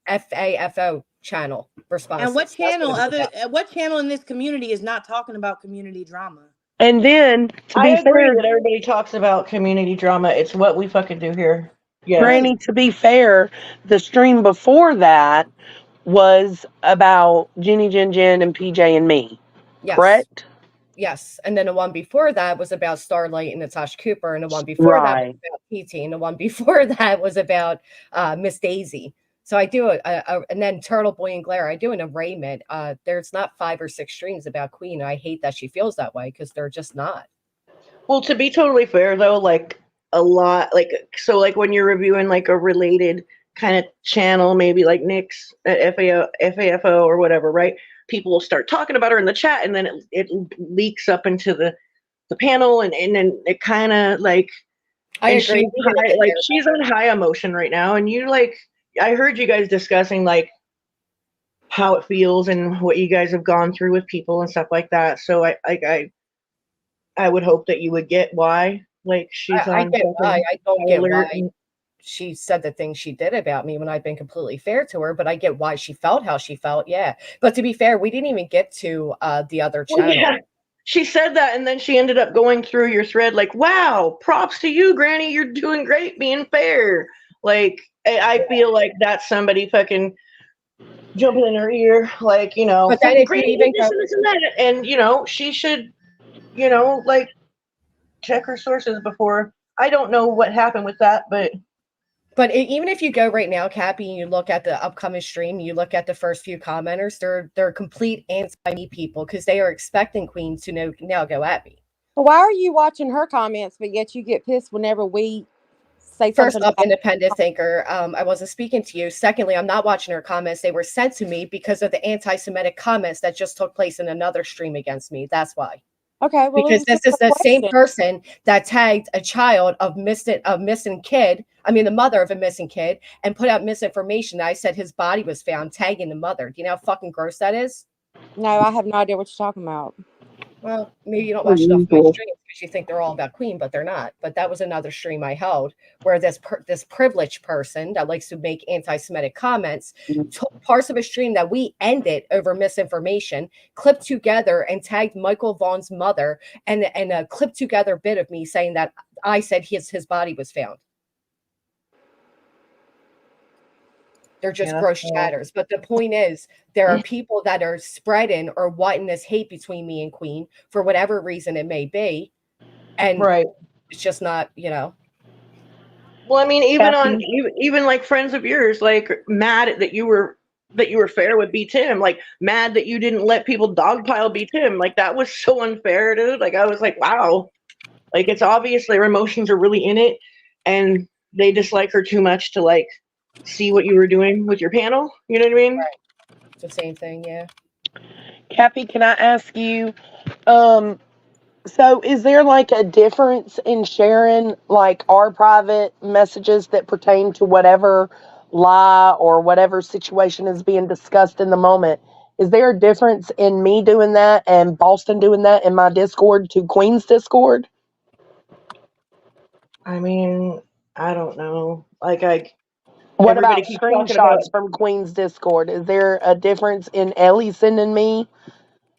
FAFO channel And what responses. That's what channel it was about. what channel in this community is not talking about community drama? And then, to I be agree fair, that everybody talks about community drama. It's what we fucking do here. Yes. Right. Granny, to be fair, the stream before that was about Jenny Jen Jen and PJ and me. Yes. Correct? Yes. And then the one before that was about Starlight and Natasha Cooper. And the one before that was Right. about PT. And the one before that was about Miss Daisy. So I do and then Turtle Boy and Glare, I do an arraignment. There's not 5 or 6 streams about Queen. And I hate that she feels that way because they're just not. Well, to be totally fair though, like a lot, like so, like when you're reviewing like a related kind of channel, maybe like Nick's FAFO or whatever, right? People will start talking about her in the chat, and then it leaks up into the panel, and then it kind of like, I and agree. she's We didn't high, get like there. she's on high emotion right now, and you like, I heard you guys discussing like how it feels and what you guys have gone through with people and stuff like that. So I would hope that you would get why like she's I on get why. fucking I don't high get alert. why she said the things she did about me when I've been completely fair to her, but I get why she felt how she felt. Yeah. But to be fair, we didn't even get to the other Well, channel. yeah, she said that, and then she ended up going through your thread like, "Wow, props to you, Granny. You're doing great, being fair." Like, I feel like that's somebody fucking jumping in her ear, like, But then if you Granny did even this go and this and that, and she should, like check her sources before. I don't know what happened with that, but even if you go right now, Cappy, and you look at the upcoming stream, you look at the first few commenters, they're complete anti-me people because they are expecting Queen to now go at me. Why are you watching her comments, but yet you get pissed whenever we say First something up, about independent thinker, I wasn't speaking to you. Secondly, I'm not watching her comments. They were sent to me because of the anti-Semitic comments that just took place in another stream against me. That's why. Okay, well, Because this answer is the the same question. person that tagged a child of missing kid. I mean, the mother of a missing kid, and put out misinformation. I said his body was found, tagging the mother. Do you know how fucking gross that is? No, I have no idea what you're talking about. Well, maybe you don't watch enough of my streams because you think they're all about Queen, but they're not. But that was another stream I held where this privileged person that likes to make anti-Semitic comments took parts of a stream that we ended over misinformation, clipped together and tagged Michael Vaughn's mother, and a clipped together bit of me saying that I said his body was found. They're just yeah, gross chatters. But the point is, there are people that are spreading or wanting this hate between me and Queen for whatever reason it may be. And right. it's just not, Well, I mean, even on Kathy, even like friends of yours, like mad that you were fair with B Tim, like mad that you didn't let people dogpile B Tim. Like that was so unfair, dude. Like I was like, wow. Like it's obvious their emotions are really in it, and they dislike her too much to like see what you were doing with your panel. You know what I mean? right. It's the same thing, yeah. Kathy, can I ask you, so is there like a difference in sharing like our private messages that pertain to whatever lie or whatever situation is being discussed in the moment Is there a difference in me doing that and Boston doing that in my Discord to Queen's Discord? I mean, I don't know. Like, What everybody about keeps talking about. screenshots from Queen's Discord? Is there a difference in Ellie sending me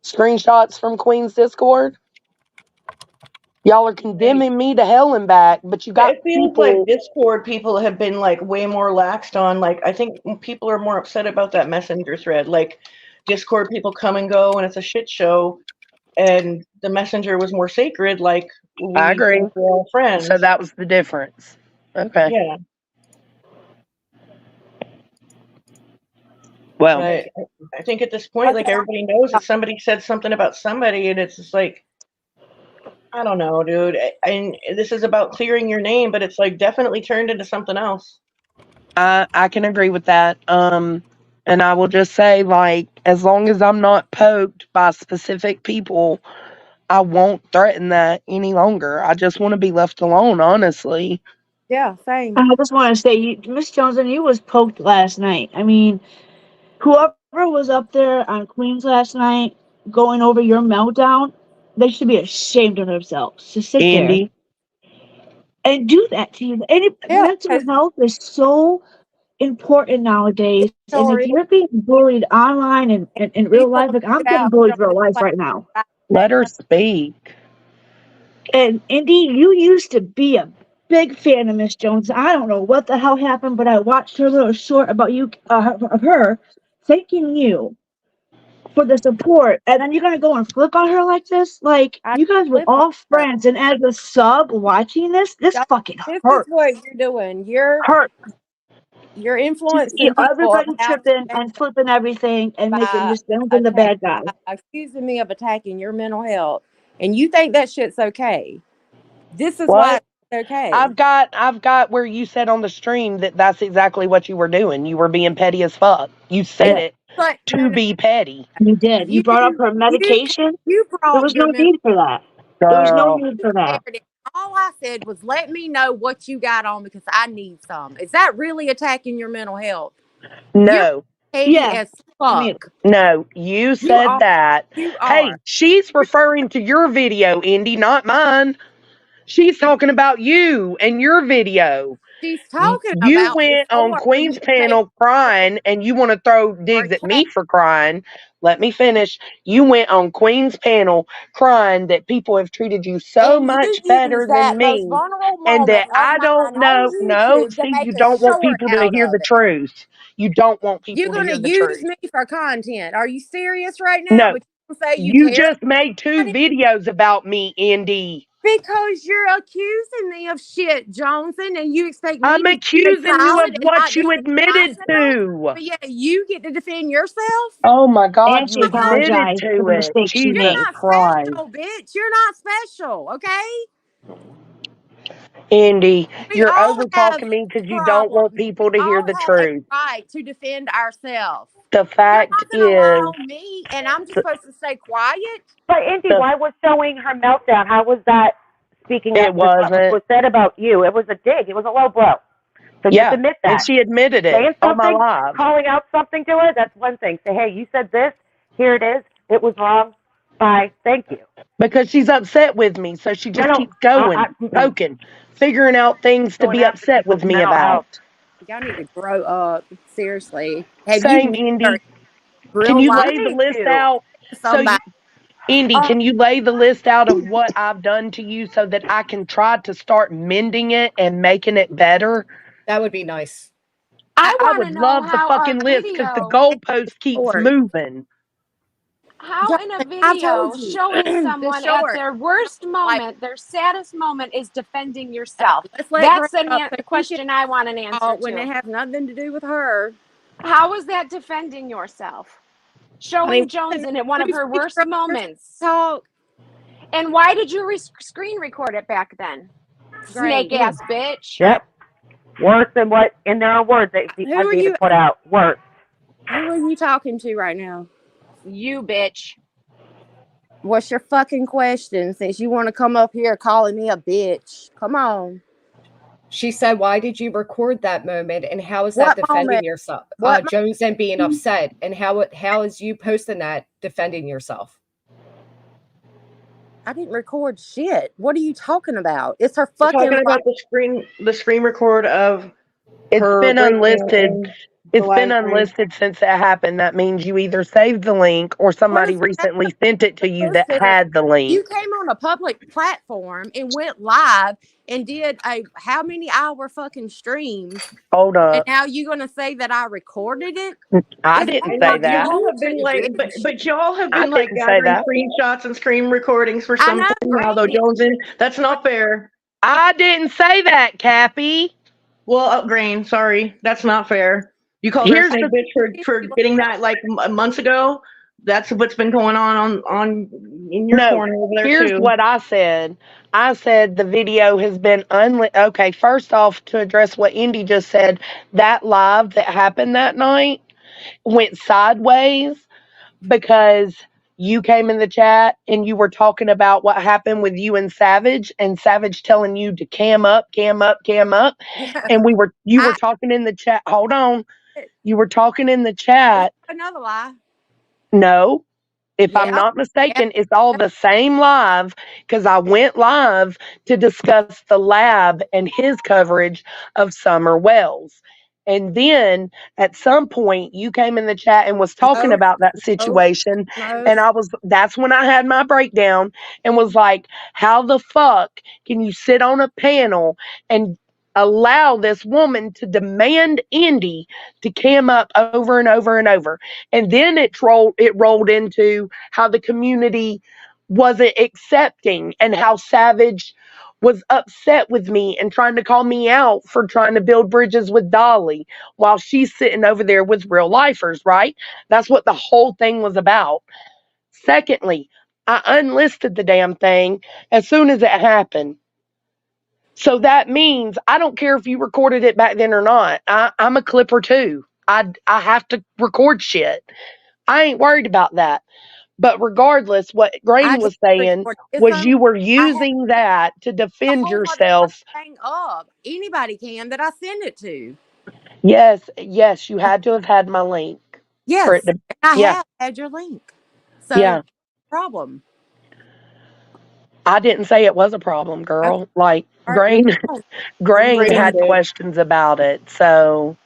screenshots from Queen's Discord? Y'all are condemning me to hell and back, but you got It feels like people. Discord people have been like way more laxed on. Like, I think people are more upset about that messenger thread. Like, Discord people come and go, and it's a shit show. And the messenger was more sacred. Like, I we agree. think we're all friends. So that was the difference. Okay. Yeah. Well, But I think at this point, like, everybody knows that somebody said something about somebody, and it's just like, I don't know, dude. And this is about clearing your name, but it's like definitely turned into something else. I can agree with that. And I will just say, like, as long as I'm not poked by specific people, I won't threaten that any longer. I just want to be left alone, honestly. Yeah, same. I just want to say, Miss Johnson, you was poked last night. I mean, whoever was up there on Queens last night going over your meltdown, they should be ashamed of themselves to sit there Andy, and do that to you. Mental health is so important nowadays. And if you're being bullied online and in real life, like I'm getting bullied real life right now. let her speak. And Indy, you used to be a big fan of Miss Jones. I don't know what the hell happened, but I watched her little short about you, of her thanking you for the support, and then you're gonna go and flip on her like this? Like, you guys were all friends, and as a sub watching this fucking This hurt. is what you're doing. You're influencing people Everybody of how tripping and flipping everything and making Miss Johnson the bad guy. accusing me of attacking your mental health, and you think that shit's okay. This is why What? it's okay. I've got where you said on the stream that that's exactly what you were doing. You were being petty as fuck. You said it to be petty. You did. You brought up her medication. You There brought was your no mental need for that. There was no Girl. need for that. All I said was, let me know what you got on because I need some. Is that really attacking your mental health? No. Petty as fuck. No, you said that. Hey, she's referring to your video, Indy, not mine. She's talking about you and your video. She's talking You about went on before when Queen's you panel crying and you want to throw digs at me for crying. Let me finish. You went on Queen's panel crying that people have treated you so and much you better use than that most me vulnerable and moment that of I mine don't on know. No, YouTube to see, make you a don't want short people to out hear of the it. truth. You don't want You're people to going hear to the use truth. me for content. Are you serious right now? No, But you say you you care just made 2 videos about me, Indy. because you're accusing me of shit, Johnson, and you expect me I'm to stay accusing you of silent and what not you defend admitted myself? to. But yeah, you get to defend yourself? Oh my God, And you she admitted apologized to for the it. mistake she Jesus You're made. not Christ. special, bitch. You're not special, okay? Indy, We you're all over have talking me because you don't want problems. people We to hear all the have a truth. right to defend ourselves. The You're fact not going to lie is, on me, and I'm just supposed to stay quiet? But Indy, the, why was showing her meltdown? How was that speaking it up with what wasn't. was said about you? It was a dig. It was a low blow. So just Yeah, admit and that. she admitted it Saying on my something, live. calling out something to her, that's one thing. Say, hey, you said this. Here it is. It was wrong. Bye. Thank you. Because she's upset with me, so she just keeps going, poking, figuring out things to Going be after upset people's with me mental about. health. Y'all need to grow up. Seriously. Have Same, you Indy. never Can real you life lay the list out? So, somebody? Indy, can you lay the list out of what I've done to you so that I can try to start mending it and making it better? That would be nice. I I want to would know love the how a fucking list because the video, goalpost keeps moving. how in a I video told you. showing The someone at short. their worst Like, moment, their saddest moment is defending yourself. let's let That's Grandma the so she can question I want an answer when to. it has nothing to do with her. How is that defending yourself? Showing Jones in one of her worst moments. Talk. And why did you screen record it back then? Granny. Snake ass bitch. Yep. Worse than what, in their own words, that Who are Anita you? put out. Worse. Who are you talking to right now? You bitch. What's your fucking question? Since you want to come up here calling me a bitch, come on. She said, "Why did you record that moment, and how is that What defending moment? yourself?" What Jones and being upset, and how is you posting that defending yourself? I didn't record shit. What are you talking about? It's her We're fucking talking about the screen record of It's her been breaking unlisted. in the It's been live stream. unlisted since it happened. That means you either saved the link or somebody recently sent it to you that had the link. You came on a public platform and went live and did a how many hour fucking stream. Hold And up. now you're gonna say that I recorded it? I It's didn't on say fucking that. Y'all have been YouTube, like, bitch. but y'all have I been like didn't say gathering that. screenshots and screen recordings for I something know, now, though, Granny. Jonesy. That's not fair. I didn't say that, Cappy. Well, Grain, sorry, that's not fair. You called her a Here's snake the bitch for getting that like months ago. That's what's been going on in your corner over there here's too. what I said. I said the video has been Okay, first off, to address what Indy just said, that live that happened that night went sideways because you came in the chat and you were talking about what happened with you and Savage telling you to cam up, cam up, cam up. And you were talking in the chat. Hold on. You were talking in the chat. Another lie. No. If I'm Yeah. not mistaken, it's all the same live because I went live to discuss the lab and his coverage of Summer Wells. And then at some point you came in the chat and was talking about that situation. And that's when I had my breakdown and was like, how the fuck can you sit on a panel and allow this woman to demand Indy to cam up over and over and over? And then it rolled into how the community wasn't accepting and how Savage was upset with me and trying to call me out for trying to build bridges with Dolly while she's sitting over there with real lifers, right? That's what the whole thing was about. Secondly, I unlisted the damn thing as soon as it happened. So that means I don't care if you recorded it back then or not. I'm a clipper too. I have to record shit. I ain't worried about that. But regardless, what Grain was saying was you were using that to defend yourself. Hang up. Anybody can that I send it to. Yes, you had to have had my link. Yes, I yeah. have had your link. So, Yeah. problem. I didn't say it was a problem, girl. Okay. Like Right, Grain had questions about it. So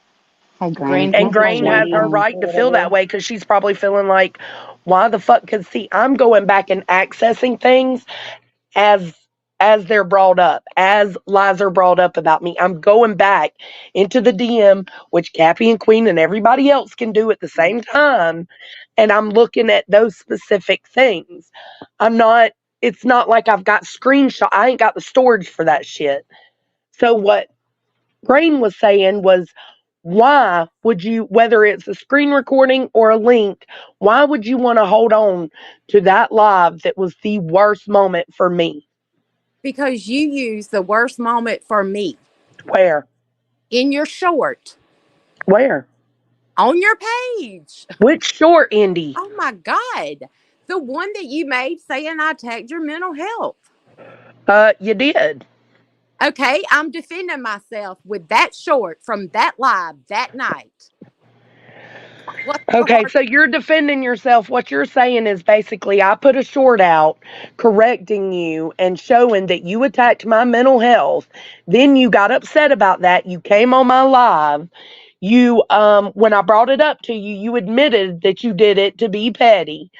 Grain and Grain has her right to feel that way because she's probably feeling like, why the fuck? Because see, I'm going back and accessing things as they're brought up, as lies are brought up about me. I'm going back into the DM, which Cappy and Queen and everybody else can do at the same time, and I'm looking at those specific things. It's not like I've got screenshot. I ain't got the storage for that shit. So what Grain was saying was, why would you, whether it's a screen recording or a link, why would you want to hold on to that live that was the worst moment for me? Because you used the worst moment for me. Where? In your short. Where? On your page. Which short, Indy? Oh my God. The one that you made saying I attacked your mental health. You did. Okay, I'm defending myself with that short from that live that night. Okay, so you're defending yourself. What you're saying is basically I put a short out correcting you and showing that you attacked my mental health. Then you got upset about that. You came on my live. You when I brought it up to you, you admitted that you did it to be petty.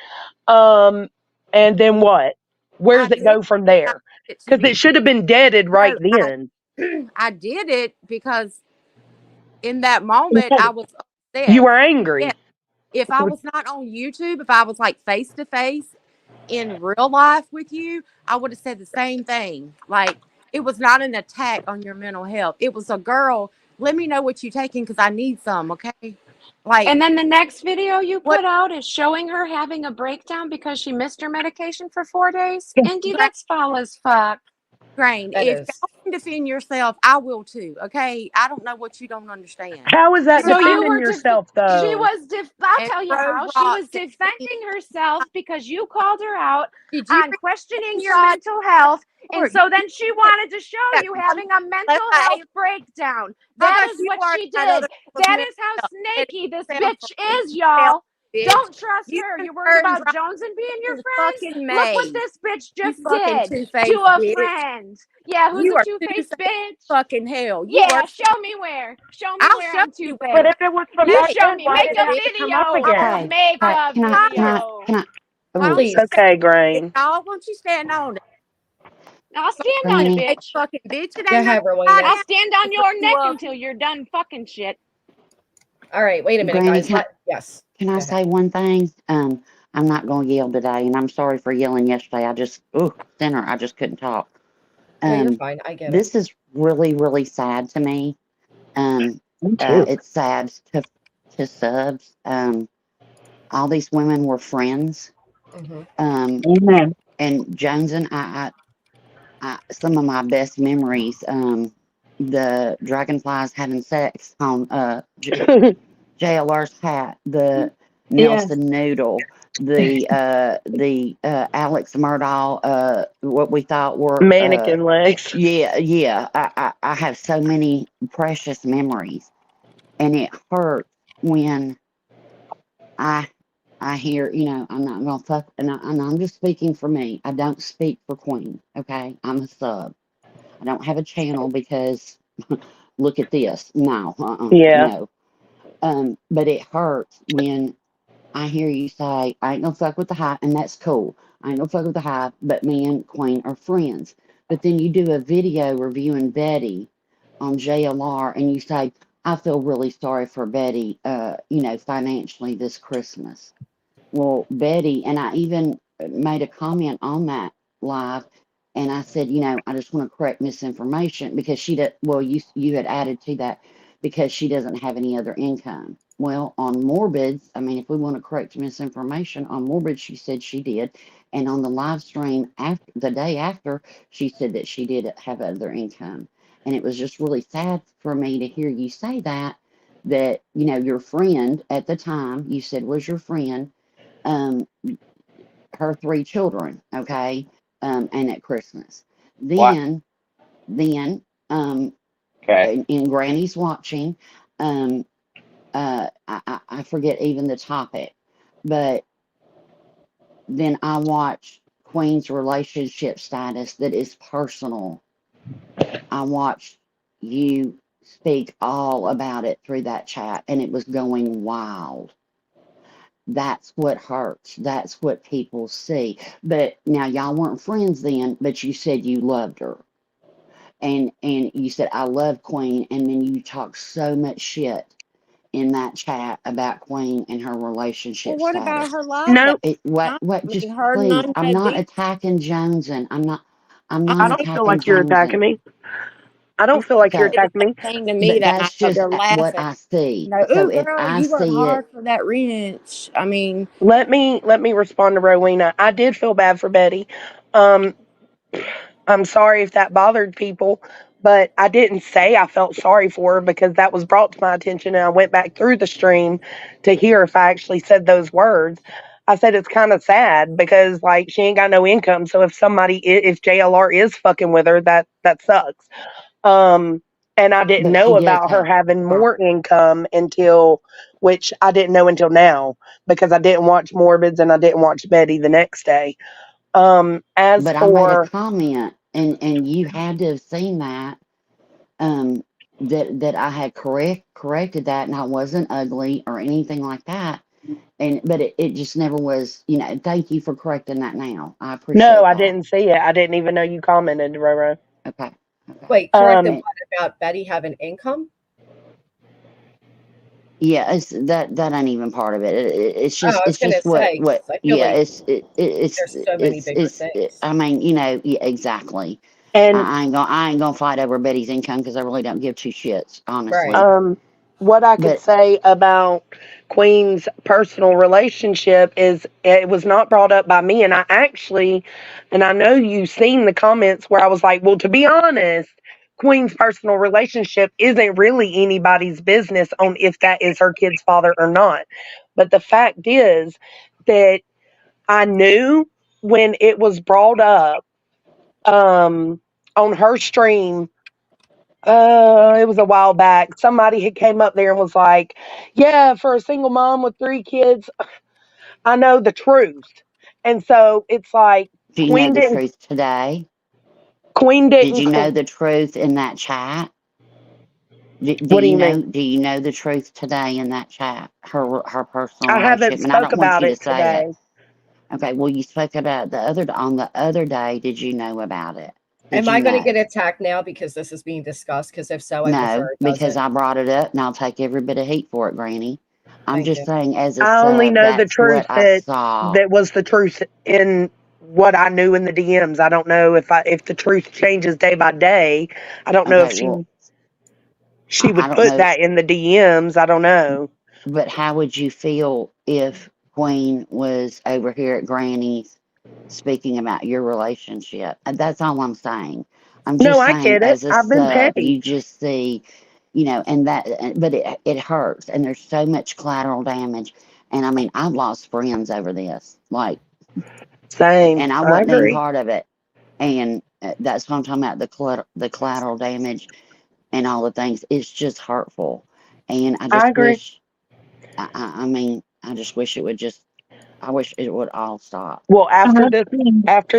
And then what? Where does it go from there? Because it should have been deaded right then. I did it because in that moment I was upset. You were angry. Yeah. If I was not on YouTube, if I was like face to face in real life with you, I would have said the same thing. Like, it was not an attack on your mental health. It was a girl, let me know what you're taking because I need some, okay? Like, and then the next video you put out is showing her having a breakdown because she missed her medication for 4 days. Indy, that's foul as fuck. Grain, That if is. y'all can defend yourself, I will too. Okay, I don't know what you don't understand. How is that So you defending were yourself she though? was I'll And tell you throw how. She was rocks at me. defending herself because you called her out Did you on read questioning the your screenshot? mental health. And Or so then she wanted to show that you one having a mental health okay. breakdown. How That about is you what worry she about did. other people's That mental is how health and snaky this yourself bitch first. is, y'all. Bitch. Don't trust You her. can You're worried burn about dry Jones and being your as friends? fucking Look what May. this bitch You just fucking did to two-faced a bitch. friend. Yeah, who's You a are two-faced two-faced bitch? fucking hell. You Yeah, worse. show me where. Show me I'll where show I'm you But where. two-faced. if it was for You Betty, show then me. why Make did a it come up video. again? Make Hey, a can video. oh, Please. Okay, If Grain. y'all want you stand on it. I'll stand on it, Granny, Hey, bitch. fucking bitch, it Go ain't ahead, nobody I'll Rowena. else stand on to put your you neck up. until you're done fucking shit. All right, wait a minute, Granny, guys. Yes. can I Go ahead. say one thing? I'm not going to yell today, and I'm sorry for yelling yesterday. I just, sinner, I just couldn't talk. No, you're fine. I get it. This is really, really sad to me. Me too. It's sad to subs. All these women were friends. Mm-hmm. Amen. And Jones and I, some of my best memories, the dragonflies having sex on JLR's hat, the Yes. Nelson noodle, the Alex Murdaugh, what we thought were Mannequin legs. yeah. I have so many precious memories, and it hurts when I hear, I'm not gonna fuck, and I'm just speaking for me. I don't speak for Queen, okay? I'm a sub. I don't have a channel because look at this. No, Yeah. no. But it hurts when I hear you say, I ain't gonna fuck with the hype, and that's cool. I ain't gonna fuck with the hype, but me and Queen are friends. But then you do a video reviewing Betty on JLR and you say, I feel really sorry for Betty, financially this Christmas. Well, Betty, and I even made a comment on that live, and I said, I just want to correct misinformation because she did. Well, you had added to that because she doesn't have any other income. Well, on Morbids, I mean, if we want to correct misinformation on Morbid, she said she did, and on the live stream after the day after, she said that she did have other income, and it was just really sad for me to hear you say that. That your friend at the time you said was your friend, um, her three children, okay, and at Christmas. What? Then, Okay. in Granny's watching, um, I forget even the topic, but then I watch Queen's relationship status that is personal. I watched you speak all about it through that chat, and it was going wild. That's what hurts. That's what people see. But now y'all weren't friends then, but you said you loved her. And you said I love Queen, and then you talked so much shit in that chat about Queen and her Well, relationship what about status. her live though? No, What I just mean, her please, I'm unmet not video. attacking Jones, and I'm I not I don't feel attacking like you're Jones. attacking me. I I'm don't feel like you're So did the attacking me. same thing to me but that night. that's So just they're what laughing. I see. Ooh, So if girl, I you work see it, hard for that wrench. I mean, Let me respond to Rowena. I did feel bad for Betty. Um, I'm sorry if that bothered people, but I didn't say I felt sorry for her because that was brought to my attention and I went back through the stream to hear if I actually said those words. I said it's kind of sad because like she ain't got no income, so if JLR is fucking with her, that sucks. Um and I didn't but she know does about her have having more income until which I didn't know until now because I didn't watch Morbids and I didn't watch Betty the next day. As but I made a for comment, and you had to have seen that, um, that I had corrected that, and I wasn't ugly or anything like that. And but it just never was. Thank you for correcting that. Now I No, appreciate I that. didn't see it. I didn't even know you commented, Roro. Okay, okay. Wait, corrected Um, what about Betty having income? Yeah, that ain't even part of it. It's Oh, I just was it's gonna just what say, what 'cause I feel yeah like there's so many bigger things. I mean, yeah, exactly. and I ain't gonna fight over Betty's income because I really don't give two shits, Right. honestly. um, what I could But say about Queen's personal relationship is it was not brought up by me. And and I know you've seen the comments where I was like, well, to be honest, Queen's personal relationship isn't really anybody's business on if that is her kid's father or not. But the fact is that I knew when it was brought up on her stream. It was a while back. Somebody had came up there and was like, "Yeah, for a single mom with 3 kids, I know the truth." And so it's like do you know Queen the didn't. truth today? Queen Did didn't. you know the truth in that chat? Do What do you you mean? know? Do you know the truth today in that chat? Her personal I haven't relationship, and I spoke don't want about you to it say it. today. Okay. Well, you spoke about it on the other day. Did you know about it? Did Am you I going to know? get attacked now because this is being discussed? Because if so, I prefer No, it because doesn't. I brought it up, and I'll take every bit of heat for it, Granny. I'm Thank just you. saying, as a I only sub, know the that's truth what I that saw. was the truth in what I knew in the DMs. I don't know if the truth changes day by day. I don't know if Okay. Well, she I would don't put know. that in the DMs. I don't know. But how would you feel if Queen was over here at Granny's speaking about your relationship? And that's all I'm saying. I'm No, just I saying, get it. as a I've been sub, petty. you just see, but it hurts. And there's so much collateral damage. And I mean, I've lost friends over this. Like, Same. and I I wasn't even agree. part of it. And that's what I'm talking about, the collateral damage and all the things. It's just hurtful. And I I just agree. wish I mean, I just wish it would I wish it would all stop. Well, after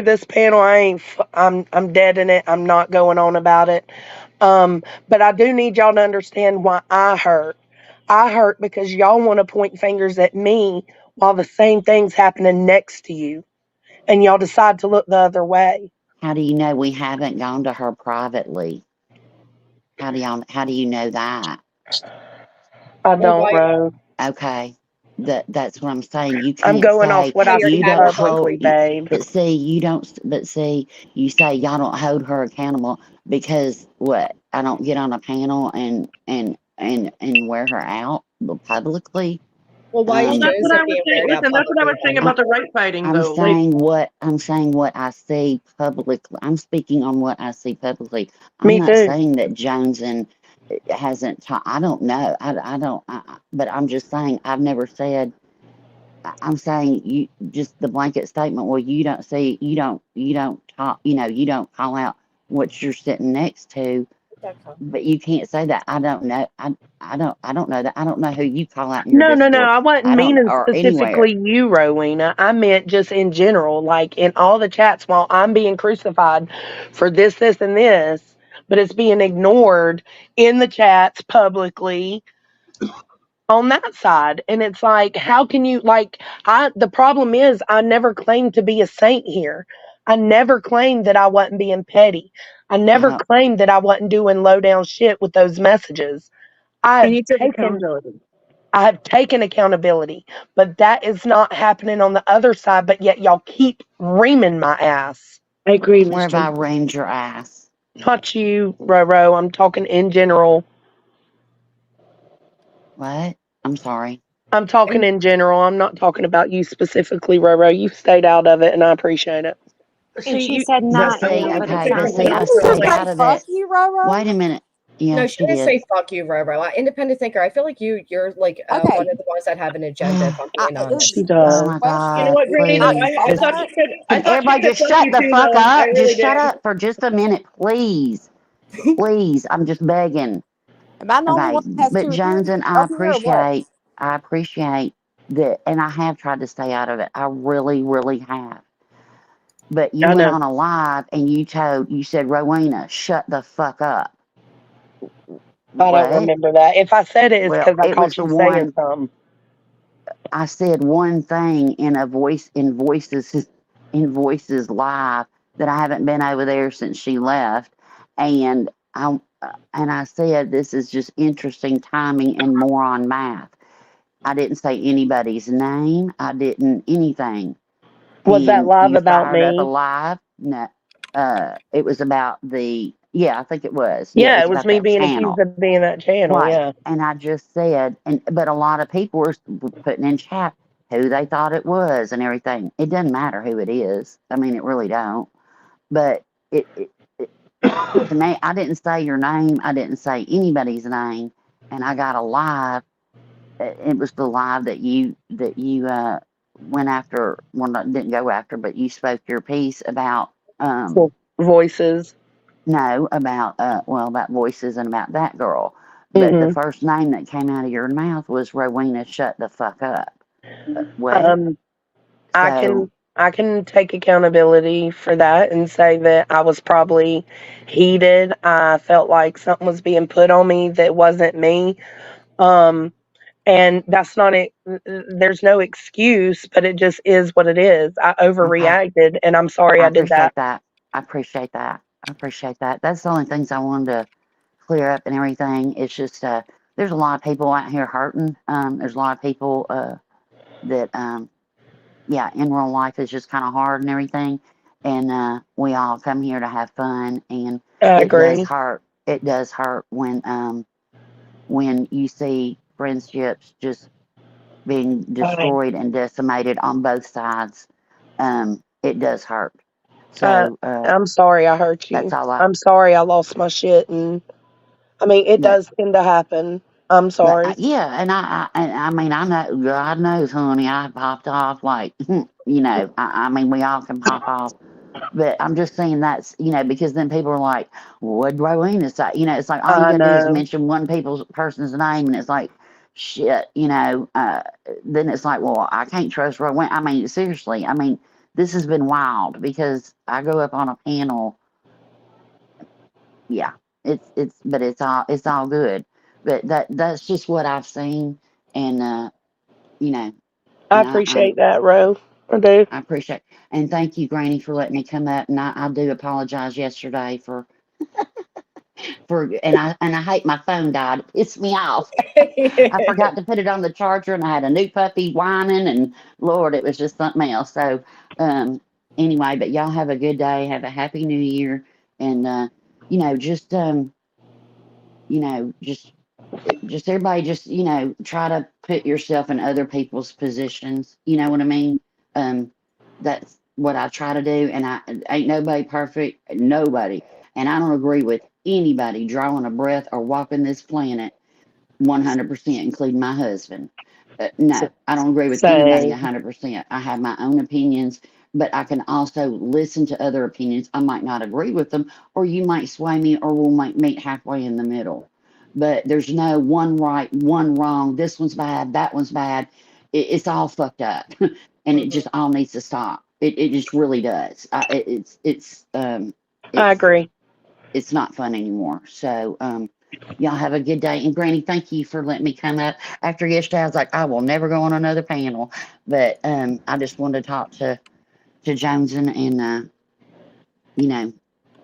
this panel, I'm dead in it. I'm not going on about it. But I do need y'all to understand why I hurt. I hurt because y'all want to point fingers at me while the same thing's happening next to you, and y'all decide to look the other way. How do you know we haven't gone to her privately? How do you know that? I Well, don't, why? Ro. Okay. That's what I'm saying. You I'm can't going off say what Hey, I you're see you don't catfishing. publicly, hold babe. but see, you don't but see, you say y'all don't hold her accountable because what? I don't get on a panel and wear her out publicly. Well, why Well, is Um that's what I Joseph was being saying. weird out Listen, that's what I publicly was saying then? about the right fighting, I'm though. Like, saying what I see publicly. I'm speaking on what I see publicly. I'm Me not too. saying that Jones and hasn't taught. I don't know. I don't. But I'm just saying. I've never said. I'm saying you just the blanket statement. Well, you don't see. You don't talk. You don't call out what you're sitting next to. Okay. But you can't say that. I don't know. I don't know that. I don't know who you call out in your No, no, no. Discord. I wasn't I don't meaning or anywhere. specifically you, Rowena. I meant just in general, like in all the chats while I'm being crucified for this, and this, but it's being ignored in the chats publicly on that side. And it's like, how can you, like, the problem is, I never claimed to be a saint here. I never claimed that I wasn't being petty. I I never don't. claimed that I wasn't doing low down shit with those messages. I And have you took taken accountability. I have taken accountability, but that is not happening on the other side. But yet y'all keep reaming my ass. I agree, Where Miss have I Jones. reamed your ass? Not you, Roro. I'm talking in general. What? I'm sorry. I'm talking And in general. I'm not talking about you specifically, Roro. You've stayed out of it, and I appreciate it. And see, she you. said But not see, you, but it okay, but sounded see, like I Didn't you she stayed were. say out of fuck it. you, Roro? Wait a minute. Yeah, no, she she didn't did. say fuck you, Robo. Independent thinker. I feel like you're like one Okay. of the ones that have an agenda. If I'm being It was She honest. just Oh does. a my You know God, what, question. Granny? Though I please. I called thought her. she said. I Can thought she everybody said just fuck shut you the too, fuck though. I up? really Just shut did. up for just a minute, please. Please. I'm just begging. Am I the only Okay. one that has But two Jones ears and up here or what? I appreciate that, and I have tried to stay out of it. I really, really have. But you I went know. on a live and you said, Rowena, shut the fuck up. I don't What? remember that. If I said it, it's Well, because I it was caught the you saying one something. I said one thing in a voice in voices live that I haven't been over there since she left, and I said this is just interesting timing and moron math. I didn't say anybody's name. I didn't anything. Was that And live you about fired up a me? live. No, it was about the Yeah, I think it was. Yeah, it Yeah, was it was about me that being accused channel. of being that channel. Right. Yeah. And I just said, but a lot of people were putting in chat who they thought it was and everything. It doesn't matter who it is. I mean, it really don't. But it the name, I didn't say your name. I didn't say anybody's name. And I got a live. It was the live that you went after. Well, didn't go after, but you spoke your piece about. Voices. No, about about voices and about that girl. But the first name that came out of your mouth was Rowena. Shut the fuck up. What? I So can take accountability for that and say that I was probably heated. I felt like something was being put on me that wasn't me. And that's not it. There's no excuse, but it just is what it is. I okay, overreacted, and I'm sorry I I did that. appreciate that. I appreciate that. I appreciate that. That's the only things I wanted to clear up and everything. It's just there's a lot of people out here hurting. There's a lot of people that yeah, in real life is just kind of hard and everything. And we all come here to have fun, and I it does agree. hurt. It does hurt when you see friendships just being destroyed and decimated on both sides. It does hurt. So I'm sorry I hurt that's you. all I. I'm sorry I lost my shit, and I mean it That does tend to happen. I'm But sorry. yeah, and I mean, I know, God knows, honey, I popped off like, I mean, we all can pop off. But I'm just saying that's, because then people are like, what Rowena say? It's like all you I gotta do is know. mention one person's name, and it's like, shit, then it's like, well, I can't trust Rowena. I mean, seriously, I mean, this has been wild because I go up on a panel. Yeah, but it's all good. But that's just what I've seen, and you know, I and I appreciate that, Ro. I do. I appreciate, and thank you, Granny, for letting me come up. And I do apologize yesterday and I hate my phone died. It pissed me off. I forgot to put it on the charger, and I had a new puppy whining, and Lord, it was just something else. So anyway, but y'all have a good day. Have a happy New Year, and just just everybody just try to put yourself in other people's positions, you know what I mean. That's what I try to do, and I ain't nobody perfect, nobody, and I don't agree with anybody drawing a breath or walking this planet 100%, including my husband. No, I don't agree with anybody Same. 100%. I have my own opinions, but I can also listen to other opinions. I might not agree with them, or you might sway me, or we'll might meet halfway in the middle. But there's no one right, one wrong. This one's bad, that one's bad. It's all fucked up, and it just all needs to stop. It just really does. I It's agree. it's not fun anymore. So y'all have a good day. And Granny, thank you for letting me come up. After yesterday, I was like, I will never go on another panel. But I just wanted to talk to Jones and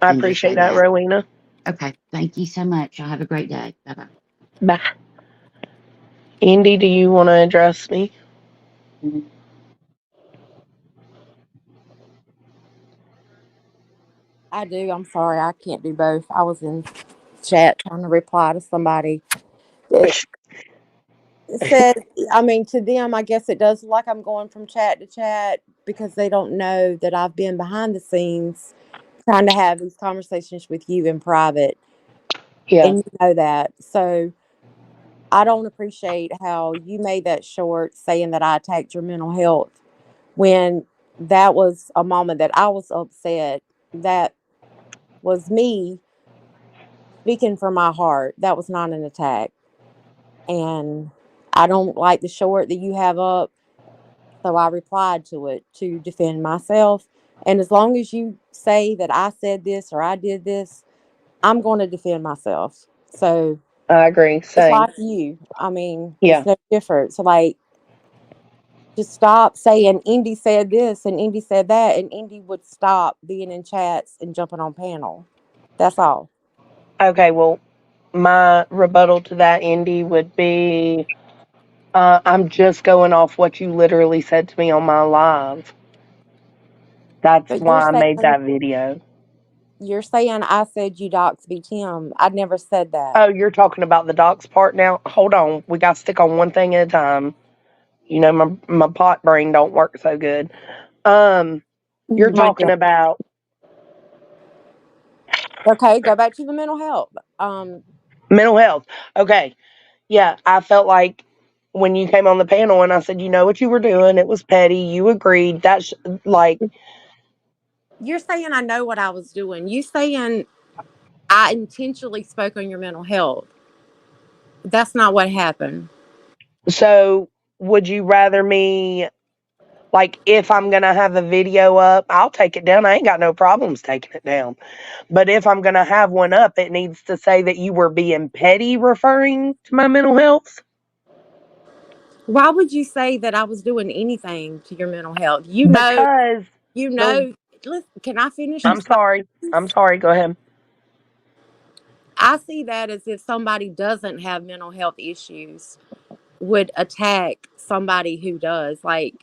I and just appreciate say that, that. Rowena. Okay. Thank you so much. Y'all have a great day. Bye bye. Bye. Indy, do you want to address me? I do. I'm sorry. I can't do both. I was in chat trying to reply to somebody that said, I mean, to them, I guess it does look like I'm going from chat to chat because they don't know that I've been behind the scenes trying to have these conversations with you in private. Yeah. And you know that. So I don't appreciate how you made that short saying that I attacked your mental health when that was a moment that I was upset. That was me speaking from my heart. That was not an attack. And I don't like the short that you have up. So I replied to it to defend myself. And as long as you say that I said this or I did this, I'm going to defend myself. So I agree. it's Same. like you. I mean, Yeah. it's no different. So, like, just stop saying Indy said this and Indy said that, and Indy would stop being in chats and jumping on panel. That's all. Okay, well, my rebuttal to that, Indy, would be I'm just going off what you literally said to me on my live. That's But you're why I made saying that video. You're saying I said you dox be Tim. I never said that. Oh, you're talking about the docs part now? Hold on. We got to stick on one thing at a time. You know, my pot brain don't work so good. You're My talking about Okay, go back to the mental health. mental health. Okay. Yeah, I felt like when you came on the panel and I said, you know what you were doing, it was petty. You agreed. That's like, You're saying I know what I was doing. You saying I intentionally spoke on your mental health. That's not what happened. so would you rather me, like, if I'm going to have a video up, I'll take it down. I ain't got no problems taking it down. But if I'm going to have one up, it needs to say that you were being petty referring to my mental health. Why would you say that I was doing anything to your mental health? Because Listen, can I finish? I'm sorry. I'm sorry. Go ahead. I see that as if somebody doesn't have mental health issues would attack somebody who does. Like,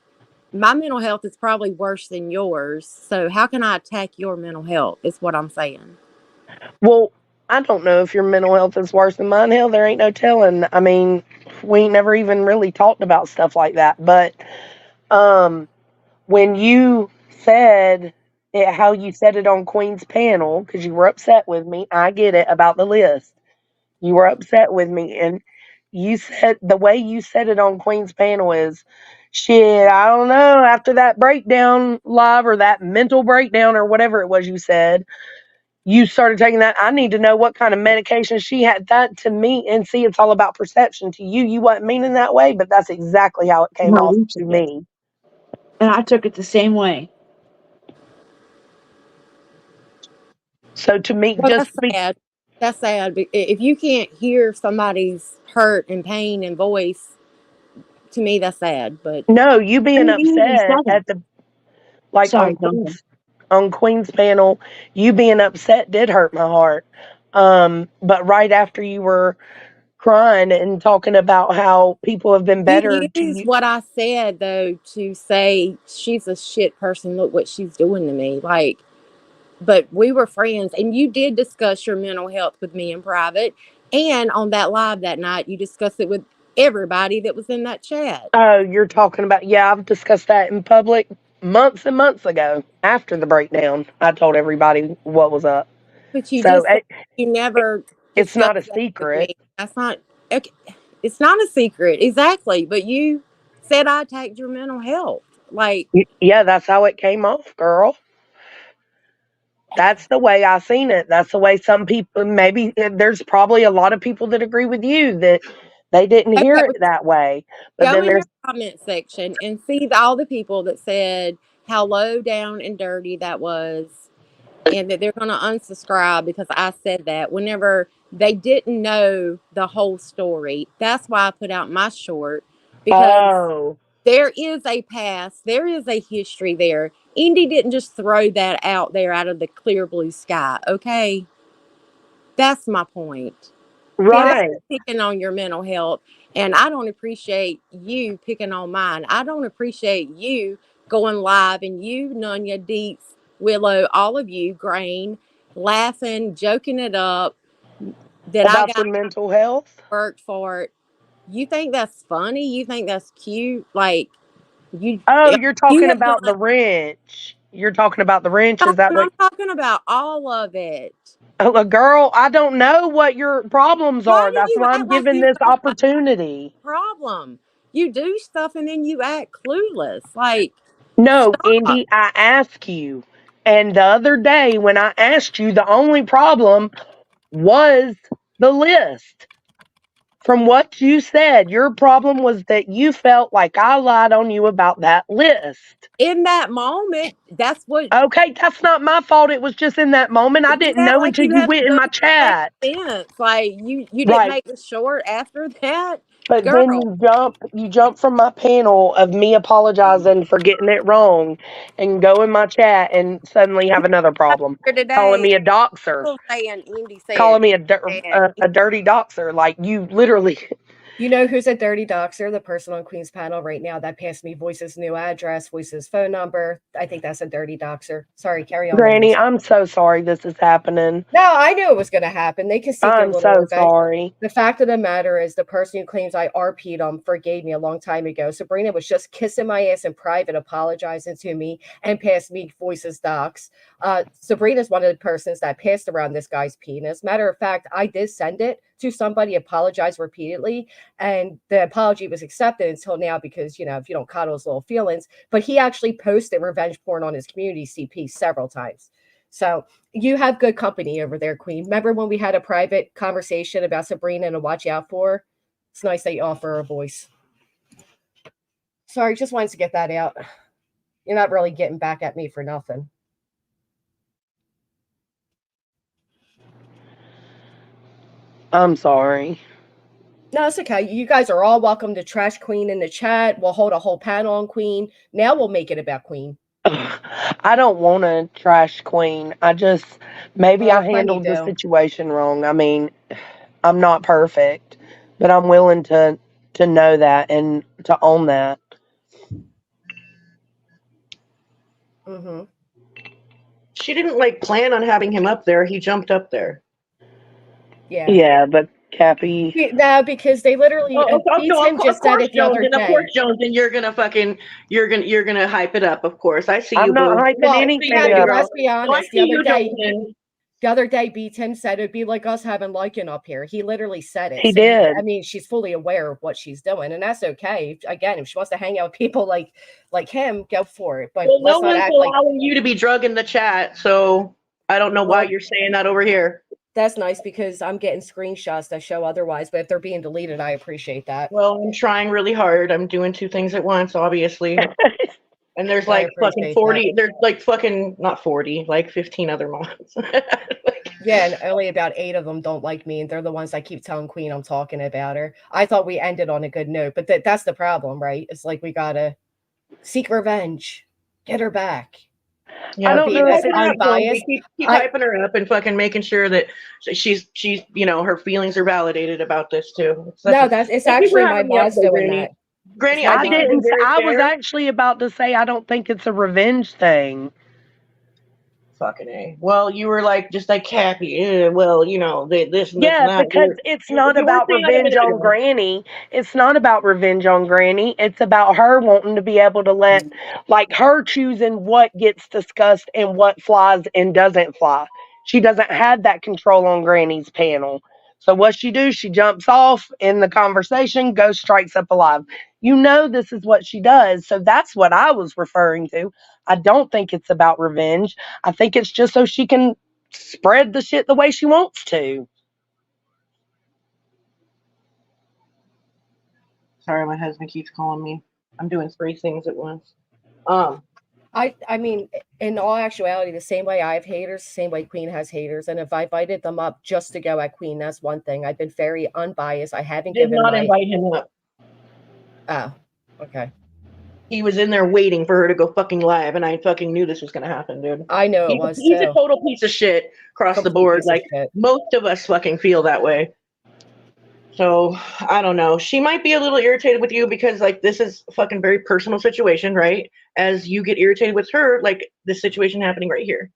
my mental health is probably worse than yours. So how can I attack your mental health? Is what I'm saying. Well, I don't know if your mental health is worse than mine. Hell, there ain't no telling. I mean, we ain't never even really talked about stuff like that. But when you said it, how you said it on Queen's panel, because you were upset with me, I get it about the list. You were upset with me, and you said the way you said it on Queen's panel is, shit, I don't know. After that breakdown live or that mental breakdown or whatever it was you said, you started taking that. I need to know what kind of medication she had. That to me, and see, it's all about perception. To you, you wasn't meaning that way, but that's exactly how it came No, off you to took it. me. And I took it the same way. So to me, Well, just that's sad. That's sad. If you can't hear somebody's hurt and pain and voice, to me, that's sad. But no, you being And you even upset said it. at the like Sorry, Duncan. on Queen's panel, you being upset did hurt my heart. But right after you were crying and talking about how people have been better you to used you. what I said though to say she's a shit person. Look what she's doing to me. Like, but we were friends, and you did discuss your mental health with me in private, and on that live that night, you discussed it with everybody that was in that chat. Oh, you're talking about, yeah, I've discussed that in public months and months ago. After the breakdown, I told everybody what was up. But you So just said you never it's discussed not a that with secret. me. That's not okay. It's not a secret, exactly. But you said I attacked your mental health. Like, Yeah, that's how it came off, girl. That's the way I seen it. That's the way some people, maybe there's probably a lot of people that agree with you that they didn't hear okay, it that way. But go then in your there's, comment section and see all the people that said how low down and dirty that was, and that they're going to unsubscribe because I said that whenever they didn't know the whole story. That's why I put out my short, because oh, there is a past, there is a history there. Indy didn't just throw that out there out of the clear blue sky, okay? That's my point. See, that's right. picking on your mental health, and I don't appreciate you picking on mine. I don't appreciate you going live and you, Nunya, Deets, Willow, all of you, Grain, laughing, joking it up that I About got your mental health. worked for it. You think that's funny? You think that's cute? Like, you, Oh, if you're you talking have done, about the wrench. You're talking about the wrench. Is that what? I'm talking about all of it. Oh, girl, I don't know what your problems Why are. do That's you why I'm act like giving you this know my opportunity. problem? You do stuff and then you act clueless. Like, No, stop. Indy, I ask you. And the other day when I asked you, the only problem was the list. From what you said, your problem was that you felt like I lied on you about that list. In that moment, that's what Okay, that's not my fault. It was just in that moment. I you didn't act know like until you you have to went in go my make chat. sense. Like, you didn't Right. make the short after that, But then girl. you jump from my panel of me apologizing for getting it wrong and go in my chat and suddenly have another problem. Here Calling today, me a doxer. people saying Indy said Calling me and a dirty doxer. Like you literally You know who's a dirty doxer? The person on Queen's panel right now that passed me Voice's new address, Voice's phone number. I think that's a dirty doxer. Sorry, carry on. Granny, I'm so sorry this is happening. No, I knew it was going to happen. They can seek their I'm little so revenge. sorry. The fact of the matter is the person who claims I RP'd him forgave me a long time ago. Sabrina was just kissing my ass in private, apologizing to me, and passed me Voices docs. Sabrina's one of the persons that passed around this guy's penis. Matter of fact, I did send it to somebody, apologized repeatedly, and the apology was accepted until now because, you know, if you don't coddle his little feelings. But he actually posted revenge porn on his community CP several times. So you have good company over there, Queen. Remember when we had a private conversation about Sabrina and to watch out for her? It's nice that you offer her a voice. Sorry, just wanted to get that out. You're not really getting back at me for nothing. I'm sorry. No, it's okay. You guys are all welcome to trash Queen in the chat. We'll hold a whole panel on Queen. Now we'll make it about Queen. I don't want to trash Queen. I just, maybe Well, I handled the do. situation wrong. I mean, I'm not perfect, but I'm willing to know that and to own that. Mm-hmm. She didn't like plan on having him up there. He jumped up there. Yeah. Yeah, but Cappy. No, because they literally no, Tim just said it the Jones, other and day. of course, Jones, and you're gonna hype it up. Of course, I see I'm you. not boo. hyping anything up. Let's be honest. The other day, B. Tim said it'd be like us having Lycan up here. He literally said it. He did. I mean, she's fully aware of what she's doing, and that's okay. Again, if she wants to hang out with people like him, go for it. But well, let's no not one's act allowing you to be drug in the chat, so I don't know why you're saying that over here. That's nice because I'm getting screenshots that show otherwise. But if they're being deleted, I appreciate that. Well, I'm trying really hard. I'm doing two things at once, obviously. And there's like fucking 40. There's like fucking not 40, like 15 other mods. Yeah, and only about 8 of them don't like me, and they're the ones I keep telling Queen I'm talking about her. I thought we ended on a good note, but that's the problem, right? It's like we gotta seek revenge, get her back. Yeah, I don't know. Unbiased. Keep hyping her up and fucking making sure that she's her feelings are validated about this too. It's actually my boss doing that. Granny, I didn't. I was actually about to say I don't think it's a revenge thing. Fucking A. Well, you were like just like Cappy. Well, this and yeah, this and that. because it's not about revenge on Granny. It's not about revenge on Granny. It's about her wanting to be able to let, like, her choosing what gets discussed and what flies and doesn't fly. She doesn't have that control on Granny's panel. So what she do? She jumps off in the conversation, goes strikes up alive. This is what she does. So that's what I was referring to. I don't think it's about revenge. I think it's just so she can spread the shit the way she wants to. Sorry, my husband keeps calling me. I'm doing 3 things at once. I mean, in all actuality, the same way I have haters, the same way Queen has haters. And if I invited them up just to go at Queen, that's one thing. I've been very unbiased. I haven't Did not invite him up. Oh, okay. He was in there waiting for her to go fucking live, and I fucking knew this was gonna happen, dude. I know it was. He's a total piece of shit across the board. Like most of us fucking feel that way. So I don't know. She might be a little irritated with you because like this is a fucking very personal situation, right? As you get irritated with her, like this situation happening right here.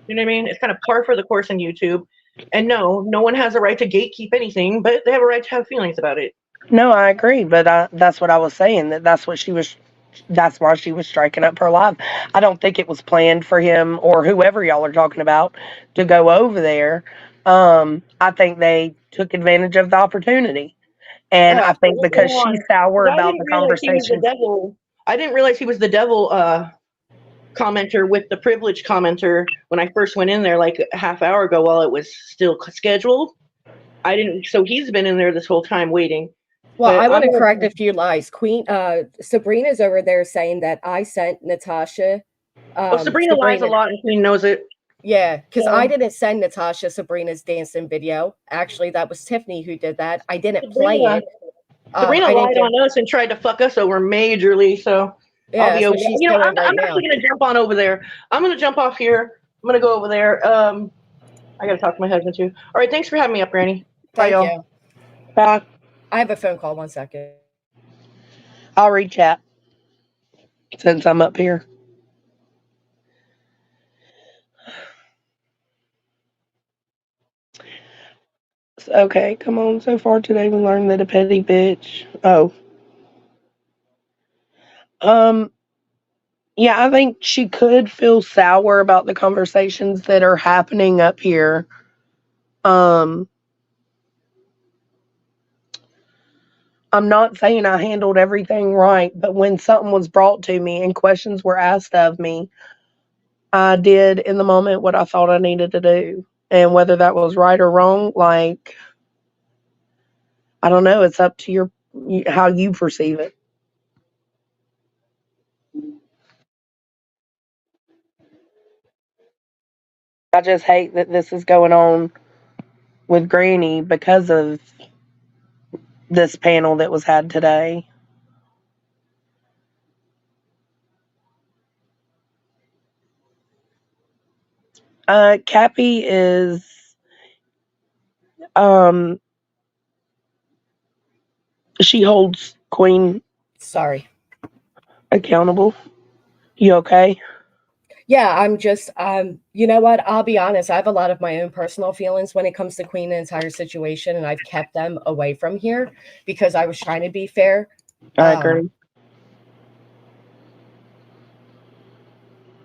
You know what I mean? It's kind of par for the course on YouTube. And no one has a right to gatekeep anything, but they have a right to have feelings about it. No, I agree, but that's what I was saying. That's why she was striking up her live. I don't think it was planned for him or whoever y'all are talking about to go over there. I think they took advantage of the opportunity, and I think because she's sour about the conversation. I didn't realize he was the devil commenter with the privilege commenter when I first went in there like a half hour ago while it was still scheduled. I didn't. So he's been in there this whole time waiting. Well, I want to correct a few lies. Sabrina's over there saying that I sent Natasha. Sabrina lies a lot and Queen knows it. Yeah, because I didn't send Natasha Sabrina's dancing video. Actually, that was Tiffany who did that. I didn't play it. Sabrina lied on us and tried to fuck us over majorly. So yeah, I'll be over. I'm right actually going to jump on over there. I'm going to jump off here. I'm going to go over there. I got to talk to my husband too. All right, thanks for having me up, Granny. Bye, y'all. Bye. I have a phone call. 1 second. I'll read chat since I'm up here. Okay, come on. So far today, we learned that a petty bitch. Oh. Yeah, I think she could feel sour about the conversations that are happening up here. I'm not saying I handled everything right, but when something was brought to me and questions were asked of me, I did in the moment what I thought I needed to do. And whether that was right or wrong, like, I don't know, it's up to how you perceive it. I just hate that this is going on with Granny because of this panel that was had today. Cappy is she holds Queen Sorry. accountable. You okay? Yeah, I'm just you know what? I'll be honest. I have a lot of my own personal feelings when it comes to Queen and the entire situation, and I've kept them away from here because I was trying to be fair. I agree.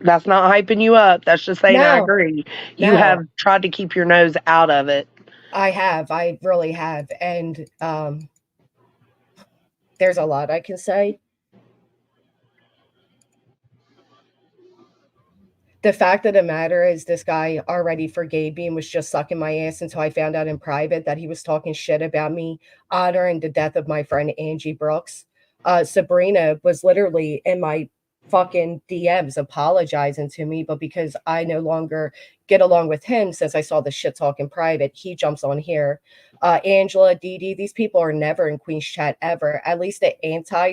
That's not hyping you up. That's just saying I agree. You have tried to keep your nose out of it. I have. I really have. And there's a lot I can say. The fact of the matter is this guy already forgave me and was just sucking my ass until I found out in private that he was talking shit about me, honoring the death of my friend Angie Brooks. Sabrina was literally in my fucking DMs apologizing to me, but because I no longer get along with him since I saw the shit talk in private, he jumps on here. Angela, Dee Dee, these people are never in Queen's chat ever. At least the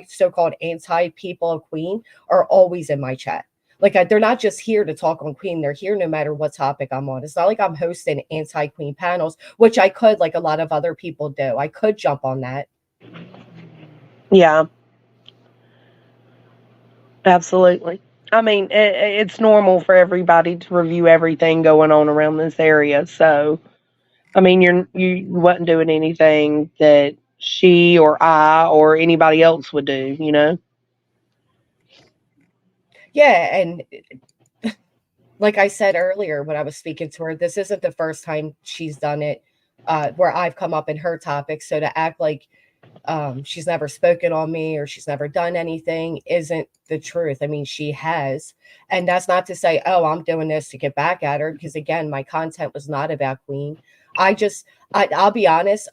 so-called anti people of Queen are always in my chat. Like, they're not just here to talk on Queen. They're here no matter what topic I'm on. It's not like I'm hosting anti-Queen panels, which I could, like a lot of other people do. I could jump on that. Yeah. Absolutely. I mean, it's normal for everybody to review everything going on around this area. So, I mean, you wasn't doing anything that she or I or anybody else would do, you know? Yeah, and like I said earlier when I was speaking to her, this isn't the first time she's done it where I've come up in her topics. So to act like she's never spoken on me or she's never done anything isn't the truth. I mean, she has. And that's not to say, oh, I'm doing this to get back at her. Because again, my content was not about Queen. I'll be honest.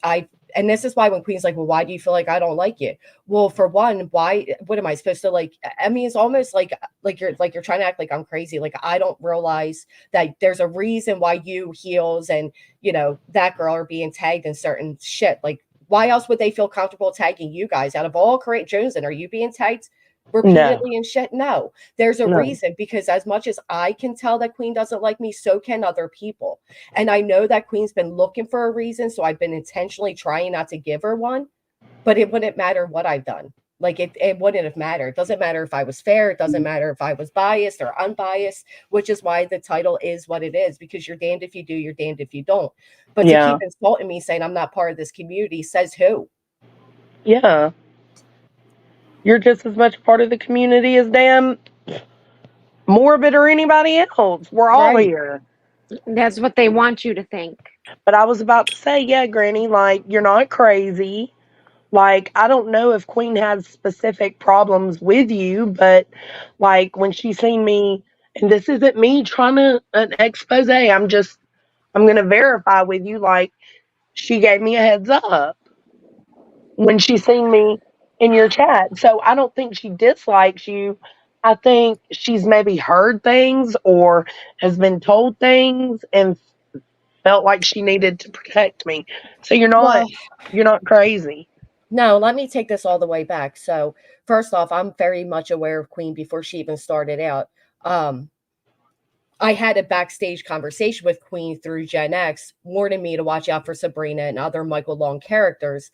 And this is why when Queen's like, well, why do you feel like I don't like you? Well, for one, what am I supposed to like? I mean, it's almost like you're trying to act like I'm crazy. Like, I don't realize that there's a reason why you heels and, that girl are being tagged in certain shit. Like, why else would they feel comfortable tagging you guys? Out of all Correct Jones, and are you being tagged repeatedly and shit? No, there's a reason, because as much as I can tell that Queen doesn't like me, so can other people. And I know that Queen's been looking for a reason, so I've been intentionally trying not to give her one, but it wouldn't matter what I've done. Like, it wouldn't have mattered. It doesn't matter if I was fair. It doesn't matter if I was biased or unbiased, which is why the title is what it is, because you're damned if you do, you're damned if you don't. But to keep insulting me, saying I'm not part of this community, says who? Yeah. You're just as much part of the community as damn Morbid or anybody else. We're all here. That's what they want you to think. But I was about to say, yeah, Granny, like, you're not crazy. Like, I don't know if Queen has specific problems with you, but, like, when she seen me, and this isn't me trying to an expose, I'm going to verify with you, like, she gave me a heads up when she seen me in your chat. So I don't think she dislikes you. I think she's maybe heard things or has been told things and felt like she needed to protect me. So you're not crazy. No, let me take this all the way back. So first off, I'm very much aware of Queen before she even started out. I had a backstage conversation with Queen through Gen X, warning me to watch out for Sabrina and other Michael Long characters.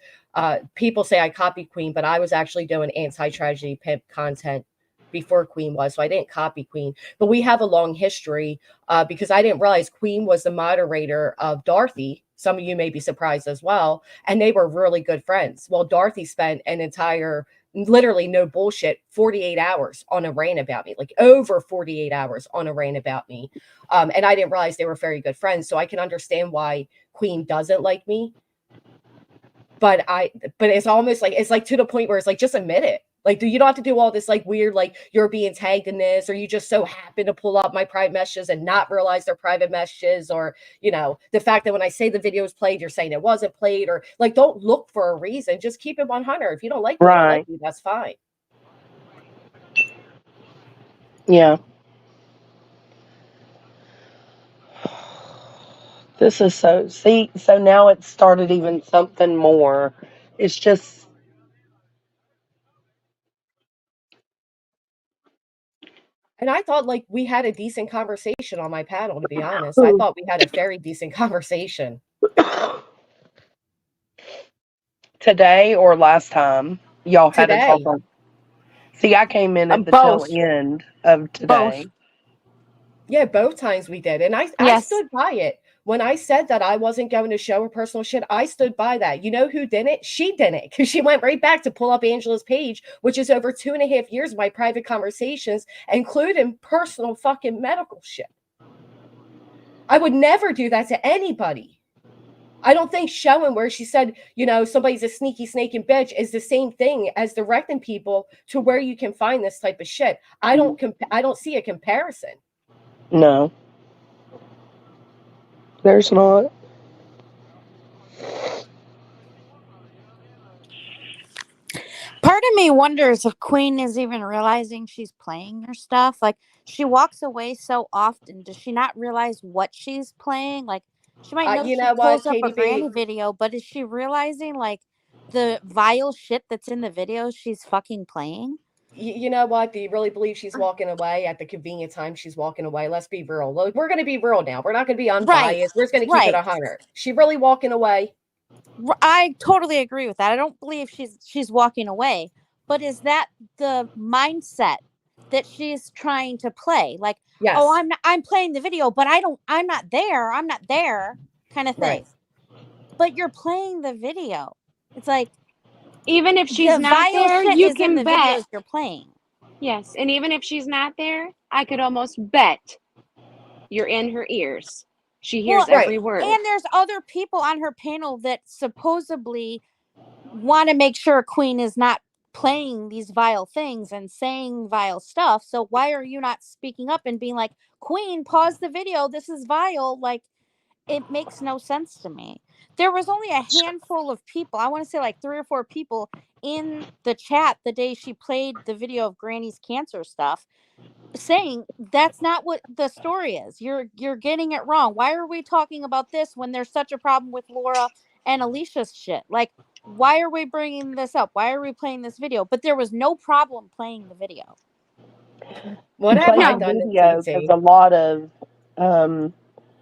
People say I copied Queen, but I was actually doing anti-tragedy pimp content before Queen was, so I didn't copy Queen. But we have a long history because I didn't realize Queen was the moderator of Dorothy. Some of you may be surprised as well, and they were really good friends. Well, Dorothy spent an entire literally no bullshit 48 hours on a rant about me, like over 48 hours on a rant about me, and I didn't realize they were very good friends, so I can understand why Queen doesn't like me. But it's almost like, it's like to the point where it's like, just admit it. Like, you don't have to do all this like weird, like you're being tagged in this, or you just so happen to pull up my private messages and not realize they're private messages, or the fact that when I say the video was played, you're saying it wasn't played, or like, don't look for a reason. Just keep it 100. If you don't like me, you don't like Right. me. That's fine. Yeah. This is so now it started even something more. It's just And I thought like we had a decent conversation on my panel, to be honest. I thought we had a very decent conversation. today or last time y'all had a talk Today. on. See, I came in at the tail Both. end of today. Both. Yeah, both times we did. And I Yes. stood by it. When I said that I wasn't going to show her personal shit, I stood by that. You know who did it? She did it, because she went right back to pull up Angela's page, which is over 2.5 years of my private conversations, including personal fucking medical shit. I would never do that to anybody. I don't think showing where she said, somebody's a sneaky snake and bitch is the same thing as directing people to where you can find this type of shit. I don't see a comparison. No. There's not. Part of me wonders if Queen is even realizing she's playing her stuff. Like, she walks away so often. Does she not realize what she's playing? Like, she might know You she know pulls what, up a Katie granny B? video, but is she realizing, like, the vile shit that's in the videos she's fucking playing? You know what? Do you really believe she's walking away at the convenient time she's walking away? Let's be real. Look, we're going to be real now. We're not going to be unbiased. We're just going to keep it 100. She really walking away? I totally agree with that. I don't believe she's walking away, but is that the mindset that she's trying to play? Like, Yes. oh, I'm playing the video, but I'm not there kind of thing. Right. But you're playing the video. It's like, even if she's the not vile there, shit you is in can the bet. videos you're playing. Yes, and even if she's not there, I could almost bet you're in her ears. She hears every word. And there's other people on her panel that supposedly want to make sure Queen is not playing these vile things and saying vile stuff. So why are you not speaking up and being like, Queen, pause the video, this is vile? Like, it makes no sense to me. There was only a handful of people, I want to say like 3 or 4 people in the chat the day she played the video of Granny's cancer stuff, saying that's not what the story is. You're getting it wrong. Why are we talking about this when there's such a problem with Laura and Alicia's shit? Like, why are we bringing this up? Why are we playing this video? But there was no problem playing the video. What have I The done to video because TT? a lot of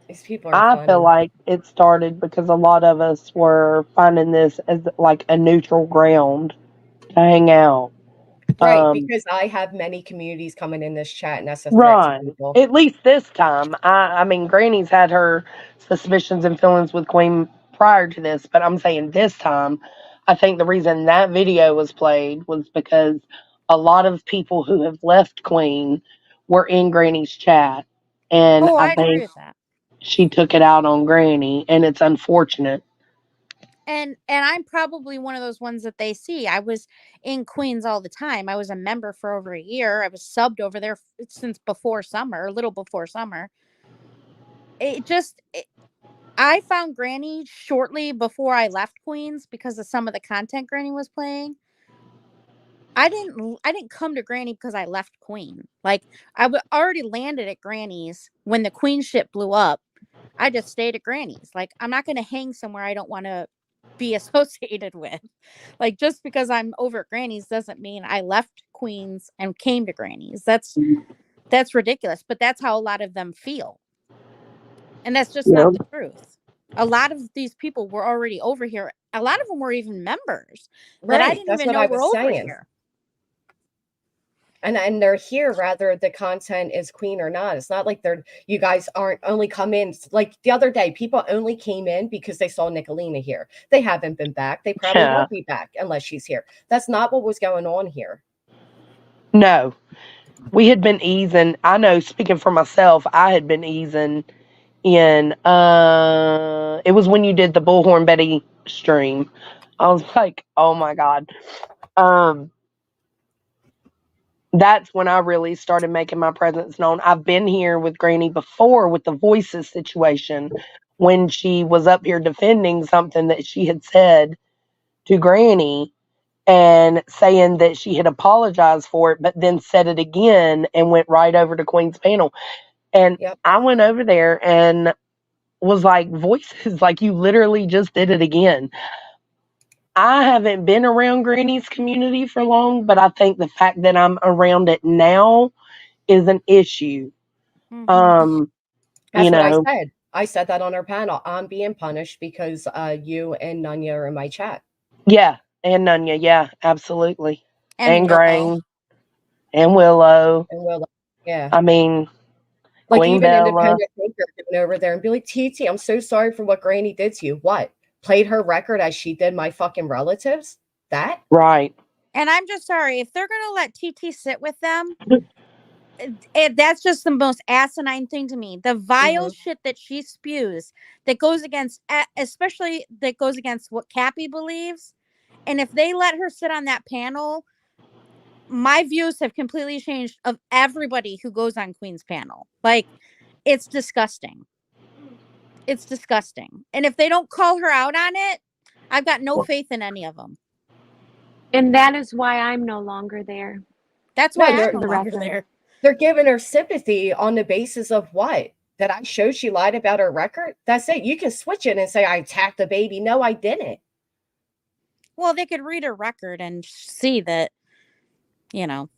These people are I funny. feel like it started because a lot of us were finding this as like a neutral ground to hang out. Right, because I have many communities coming in this chat, and that's a threat to Right. people. At least this time. I mean, Granny's had her suspicions and feelings with Queen prior to this, but I'm saying this time, I think the reason that video was played was because a lot of people who have left Queen were in Granny's chat. And I I'd agree think with that. she took it out on Granny, and it's unfortunate. And I'm probably one of those ones that they see. I was in Queens all the time. I was a member for over a year. I was subbed over there since before summer, a little before summer. I found Granny shortly before I left Queens because of some of the content Granny was playing. I didn't come to Granny because I left Queen. Like, already landed at Granny's when the Queen shit blew up. I just stayed at Granny's. Like, I'm not going to hang somewhere I don't want to be associated with. Like, just because I'm over at Granny's doesn't mean I left Queens and came to Granny's. That's That's ridiculous, but that's how a lot of them feel. And that's just Yeah. not the truth. A lot of these people were already over here. A lot of them were even members that I Right. didn't That's even what know I were was over saying. here. And they're here whether the content is Queen or not. It's not like you guys aren't only come in like the other day. People only came in because they saw Nicolina here. They haven't been back. They probably Yeah. won't be back unless she's here. That's not what was going on here. No. We had been easing. I know, speaking for myself, I had been easing in it was when you did the Bullhorn Betty stream. I was like, oh my God. That's when I really started making my presence known. I've been here with Granny before with the voices situation when she was up here defending something that she had said to Granny and saying that she had apologized for it, but then said it again and went right over to Queen's panel. And I went over there and was like, voices, like you literally just did it again. I haven't been around Granny's community for long, but I think the fact that I'm around it now is an issue. That's You what I know, said. I said that on our panel. I'm being punished because you and Nunya are in my chat. yeah, and Nunya, yeah, absolutely, And Willow. Grain, and Willow, And Willow, yeah. I mean, Like Queen even Bella, independent thinker getting over there and be like, TT, I'm so sorry for what Granny did to you. What? Played her record as she did my fucking relatives? That? right? And I'm just sorry if they're gonna let TT sit with them. That's just the most asinine thing to me. The vile shit that she spews that goes against, especially that goes against what Cappy believes. And if they let her sit on that panel, my views have completely changed of everybody who goes on Queen's panel. Like, it's disgusting. It's disgusting. And if they don't call her out on it, I've got no faith in any of them. And that is why I'm no longer there. That's why I'm no longer there. They're giving her sympathy on the basis of what? That I showed she lied about her record? That's it. You can switch it and say, I attacked the baby. No, I didn't. Well, they could read her record and see that, you know.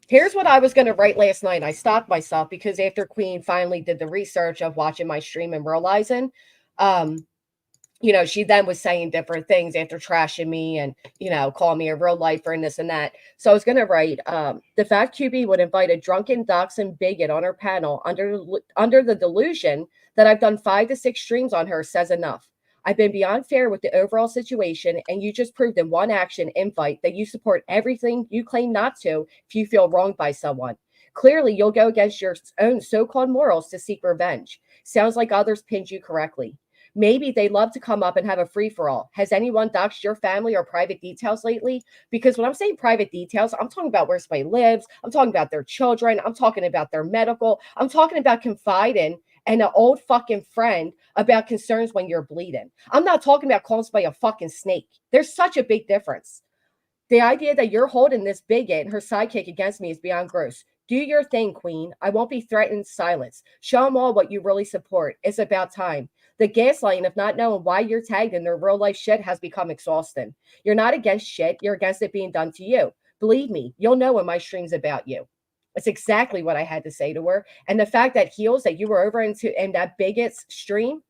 Here's what I was going to write last night. I stopped myself because after Queen finally did the research of watching my stream and realizing, you know, she then was saying different things after trashing me and, you know, calling me a real lifer and this and that. So I was going to write, the fact QB would invite a drunken dachshund bigot on her panel under the delusion that I've done 5 to 6 streams on her says enough. I've been beyond fair with the overall situation, and you just proved in one action invite that you support everything you claim not to if you feel wronged by someone. Clearly, you'll go against your own so-called morals to seek revenge. Sounds like others pinned you correctly. Maybe they love to come up and have a free-for-all. Has anyone doxed your family or private details lately? Because when I'm saying private details, I'm talking about where somebody lives. I'm talking about their children. I'm talking about their medical. I'm talking about confiding in an old fucking friend about concerns when you're bleeding. I'm not talking about calling somebody a fucking snake. There's such a big difference. The idea that you're holding this bigot and her sidekick against me is beyond gross. Do your thing, Queen. I won't be threatened in silence. Show them all what you really support. It's about time. The gaslighting of not knowing why you're tagged in their real life shit has become exhausting. You're not against shit. You're against it being done to you. Believe me, you'll know when my stream's about you. It's exactly what I had to say to her. And the fact that Heels, that you were over in that bigot's stream,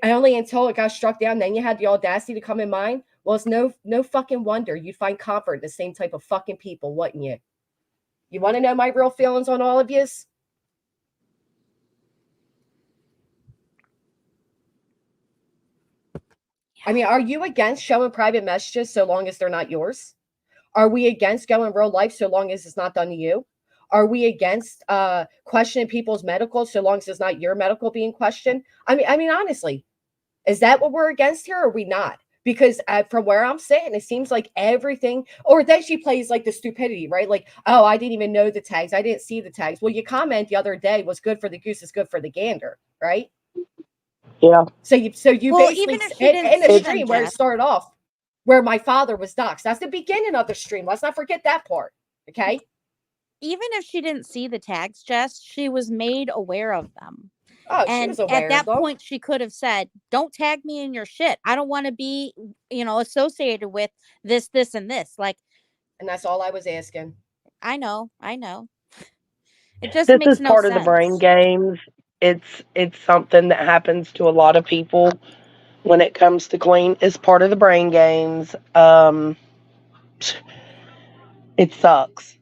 only until it got struck down, then you had the audacity to come in mine. Well, it's no fucking wonder you'd find comfort in the same type of fucking people, wouldn't you? You want to know my real feelings on all of yous? I mean, are you against showing private messages so long as they're not yours? Are we against going real life so long as it's not done to you? Are we against questioning people's medical so long as it's not your medical being questioned? I mean, honestly, is that what we're against here, or are we not? Because from where I'm sitting, it seems like everything, or then she plays like the stupidity, right? Like, oh, I didn't even know the tags. I didn't see the tags. Well, you comment the other day, what's good for the goose is good for the gander, right? Yeah. So you Well, basically, even if she didn't in the see them, stream where it Jess. started off, where my father was doxxed. That's the beginning of the stream. Let's not forget that part, okay? Even if she didn't see the tags, Jess, she was made aware of them. Oh, she And was at aware of that them. point, she could have said, don't tag me in your shit. I don't want to be, you know, associated with this, this, and this. Like, and that's all I was asking. I know. It just This makes is no part of the brain sense. games. It's something that happens to a lot of people when it comes to Queen. It's part of the brain games. It sucks.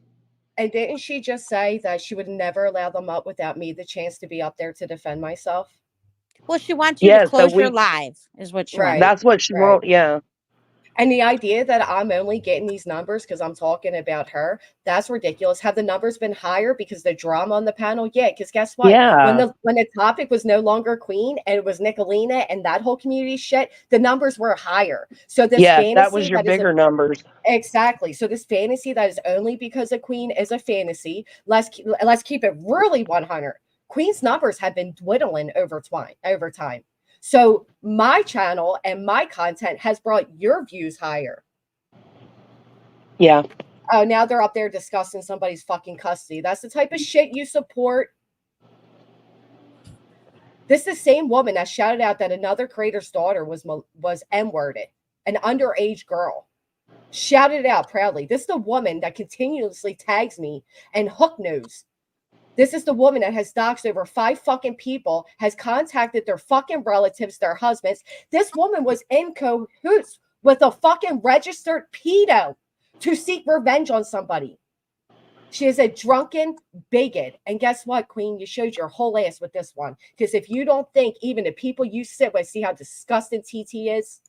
And didn't she just say that she would never allow them up without me the chance to be up there to defend myself? Well, she wants you to Yeah, so close your live, is what she wants. Right. that's what she Right. wants. Yeah. And the idea that I'm only getting these numbers because I'm talking about her, that's ridiculous. Have the numbers been higher because the drama on the panel? Yeah, because guess what? Yeah. When the topic was no longer Queen and it was Nicolina and that whole community shit, the numbers were higher. So this Yes, that was fantasy your that is a bigger numbers. exactly. So this fantasy that is only because of Queen is a fantasy. Let's keep it really 100. Queen's numbers have been dwindling over time. So my channel and my content has brought your views higher. Yeah. Oh, now they're up there discussing somebody's fucking custody. That's the type of shit you support. This is the same woman that shouted out that another creator's daughter was n-worded, an underage girl. Shouted it out proudly. This is the woman that continuously tags me and hook nose. This is the woman that has doxed over 5 fucking people, has contacted their fucking relatives, their husbands. This woman was in cahoots with a fucking registered pedo to seek revenge on somebody. She is a drunken bigot. And guess what, Queen? You showed your whole ass with this one. Because if you don't think even the people you sit with see how disgusting TT is.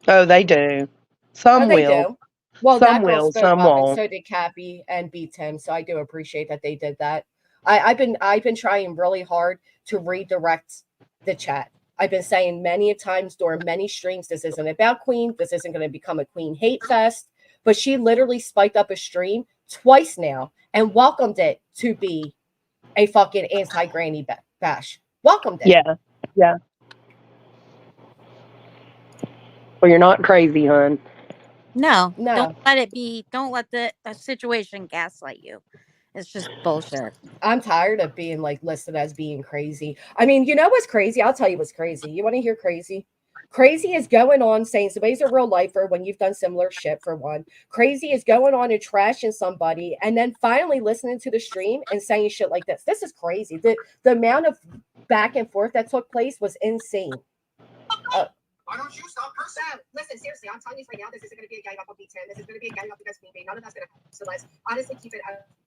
Oh, they do. Oh, Some they will. do. Well, Some that girl will. spoke Some up, and won't. so did Cappy and B Tim. So I do appreciate that they did that. I've been trying really hard to redirect the chat. I've been saying many a times during many streams, this isn't about Queen. This isn't going to become a Queen hate fest. But she literally spiked up a stream twice now and welcomed it to be a fucking anti-granny bash. Welcomed it. Yeah. Yeah. Well, you're not crazy, hun. No, don't No. let it be. Don't let the situation gaslight you. It's just bullshit. I'm tired of being like listed as being crazy. I mean, you know what's crazy? I'll tell you what's crazy. You want to hear crazy? Crazy is going on saying somebody's a real lifer when you've done similar shit, for one. Crazy is going on and trashing somebody and then finally listening to the stream and saying shit like this. This is crazy. The amount of back and forth that took place was insane. Why don't you stop cursing? Listen, seriously, I'm telling you right now, this isn't going to be a gang up on B10. This is going to be a gang up against me. None of that's going to happen. So let's honestly keep it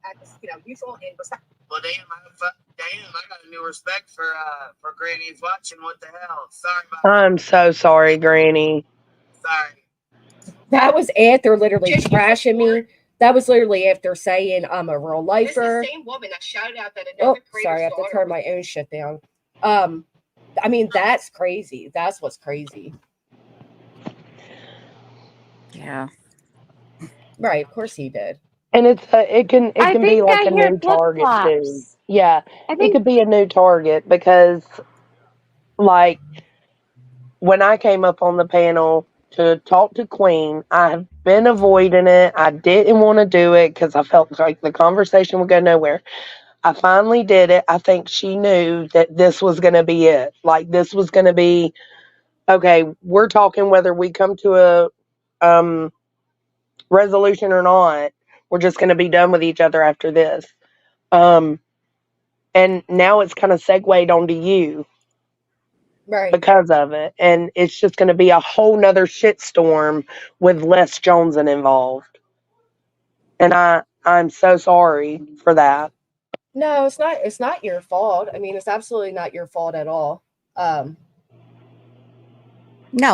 as neutral and respect. Well, damn, I got a new respect for Granny's watching. What the hell? Sorry about I'm so sorry, Granny. Sorry. That was after literally trashing me. That was literally after saying I'm a real lifer. This is the same woman that shouted out that another sorry, I have to turn my own shit down. I mean, that's crazy. That's what's crazy. Yeah. Right, of course he did. And it can I be think like I a hear new flip target too. flops. Yeah, I it think could be a new target because, like, when I came up on the panel to talk to Queen, I've been avoiding it. I didn't want to do it because I felt like the conversation would go nowhere. I finally did it. I think she knew that this was going to be it. Like, this was going to be okay. We're talking whether we come to a resolution or not. We're just going to be done with each other after this. And now it's kind of segued onto you Right. because of it. And it's just going to be a whole nother shitstorm with Les Joneson involved. And I'm so sorry for that. No, it's not your fault. I mean, it's absolutely not your fault at all. No,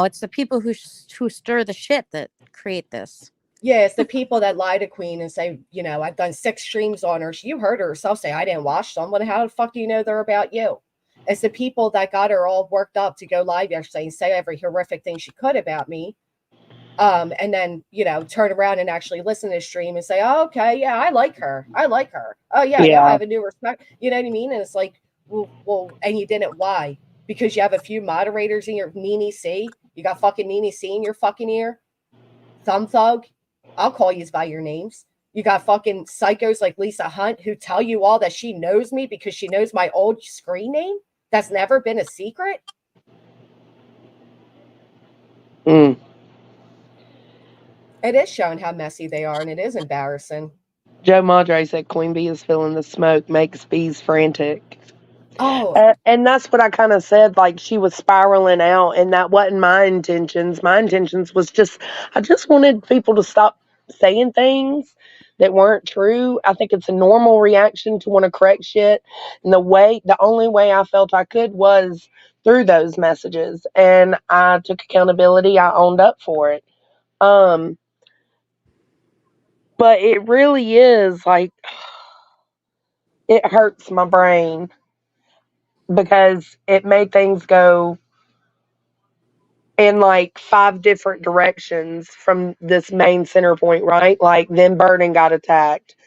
it's the people who stir the shit that create this. Yeah, it's the people that lie to Queen and say, you know, I've done 6 streams on her. You heard her herself say, I didn't watch them. Well, how the fuck do you know they're about you? It's the people that got her all worked up to go live yesterday and say every horrific thing she could about me. And then, you know, turn around and actually listen to the stream and say, oh, okay, yeah, I like her. I like her. Oh, yeah, now I have a new respect. You know what I mean? And it's like, well, and you didn't. Why? Because you have a few moderators in your Nene C. You got fucking Nene C in your fucking ear. Thumb Thug. I'll call you by your names. You got fucking psychos like Lisa Hunt who tell you all that she knows me because she knows my old screen name. That's never been a secret. It is showing how messy they are, and it is embarrassing. Joe Madre said Queen Bee is feeling the smoke, makes bees frantic. Oh, And that's what I kind of said. Like, she was spiraling out, and that wasn't my intentions. My intentions was I just wanted people to stop saying things that weren't true. I think it's a normal reaction to want to correct shit. And the only way I felt I could was through those messages. And I took accountability. I owned up for it. But it really is like, it hurts my brain because it made things go in like 5 different directions from this main center point, right? Like, then Burden got attacked.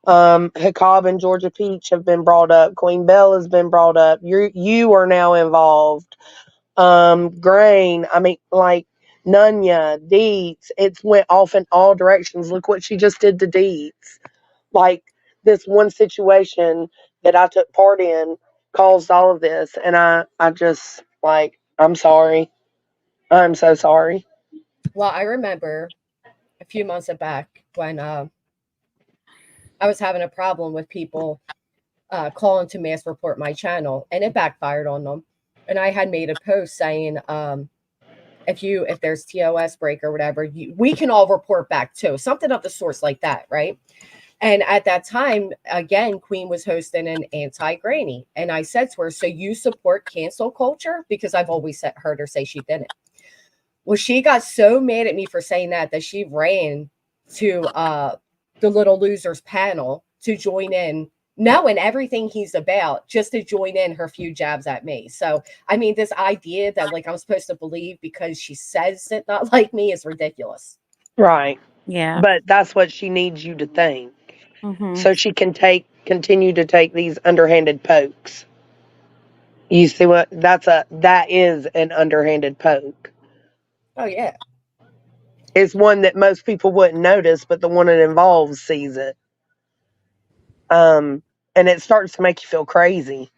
Hakab and Georgia Peach have been brought up. Queen Belle has been brought up. You are now involved. Grain, I mean, like, Nunya, Deets, it's went off in all directions. Look what she just did to Deets. Like, this one situation that I took part in caused all of this, and I just, like, I'm sorry. I'm so sorry. well, I remember a few months back when I was having a problem with people calling to mass report my channel, and it backfired on them. And I had made a post saying, if there's TOS break or whatever, we can all report back too, something of the sorts like that, right? And at that time, again, Queen was hosting an anti-granny, and I said to her, "So you support cancel culture?" Because I've always heard her say she didn't. Well, she got so mad at me for saying that she ran to the Little Losers panel to join in, knowing everything he's about, just to join in her few jabs at me. So, I mean, this idea that like I'm supposed to believe because she says it not like me is ridiculous. Right. Yeah. But that's what she needs you to think. Mm-hmm. So she can continue to take these underhanded pokes. You see what that is an underhanded poke. Oh yeah. It's one that most people wouldn't notice, but the one it involves sees it. And it starts to make you feel crazy.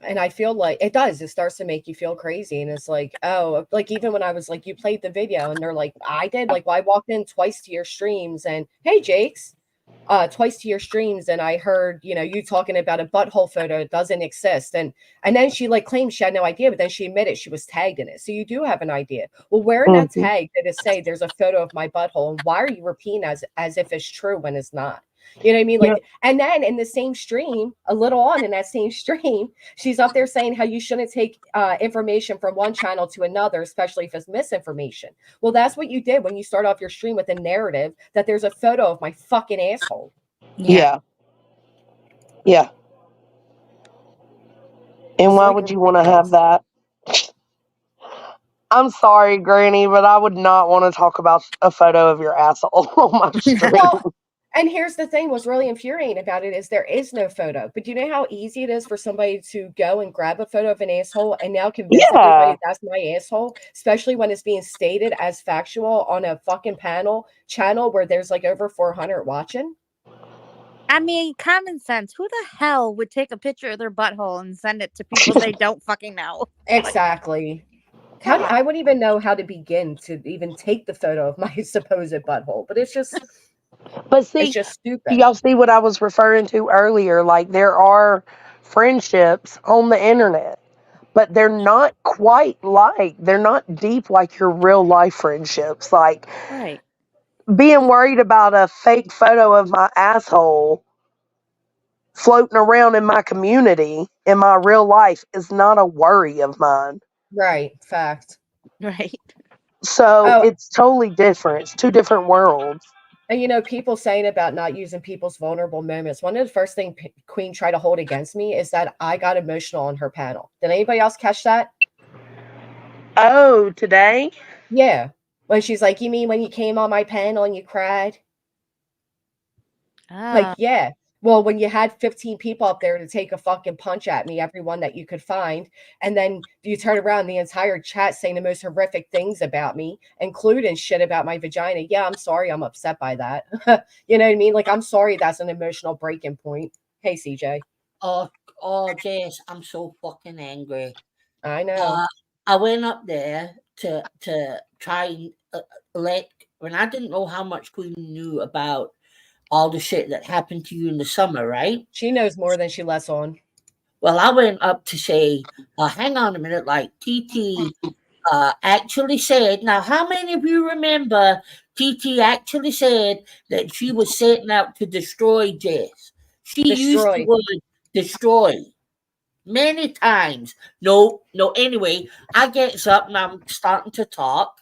And I feel like it does. It starts to make you feel crazy. And it's like, oh, like even when I was like, you played the video and they're like, I did. Like, well, I walked in twice to your streams and hey, Jakes, twice to your streams and I heard, you talking about a butthole photo that doesn't exist. And then she like claimed she had no idea, but then she admitted she was tagged in it. So you do have an idea. Well, where in that Mhm. tag did it say there's a photo of my butthole? And why are you repeating as if it's true when it's not? You know what I mean? Like, Yep. and then in the same stream, a little on in that same stream, she's up there saying how you shouldn't take information from one channel to another, especially if it's misinformation. Well, that's what you did when you start off your stream with a narrative that there's a photo of my fucking asshole. Yeah. Yeah. And It's why like would you want to have ridiculous. that? I'm sorry, Granny, but I would not want to talk about a photo of your asshole on my stream. Well, and here's the thing, what's really infuriating about it is there is no photo. But do you know how easy it is for somebody to go and grab a photo of an asshole and now convince everybody Yeah. that's my asshole, especially when it's being stated as factual on a fucking channel where there's like over 400 watching? I mean, common sense. Who the hell would take a picture of their butthole and send it to people they don't fucking know? Exactly. Come on. I wouldn't even know how to begin to even take the photo of my supposed butthole, but But it's see, just do stupid. y'all see what I was referring to earlier? Like, there are friendships on the internet, but they're not deep like your real life friendships. Like, Right. being worried about a fake photo of my asshole floating around in my community in my real life is not a worry of mine. Right. Fact. Right. So Oh, it's totally different. It's two different worlds. and people saying about not using people's vulnerable moments. One of the first thing Queen tried to hold against me is that I got emotional on her panel. Did anybody else catch that? Oh, today? Yeah. When she's like, "You mean when you came on my panel and you cried?" Like, Ah. yeah. Well, when you had 15 people up there to take a fucking punch at me, everyone that you could find, and then you turn around the entire chat saying the most horrific things about me, including shit about my vagina. Yeah, I'm sorry, I'm upset by that. You know what I mean? Like, I'm sorry that's an emotional breaking point. Hey, CJ. Oh, Jess, I'm so fucking angry. I know. I went up there to try and when I didn't know how much Queen knew about all the shit that happened to you in the summer, right? She knows more than she lets on. Well, I went up to say, hang on a minute, like TT actually said, now how many of you remember TT actually said that she was setting out to destroy Jess? She used the Destroy. word destroy many times. No, anyway, I gets up and I'm starting to talk.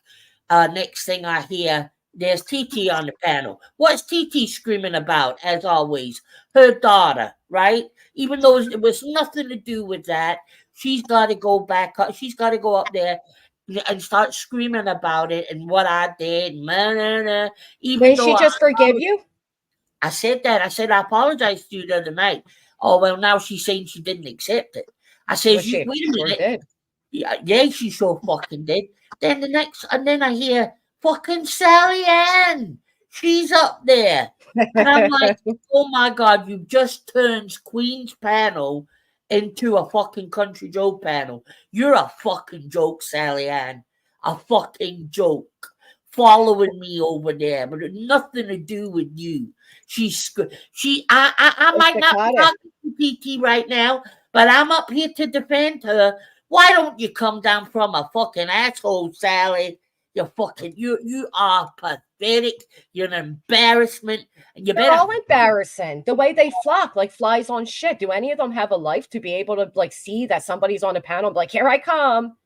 Next thing I hear, there's TT on the panel. What's TT screaming about, as always? Her daughter, right? Even though it was nothing to do with that, she's got to go back up. She's got to go up there and start screaming about it and what I did. Even Didn't though she just forgive you? I said that. I said, I apologized to you the other night. Oh, well, now she's saying she didn't accept it. I says, Well, she wait a sure minute. did. Yeah, she sure fucking did. Then I hear fucking Sally Ann. She's up there. And I'm like, oh my God, you just turned Queen's panel into a fucking Country Joe panel. You're a fucking joke, Sally Ann. A fucking joke. Following me over there, but it nothing to do with you. I might not be talking to PT right now, but I'm up here to defend her. Why don't you come down from a fucking asshole, Sally? You are pathetic. You're an embarrassment, and you They're better. all embarrassing. The way they flock like flies on shit. Do any of them have a life to be able to like see that somebody's on a panel and be like, here I come?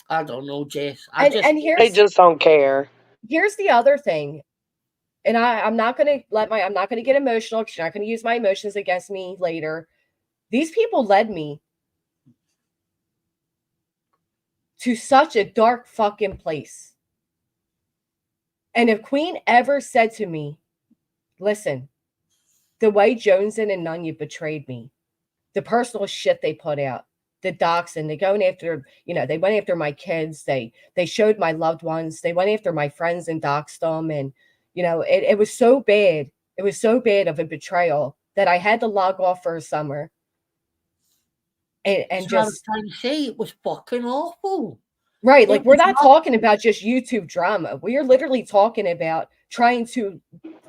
I don't know, Jess. And They just don't care. Here's the other thing. And I'm not gonna get emotional because you're not gonna use my emotions against me later. These people led me to such a dark fucking place. And if Queen ever said to me, listen, the way Joneson and Nunya betrayed me, the personal shit they put out, the doxing, they going after, they went after my kids, they showed my loved ones, they went after my friends and doxed them, and it was so bad. It was so bad of a betrayal that I had to log off for a summer. And That's just what I was trying to say. It was fucking awful. Right, like we're not talking about just YouTube drama. We are literally talking about trying to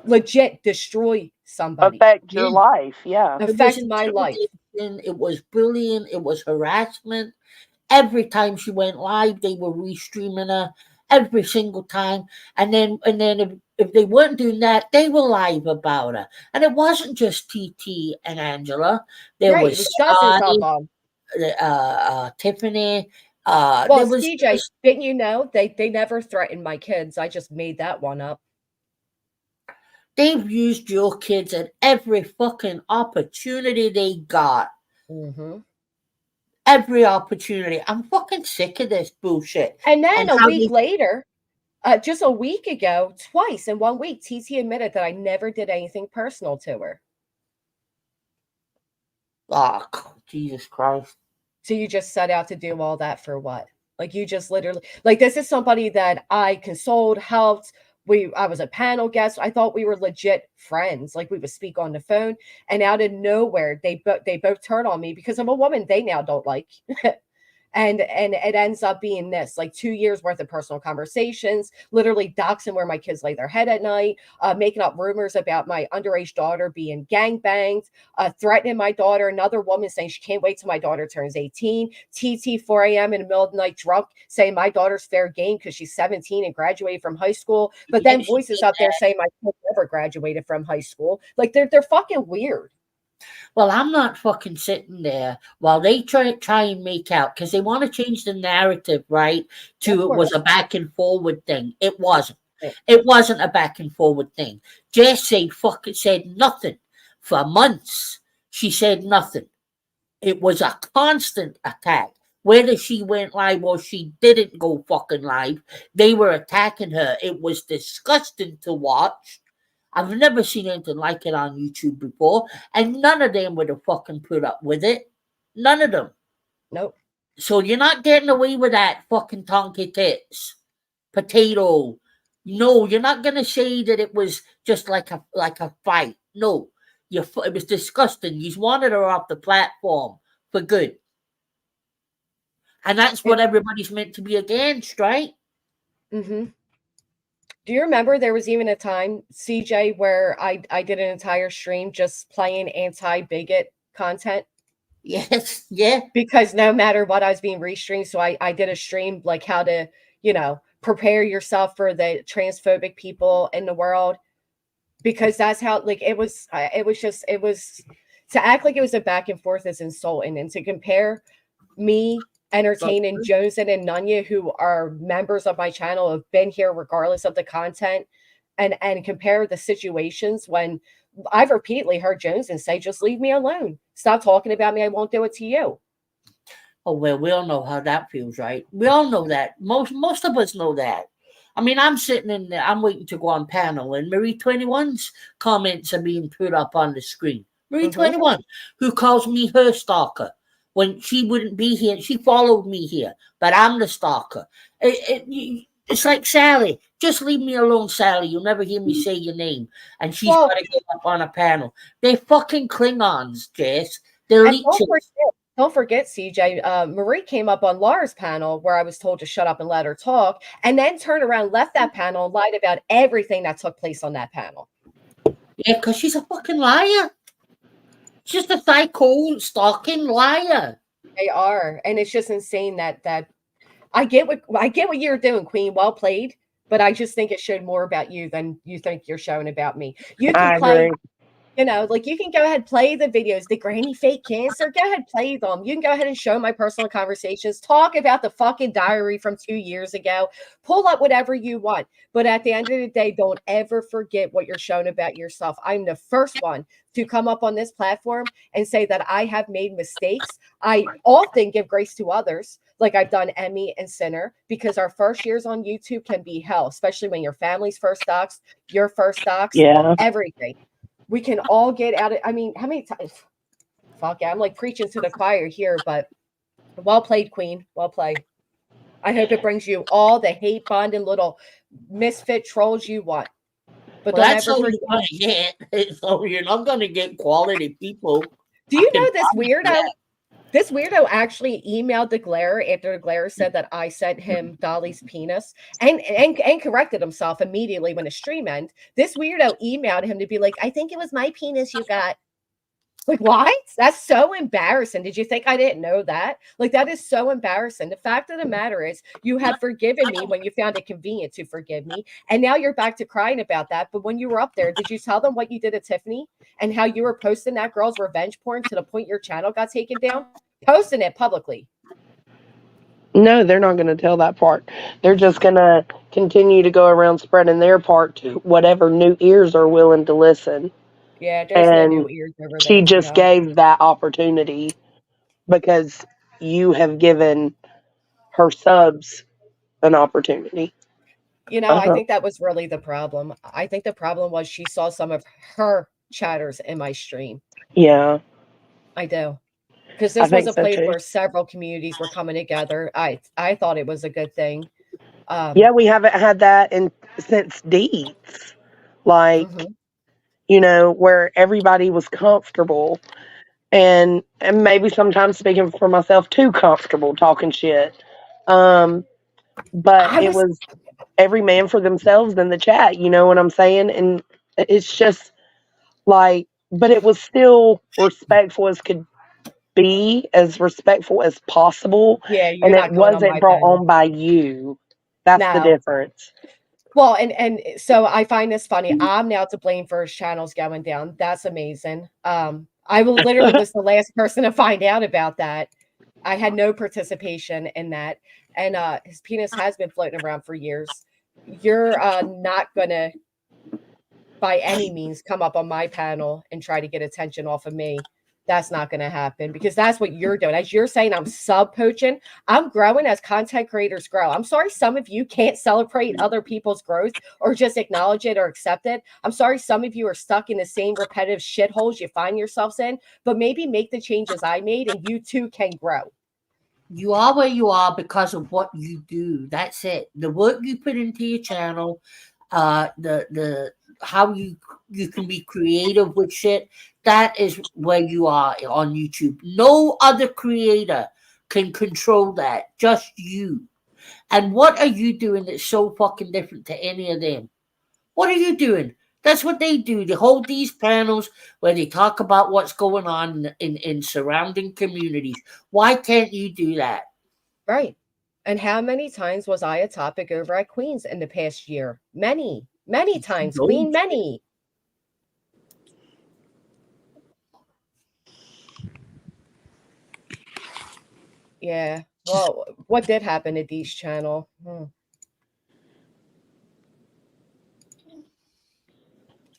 legit destroy somebody. Affect your life, yeah. Affect my life. It was bullying. It was harassment. Every time she went live, they were restreaming her every single time. And then if they weren't doing that, they were live about her. And it wasn't just TT and Angela. There Right, was it was dozens of Sky, them. Tiffany. Well, There was CJ, didn't you know they never threatened my kids? I just made that one up. They've used your kids at every fucking opportunity they got. Mm-hmm. Every opportunity. I'm fucking sick of this bullshit. And then a week later, just a week ago, twice in 1 week, TT admitted that I never did anything personal to her. Oh, Jesus Christ. So you just set out to do all that for what? Like you just literally, like this is somebody that I consoled, helped. I was a panel guest. I thought we were legit friends. Like we would speak on the phone, and out of nowhere, they both turned on me because I'm a woman they now don't like. And it ends up being this, like 2 years worth of personal conversations, literally doxing where my kids lay their head at night, making up rumors about my underage daughter being gangbanged, threatening my daughter, another woman saying she can't wait till my daughter turns 18, TT 4 a.m. in the middle of the night drunk saying my daughter's fair game because she's 17 and graduated from high school, but then voices up there saying my kid never graduated from high school. Like they're fucking weird. Well, I'm not fucking sitting there while they try and make out because they want to change the narrative, right? To it was a back and forward thing. It wasn't. It wasn't a back and forward thing. Jessie fucking said nothing for months. She said nothing. It was a constant attack. Whether she went live or she didn't go fucking live, they were attacking her. It was disgusting to watch. I've never seen anything like it on YouTube before, and none of them would have fucking put up with it. None of them. Nope. So you're not getting away with that fucking tonky tits, potato. No, you're not gonna say that it was just like a fight. No, it was disgusting. You wanted her off the platform for good, and that's what everybody's meant to be against, right? Mm-hmm. Do you remember there was even a time, CJ, where I did an entire stream just playing anti-bigot content? Yes, yeah. Because no matter what, I was being restreamed. So I did a stream like how to, prepare yourself for the transphobic people in the world. Because that's how, like, it was to act like it was a back and forth is insulting. And to compare me entertaining Josen and Nunya, who are members of my channel, have been here regardless of the content, and compare the situations when I've repeatedly heard Josen say, just leave me alone. Stop talking about me. I won't do it to you. Oh, well, we all know how that feels, right? We all know that. Most of us know that. I mean, I'm sitting in there, I'm waiting to go on panel, and Marie 21's comments are being put up on the screen. Marie 21, who calls me her stalker when she wouldn't be here. She followed me here, but I'm the stalker. It's like Sally. Just leave me alone, Sally. You'll never hear me say your name. And she's got to go up on a panel. They're fucking Klingons, Jess. They're leeches. Don't forget, CJ, Marie came up on Laura's panel where I was told to shut up and let her talk, and then turned around, left that panel, and lied about everything that took place on that panel. Yeah, because she's a fucking liar. She's just a psycho stalking liar. They are, and it's just insane that I get what you're doing, Queen. Well played, but I just think it showed more about you than you think you're showing about me. You can play. Agree. Like you can go ahead, play the videos, the granny fake cancer, go ahead, play them. You can go ahead and show my personal conversations, talk about the fucking diary from 2 years ago, pull up whatever you want. But at the end of the day, don't ever forget what you're showing about yourself. I'm the first one to come up on this platform and say that I have made mistakes. I often give grace to others, like I've done Emmy and Sinner, because our first years on YouTube can be hell, especially when your family's first doxed, your first doxed, everything. We can all get out of, I mean, how many times? Fuck yeah, I'm like preaching to the choir here, but well played, Queen. Well played. I hope it brings you all the hate bonding little misfit trolls you want. But Well, don't that's ever all forget. you're going to get. So you're not going to get quality people. Do you know this weirdo? This weirdo actually emailed the Glare after the Glare said that I sent him Dolly's penis and corrected himself immediately when the stream ended. This weirdo emailed him to be like, I think it was my penis you got. Like, what? That's so embarrassing. Did you think I didn't know that? Like, that is so embarrassing. The fact of the matter is, you have forgiven me when you found it convenient to forgive me. And now you're back to crying about that. But when you were up there, did you tell them what you did to Tiffany and how you were posting that girl's revenge porn to the point your channel got taken down? Posting it publicly. No, they're not going to tell that part. They're just going to continue to go around spreading their part to whatever new ears are willing to listen. Yeah, there's no new ears over there. She just gave that opportunity because you have given her subs an opportunity. I think that was really the problem. I think the problem was she saw some of her chatters in my stream. Yeah. I do. Because this was a place where several communities were coming together. I thought it was a good thing. Yeah, we haven't had that since Deeds. Like, where everybody was comfortable and maybe sometimes, speaking for myself, too comfortable talking shit. But it was every man for themselves in the chat, you know what I'm saying? And it's just like, but it was still respectful as could be, as respectful as possible. Yeah, and it wasn't brought on by you. That's the difference. Well, and so I find this funny. I'm now to blame for his channels going down. That's amazing. I literally was the last person to find out about that. I had no participation in that. And his penis has been floating around for years. You're not gonna by any means come up on my panel and try to get attention off of me. That's not going to happen because that's what you're doing. As you're saying, I'm sub poaching. I'm growing as content creators grow. I'm sorry some of you can't celebrate other people's growth or just acknowledge it or accept it. I'm sorry some of you are stuck in the same repetitive shitholes you find yourselves in, but maybe make the changes I made and you too can grow. You are where you are because of what you do. That's it. The work you put into your channel, the how you can be creative with shit. That is where you are on YouTube. No other creator can control that. Just you. And what are you doing that's so fucking different to any of them? What are you doing? That's what they do. They hold these panels where they talk about what's going on in surrounding communities. Why can't you do that? Right. And how many times was I a topic over at Queen's in the past year? Many, many times. Queen, many. Yeah. Well, what did happen to Dee's channel? Man,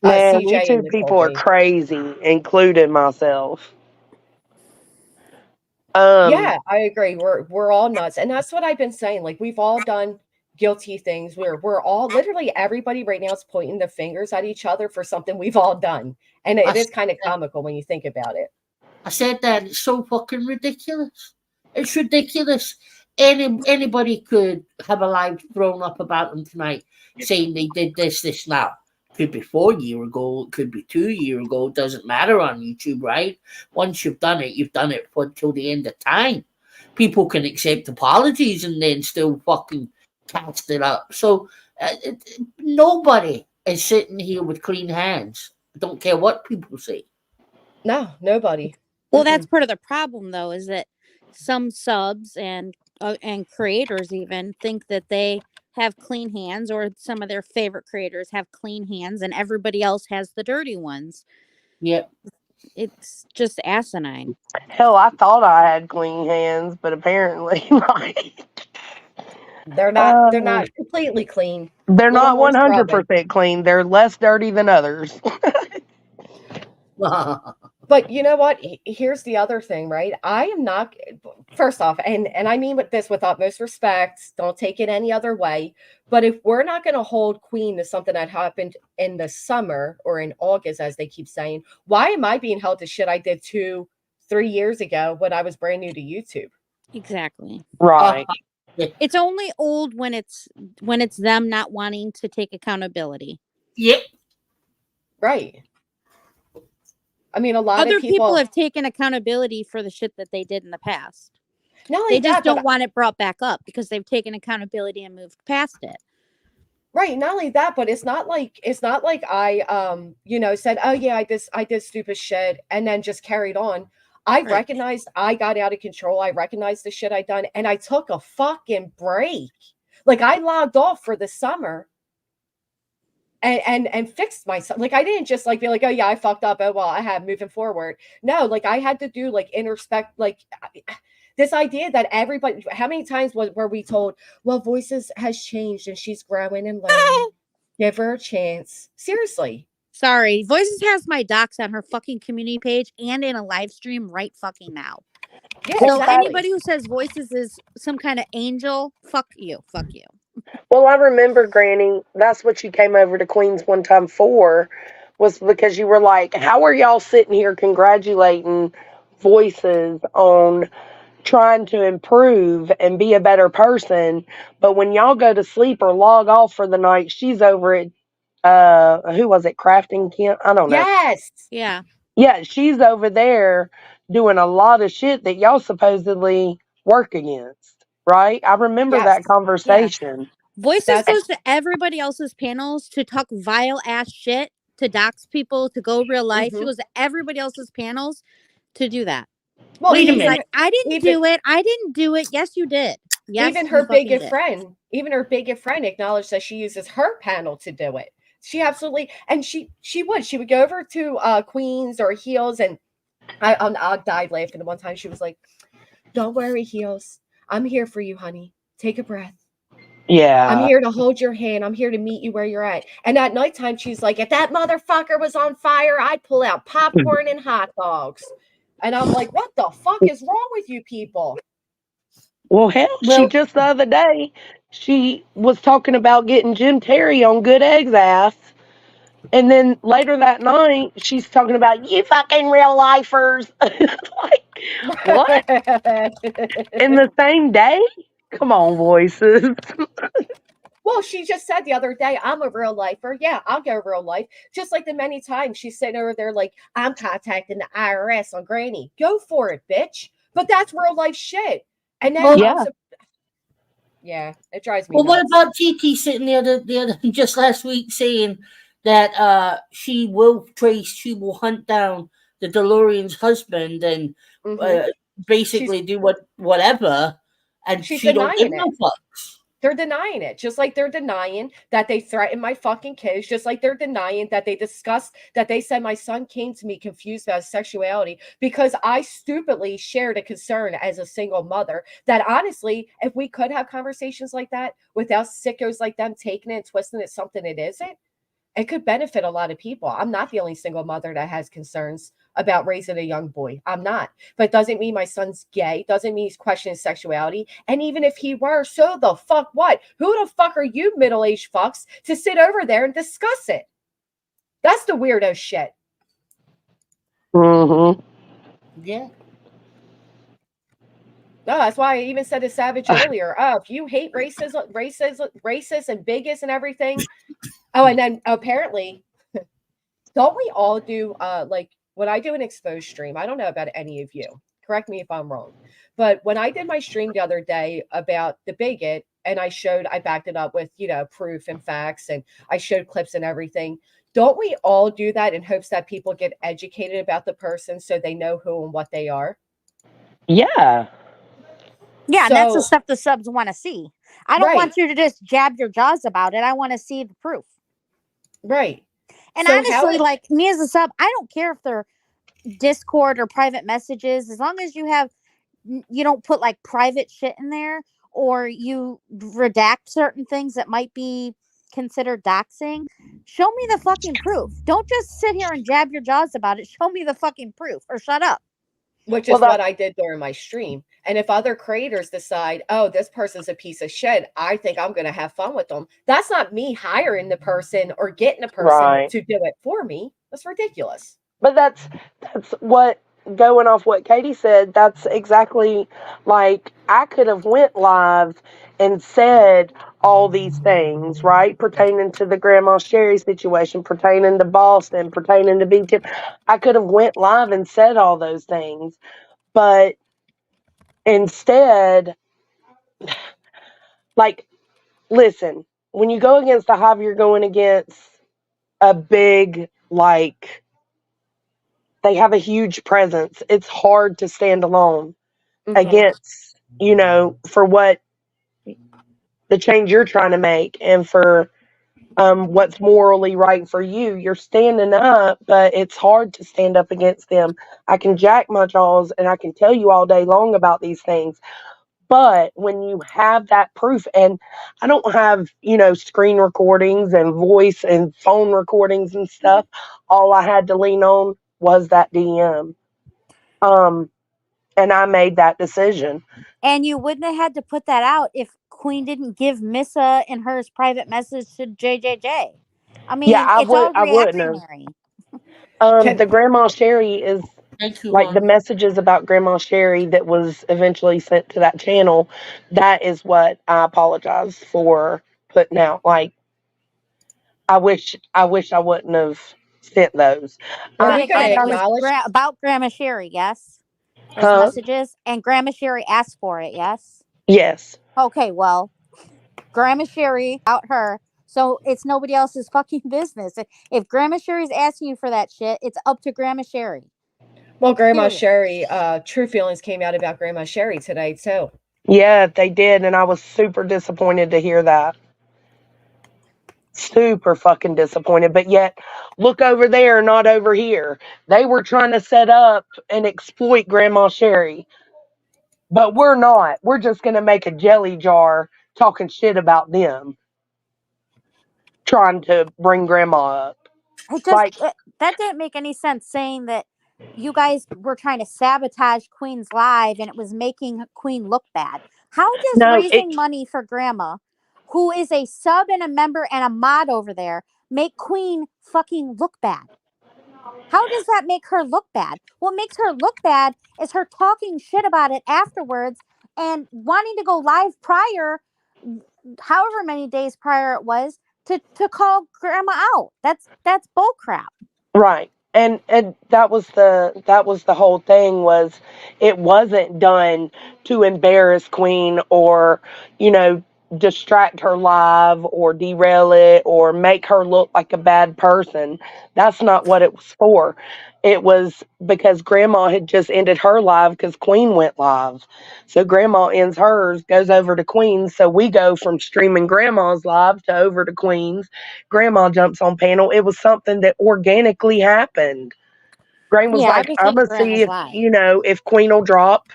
CJ and YouTube people are Nicole. crazy, including myself. Yeah, I agree. We're all nuts. And that's what I've been saying. Like, we've all done guilty things. We're all literally everybody right now is pointing the fingers at each other for something we've all done. And it is kind of comical when you think about it. I said that it's so fucking ridiculous. It's ridiculous. Anybody could have a live thrown up about them tonight, saying they did this now. Could be 4 years ago, could be 2 years ago. Doesn't matter on YouTube, right? Once you've done it for until the end of time. People can accept apologies and then still fucking cast it up. So nobody is sitting here with clean hands. I don't care what people say. No, nobody. Well, that's part of the problem, though, is that some subs and creators even think that they have clean hands, or some of their favorite creators have clean hands, and everybody else has the dirty ones. Yep. It's just asinine. Hell, I thought I had clean hands, but apparently they're not completely clean. They're Little not more scrubbing. 100% clean. They're less dirty than others. But you know what? Here's the other thing, right? I am not, first off, and I mean with this with utmost respect, don't take it any other way. But if we're not going to hold Queen to something that happened in the summer or in August, as they keep saying, why am I being held to shit I did 2-3 years ago when I was brand new to YouTube? Exactly. Right. It's only old when it's them not wanting to take accountability. Yep. Right. I mean, a lot Other of people have taken accountability for the shit that they did in the past. Not they only just that, don't but want it brought back up because they've taken accountability and moved past it. Right. Not only that, but it's not like I said, oh yeah, I did stupid shit and then just carried on. I recognized I got out of control. I recognized the shit I done and I took a fucking break. Like I logged off for the summer and fixed myself. Like I didn't just like be like, oh yeah, I fucked up. Oh well, I have moving forward. No, like I had to do like introspect, like this idea that everybody, how many times were we told, well, Voices has changed and she's growing and learning. Give her a chance. Seriously. Sorry, Voices has my docs on her fucking community page and in a live stream right fucking now. Yeah, so exactly. Anybody who says Voices is some kind of angel, fuck you. Well, I remember, Granny, that's what you came over to Queens one time for, was because you were like, how are y'all sitting here congratulating Voices on trying to improve and be a better person, but when y'all go to sleep or log off for the night, she's over at, who was it, Crafting Camp? I don't know. Yes. Yeah. Yeah, she's over there doing a lot of shit that y'all supposedly work against, right? I remember that conversation. Voices goes to everybody else's panels to talk vile ass shit, to dox people, to go real life. She goes to everybody else's panels to do that. Well, Wait a even minute. Like, I didn't do it. I didn't do it. Yes, you did. Yes, even you her fucking biggest did. friend, acknowledged that she uses her panel to do it. She absolutely, and she would go over to Queens or Heels, and I died laughing. The one time she was like, "Don't worry, Heels, I'm here for you, honey. Take a breath. Yeah. I'm here to hold your hand. I'm here to meet you where you're at." And at nighttime, she's like, "If that motherfucker was on fire, I'd pull out popcorn and hot dogs." And I'm like, "What the fuck is wrong with you people?" Well, hell, she just the other day, she was talking about getting Jim Terry on Good Eggs' ass. And then later that night, she's talking about, you fucking real lifers. Like, what? In the same day? Come on, Voices. Well, she just said the other day, I'm a real lifer. Yeah, I'll go real life. Just like the many times she's sitting over there like, I'm contacting the IRS on Granny. Go for it, bitch. But that's real life shit. And then Yeah, it drives me Well, what nuts. about TT sitting there the other just last week saying that she will hunt down the DeLorean's husband and Mhm. basically do whatever, and She's she don't give denying no it. fucks. They're denying it, just like they're denying that they threatened my fucking kids, just like they're denying that they discussed that they said my son came to me confused about his sexuality because I stupidly shared a concern as a single mother that honestly, if we could have conversations like that without sickos like them taking it and twisting it something it isn't, it could benefit a lot of people. I'm not the only single mother that has concerns about raising a young boy. I'm not. But it doesn't mean my son's gay. Doesn't mean he's questioning sexuality. And even if he were, so the fuck what? Who the fuck are you middle-aged fucks to sit over there and discuss it? That's the weirdo shit. Mm-hmm. Yeah. No, that's why I even said to Savage earlier. Oh, if you hate racists and bigots and everything. Oh, and then apparently don't we all do like when I do an exposed stream, I don't know about any of you. Correct me if I'm wrong. But when I did my stream the other day about the bigot and I backed it up with, proof and facts and I showed clips and everything. Don't we all do that in hopes that people get educated about the person so they know who and what they are? Yeah. Yeah, and that's the So, stuff the subs want to see. I don't want right, you to just jab your jaws about it. I want to see the proof. right. And So how honestly, it like me as a sub, I don't care if they're Discord or private messages, as long as you don't put like private shit in there or you redact certain things that might be considered doxing. Show me the fucking proof. Don't just sit here and jab your jaws about it. Show me the fucking proof or shut up. which Well, is what I did during my stream. And if other creators decide, oh, this person's a piece of shit, I think I'm going to have fun with them. That's not me hiring the person or getting a person right. to do it for me. That's ridiculous. But that's what, going off what Katie said, that's exactly, like, I could have went live and said all these things, right, pertaining to the Grandma Sherry situation, pertaining to Boston, pertaining to B Tip. I could have went live and said all those things, but instead, like, listen, when you go against the hive, you're going against a big, like, they have a huge presence. It's hard to stand alone against, for what the change you're trying to make and for what's morally right for you. You're standing up, but it's hard to stand up against them. I can jack my jaws and I can tell you all day long about these things. But when you have that proof, and I don't have, screen recordings and voice and phone recordings and stuff, all I had to lean on was that DM. And I made that decision. And you wouldn't have had to put that out if Queen didn't give Missa and hers private message to JJJ. I mean, Yeah, it's all I wouldn't have. reactionary. The Grandma Sherry is like the messages about Grandma Sherry that was eventually sent to that channel. That is what I apologize for putting out. Like, I wish I wouldn't have sent those. Are we going And to it was acknowledge? about Grandma Sherry, yes? Those Huh? messages. And Grandma Sherry asked for it, yes? Yes. Okay, well, Grandma Sherry out her. So it's nobody else's fucking business. If Grandma Sherry's asking you for that shit, it's up to Grandma Sherry. Well, Grandma Period. Sherry, True Feelings came out about Grandma Sherry today, too. Yeah, they did, and I was super disappointed to hear that. Super fucking disappointed, but yet look over there, not over here. They were trying to set up and exploit Grandma Sherry, but we're not. We're just going to make a jelly jar talking shit about them, trying to bring Grandma up. That didn't make any sense, saying that you guys were trying to sabotage Queen's live and it was making Queen look bad. How does No, raising money for Grandma, who is a sub and a member and a mod over there, make Queen fucking look bad? How does that make her look bad? What makes her look bad is her talking shit about it afterwards and wanting to go live prior, however many days prior it was, to call Grandma out. That's bull crap. right. And that was the whole thing, was it wasn't done to embarrass Queen or, distract her live or derail it or make her look like a bad person. That's not what it was for. It was because Grandma had just ended her live because Queen went live. So Grandma ends hers, goes over to Queen's. So we go from streaming Grandma's live to over to Queen's. Grandma jumps on panel. It was something that organically happened. Graham was Yeah, like, I'm everything gonna see Grandma's if live. if Queen will drop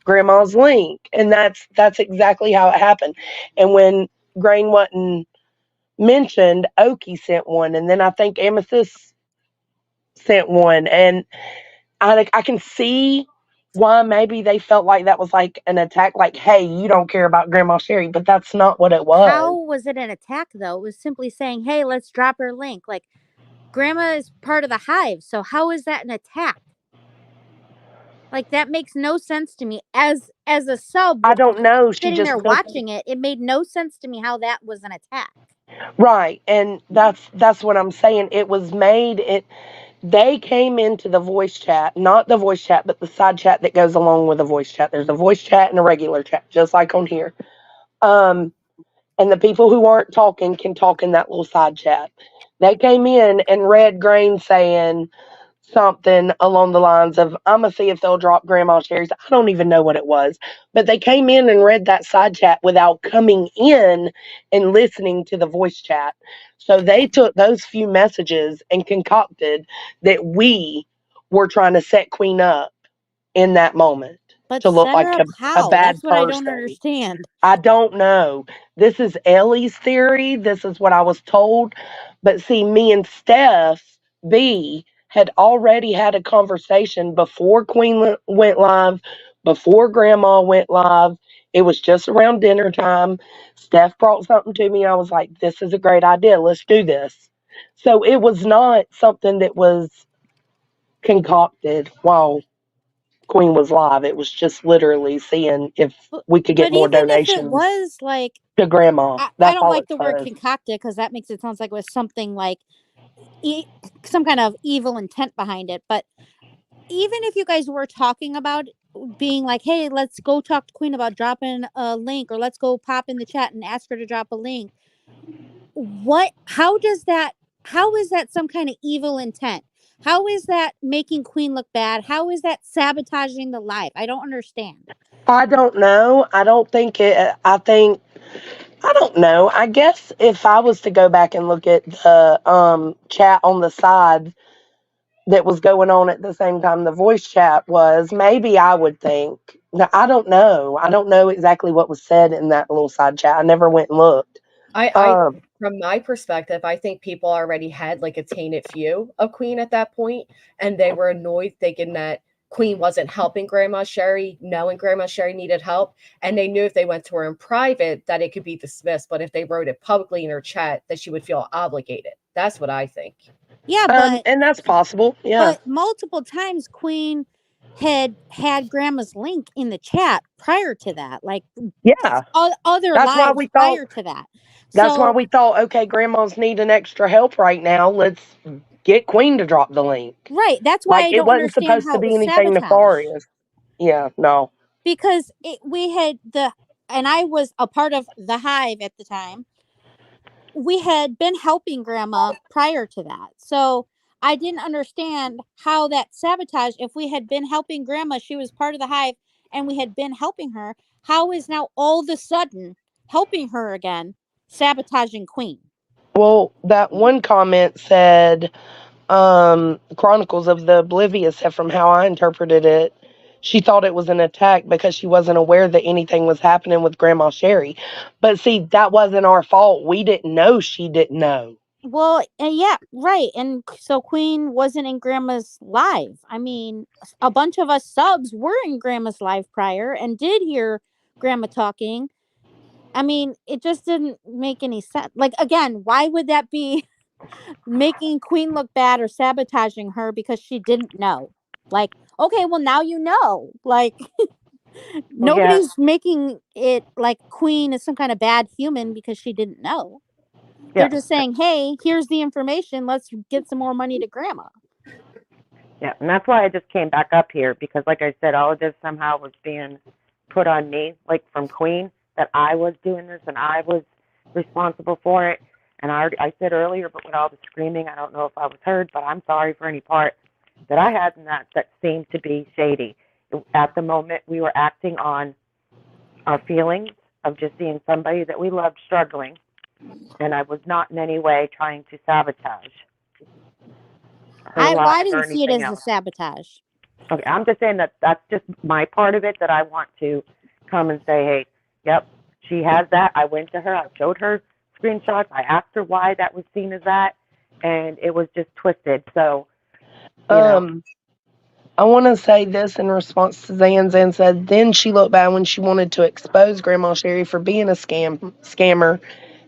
Grandma's link, and that's exactly how it happened. And when Grain wasn't mentioned, Oki sent one, and then I think Amethyst sent one, and I can see why maybe they felt like that was like an attack, like, hey, you don't care about Grandma Sherry, but that's not what it How was. was it an attack though? It was simply saying, "Hey, let's drop her link." Like Grandma is part of the hive, so how is that an attack? Like that makes no sense to me. As a sub I don't know. She sitting just there put watching it, it made no sense to me how that was an attack. right, and that's what I'm saying. It was made. They came into the voice chat, not the voice chat, but the side chat that goes along with the voice chat. There's a voice chat and a regular chat, just like on here. Um, and the people who aren't talking can talk in that little side chat. They came in and read Grain saying something along the lines of, I'm going to see if they'll drop Grandma Sherry's. I don't even know what it was. But they came in and read that side chat without coming in and listening to the voice chat. So they took those few messages and concocted that we were trying to set Queen up in that moment But to look set her like up a how? bad That's what I don't person. understand. I don't know. This is Ellie's theory. This is what I was told. But see, me and Steph B had already had a conversation before Queen went live, before Grandma went live. It was just around dinner time. Steph brought something to me. I was like, this is a great idea. Let's do this. So it was not something that was concocted while Queen was live. It was just literally seeing if we could get But more even if it donations was like to Grandma. I That's don't all like it the word was. concocted because that makes it sounds like it was something like some kind of evil intent behind it. But even if you guys were talking about being like, hey, let's go talk to Queen about dropping a link, or let's go pop in the chat and ask her to drop a link, how is that some kind of evil intent? How is that making Queen look bad? How is that sabotaging the live? I don't understand. I don't know. I don't think it. I don't know. I guess if I was to go back and look at the chat on the side that was going on at the same time the voice chat was, maybe I would think. Now, I don't know. I don't know exactly what was said in that little side chat. I never went and looked. I from my perspective, I think people already had like a tainted view of Queen at that point, and they were annoyed thinking that Queen wasn't helping Grandma Sherry, knowing Grandma Sherry needed help, and they knew if they went to her in private that it could be dismissed, but if they wrote it publicly in her chat, that she would feel obligated. That's what I think. Yeah, and that's possible. Yeah. but multiple times Queen had Grandma's link in the chat prior to that, like Yeah. other That's why lives we thought. prior to that. That's why So we thought, okay, Grandma's needing extra help right now. Let's get Queen to drop the link. right, that's why Like I it don't wasn't understand supposed how to it be was anything sabotage. nefarious. Yeah, no. Because we had and I was a part of the hive at the time. We had been helping Grandma prior to that. So I didn't understand how that sabotage, if we had been helping Grandma, she was part of the hive and we had been helping her, how is now all of a sudden helping her again sabotaging Queen? Well, that one comment said, Chronicles of the Oblivious said, from how I interpreted it, she thought it was an attack because she wasn't aware that anything was happening with Grandma Sherry. But see, that wasn't our fault. We didn't know she didn't know. Well, yeah, right. And so Queen wasn't in Grandma's live. I mean, a bunch of us subs were in Grandma's live prior and did hear Grandma talking. I mean, it just didn't make any sense. Like, again, why would that be making Queen look bad or sabotaging her because she didn't know? Like, okay, well, now you know. Like, Well, yeah. nobody's making it like Queen is some kind of bad human because she didn't know. They're Yeah. just saying, hey, here's the information. Let's get some more money to Grandma. Yeah, and that's why I just came back up here because, like I said, all of this somehow was being put on me, like from Queen. that I was doing this and I was responsible for it. And I said earlier, but with all the screaming, I don't know if I was heard, but I'm sorry for any part that I had in that seemed to be shady. At the moment, we were acting on our feelings of just seeing somebody that we loved struggling, and I was not in any way trying to sabotage her I life or didn't see it anything as a else. sabotage. Okay, I'm just saying that's just my part of it that I want to come and say, hey, yep, she has that. I went to her, I showed her screenshots, I asked her why that was seen as that, and it was just twisted. So, you know. I want to say this in response to Zanzan said, then she looked bad when she wanted to expose Grandma Sherry for being a scammer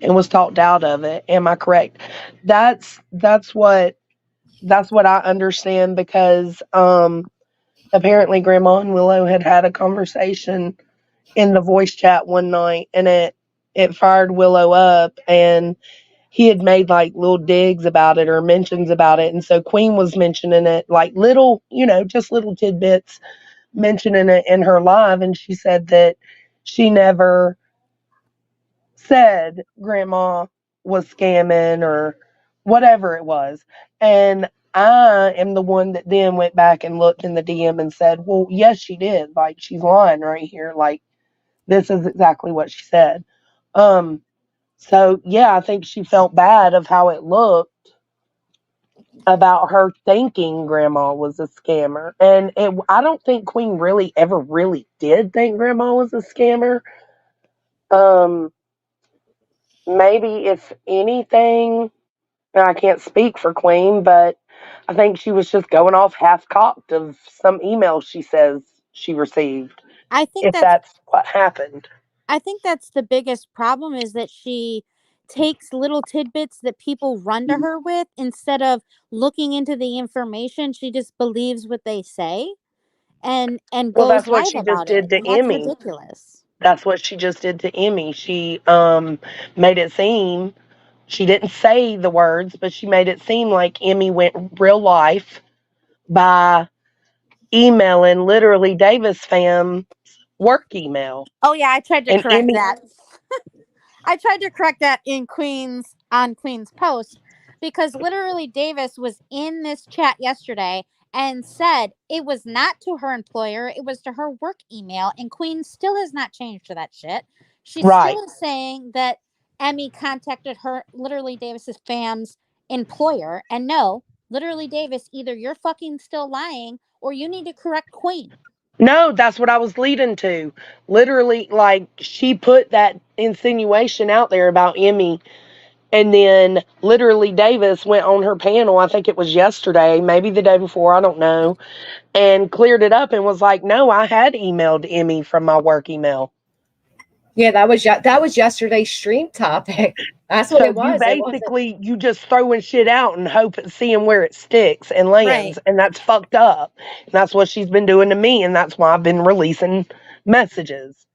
and was talked out of it. Am I correct? That's what I understand because apparently Grandma and Willow had a conversation in the voice chat one night and it fired Willow up and he had made like little digs about it or mentions about it. And so Queen was mentioning it like little, just little tidbits mentioning it in her live. And she said that she never said Grandma was scamming or whatever it was. And I am the one that then went back and looked in the DM and said, well, yes, she did. Like, she's lying right here. Like, this is exactly what she said. So yeah, I think she felt bad of how it looked about her thinking Grandma was a scammer. And I don't think Queen really ever really did think Grandma was a scammer. Maybe if anything, and I can't speak for Queen, but I think she was just going off half cocked of some email she says she received. I think If that's that's what happened. I think that's the biggest problem is that she takes little tidbits that people run to her with instead of looking into the information. She just believes what they say and Well, goes that's what live she just about it. did to And that's Emmy. ridiculous. That's what she just did to Emmy. She made it seem, she didn't say the words, but she made it seem like Emmy went real life by emailing literally Davis fam's work email. Oh yeah, I tried to And correct Emmy, that. I tried to correct that in Queen's post because literally Davis was in this chat yesterday and said it was not to her employer, it was to her work email, and Queen still has not changed to that shit. She right. still is saying that Emmy contacted her, literally Davis's fam's employer, and no, literally Davis, either you're fucking still lying or you need to correct Queen. No, that's what I was leading to. Literally, like, she put that insinuation out there about Emmy. And then literally Davis went on her panel, I think it was yesterday, maybe the day before, I don't know, and cleared it up and was like, no, I had emailed Emmy from my work email. Yeah, that was yesterday's stream topic. That's what So it you was. It wasn't. basically, you just throwing shit out and hope at seeing where it sticks and lands. Right. And that's fucked up. And that's what she's been doing to me. And that's why I've been releasing messages.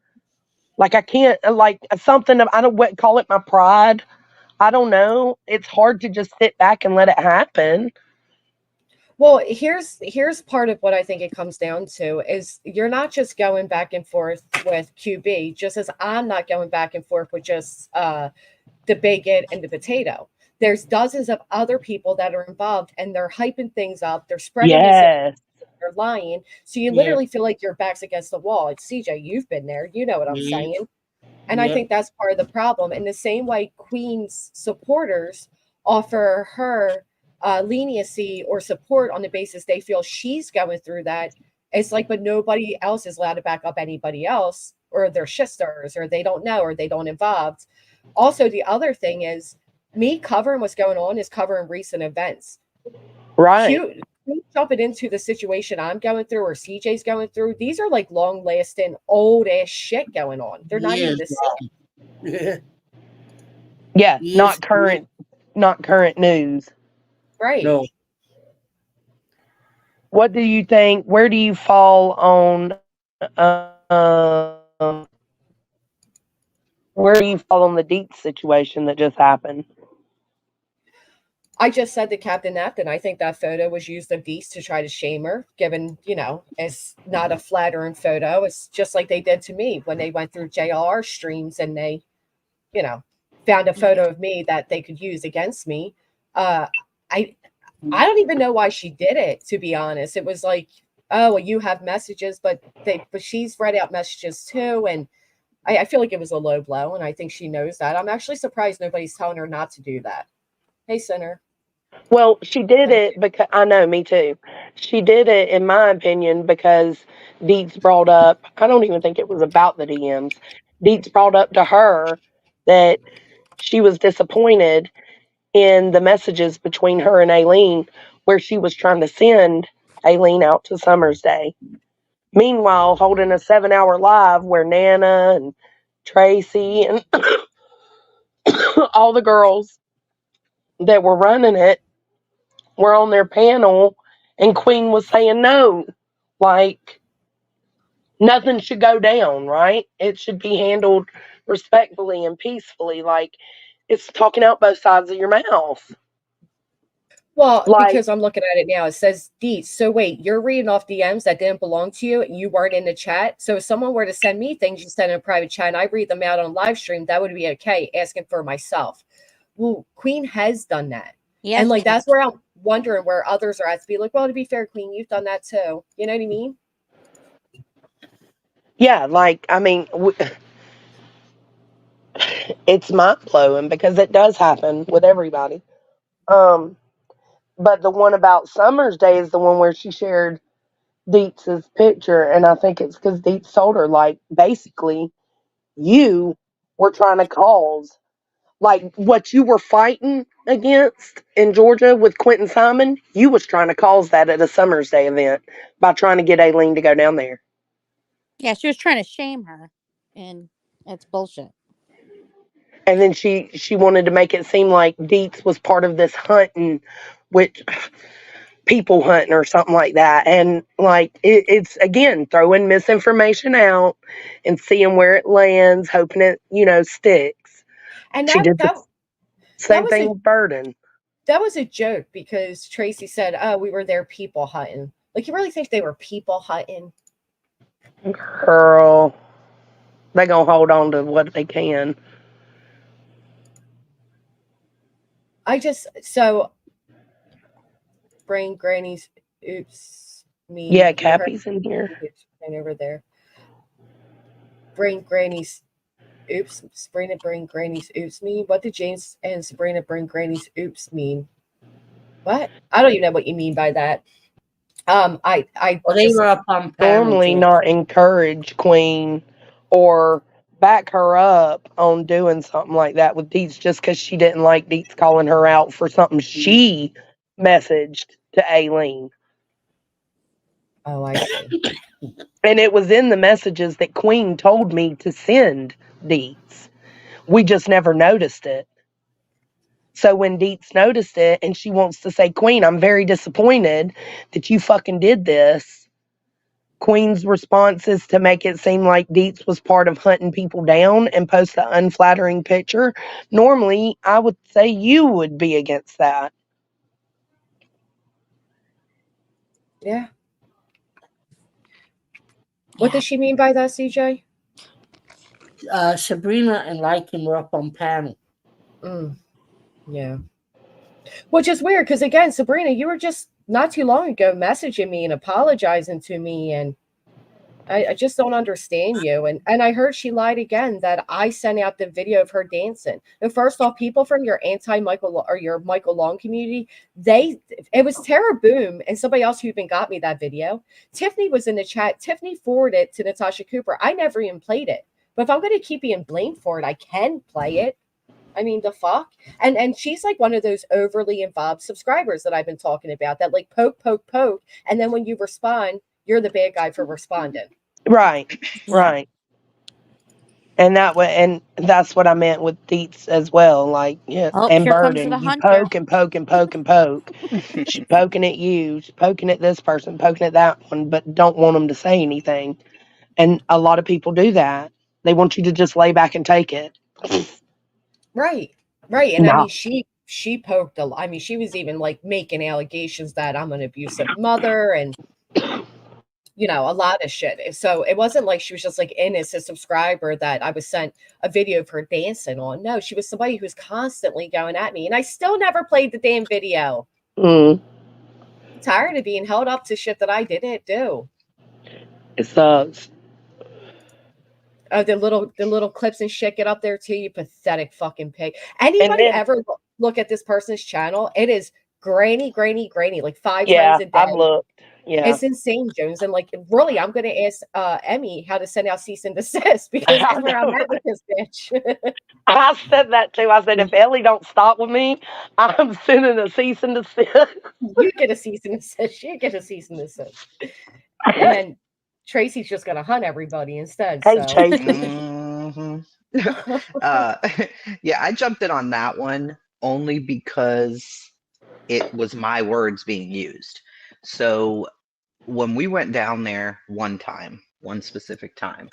Like, I can't, like, something, I don't call it my pride. I don't know. It's hard to just sit back and let it happen. Well, here's part of what I think it comes down to is you're not just going back and forth with QB, just as I'm not going back and forth with just the bigot and the potato. There's dozens of other people that are involved and they're hyping things up, they're spreading Yes. they're lying. So you Yeah. literally feel like your back's against the wall. It's CJ, you've been there, you know what I'm Yeah. saying. And I Yeah. think that's part of the problem. In the same way, Queen's supporters offer her leniency or support on the basis they feel she's going through that. It's like, but nobody else is allowed to back up anybody else, or their sisters, or they don't know, or they don't involved. Also, the other thing is me covering what's going on is covering recent events. Right. Jumping into the situation I'm going through or CJ's going through, these are like long lasting, old ass shit going on. They're not even the same. Yeah. Yeah, Yes. not current news. Right. No. What do you think? Where do you fall on where do you fall on the deep situation that just happened? I just said to Captain Napton, I think that photo was used of Deets to try to shame her, given, it's not a flattering photo. It's just like they did to me when they went through JR streams and they, found a photo of me that they could use against me. I I don't even know why she did it, to be honest. It was like, oh, well, you have messages, but she's read out messages too, and I feel like it was a low blow, and I think she knows that. I'm actually surprised nobody's telling her not to do that. Hey, Sinner. Well, she did it because I know, me too. She did it, in my opinion, because Deets brought up, I don't even think it was about the DMs. Deets brought up to her that she was disappointed in the messages between her and Aileen, where she was trying to send Aileen out to Summer's Day. Meanwhile, holding a 7-hour live where Nana and Tracy and all the girls that were running it were on their panel, and Queen was saying no. Like, nothing should go down, right? It should be handled respectfully and peacefully. Like, it's talking out both sides of your mouth. Well, Like, because I'm looking at it now, it says Deets. So wait, you're reading off DMs that didn't belong to you, and you weren't in the chat. So if someone were to send me things you send in a private chat, and I read them out on live stream, that would be okay. Asking for myself. Well, Queen has done that, Yes, and like she has. that's where I'm wondering where others are at to be like, well, to be fair, Queen, you've done that too. You know what I mean? yeah, like, I mean, it's mind blowing because it does happen with everybody. But the one about Summer's Day is the one where she shared Deets' picture, and I think it's because Deets told her, like, basically, you were trying to cause, like, what you were fighting against in Georgia with Quentin Simon, you was trying to cause that at a Summer's Day event by trying to get Aileen to go down there. Yeah, she was trying to shame her, and it's bullshit. And then she wanted to make it seem like Deets was part of this hunting, which people hunting or something like that. And like it's again throwing misinformation out and seeing where it lands, hoping it sticks. And She did the that same was thing with Burden. that was a joke because Tracy said, "Oh, we were there people hunting." Like, you really think they were people hunting? Girl, they gonna hold on to what they can. So brain grannies. Oops, me. Yeah, You heard Cappy's in here. and over there. Brain grannies. Oops, Sabrina brain grannies. Oops mean. What did James and Sabrina brain grannies oops mean? What? I don't even know what you mean by that. Well, they just were up on panel normally too. not encourage Queen or back her up on doing something like that with Deets just because she didn't like Deets calling her out for something she messaged to Aileen. Oh, I see. And it was in the messages that Queen told me to send Deets. We just never noticed it. So when Deets noticed it and she wants to say, Queen, I'm very disappointed that you fucking did this. Queen's response is to make it seem like Deets was part of hunting people down and post an unflattering picture. Normally, I would say you would be against that. Yeah. What does she mean by that, CJ? Sabrina and Lycan were up on panel. Yeah. Which is weird because, again, Sabrina, you were just not too long ago messaging me and apologizing to me, and I just don't understand you. And I heard she lied again that I sent out the video of her dancing. And first off, people from your anti-Michael or your Michael Long community, it was Tara Boom and somebody else who even got me that video. Tiffany was in the chat. Tiffany forwarded it to Natasha Cooper. I never even played it. But if I'm going to keep being blamed for it, I can play it. I mean, the fuck? And she's like one of those overly involved subscribers that I've been talking about that like poke. And then when you respond, you're the bad guy for responding. Right. And that's what I meant with Deets as well. Like, yeah, Oh, and here comes the Burden. You hunter. poke and poke and poke and poke. She's poking at you, she's poking at this person, poking at that one, but don't want them to say anything. And a lot of people do that. They want you to just lay back and take it. Right. And I No. mean, she poked a lot. I mean, she was even like making allegations that I'm an abusive mother and a lot of shit. So it wasn't like she was just like innocent subscriber that I was sent a video of her dancing on. No, she was somebody who was constantly going at me, and I still never played the damn video. Mm. I'm tired of being held up to shit that I didn't do. It sucks. The little clips and shit get up there too. You pathetic fucking pig. Anybody then- ever look at this person's channel? It is grainy, like 5 Yeah, times a day. I've looked. Yeah. It's insane, Jones. And like, really, I'm going to ask Emmy how to send out cease and desist because that's where I'm at with this bitch. I said that too. I said, if Ellie don't stop with me, I'm sending a cease and desist. You get a cease and desist. You get a cease and desist. And then Tracy's just going to hunt everybody instead. Hey, So. Tracy. Yeah, I jumped in on that one only because it was my words being used. So when we went down there one specific time,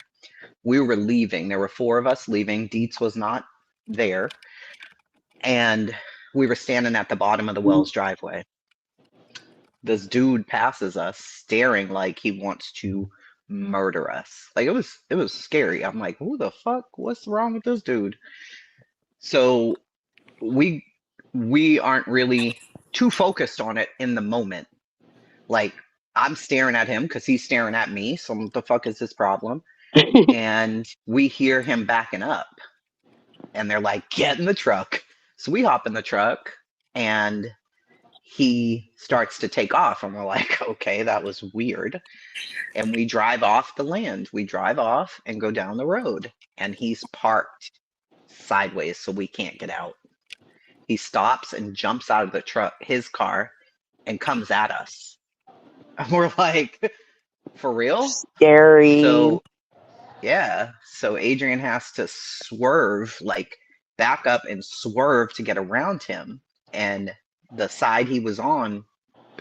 we were leaving. There were 4 of us leaving. Dietz was not there. And we were standing at the bottom of the Wells driveway. This dude passes us staring like he wants to murder us. Like it was scary. I'm like, who the fuck? What's wrong with this dude? So we aren't really too focused on it in the moment. Like I'm staring at him because he's staring at me. So what the fuck is his problem? And we hear him backing up. And they're like, get in the truck. So we hop in the truck and he starts to take off. And we're like, okay, that was weird. And we drive off the land. We drive off and go down the road. And he's parked sideways so we can't get out. He stops and jumps out of the truck, his car, and comes at us. And we're like, for real? Scary. So, yeah. So Adrian has to swerve, like back up and swerve to get around him. And the side he was on,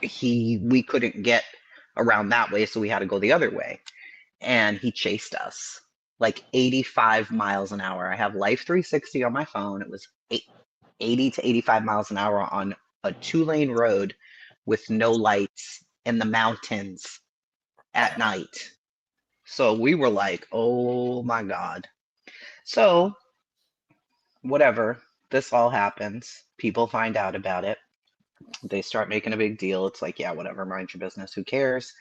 we couldn't get around that way, so we had to go the other way. And he chased us like 85 miles an hour. I have Life 360 on my phone. It was 80 to 85 miles an hour on a 2-lane road with no lights in the mountains at night. So we were like, oh my God. So, whatever. This all happens. People find out about it. They start making a big deal. It's like, yeah, whatever, mind your business. Who cares?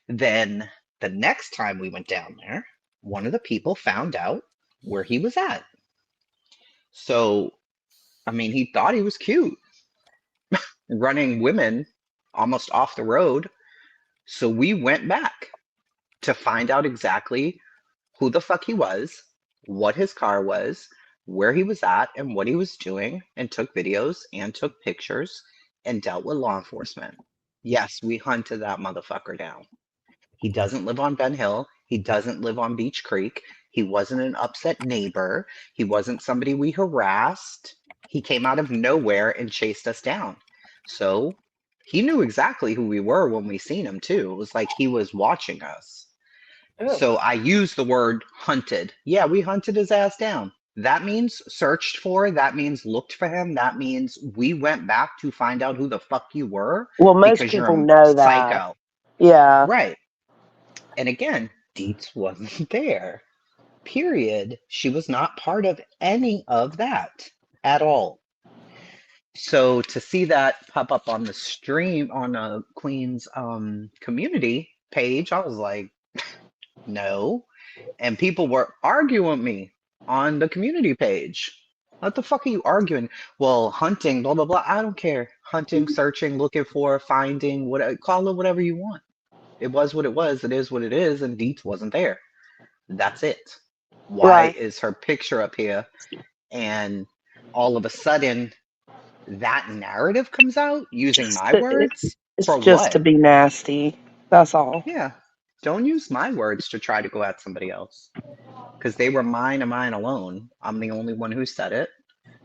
Then the next time we went down there, one of the people found out where he was at. So, I mean, he thought he was cute, running women almost off the road. So we went back to find out exactly who the fuck he was, what his car was, where he was at, and what he was doing, and took videos and took pictures and dealt with law enforcement. Yes, we hunted that motherfucker down. He doesn't live on Ben Hill. He doesn't live on Beach Creek. He wasn't an upset neighbor. He wasn't somebody we harassed. He came out of nowhere and chased us down. So he knew exactly who we were when we seen him too. It was like he was watching us. Oh. So I use the word hunted. Yeah, we hunted his ass down. That means searched for. That means looked for him. That means we went back to find out who the fuck you were. Well, most because you're people a know that. psycho. Yeah. Right. And again, Dietz wasn't there. Period. She was not part of any of that at all. So to see that pop up on the stream on Queen's community page, I was like, no. And people were arguing with me on the community page. What the fuck are you arguing? Well, hunting, blah blah blah. I don't care. Hunting, searching, looking for, finding, call it whatever you want. It was what it was. It is what it is. And Dietz wasn't there. That's it. Why is her picture up here? And all of a sudden, that narrative comes out using my words It's for just what? to be nasty. That's all. Yeah. Don't use my words to try to go at somebody else. Because they were mine and mine alone. I'm the only one who said it.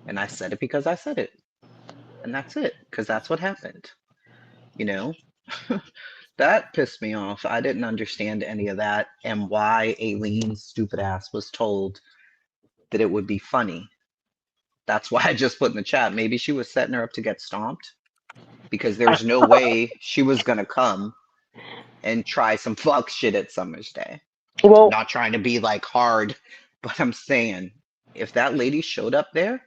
And I said it because I said it. And that's it. Because that's what happened. You know? That pissed me off. I didn't understand any of that and why Aileen's stupid ass was told that it would be funny. That's why I just put in the chat. Maybe she was setting her up to get stomped because there's no way she was gonna come and try some fuck shit at Summer's Day. Well, Not trying to be like hard, but I'm saying if that lady showed up there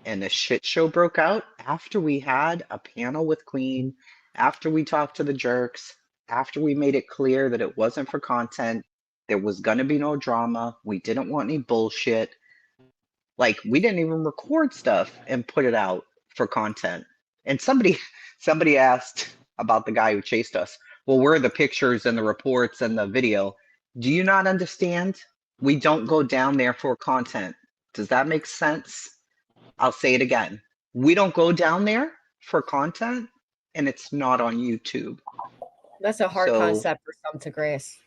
and the shit show broke out after we had a panel with Queen, after we talked to the jerks, after we made it clear that it wasn't for content, there was gonna be no drama, we didn't want any bullshit. Like we didn't even record stuff and put it out for content. And somebody asked about the guy who chased us. Well, where are the pictures and the reports and the video? Do you not understand? We don't go down there for content. Does that make sense? I'll say it again. We don't go down there for content, and it's not on YouTube. That's a hard So, concept for some to grasp.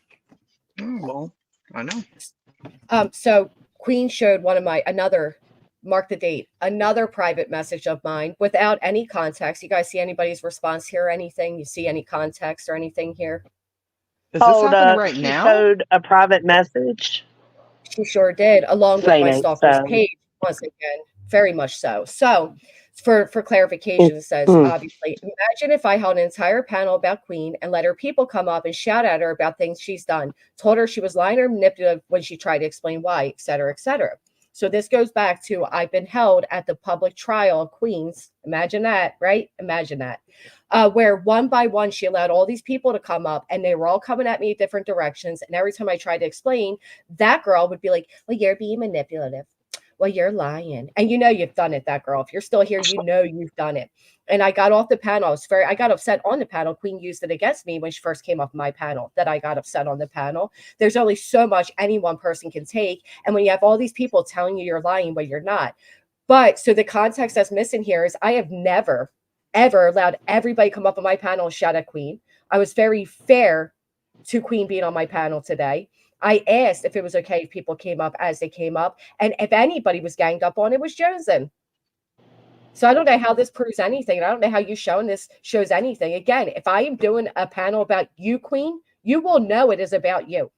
well, I know. So Queen showed mark the date, another private message of mine without any context. You guys see anybody's response here or anything? You see any context or anything here? Is this hold happening up. right She now? showed a private message. She sure did, along with Saying my it, stalker's so. page, once again, very much so. So for clarification, it says, obviously, imagine if I held an entire panel about Queen and let her people come up and shout at her about things she's done, told her she was lying or manipulative when she tried to explain why, et cetera, et cetera. So this goes back to I've been held at the public trial of Queens. Imagine that, right? Imagine that. Where one by one, she allowed all these people to come up and they were all coming at me different directions. And every time I tried to explain, that girl would be like, well, you're being manipulative. Well, you're lying. And you know you've done it, that girl. If you're still here, you know you've done it. And I got off the panel. I got upset on the panel. Queen used it against me when she first came off my panel, that I got upset on the panel. There's only so much any one person can take. And when you have all these people telling you you're lying, but you're not. But so the context that's missing here is I have never, ever allowed everybody come up on my panel and shout at Queen. I was very fair to Queen being on my panel today. I asked if it was okay if people came up as they came up. And if anybody was ganged up on, it was chosen. So I don't know how this proves anything. I don't know how you showing this shows anything. Again, if I am doing a panel about you, Queen, you will know it is about you.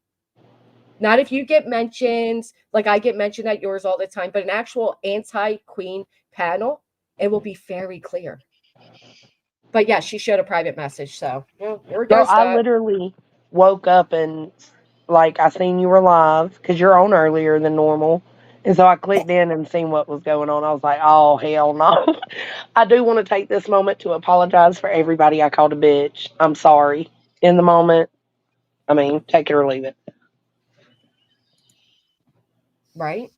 Not if you get mentioned, like I get mentioned at yours all the time, but an actual anti-Queen panel, it will be very clear. But yeah, she showed a private message. So there goes I that. literally woke up and like I seen you were live because you're on earlier than normal. And so I clicked in and seen what was going on. I was like, oh, hell no. I do want to take this moment to apologize for everybody I called a bitch. I'm sorry. In the moment, I mean, take it or leave it. Right?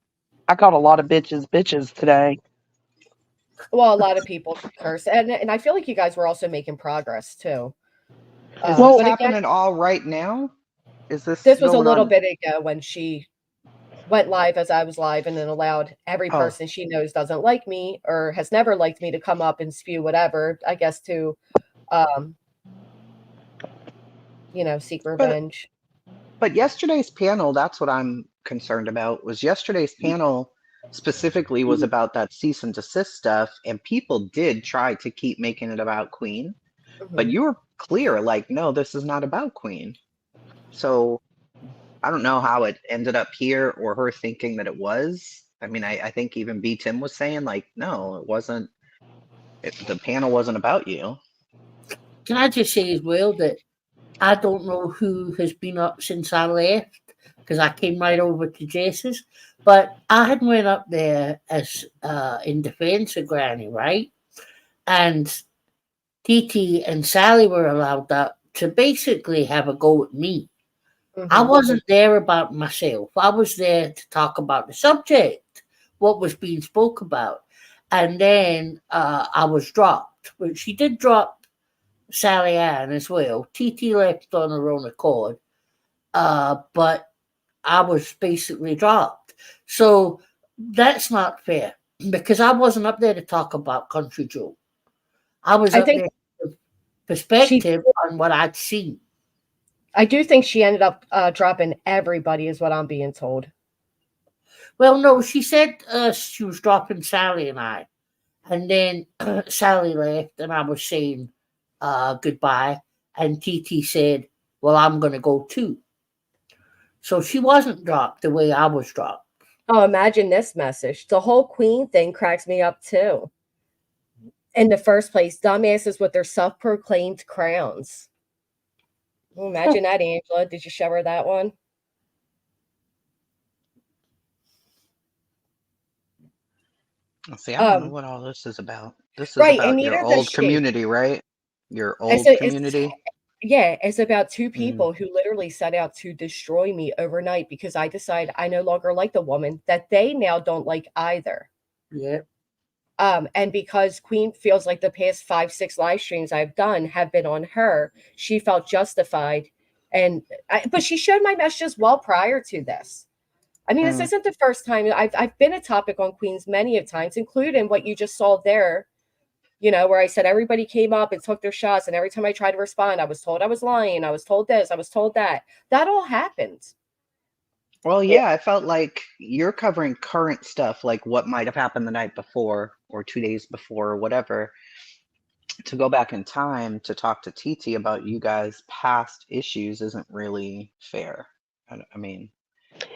I called a lot of bitches today. Well, a lot of people curse. And I feel like you guys were also making progress too. Is this happening all right now? Is this was a going little on? bit ago when she went live as I was live and then allowed every person she knows doesn't like me or has never liked me to come up and spew whatever, I guess, to seek revenge. But yesterday's panel, that's what I'm concerned about, was yesterday's panel specifically was about that cease and desist stuff, and people did try to keep making it about Queen. But you were clear, like, no, this is not about Queen. So I don't know how it ended up here or her thinking that it was. I mean, I think even B. Tim was saying, like, no, it wasn't. The panel wasn't about you. Can I just say as well that I don't know who has been up since I left because I came right over to Jess's, but I had went up there as in defense of Granny, right? And TT and Sally were allowed up to basically have a go at me. I wasn't there about myself. I was there to talk about the subject, what was being spoke about. And then I was dropped. But she did drop Sally Ann as well. TT left on her own accord. But I was basically dropped. So that's not fair because I wasn't up there to talk about Country Joe. I was up there with perspective on what I'd seen. I do think she ended up dropping everybody, is what I'm being told. Well, no, she said she was dropping Sally and I. And then Sally left and I was saying goodbye. And TT said, well, I'm going to go too. So she wasn't dropped the way I was dropped. Oh, imagine this message. The whole queen thing cracks me up too. In the first place, dumbasses with their self-proclaimed crowns. Oh, imagine that, Angela. Did you show her that one? See, I don't know what all this is about. This is Right, and about your neither does old she. community, right? Your It's old a, it's community. yeah, it's about two Mm. people who literally set out to destroy me overnight because I decide I no longer like the woman that they now don't like either. Yeah. And because Queen feels like the past 5, 6 live streams I've done have been on her, she felt justified. But she showed my messages well prior to this. I mean, this Mm. isn't the first time. I've been a topic on Queens many of times, including what you just saw there. You know, where I said everybody came up and took their shots, and every time I tried to respond, I was told I was lying. I was told this. I was told that. That all happened. Well, yeah, I felt like you're covering current stuff, like what might have happened the night before or 2 days before or whatever. To go back in time to talk to TT about you guys' past issues isn't really fair. I mean,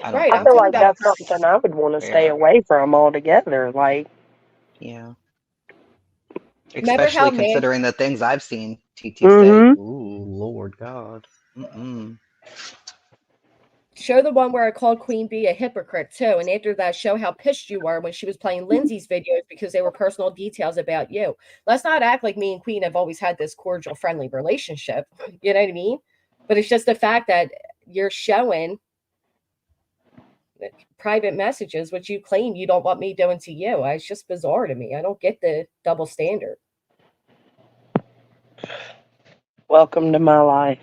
I don't Right. I I'm think feel talking like about. that's something I would want to stay fair. away from altogether. Like, Yeah. Remember how Especially man considering the things I've seen TT say. mm-hmm. Ooh, Lord God. Mm-mm. show the one where I called Queen Bee a hypocrite too, and after that, show how pissed you were when she was playing Lindsay's videos because they were personal details about you. Let's not act like me and Queen have always had this cordial, friendly relationship. You know what I mean? But it's just the fact that you're showing private messages, which you claim you don't want me doing to you. It's just bizarre to me. I don't get the double standard. Welcome to my life.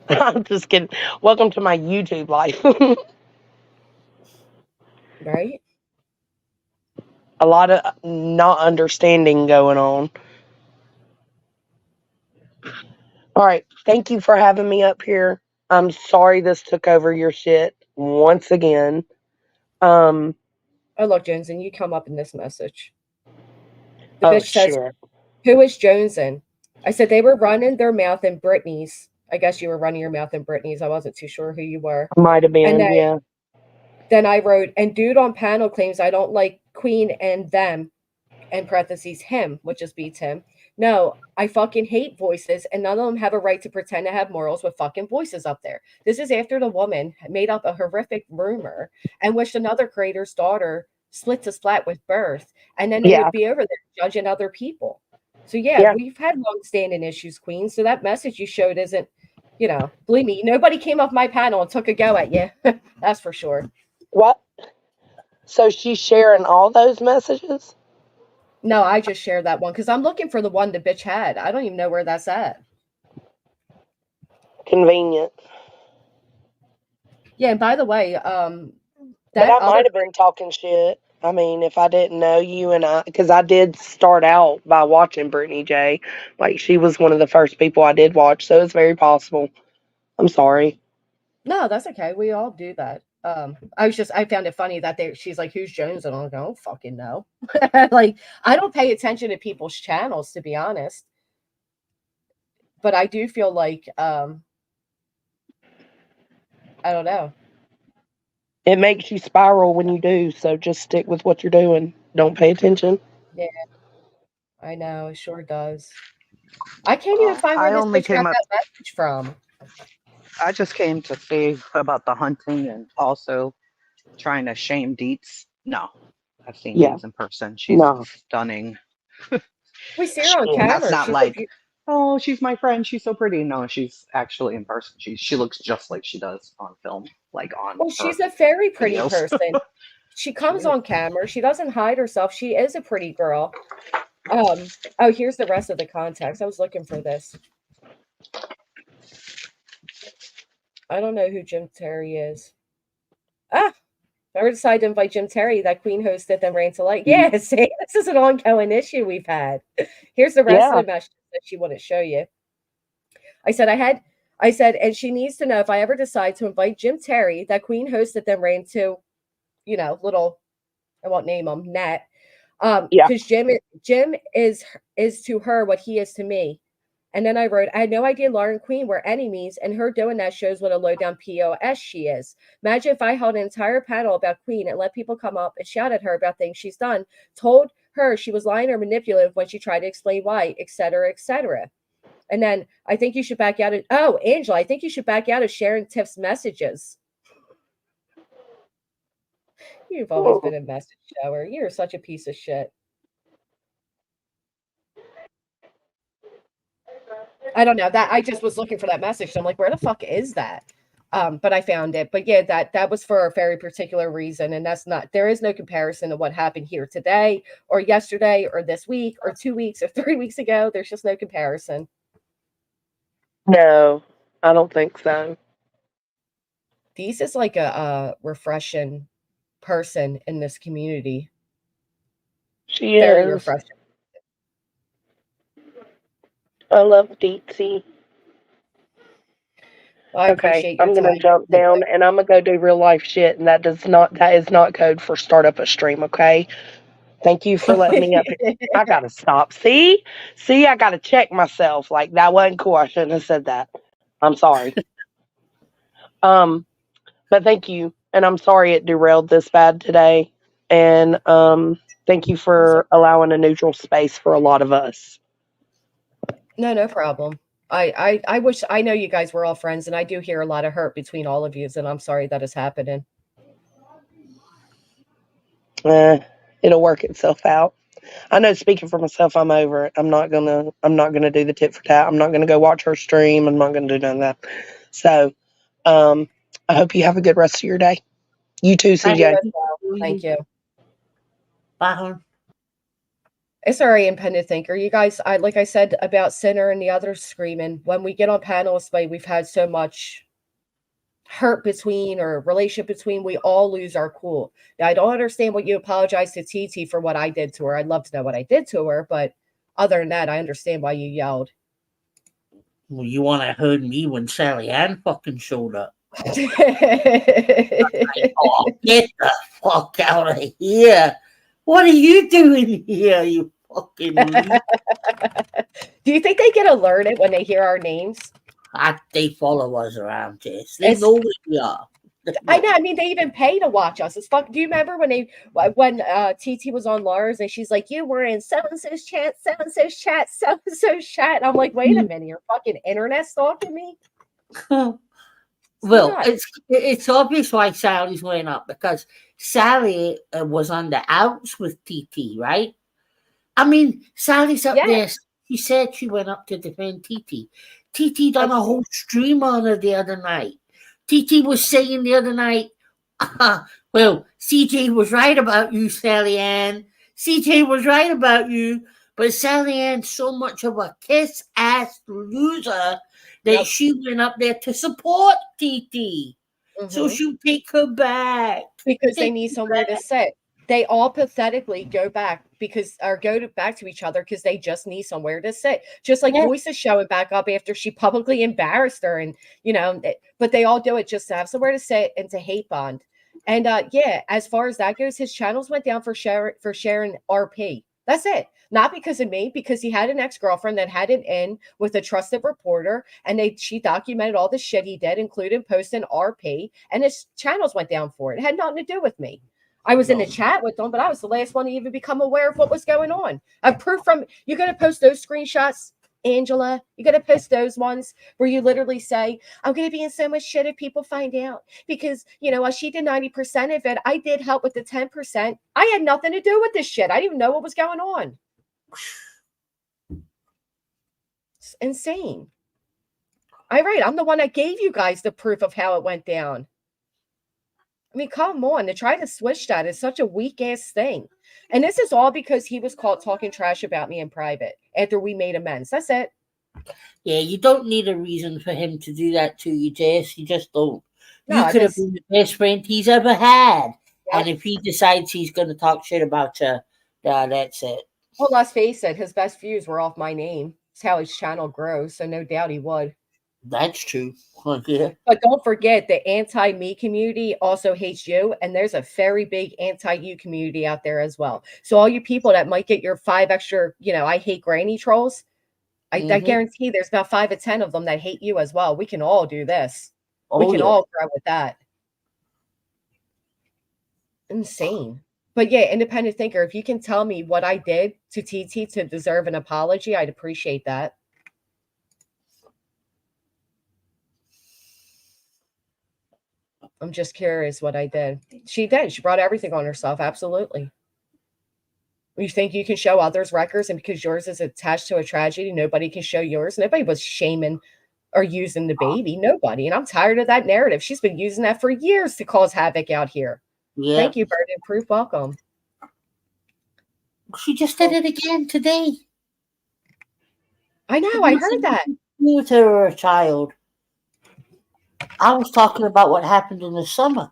I'm just kidding. Welcome to my YouTube life. Right? A lot of not understanding going on. All right. Thank you for having me up here. I'm sorry this took over your shit once again. Oh, look, Jones, and you come up in this message. The Oh, bitch says, shit. "Who is Jonesin?" I said they were running their mouth in Britney's. I guess you were running your mouth in Britney's. I wasn't too sure who you were. Might have And been, yeah. then I wrote, and dude on panel claims I don't like Queen and them, in parentheses, him, which just beats him. No, I fucking hate voices, and none of them have a right to pretend to have morals with fucking voices up there. This is after the woman made up a horrific rumor and wished another creator's daughter split to splat with birth, and then they Yeah. would be over there judging other people. So yeah, Yeah. we've had long-standing issues, Queen. So that message you showed isn't, believe me, nobody came off my panel and took a go at you. That's for sure. What? So she's sharing all those messages? No, I just shared that one because I'm looking for the one the bitch had. I don't even know where that's at. Convenient. Yeah, and by the way, But that I other might have been talking shit. I mean, if I didn't know you because I did start out by watching Brittany J. Like, she was one of the first people I did watch, so it's very possible. I'm sorry. no, that's okay. We all do that. I found it funny that she's like, "Who's Jones?" And I'm like, "I don't fucking know." Like, I don't pay attention to people's channels, to be honest. But I do feel like, I don't know. It makes you spiral when you do, so just stick with what you're doing. Don't pay attention. Yeah, I know. It sure does. I can't even find where I this only bitch got came up. that message from. I just came to say about the hunting and also trying to shame Deets. No, I've seen Yeah. Deets in person. She's No. stunning. We see her on And that's camera. not She's like, oh, she's my friend. She's so pretty. No, she's actually in person. She looks just like she does on film, like on well, her she's a very pretty videos. person. She comes on camera. She doesn't hide herself. She is a pretty girl. Oh, here's the rest of the context. I was looking for this. I don't know who Jim Terry is. Ah, if I ever decide to invite Jim Terry, that Queen hosted, then ran to light. Yeah, see, this is an ongoing issue we've had. Here's the rest of Yeah. the message that she wouldn't show you. I said, and she needs to know if I ever decide to invite Jim Terry, that Queen hosted, then ran to, little, I won't name him, Nat. Yeah. Because Jim is to her what he is to me. And then I wrote, I had no idea Lauren and Queen were enemies, and her doing that shows what a low down POS she is. Imagine if I held an entire panel about Queen and let people come up and shout at her about things she's done, told her she was lying or manipulative when she tried to explain why, etc., etc. And then I think you should back out of, oh, Angela, I think you should back out of sharing Tiff's messages. You've always been a message shower. You're such a piece of shit. I don't know that I just was looking for that message. So I'm like, where the fuck is that? But I found it. But yeah, that was for a very particular reason, and that's not. There is no comparison to what happened here today, or yesterday, or this week, or 2 weeks, or 3 weeks ago. There's just no comparison. No, I don't think so. Dee's is like a refreshing person in this community. She Very is. refreshing. I love Deetsy. Well, I Okay, appreciate your I'm gonna time. jump down and I'm gonna go do real life shit, and that is not code for start up a stream. Okay, thank you for letting me up here. I gotta stop. See, I gotta check myself. Like that wasn't cool. I shouldn't have said that. I'm sorry. But thank you, and I'm sorry it derailed this bad today. And thank you for allowing a neutral space for a lot of us. No problem. I wish I know you guys were all friends, and I do hear a lot of hurt between all of you, and I'm sorry that is happening. It'll work itself out. I know, speaking for myself, I'm over it. I'm not gonna do the tit for tat. I'm not gonna go watch her stream. I'm not gonna do none of that. So, I hope you have a good rest of your day. You too, CJ. Thank you. Bye. It's very independent thinker. You guys, like I said about Sinner and the others screaming, when we get on panels, we've had so much hurt between or relationship between, we all lose our cool. Now, I don't understand what you apologize to TT for what I did to her. I'd love to know what I did to her, but other than that, I understand why you yelled. Well, you want to heard me when Sally Ann fucking showed up. Like, oh, get the fuck out of here. What are you doing here, you fucking Do you think they get alerted when they hear our names? They follow us around, Jess. They know where we are. I know. I mean, they even pay to watch us. It's fuck. Do you remember when TT was on Lars and she's like, "You were in so and so's chat, so and so's chat, so and so's chat." And I'm like, "Wait a minute, you're fucking internet stalking me." Well, it's obvious why Sally's went up, because Sally was on the outs with TT, right? I mean, Sally's up there. She said she went up to defend TT. TT done a whole stream on her the other night. TT was saying the other night, well, CJ was right about you, Sally Ann. CJ was right about you, but Sally Ann's so much of a kiss-ass loser that she went up there to support TT. So she'll take her back. Because they need somewhere to sit. They all pathetically go back back to each other because they just need somewhere to sit. Just like Voice is showing back up after she publicly embarrassed her, and but they all do it just to have somewhere to sit and to hate bond. And as far as that goes, his channels went down for sharing RP. That's it. Not because of me, because he had an ex-girlfriend that had it in with a trusted reporter, and she documented all the shit he did, including posting RP, and his channels went down for it. It had nothing to do with me. I was in the chat with them, but I was the last one to even become aware of what was going on. Proof from you're going to post those screenshots, Angela. You're going to post those ones where you literally say, "I'm going to be in so much shit if people find out because while she did 90% of it, I did help with the 10%. I had nothing to do with this shit. I didn't even know what was going on." It's insane. I'm the one that gave you guys the proof of how it went down. I mean, come on, to try to switch that is such a weak ass thing. And this is all because he was caught talking trash about me in private after we made amends. That's it. Yeah, you don't need a reason for him to do that to you, Jess. You just don't. No, you could have been the best friend he's ever had. Yeah. And if he decides he's going to talk shit about you, that's it. Well, let's face it, his best views were off my name. It's how his channel grows, so no doubt he would. That's true. Yeah. But don't forget, the anti-me community also hates you, and there's a very big anti-you community out there as well. So all you people that might get your 5 extra, I hate granny trolls, I guarantee there's about 5 or 10 of them that hate you as well. We can all do this. We Oh can yeah. all grow with that. Insane. But yeah, independent thinker, if you can tell me what I did to TT to deserve an apology, I'd appreciate that. I'm just curious what I did. She did. She brought everything on herself. Absolutely. You think you can show others' records, and because yours is attached to a tragedy, nobody can show yours? Nobody was shaming or using the baby. Nobody. And I'm tired of that narrative. She's been using that for years to cause havoc out here. Yeah. Thank you, Burden Proof. Welcome. She just did it again today. I know. I heard that. You to her a child. I was talking about what happened in the summer.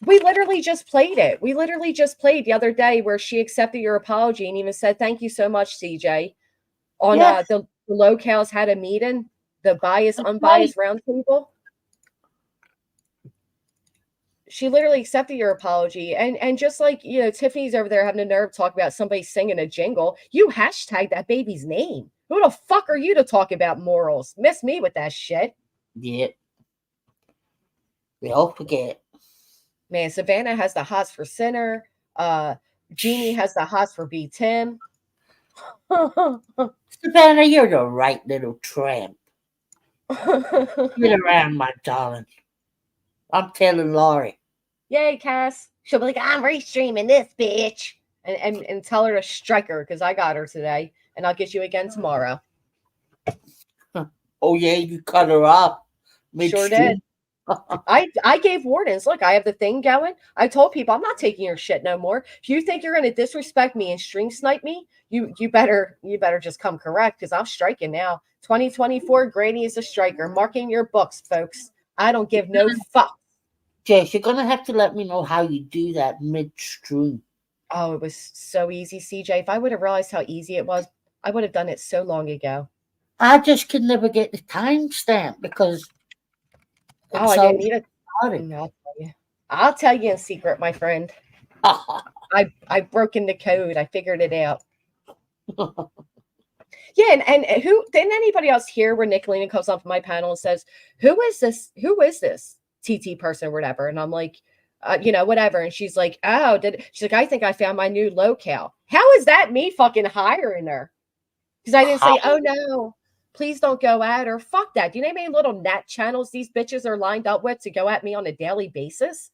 We literally just played it. We literally just played the other day where she accepted your apology and even said, "Thank you so much, CJ." On the locales had a meeting, the biased, unbiased roundtable. She literally accepted your apology. And just like, Tiffany's over there having a nerve talk about somebody singing a jingle, you hashtag that baby's name. Who the fuck are you to talk about morals? Miss me with that shit. Yeah. We all forget. Man, Savannah has the hots for Sinner. Jeannie has the hots for B. Tim. Savannah, you're the right little tramp. Get around, my darling. I'm telling Laurie. Yay, Cass. She'll be like, "I'm restreaming this bitch." And tell her to strike her because I got her today. And I'll get you again tomorrow. Oh, yeah, you cut her off. Sure did. I gave warnings. Look, I have the thing going. I told people I'm not taking your shit no more. If you think you're gonna disrespect me and string snipe me, you better just come correct because I'm striking now. 2024, Grady is a striker. Marking your books, folks. I don't give no fuck. Jess, you're gonna have to let me know how you do that midstream. Oh, it was so easy, CJ. If I would have realized how easy it was, I would have done it so long ago. I just could never get the timestamp because I didn't need it. I'll tell you in secret, my friend. I broke in the code. I figured it out. Yeah, and who didn't anybody else hear where Nicolina comes up on my panel and says, Who is this TT person or whatever? And I'm like, whatever. And she's like, she's like, I think I found my new locale. How is that me fucking hiring her? Because I didn't say, oh no, please don't go at her. Fuck that. Do you know how many little nat channels these bitches are lined up with to go at me on a daily basis?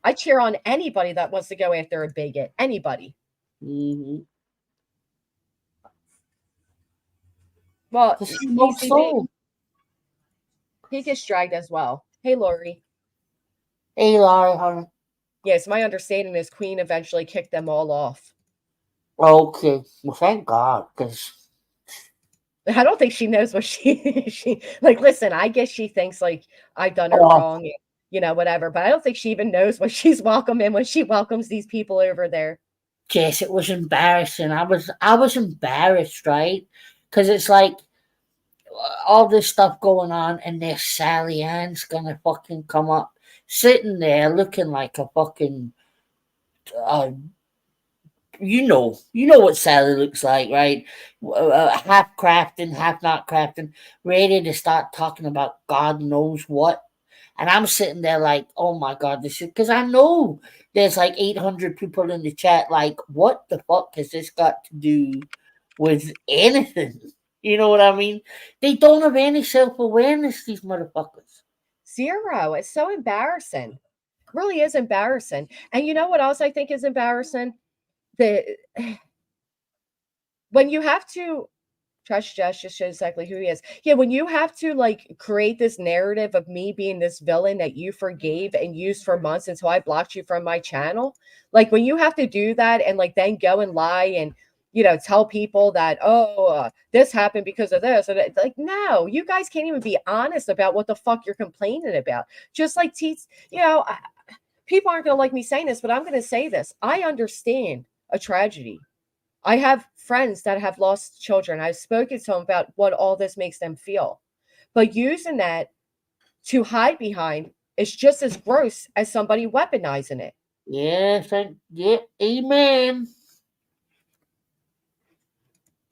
I cheer on anybody that wants to go after a bigot. Anybody. Mm-hmm. Well, PCB, he gets dragged as well. Hey, Lori. Hey, Laurie, honey. Yes, my understanding is Queen eventually kicked them all off. Okay. Well, thank God, because I don't think she knows what she like. Listen, I guess she thinks like I've done her wrong, whatever. But I don't think she even knows what she's welcoming when she welcomes these people over there. Jess, it was embarrassing. I was embarrassed, right? Because it's like all this stuff going on, and there's Sally Ann's gonna fucking come up, sitting there looking like a fucking, you know what Sally looks like, right? Half crafting, half not crafting, ready to start talking about God knows what. And I'm sitting there like, oh my God, this is because I know there's like 800 people in the chat. Like, what the fuck has this got to do with anything? You know what I mean? They don't have any self-awareness, these motherfuckers. Zero. It's so embarrassing. It really is embarrassing. And you know what else I think is embarrassing? When you have to trust Josh just shows exactly who he is. Yeah, when you have to like create this narrative of me being this villain that you forgave and used for months until I blocked you from my channel, like when you have to do that and like then go and lie and tell people that this happened because of this, and it's like, no, you guys can't even be honest about what the fuck you're complaining about. Just like people aren't gonna like me saying this, but I'm gonna say this. I understand a tragedy. I have friends that have lost children. I've spoken to them about what all this makes them feel. But using that to hide behind is just as gross as somebody weaponizing it. Yes, yeah, amen.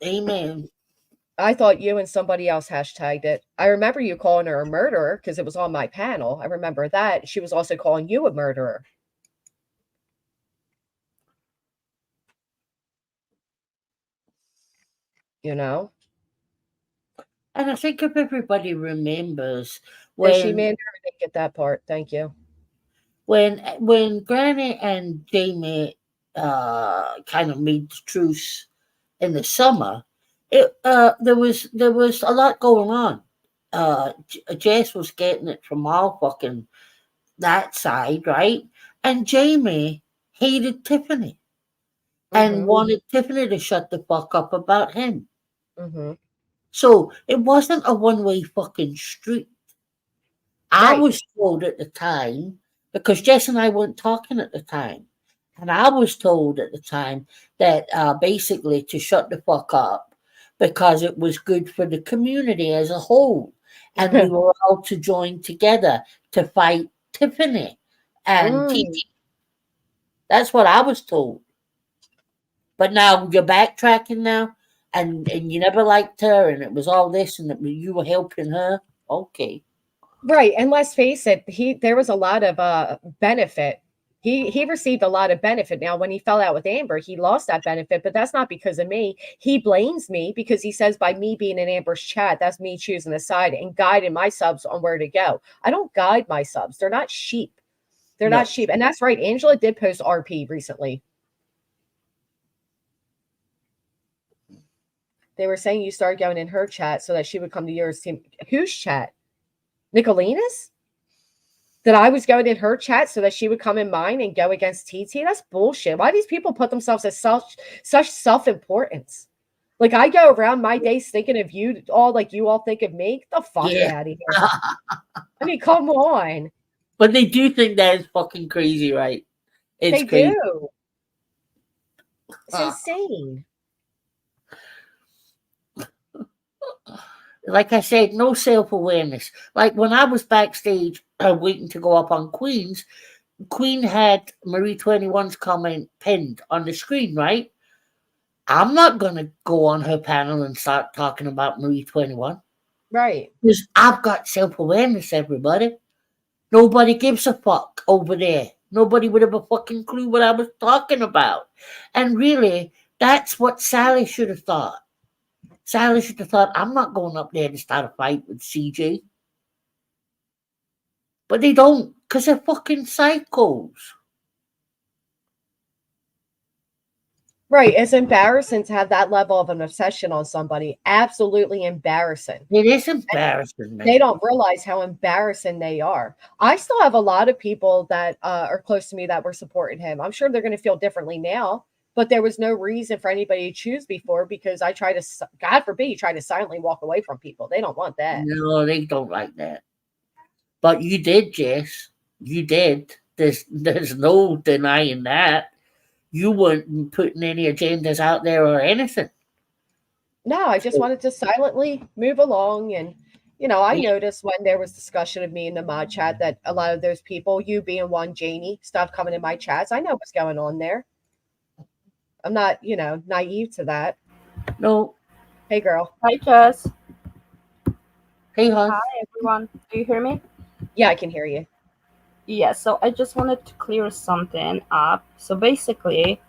Amen. I thought you and somebody else hashtagged it. I remember you calling her a murderer because it was on my panel. I remember that. She was also calling you a murderer. You know? And I think if everybody remembers Is she when Mandarin? I didn't get that part. Thank you. when Granny and Jamie kind of made the truce in the summer, there was a lot going on. Jess was getting it from all fucking that side, right? And Jamie hated Tiffany and wanted Tiffany to shut the fuck up about him. Mm-hmm. So it wasn't a one-way fucking street. I Right. was told at the time, because Jess and I weren't talking at the time, and I was told at the time that basically to shut the fuck up because it was good for the community as a whole, and we were all to join together to fight Tiffany and Titi. That's what I was told. But now you're backtracking now, and you never liked her, and it was all this, and that you were helping her. Okay. Right, and let's face it, there was a lot of benefit. He received a lot of benefit. Now, when he fell out with Amber, he lost that benefit, but that's not because of me. He blames me because he says by me being in Amber's chat, that's me choosing a side and guiding my subs on where to go. I don't guide my subs. They're not sheep. They're No. not sheep. And that's right. Angela did post RP recently. They were saying you started going in her chat so that she would come to yours. Whose chat? Nicolina's? That I was going in her chat so that she would come in mine and go against TT? That's bullshit. Why do these people put themselves as such self-importance? Like, I go around my days thinking of you all like you all think of me. Get the fuck Yeah. out of here. I mean, come on. But they do think that is fucking crazy, right? It's They crazy. do. It's insane. Like I said, no self-awareness. Like when I was backstage waiting to go up on Queen's, Queen had Marie 21's comment pinned on the screen, right? I'm not going to go on her panel and start talking about Marie 21. Right. Because I've got self-awareness, everybody. Nobody gives a fuck over there. Nobody would have a fucking clue what I was talking about. And really, that's what Sally should have thought. Sally should have thought, I'm not going up there to start a fight with CJ. But they don't, because they're fucking psychos. Right. It's embarrassing to have that level of an obsession on somebody. Absolutely embarrassing. It is embarrassing, man. They don't realize how embarrassing they are. I still have a lot of people that are close to me that were supporting him. I'm sure they're going to feel differently now, but there was no reason for anybody to choose before because I try to, God forbid, you try to silently walk away from people. They don't want that. No, they don't like that. But you did, Jess. You did. There's no denying that. You weren't putting any agendas out there or anything. No, I just wanted to silently move along. And, I Yeah. noticed when there was discussion of me in the mod chat that a lot of those people, you being one, Janie, stopped coming in my chats. I know what's going on there. I'm not, naive to that. No. Hey, girl. Hi, Jess. Hey, hon. Hi, everyone. Do you hear me? Yeah, I can hear you. Yeah, so I just wanted to clear something up. So basically,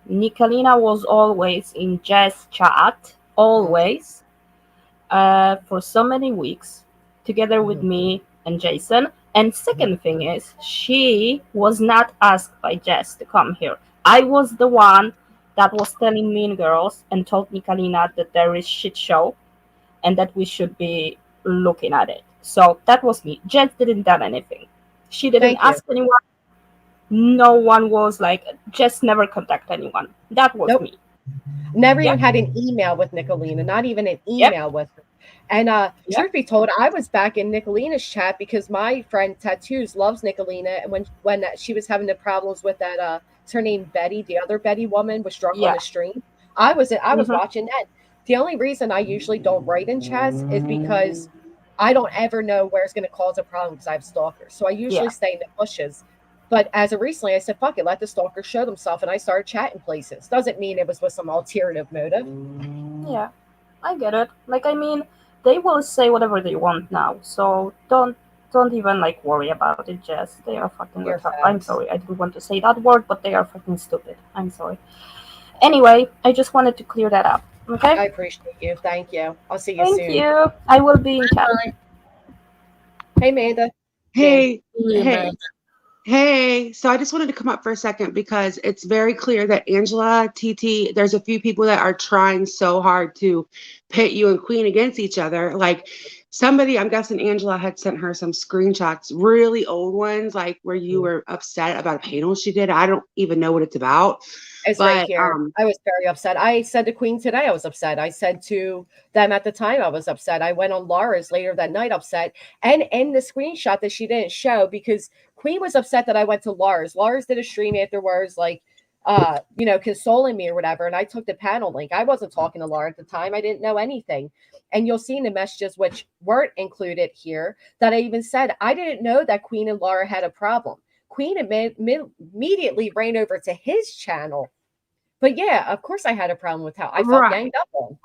Nicolina was always in Jess chat, always, for so many weeks, together with me and Jason. And second thing is, she was not asked by Jess to come here. I was the one that was telling Mean Girls and told Nicolina that there is shit show and that we should be looking at it. So that was me. Jess didn't done anything. She didn't Thank you. ask anyone. No one was like, Jess never contact anyone. That was Nope. me. Never Yep. even had an email with Nicolina, not even an email with her. And truth be told, I was back in Nicolina's chat because my friend Tattoos loves Nicolina. And when she was having the problems with that, it's her name Betty, the other Betty woman was drunk on the stream. I was watching that. The only reason I usually don't write in chats is because I don't ever know where it's going to cause a problem because I have stalkers. So I usually stay in the bushes. But as of recently, I said, fuck it, let the stalker show themselves. And I started chatting places. Doesn't mean it was with some alternative motive. Yeah, I get it. Like, I mean, they will say whatever they want now, so don't even like worry about it, Jess. They are fucking Your retarded. I'm facts. sorry, I didn't want to say that word, but they are fucking stupid. I'm sorry. Anyway, I just wanted to clear that up. Okay? I appreciate you. Thank you. I'll see you Thank soon. you. I will be in chat. Hey, Amanda. Hey, Yeah, hey, man. hey. So I just wanted to come up for a second because it's very clear that Angela, TT, there's a few people that are trying so hard to pit you and Queen against each other. Like somebody, I'm guessing Angela had sent her some screenshots, really old ones, like where you were upset about a panel she did. I don't even know what it's about. It's right But here. I was very upset. I said to Queen today I was upset. I said to them at the time I was upset. I went on Laura's later that night upset. And in the screenshot that she didn't show, because Queen was upset that I went to Laura's. Laura's did a stream afterwards, like consoling me or whatever. And I took the panel link. I wasn't talking to Laura at the time. I didn't know anything. And you'll see in the messages, which weren't included here, that I even said I didn't know that Queen and Laura had a problem. Queen immediately ran over to his channel. But yeah, of course I had a problem with how I felt right. ganged up on.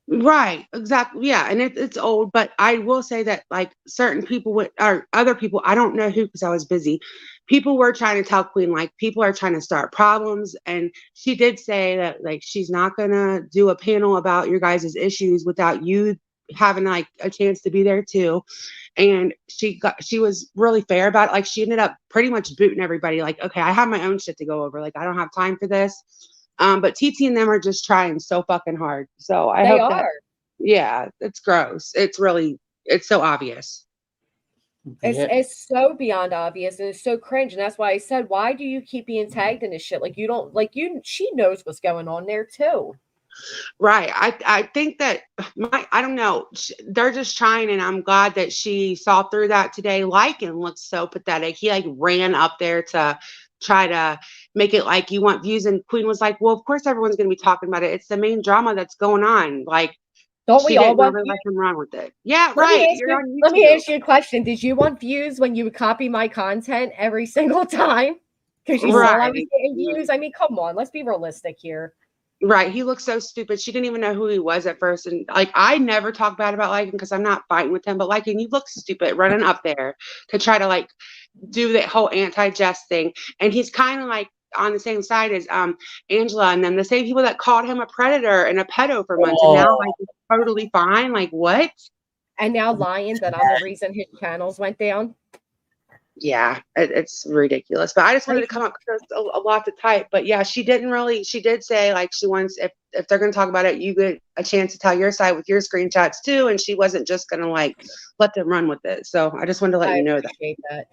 Right, exactly. Yeah, and it's old, but I will say that like certain people or other people, I don't know who because I was busy. People were trying to tell Queen like people are trying to start problems, and she did say that like she's not gonna do a panel about your guys' issues without you having like a chance to be there too. And she was really fair about it. Like she ended up pretty much booting everybody. Like, okay, I have my own shit to go over. Like I don't have time for this. But TT and them are just trying so fucking hard. So I They hope that, are. yeah, it's gross. It's so obvious. It's so beyond obvious and it's so cringe. And that's why I said, why do you keep being tagged in this shit? Like you don't like you she knows what's going on there too. Right. I think that I don't know. They're just trying, and I'm glad that she saw through that today. Lycan looks so pathetic. He like ran up there to try to make it like you want views, and Queen was like, "Well, of course everyone's going to be talking about it. It's the main drama that's going on." Like, Don't she we all didn't want really let views? him run with it. Yeah, Let me right. ask You're you on let me YouTube. ask you a question. Did you want views when you would copy my content every single time? Because you saw I was Right. getting views. I mean, come on, let's be realistic here. Right. He looks so stupid. She didn't even know who he was at first. And like, I never talk bad about Lycan because I'm not fighting with him. But Lycan, you look stupid running up there to try to like do that whole anti-Jess thing. And he's kind of like on the same side as Angela and then the same people that called him a predator and a pedo for months. And now like it's totally fine. Like what? And now lying that I'm the reason his channels went down. Yeah, it's ridiculous. But I just wanted to come up because there's a lot to type. But yeah, she did say like she wants if they're gonna talk about it, you get a chance to tell your side with your screenshots too. And she wasn't just gonna like let them run with it. So I just wanted to let I you know that. appreciate that.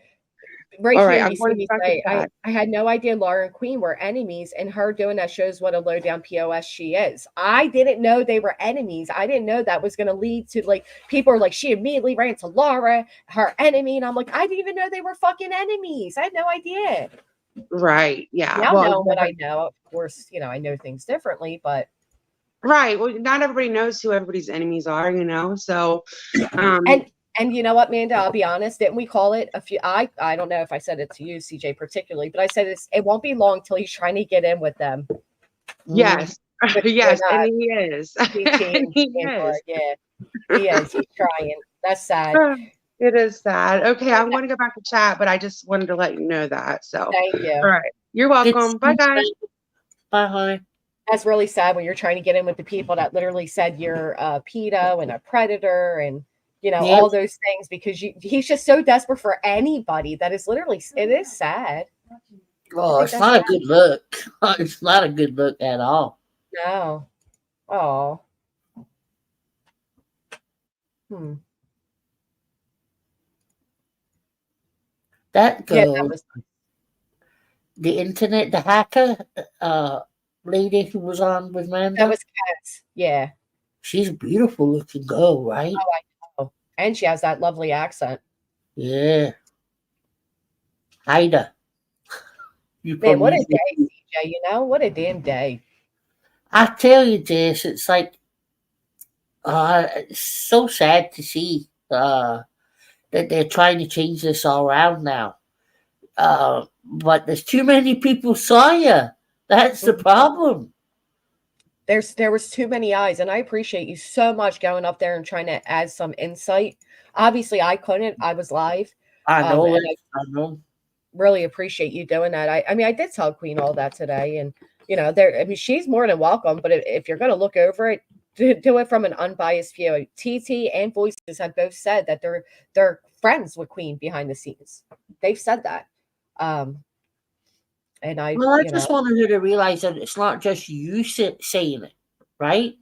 Right All here, right, I'm you see going me back to say, chat. I had no idea Laura and Queen were enemies, and her doing that shows what a low down POS she is. I didn't know they were enemies. I didn't know that was going to lead to like people are like, she immediately ran to Laura, her enemy. And I'm like, I didn't even know they were fucking enemies. I had no idea. Right. Yeah. Now Well, knowing what I know, of course, I know things differently, but right. Well, not everybody knows who everybody's enemies are, So and you know what, Amanda, I'll be honest, didn't we call it a few I don't know if I said it to you, CJ, particularly, but I said it won't be long till he's trying to get in with them. yes. Yes, and he is. And he is. Yeah, he is. He's trying. That's sad. It is sad. Okay, I'm going to go back to chat, but I just wanted to let you know that. So, thank you. All right. You're welcome. Bye, guys. Bye, honey. That's really sad when you're trying to get in with the people that literally said you're a pedo and a predator and all those things because he's just so desperate for anybody that is literally it is sad. Oh, it's not a good look. It's not a good look at all. No. Oh. That girl, that was the internet, the hacker lady who was on with Manda. That was Katz. Yeah. She's a beautiful looking girl, right? Oh, I know. And she has that lovely accent. Yeah. Haida. Man, what a day, CJ, what a damn day. I tell you, Jess, it's like it's so sad to see that they're trying to change this all around now. But there's too many people saw you. That's the problem. There was too many eyes, and I appreciate you so much going up there and trying to add some insight. Obviously, I couldn't. I was live. I know And it. I know. really appreciate you doing that. I mean, I did tell Queen all that today, and there. I mean, she's more than welcome. But if you're going to look over it, do it from an unbiased view. TT and Voices have both said that they're friends with Queen behind the scenes. They've said that. And Well, I just wanted her to realize that it's not just you saying it, right?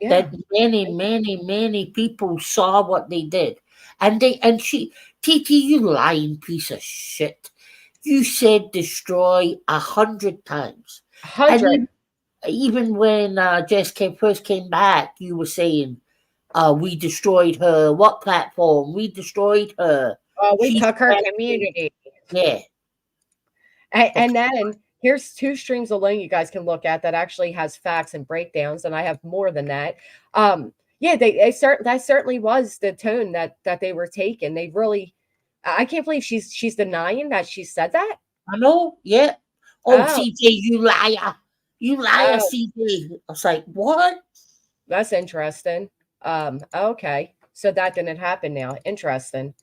Yeah. That many people saw what they did, and TT, you lying piece of shit. You said destroy 100 times. 100. Even when Jess first came back, you were saying, we destroyed her. What platform? We destroyed her. We She's took her bad." community. Yeah. And then here's 2 streams alone you guys can look at that actually has facts and breakdowns, and I have more than that. Yeah, that certainly was the tone that they were taking. They really, I can't believe she's denying that she said that. I know. Yeah. Oh, CJ, you liar. You liar, Oh. CJ. I was like, what? That's interesting. Okay. So that didn't happen now. Interesting.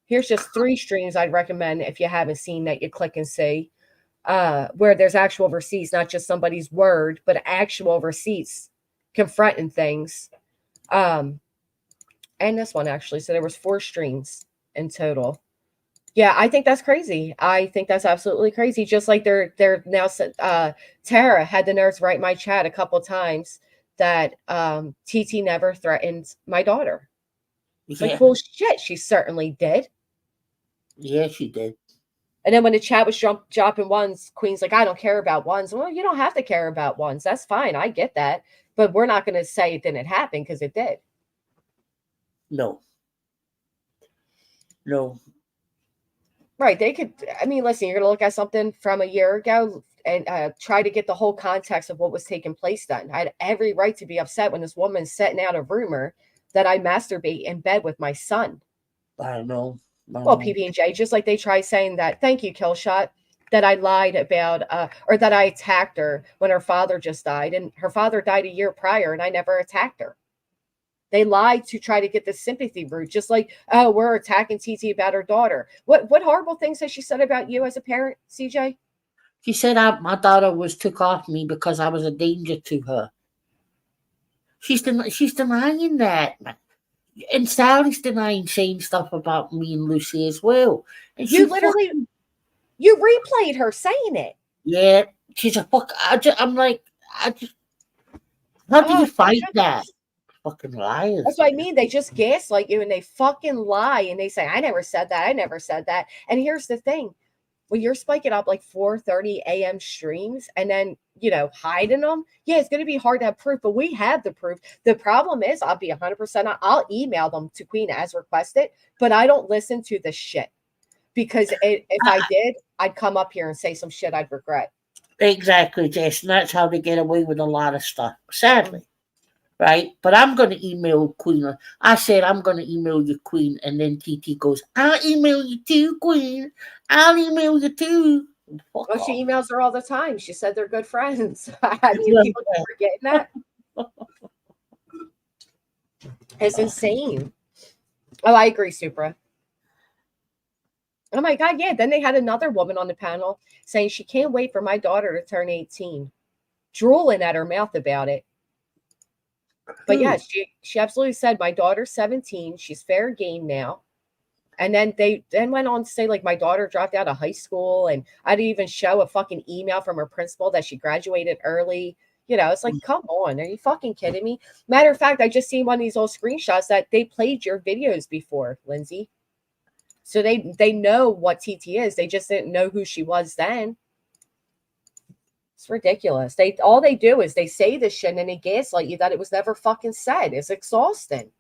Here's just 3 streams I'd recommend if you haven't seen that you click and see. Where there's actual receipts, not just somebody's word, but actual receipts confronting things. And this one actually. So there was 4 streams in total. Yeah, I think that's crazy. I think that's absolutely crazy. Just like they're now Tara had the nerve to write my chat a couple times that TT never threatened my daughter. It's like, well, shit, she certainly did. Yeah, she did. And then when the chat was dropping ones, Queen's like, I don't care about ones. Well, you don't have to care about ones. That's fine. I get that. But we're not going to say it didn't happen because it did. No. Right. They could, I mean, listen, you're going to look at something from a year ago and try to get the whole context of what was taking place then. I had every right to be upset when this woman's setting out a rumor that I masturbate in bed with my son. I know. Well, PB&J, just like they try saying that, thank you, Killshot, that I lied about, or that I attacked her when her father just died. And her father died a year prior and I never attacked her. They lied to try to get the sympathy route, just like, oh, we're attacking TT about her daughter. What horrible things has she said about you as a parent, CJ? She said my daughter was took off me because I was a danger to her. She's denying that. And Sally's denying saying stuff about me and Lucy as well. And you literally, you replayed her saying it. Yeah, she's a fuck. How do you fight that? Fucking liars. That's what I mean. They just gaslight you and they fucking lie and they say, I never said that. I never said that. And here's the thing. When you're spiking up like 4:30 a.m. streams and then, hiding them, yeah, it's going to be hard to have proof, but we have the proof. The problem is I'll be 100%. I'll email them to Queen as requested, but I don't listen to the shit because if I did, I'd come up here and say some shit I'd regret. Exactly, Jason. That's how they get away with a lot of stuff, sadly. Right? But I'm going to email Queen. I said, I'm going to email you, Queen. And then TT goes, I'll email you too, Queen. I'll email you too. Well, she emails her all the time. She said they're good friends. I mean, people keep forgetting that. It's insane. Oh, I agree, Supra. Oh my God, yeah. Then they had another woman on the panel saying she can't wait for my daughter to turn 18. Drooling at her mouth about it. But yeah, she absolutely said, my daughter's 17. She's fair game now. And then they went on to say, like, my daughter dropped out of high school. And I didn't even show a fucking email from her principal that she graduated early. It's like, come on. Are you fucking kidding me? Matter of fact, I just seen one of these old screenshots that they played your videos before, Lindsay. So they know what TT is. They just didn't know who she was then. It's ridiculous. All they do is they say this shit and then they gaslight you that it was never fucking said. It's exhausting.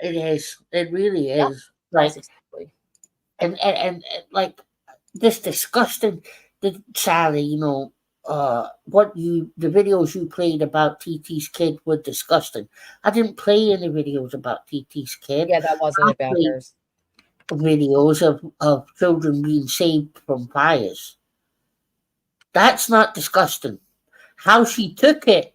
It is. It really is. Yeah, like, exactly. And like this disgusting, Sally, the videos you played about TT's kid were disgusting. I didn't play any videos about TT's kid. Yeah, that wasn't about hers. Videos of children being saved from fires. That's not disgusting. How she took it,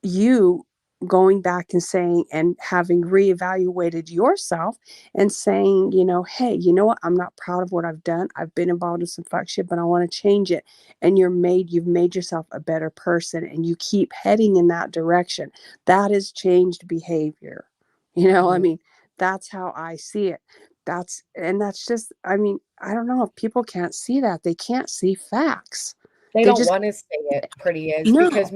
you going back and saying, and having reevaluated yourself and saying, you know, hey, you know what? I'm not proud of what I've done. I've been involved in some fuck shit, but I want to change it. And you've made yourself a better person, and you keep heading in that direction. That is changed behavior. You know, I mean, that's how I see it. That's just, I mean, I don't know if people can't see that. They can't see facts. They They don't just, want to say it pretty is no. because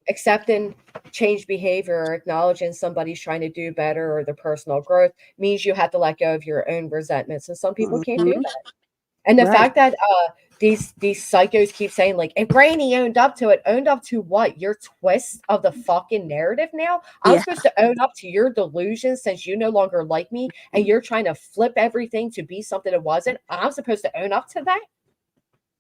accepting change behavior or acknowledging somebody's trying to do better or their personal growth means you have to let go of your own resentments. And some people can't do Mhm. that. And the Right. fact that these psychos keep saying like, if Granny owned up to it, owned up to what? Your twist of the fucking narrative now? I'm Yeah. supposed to own up to your delusions since you no longer like me and you're trying to flip everything to be something it wasn't. I'm supposed to own up to that?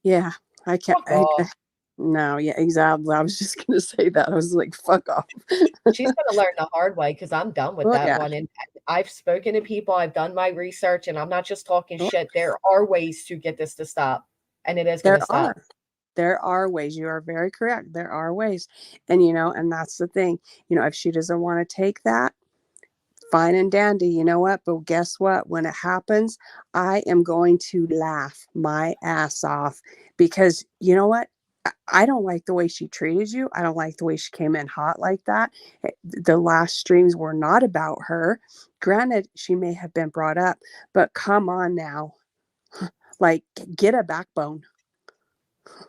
Yeah. I can't. Fuck off. No, yeah, exactly. I was just going to say that. I was like, fuck off. She's gonna learn the hard way because I'm done with Oh, that yeah. one. And I've spoken to people, I've done my research, and I'm not just talking Oh, shit. There are ways to get this to stop, and it is there gonna stop. are. There are ways. You are very correct. There are ways. And, you know, and that's the thing. You know, if she doesn't want to take that, fine and dandy, you know what? But guess what? When it happens, I am going to laugh my ass off because you know what? I don't like the way she treated you. I don't like the way she came in hot like that. The last streams were not about her. Granted, she may have been brought up, but come on now. Like, get a backbone.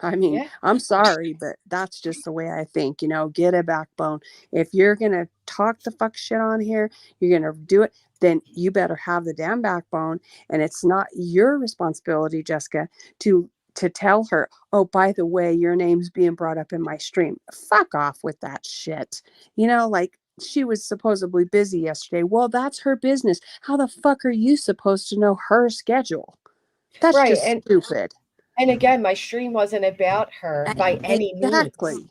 I mean, Yeah. I'm sorry, but that's just the way I think, you know, get a backbone. If you're going to talk the fuck shit on here, you're going to do it, then you better have the damn backbone. And it's not your responsibility, Jessica, to tell her, oh, by the way, your name's being brought up in my stream. Fuck off with that shit. You know, like she was supposedly busy yesterday. Well, that's her business. How the fuck are you supposed to know her schedule? That's Right. just stupid. And again, my stream wasn't about her by any means. Exactly.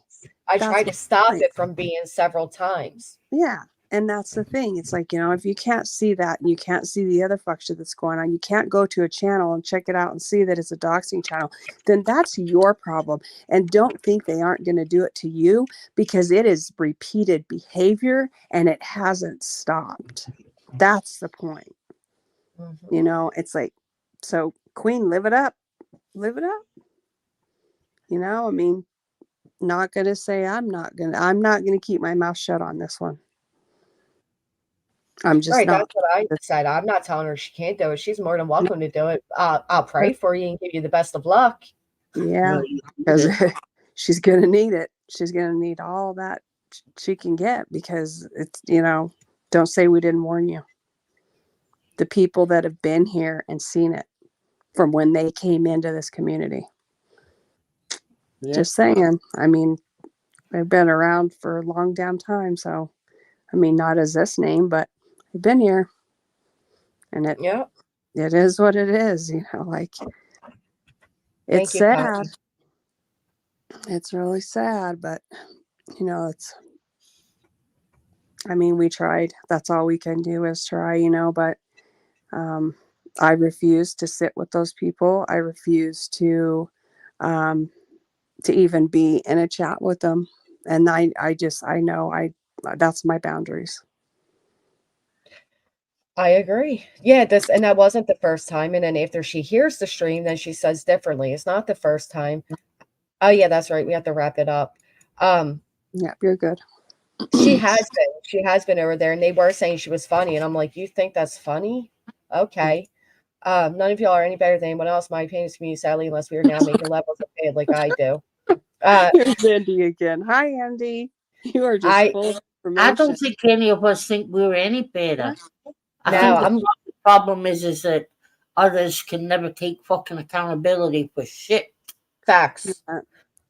I That's tried my to stop point. it from being several times. Yeah. And that's the thing. It's like, you know, if you can't see that and you can't see the other fuck shit that's going on, you can't go to a channel and check it out and see that it's a doxing channel, then that's your problem. And don't think they aren't going to do it to you because it is repeated behavior and it hasn't stopped. That's the point. Mm-hmm. You know, it's like, so Queen, live it up. Live it up. You know, I mean, not going to say I'm not going to keep my mouth shut on this one. I'm just Right, not. that's what I said. I'm not telling her she can't do it. She's more than welcome to do it. I'll pray for you and give you the best of luck. Yeah, because she's going to need it. She's going to need all that she can get because it's, you know, don't say we didn't warn you. The people that have been here and seen it from when they came into this community. Yeah. Just saying. I mean, they've been around for a long damn time. So, I mean, not as this name, but they've been here. And it is what it is, you know, like it's Thank you, sad. Connie. It's really sad, but you know, I mean, we tried. That's all we can do is try, you know, but I refuse to sit with those people. I refuse to even be in a chat with them. And I know that's my boundaries. I agree. Yeah, and that wasn't the first time. And then after she hears the stream, then she says differently. It's not the first time. Oh yeah, that's right. We have to wrap it up. Yeah, you're good. She has been over there, and they were saying she was funny, and I'm like, you think that's funny? Okay. None of y'all are any better than anyone else. My opinion is to me, sadly, unless we are now making levels of paid like I do. Here's Andy again. Hi, Andy. You are just full of information. I don't think any of us think we're any better. I No, think the problem is that others can never take fucking accountability for shit. Facts.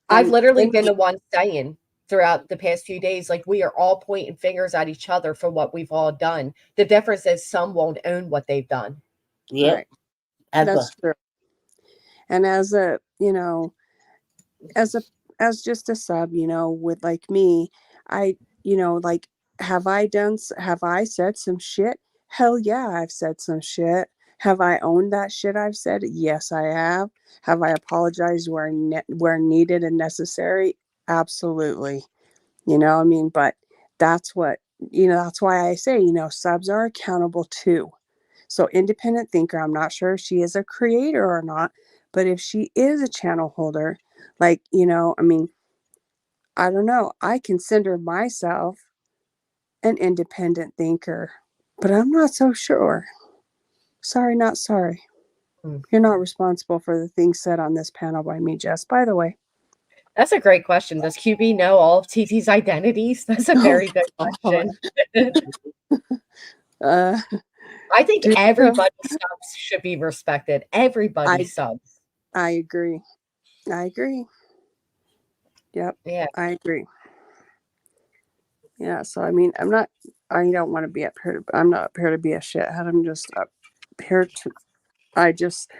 I've literally been the one saying throughout the past few days, like we are all pointing fingers at each other for what we've all done. The difference is some won't own what they've done. Yeah, right. That's true. And as a, you know, as just a sub, you know, with like me, I, you know, like, have I said some shit? Hell yeah, I've said some shit. Have I owned that shit I've said? Yes, I have. Have I apologized where needed and necessary? Absolutely. You know, I mean, but that's what, that's why I say, subs are accountable too. So independent thinker, I'm not sure if she is a creator or not, but if she is a channel holder, like, I mean, I don't know. I consider myself an independent thinker, but I'm not so sure. Sorry, not sorry. You're not responsible for the things said on this panel by me, Jess, by the way. That's a great question. Does QB know all of TT's identities? That's a very good question. I think everybody's subs should be respected. Everybody's subs. I agree. Yep. Yeah. I agree. Yeah. So, I mean, I don't want to be up here. I'm not up here to be a shithead. I'm just up here I just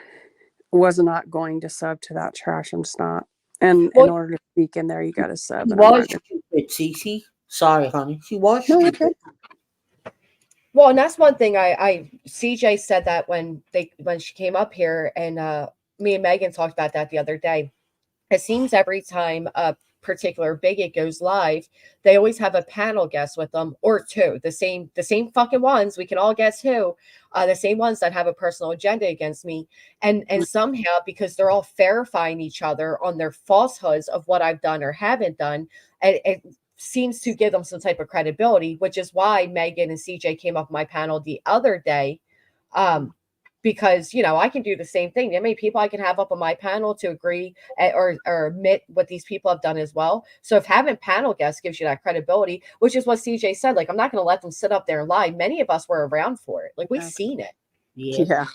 was not going to sub to that trash. I'm just not. And in order to speak in there, you got to sub. She And I'm was not stupid, Cece. Sorry, honey. She was No, stupid. Well, and that's one thing CJ said that when she came up here, and me and Megan talked about that the other day. It seems every time a particular bigot goes live, they always have a panel guest with them, or two, the same fucking ones. We can all guess who, the same ones that have a personal agenda against me, and somehow, because they're all verifying each other on their falsehoods of what I've done or haven't done, it seems to give them some type of credibility, which is why Megan and CJ came up my panel the other day. Because I can do the same thing. How many people I can have up on my panel to agree or admit what these people have done as well. So if having panel guests gives you that credibility, which is what CJ said, like, I'm not going to let them sit up there and lie. Many of us were around for it. Like, we've seen it. Yeah.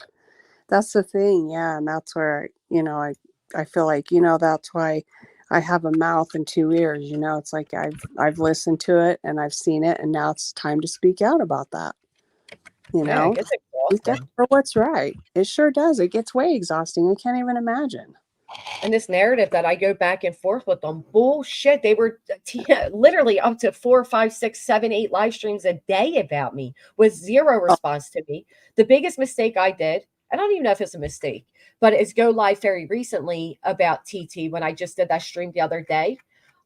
That's the thing. Yeah. And that's where, I feel like, that's why I have a mouth and two ears. It's like I've listened to it and I've seen it, and now it's time to speak out about that. Yeah, it gets exhausting. For what's right. It sure does. It gets way exhausting. I can't even imagine. And this narrative that I go back and forth with them, bullshit. They were literally up to 4, 5, 6, 7, 8 live streams a day about me with zero response to me. The biggest mistake I did, I don't even know if it's a mistake, but it's go live very recently about TT when I just did that stream the other day.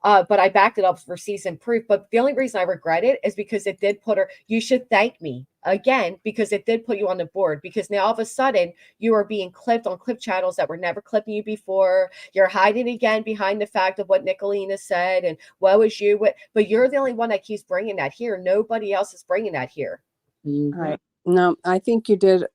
But I backed it up for season proof. But the only reason I regret it is because it did put her, you should thank me again, because it did put you on the board, because now all of a sudden you are being clipped on clip channels that were never clipping you before. You're hiding again behind the fact of what Nicolina said and woe is you. But you're the only one that keeps bringing that here. Nobody else is bringing that here. Right. No, I think you did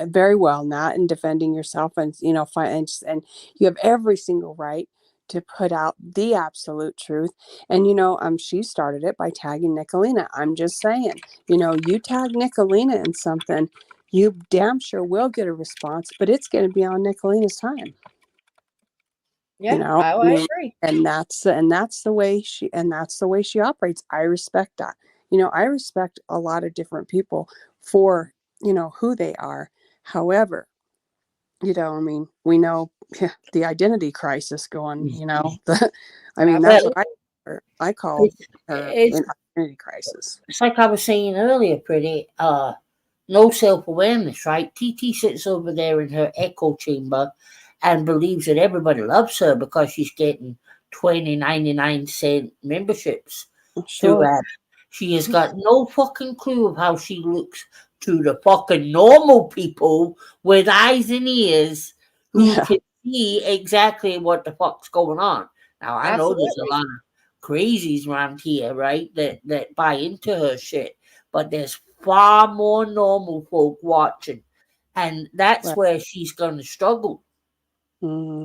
very well, Nat, in defending yourself, and and you have every single right to put out the absolute truth. And she started it by tagging Nicolina. I'm just saying, you tag Nicolina in something, you damn sure will get a response, but it's going to be on Nicolina's time. Yeah, I agree. And that's the way she operates. I respect that. I respect a lot of different people for who they are. However, we know the identity crisis going. That's what I call her an identity crisis. It's like I was saying earlier, pretty. No self-awareness, right? TT sits over there in her echo chamber and believes that everybody loves her because she's getting 20.99 memberships to add. She has got no fucking clue of how she looks to the fucking normal people with eyes and ears who can see exactly what the fuck's going on. Now, I know there's a lot of crazies around here, right, that buy into her shit, but there's far more normal folk watching, and that's where she's going to struggle.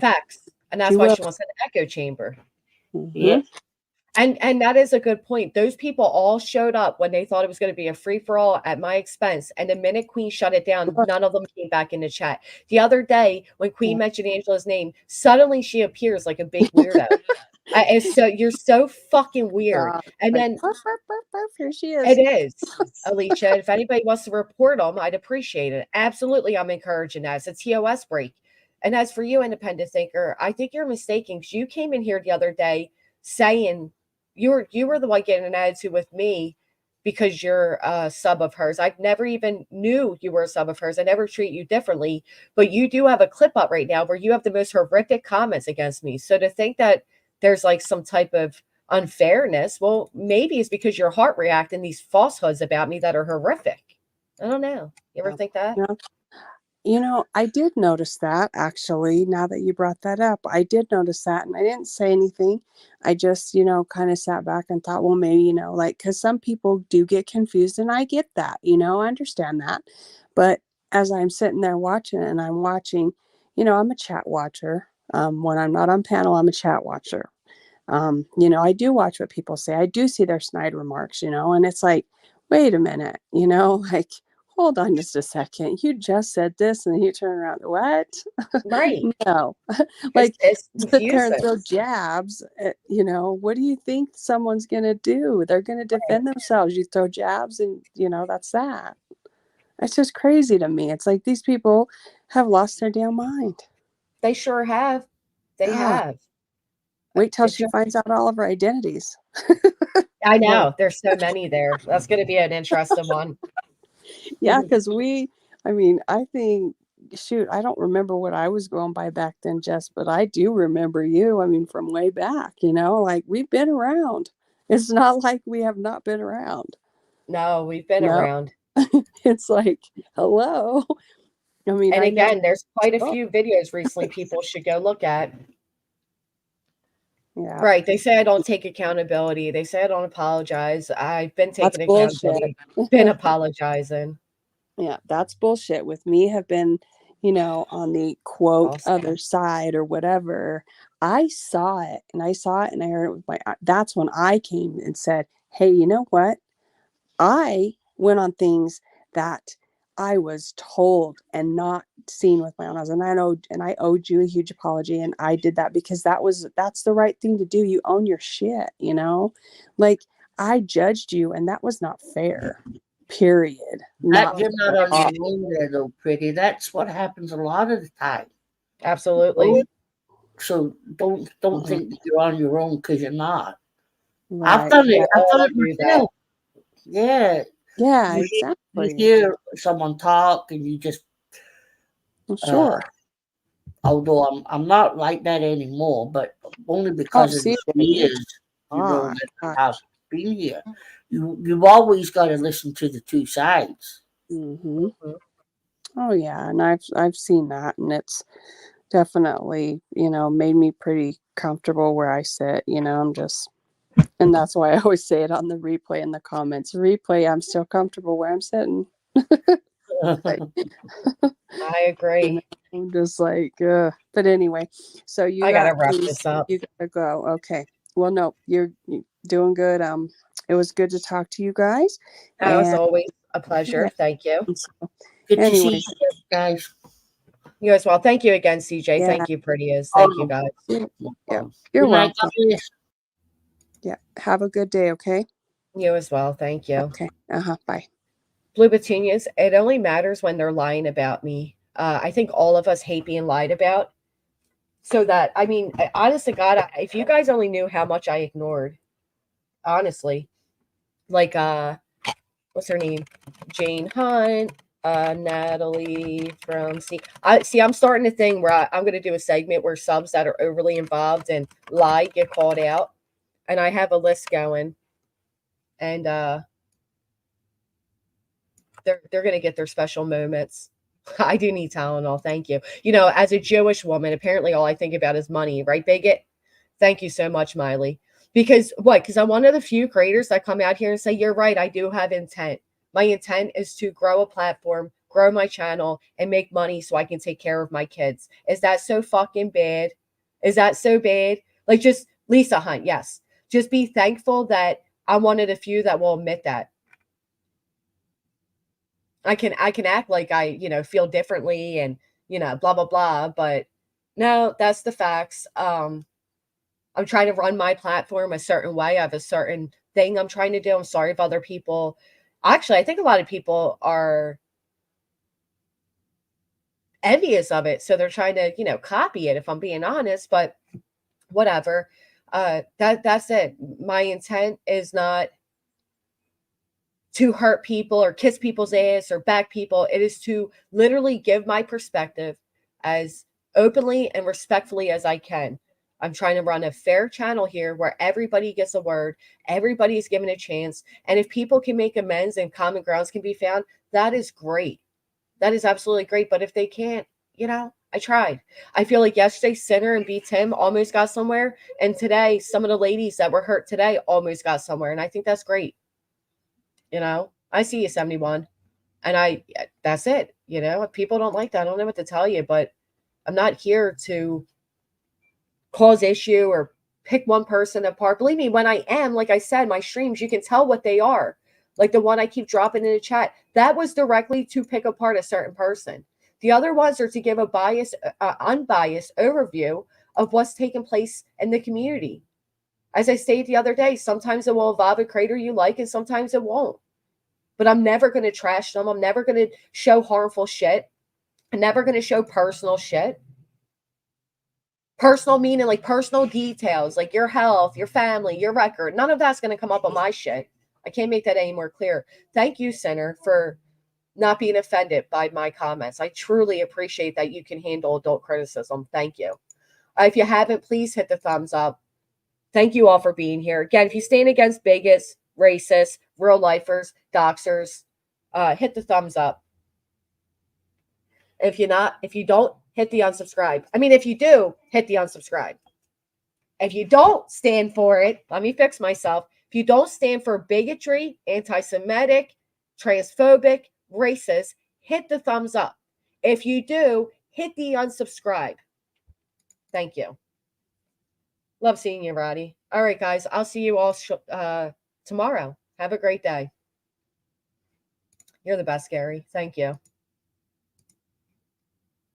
Facts. And that's why she wants an echo chamber. Yeah. And that is a good point. Those people all showed up when they thought it was going to be a free-for-all at my expense. And the minute Queen shut it down, none of them came back in the chat. The other day, when Queen mentioned Angela's name, suddenly she appears like a big weirdo. So you're so fucking weird. And then here she is. It is, Alicia. If anybody wants to report them, I'd appreciate it. Absolutely, I'm encouraging that. It's a TOS break. And as for you, independent thinker, I think you're mistaken, because you came in here the other day saying you were the one getting an attitude with me because you're a sub of hers. I never even knew you were a sub of hers. I never treat you differently. But you do have a clip up right now where you have the most horrific comments against me. So to think that there's like some type of unfairness. Well, maybe it's because your heart reacting these falsehoods about me that are horrific. I don't know. You ever think that? I did notice that actually, now that you brought that up. I did notice that, and I didn't say anything. I just, kind of sat back and thought, well, maybe, because some people do get confused, and I get that, I understand that. But as I'm sitting there watching it, and I'm watching, I'm a chat watcher. When I'm not on panel, I'm a chat watcher. I do watch what people say. I do see their snide remarks, and it's like, wait a minute, like, hold on just a second. You just said this, and you turn around. What? Right. No. Like, it's sit there and confusing. throw jabs. What do you think someone's going to do? They're going to defend themselves. You throw jabs, and, that's that. It's just crazy to me. It's like these people have lost their damn mind. They sure have. They have. Wait till she finds out all of her identities. I know. There's so many there. That's going to be an interesting one. Yeah, because I think, shoot, I don't remember what I was going by back then, Jess, but I do remember you. From way back, like we've been around. It's not like we have not been around. No, we've been around. It's like, hello. And again, there's quite a few videos recently people should go look at. Yeah. Right. They say I don't take accountability. They say I don't apologize. I've been taking accountability, been apologizing. Yeah, that's bullshit. With me have been, on the quote other side or whatever. I saw it and I heard it with that's when I came and said, hey, you know what? I went on things that I was told and not seen with my own eyes. And I owed you a huge apology. And I did that because that's the right thing to do. You own your shit, like I judged you and that was not fair. Period. You're not on your own there, though, Pretty. That's what happens a lot of the time. Absolutely. So don't think that you're on your own, because you're not. Right. I've done it. I've done it myself. Yeah. Yeah, you exactly. hear someone talk, and you just. Sure. Although I'm not like that anymore, but only because of the years, that I've been here. You've always got to listen to the two sides. Mm-hmm. Oh yeah, and I've seen that, and it's definitely made me pretty comfortable where I sit. I'm just, and that's why I always say it on the replay in the comments. Replay, I'm still comfortable where I'm sitting. I agree. I'm just like, but anyway, so I gotta wrap this up. You gotta go. Okay. Well, no, you're doing good. It was good to talk to you guys. As always, a pleasure. Thank you. Good to see you guys. You as well. Thank you again, CJ. Yeah. Thank you, Prettiest. Thank you, guys. Yeah, you're welcome. Yeah. Have a good day. Okay. You as well. Thank you. Okay. Bye. Blue Petunias, it only matters when they're lying about me. I think all of us hate being lied about. So that, honest to God, if you guys only knew how much I ignored, honestly, like, what's her name? Jane Hunt, Natalie from I'm starting a thing where I'm going to do a segment where subs that are overly involved and lie get called out. And I have a list going. And, they're going to get their special moments. I do need Tylenol. Thank you. As a Jewish woman, apparently all I think about is money, right, Bigot? Thank you so much, Miley. Because I'm one of the few creators that come out here and say, you're right, I do have intent. My intent is to grow a platform, grow my channel, and make money so I can take care of my kids. Is that so fucking bad? Is that so bad? Like, just Lisa Hunt, yes. Just be thankful that I'm one of the few that will admit that. I can act like I, feel differently and, blah, blah, blah. But no, that's the facts. I'm trying to run my platform a certain way. I have a certain thing I'm trying to do. I'm sorry if other people, actually, I think a lot of people are envious of it. So they're trying to, copy it, if I'm being honest, but whatever. That's it. My intent is not to hurt people or kiss people's ass or back people. It is to literally give my perspective as openly and respectfully as I can. I'm trying to run a fair channel here where everybody gets a word, everybody's given a chance. And if people can make amends and common grounds can be found, that is great. That is absolutely great. But if they can't, I tried. I feel like yesterday, Sinner and B. Tim almost got somewhere. And today, some of the ladies that were hurt today almost got somewhere. And I think that's great. I see you, 71. And that's it. If people don't like that, I don't know what to tell you. But I'm not here to cause issue or pick one person apart. Believe me, when I am, like I said, my streams, you can tell what they are. Like the one I keep dropping in the chat, that was directly to pick apart a certain person. The other ones are to give a unbiased overview of what's taking place in the community. As I stated the other day, sometimes it will involve a creator you like and sometimes it won't. But I'm never going to trash them. I'm never going to show harmful shit. I'm never going to show personal shit. Personal meaning like personal details, like your health, your family, your record. None of that's going to come up on my shit. I can't make that any more clear. Thank you, Sinner, for not being offended by my comments. I truly appreciate that you can handle adult criticism. Thank you. If you haven't, please hit the thumbs up. Thank you all for being here. Again, if you stand against bigots, racists, real lifers, doxers, hit the thumbs up. If you don't, hit the unsubscribe. I mean, if you do, hit the unsubscribe. If you don't stand for it, let me fix myself. If you don't stand for bigotry, anti-Semitic, transphobic, racist, hit the thumbs up. If you do, hit the unsubscribe. Thank you. Love seeing you, Roddy. All right, guys. I'll see you all tomorrow. Have a great day. You're the best, Gary. Thank you.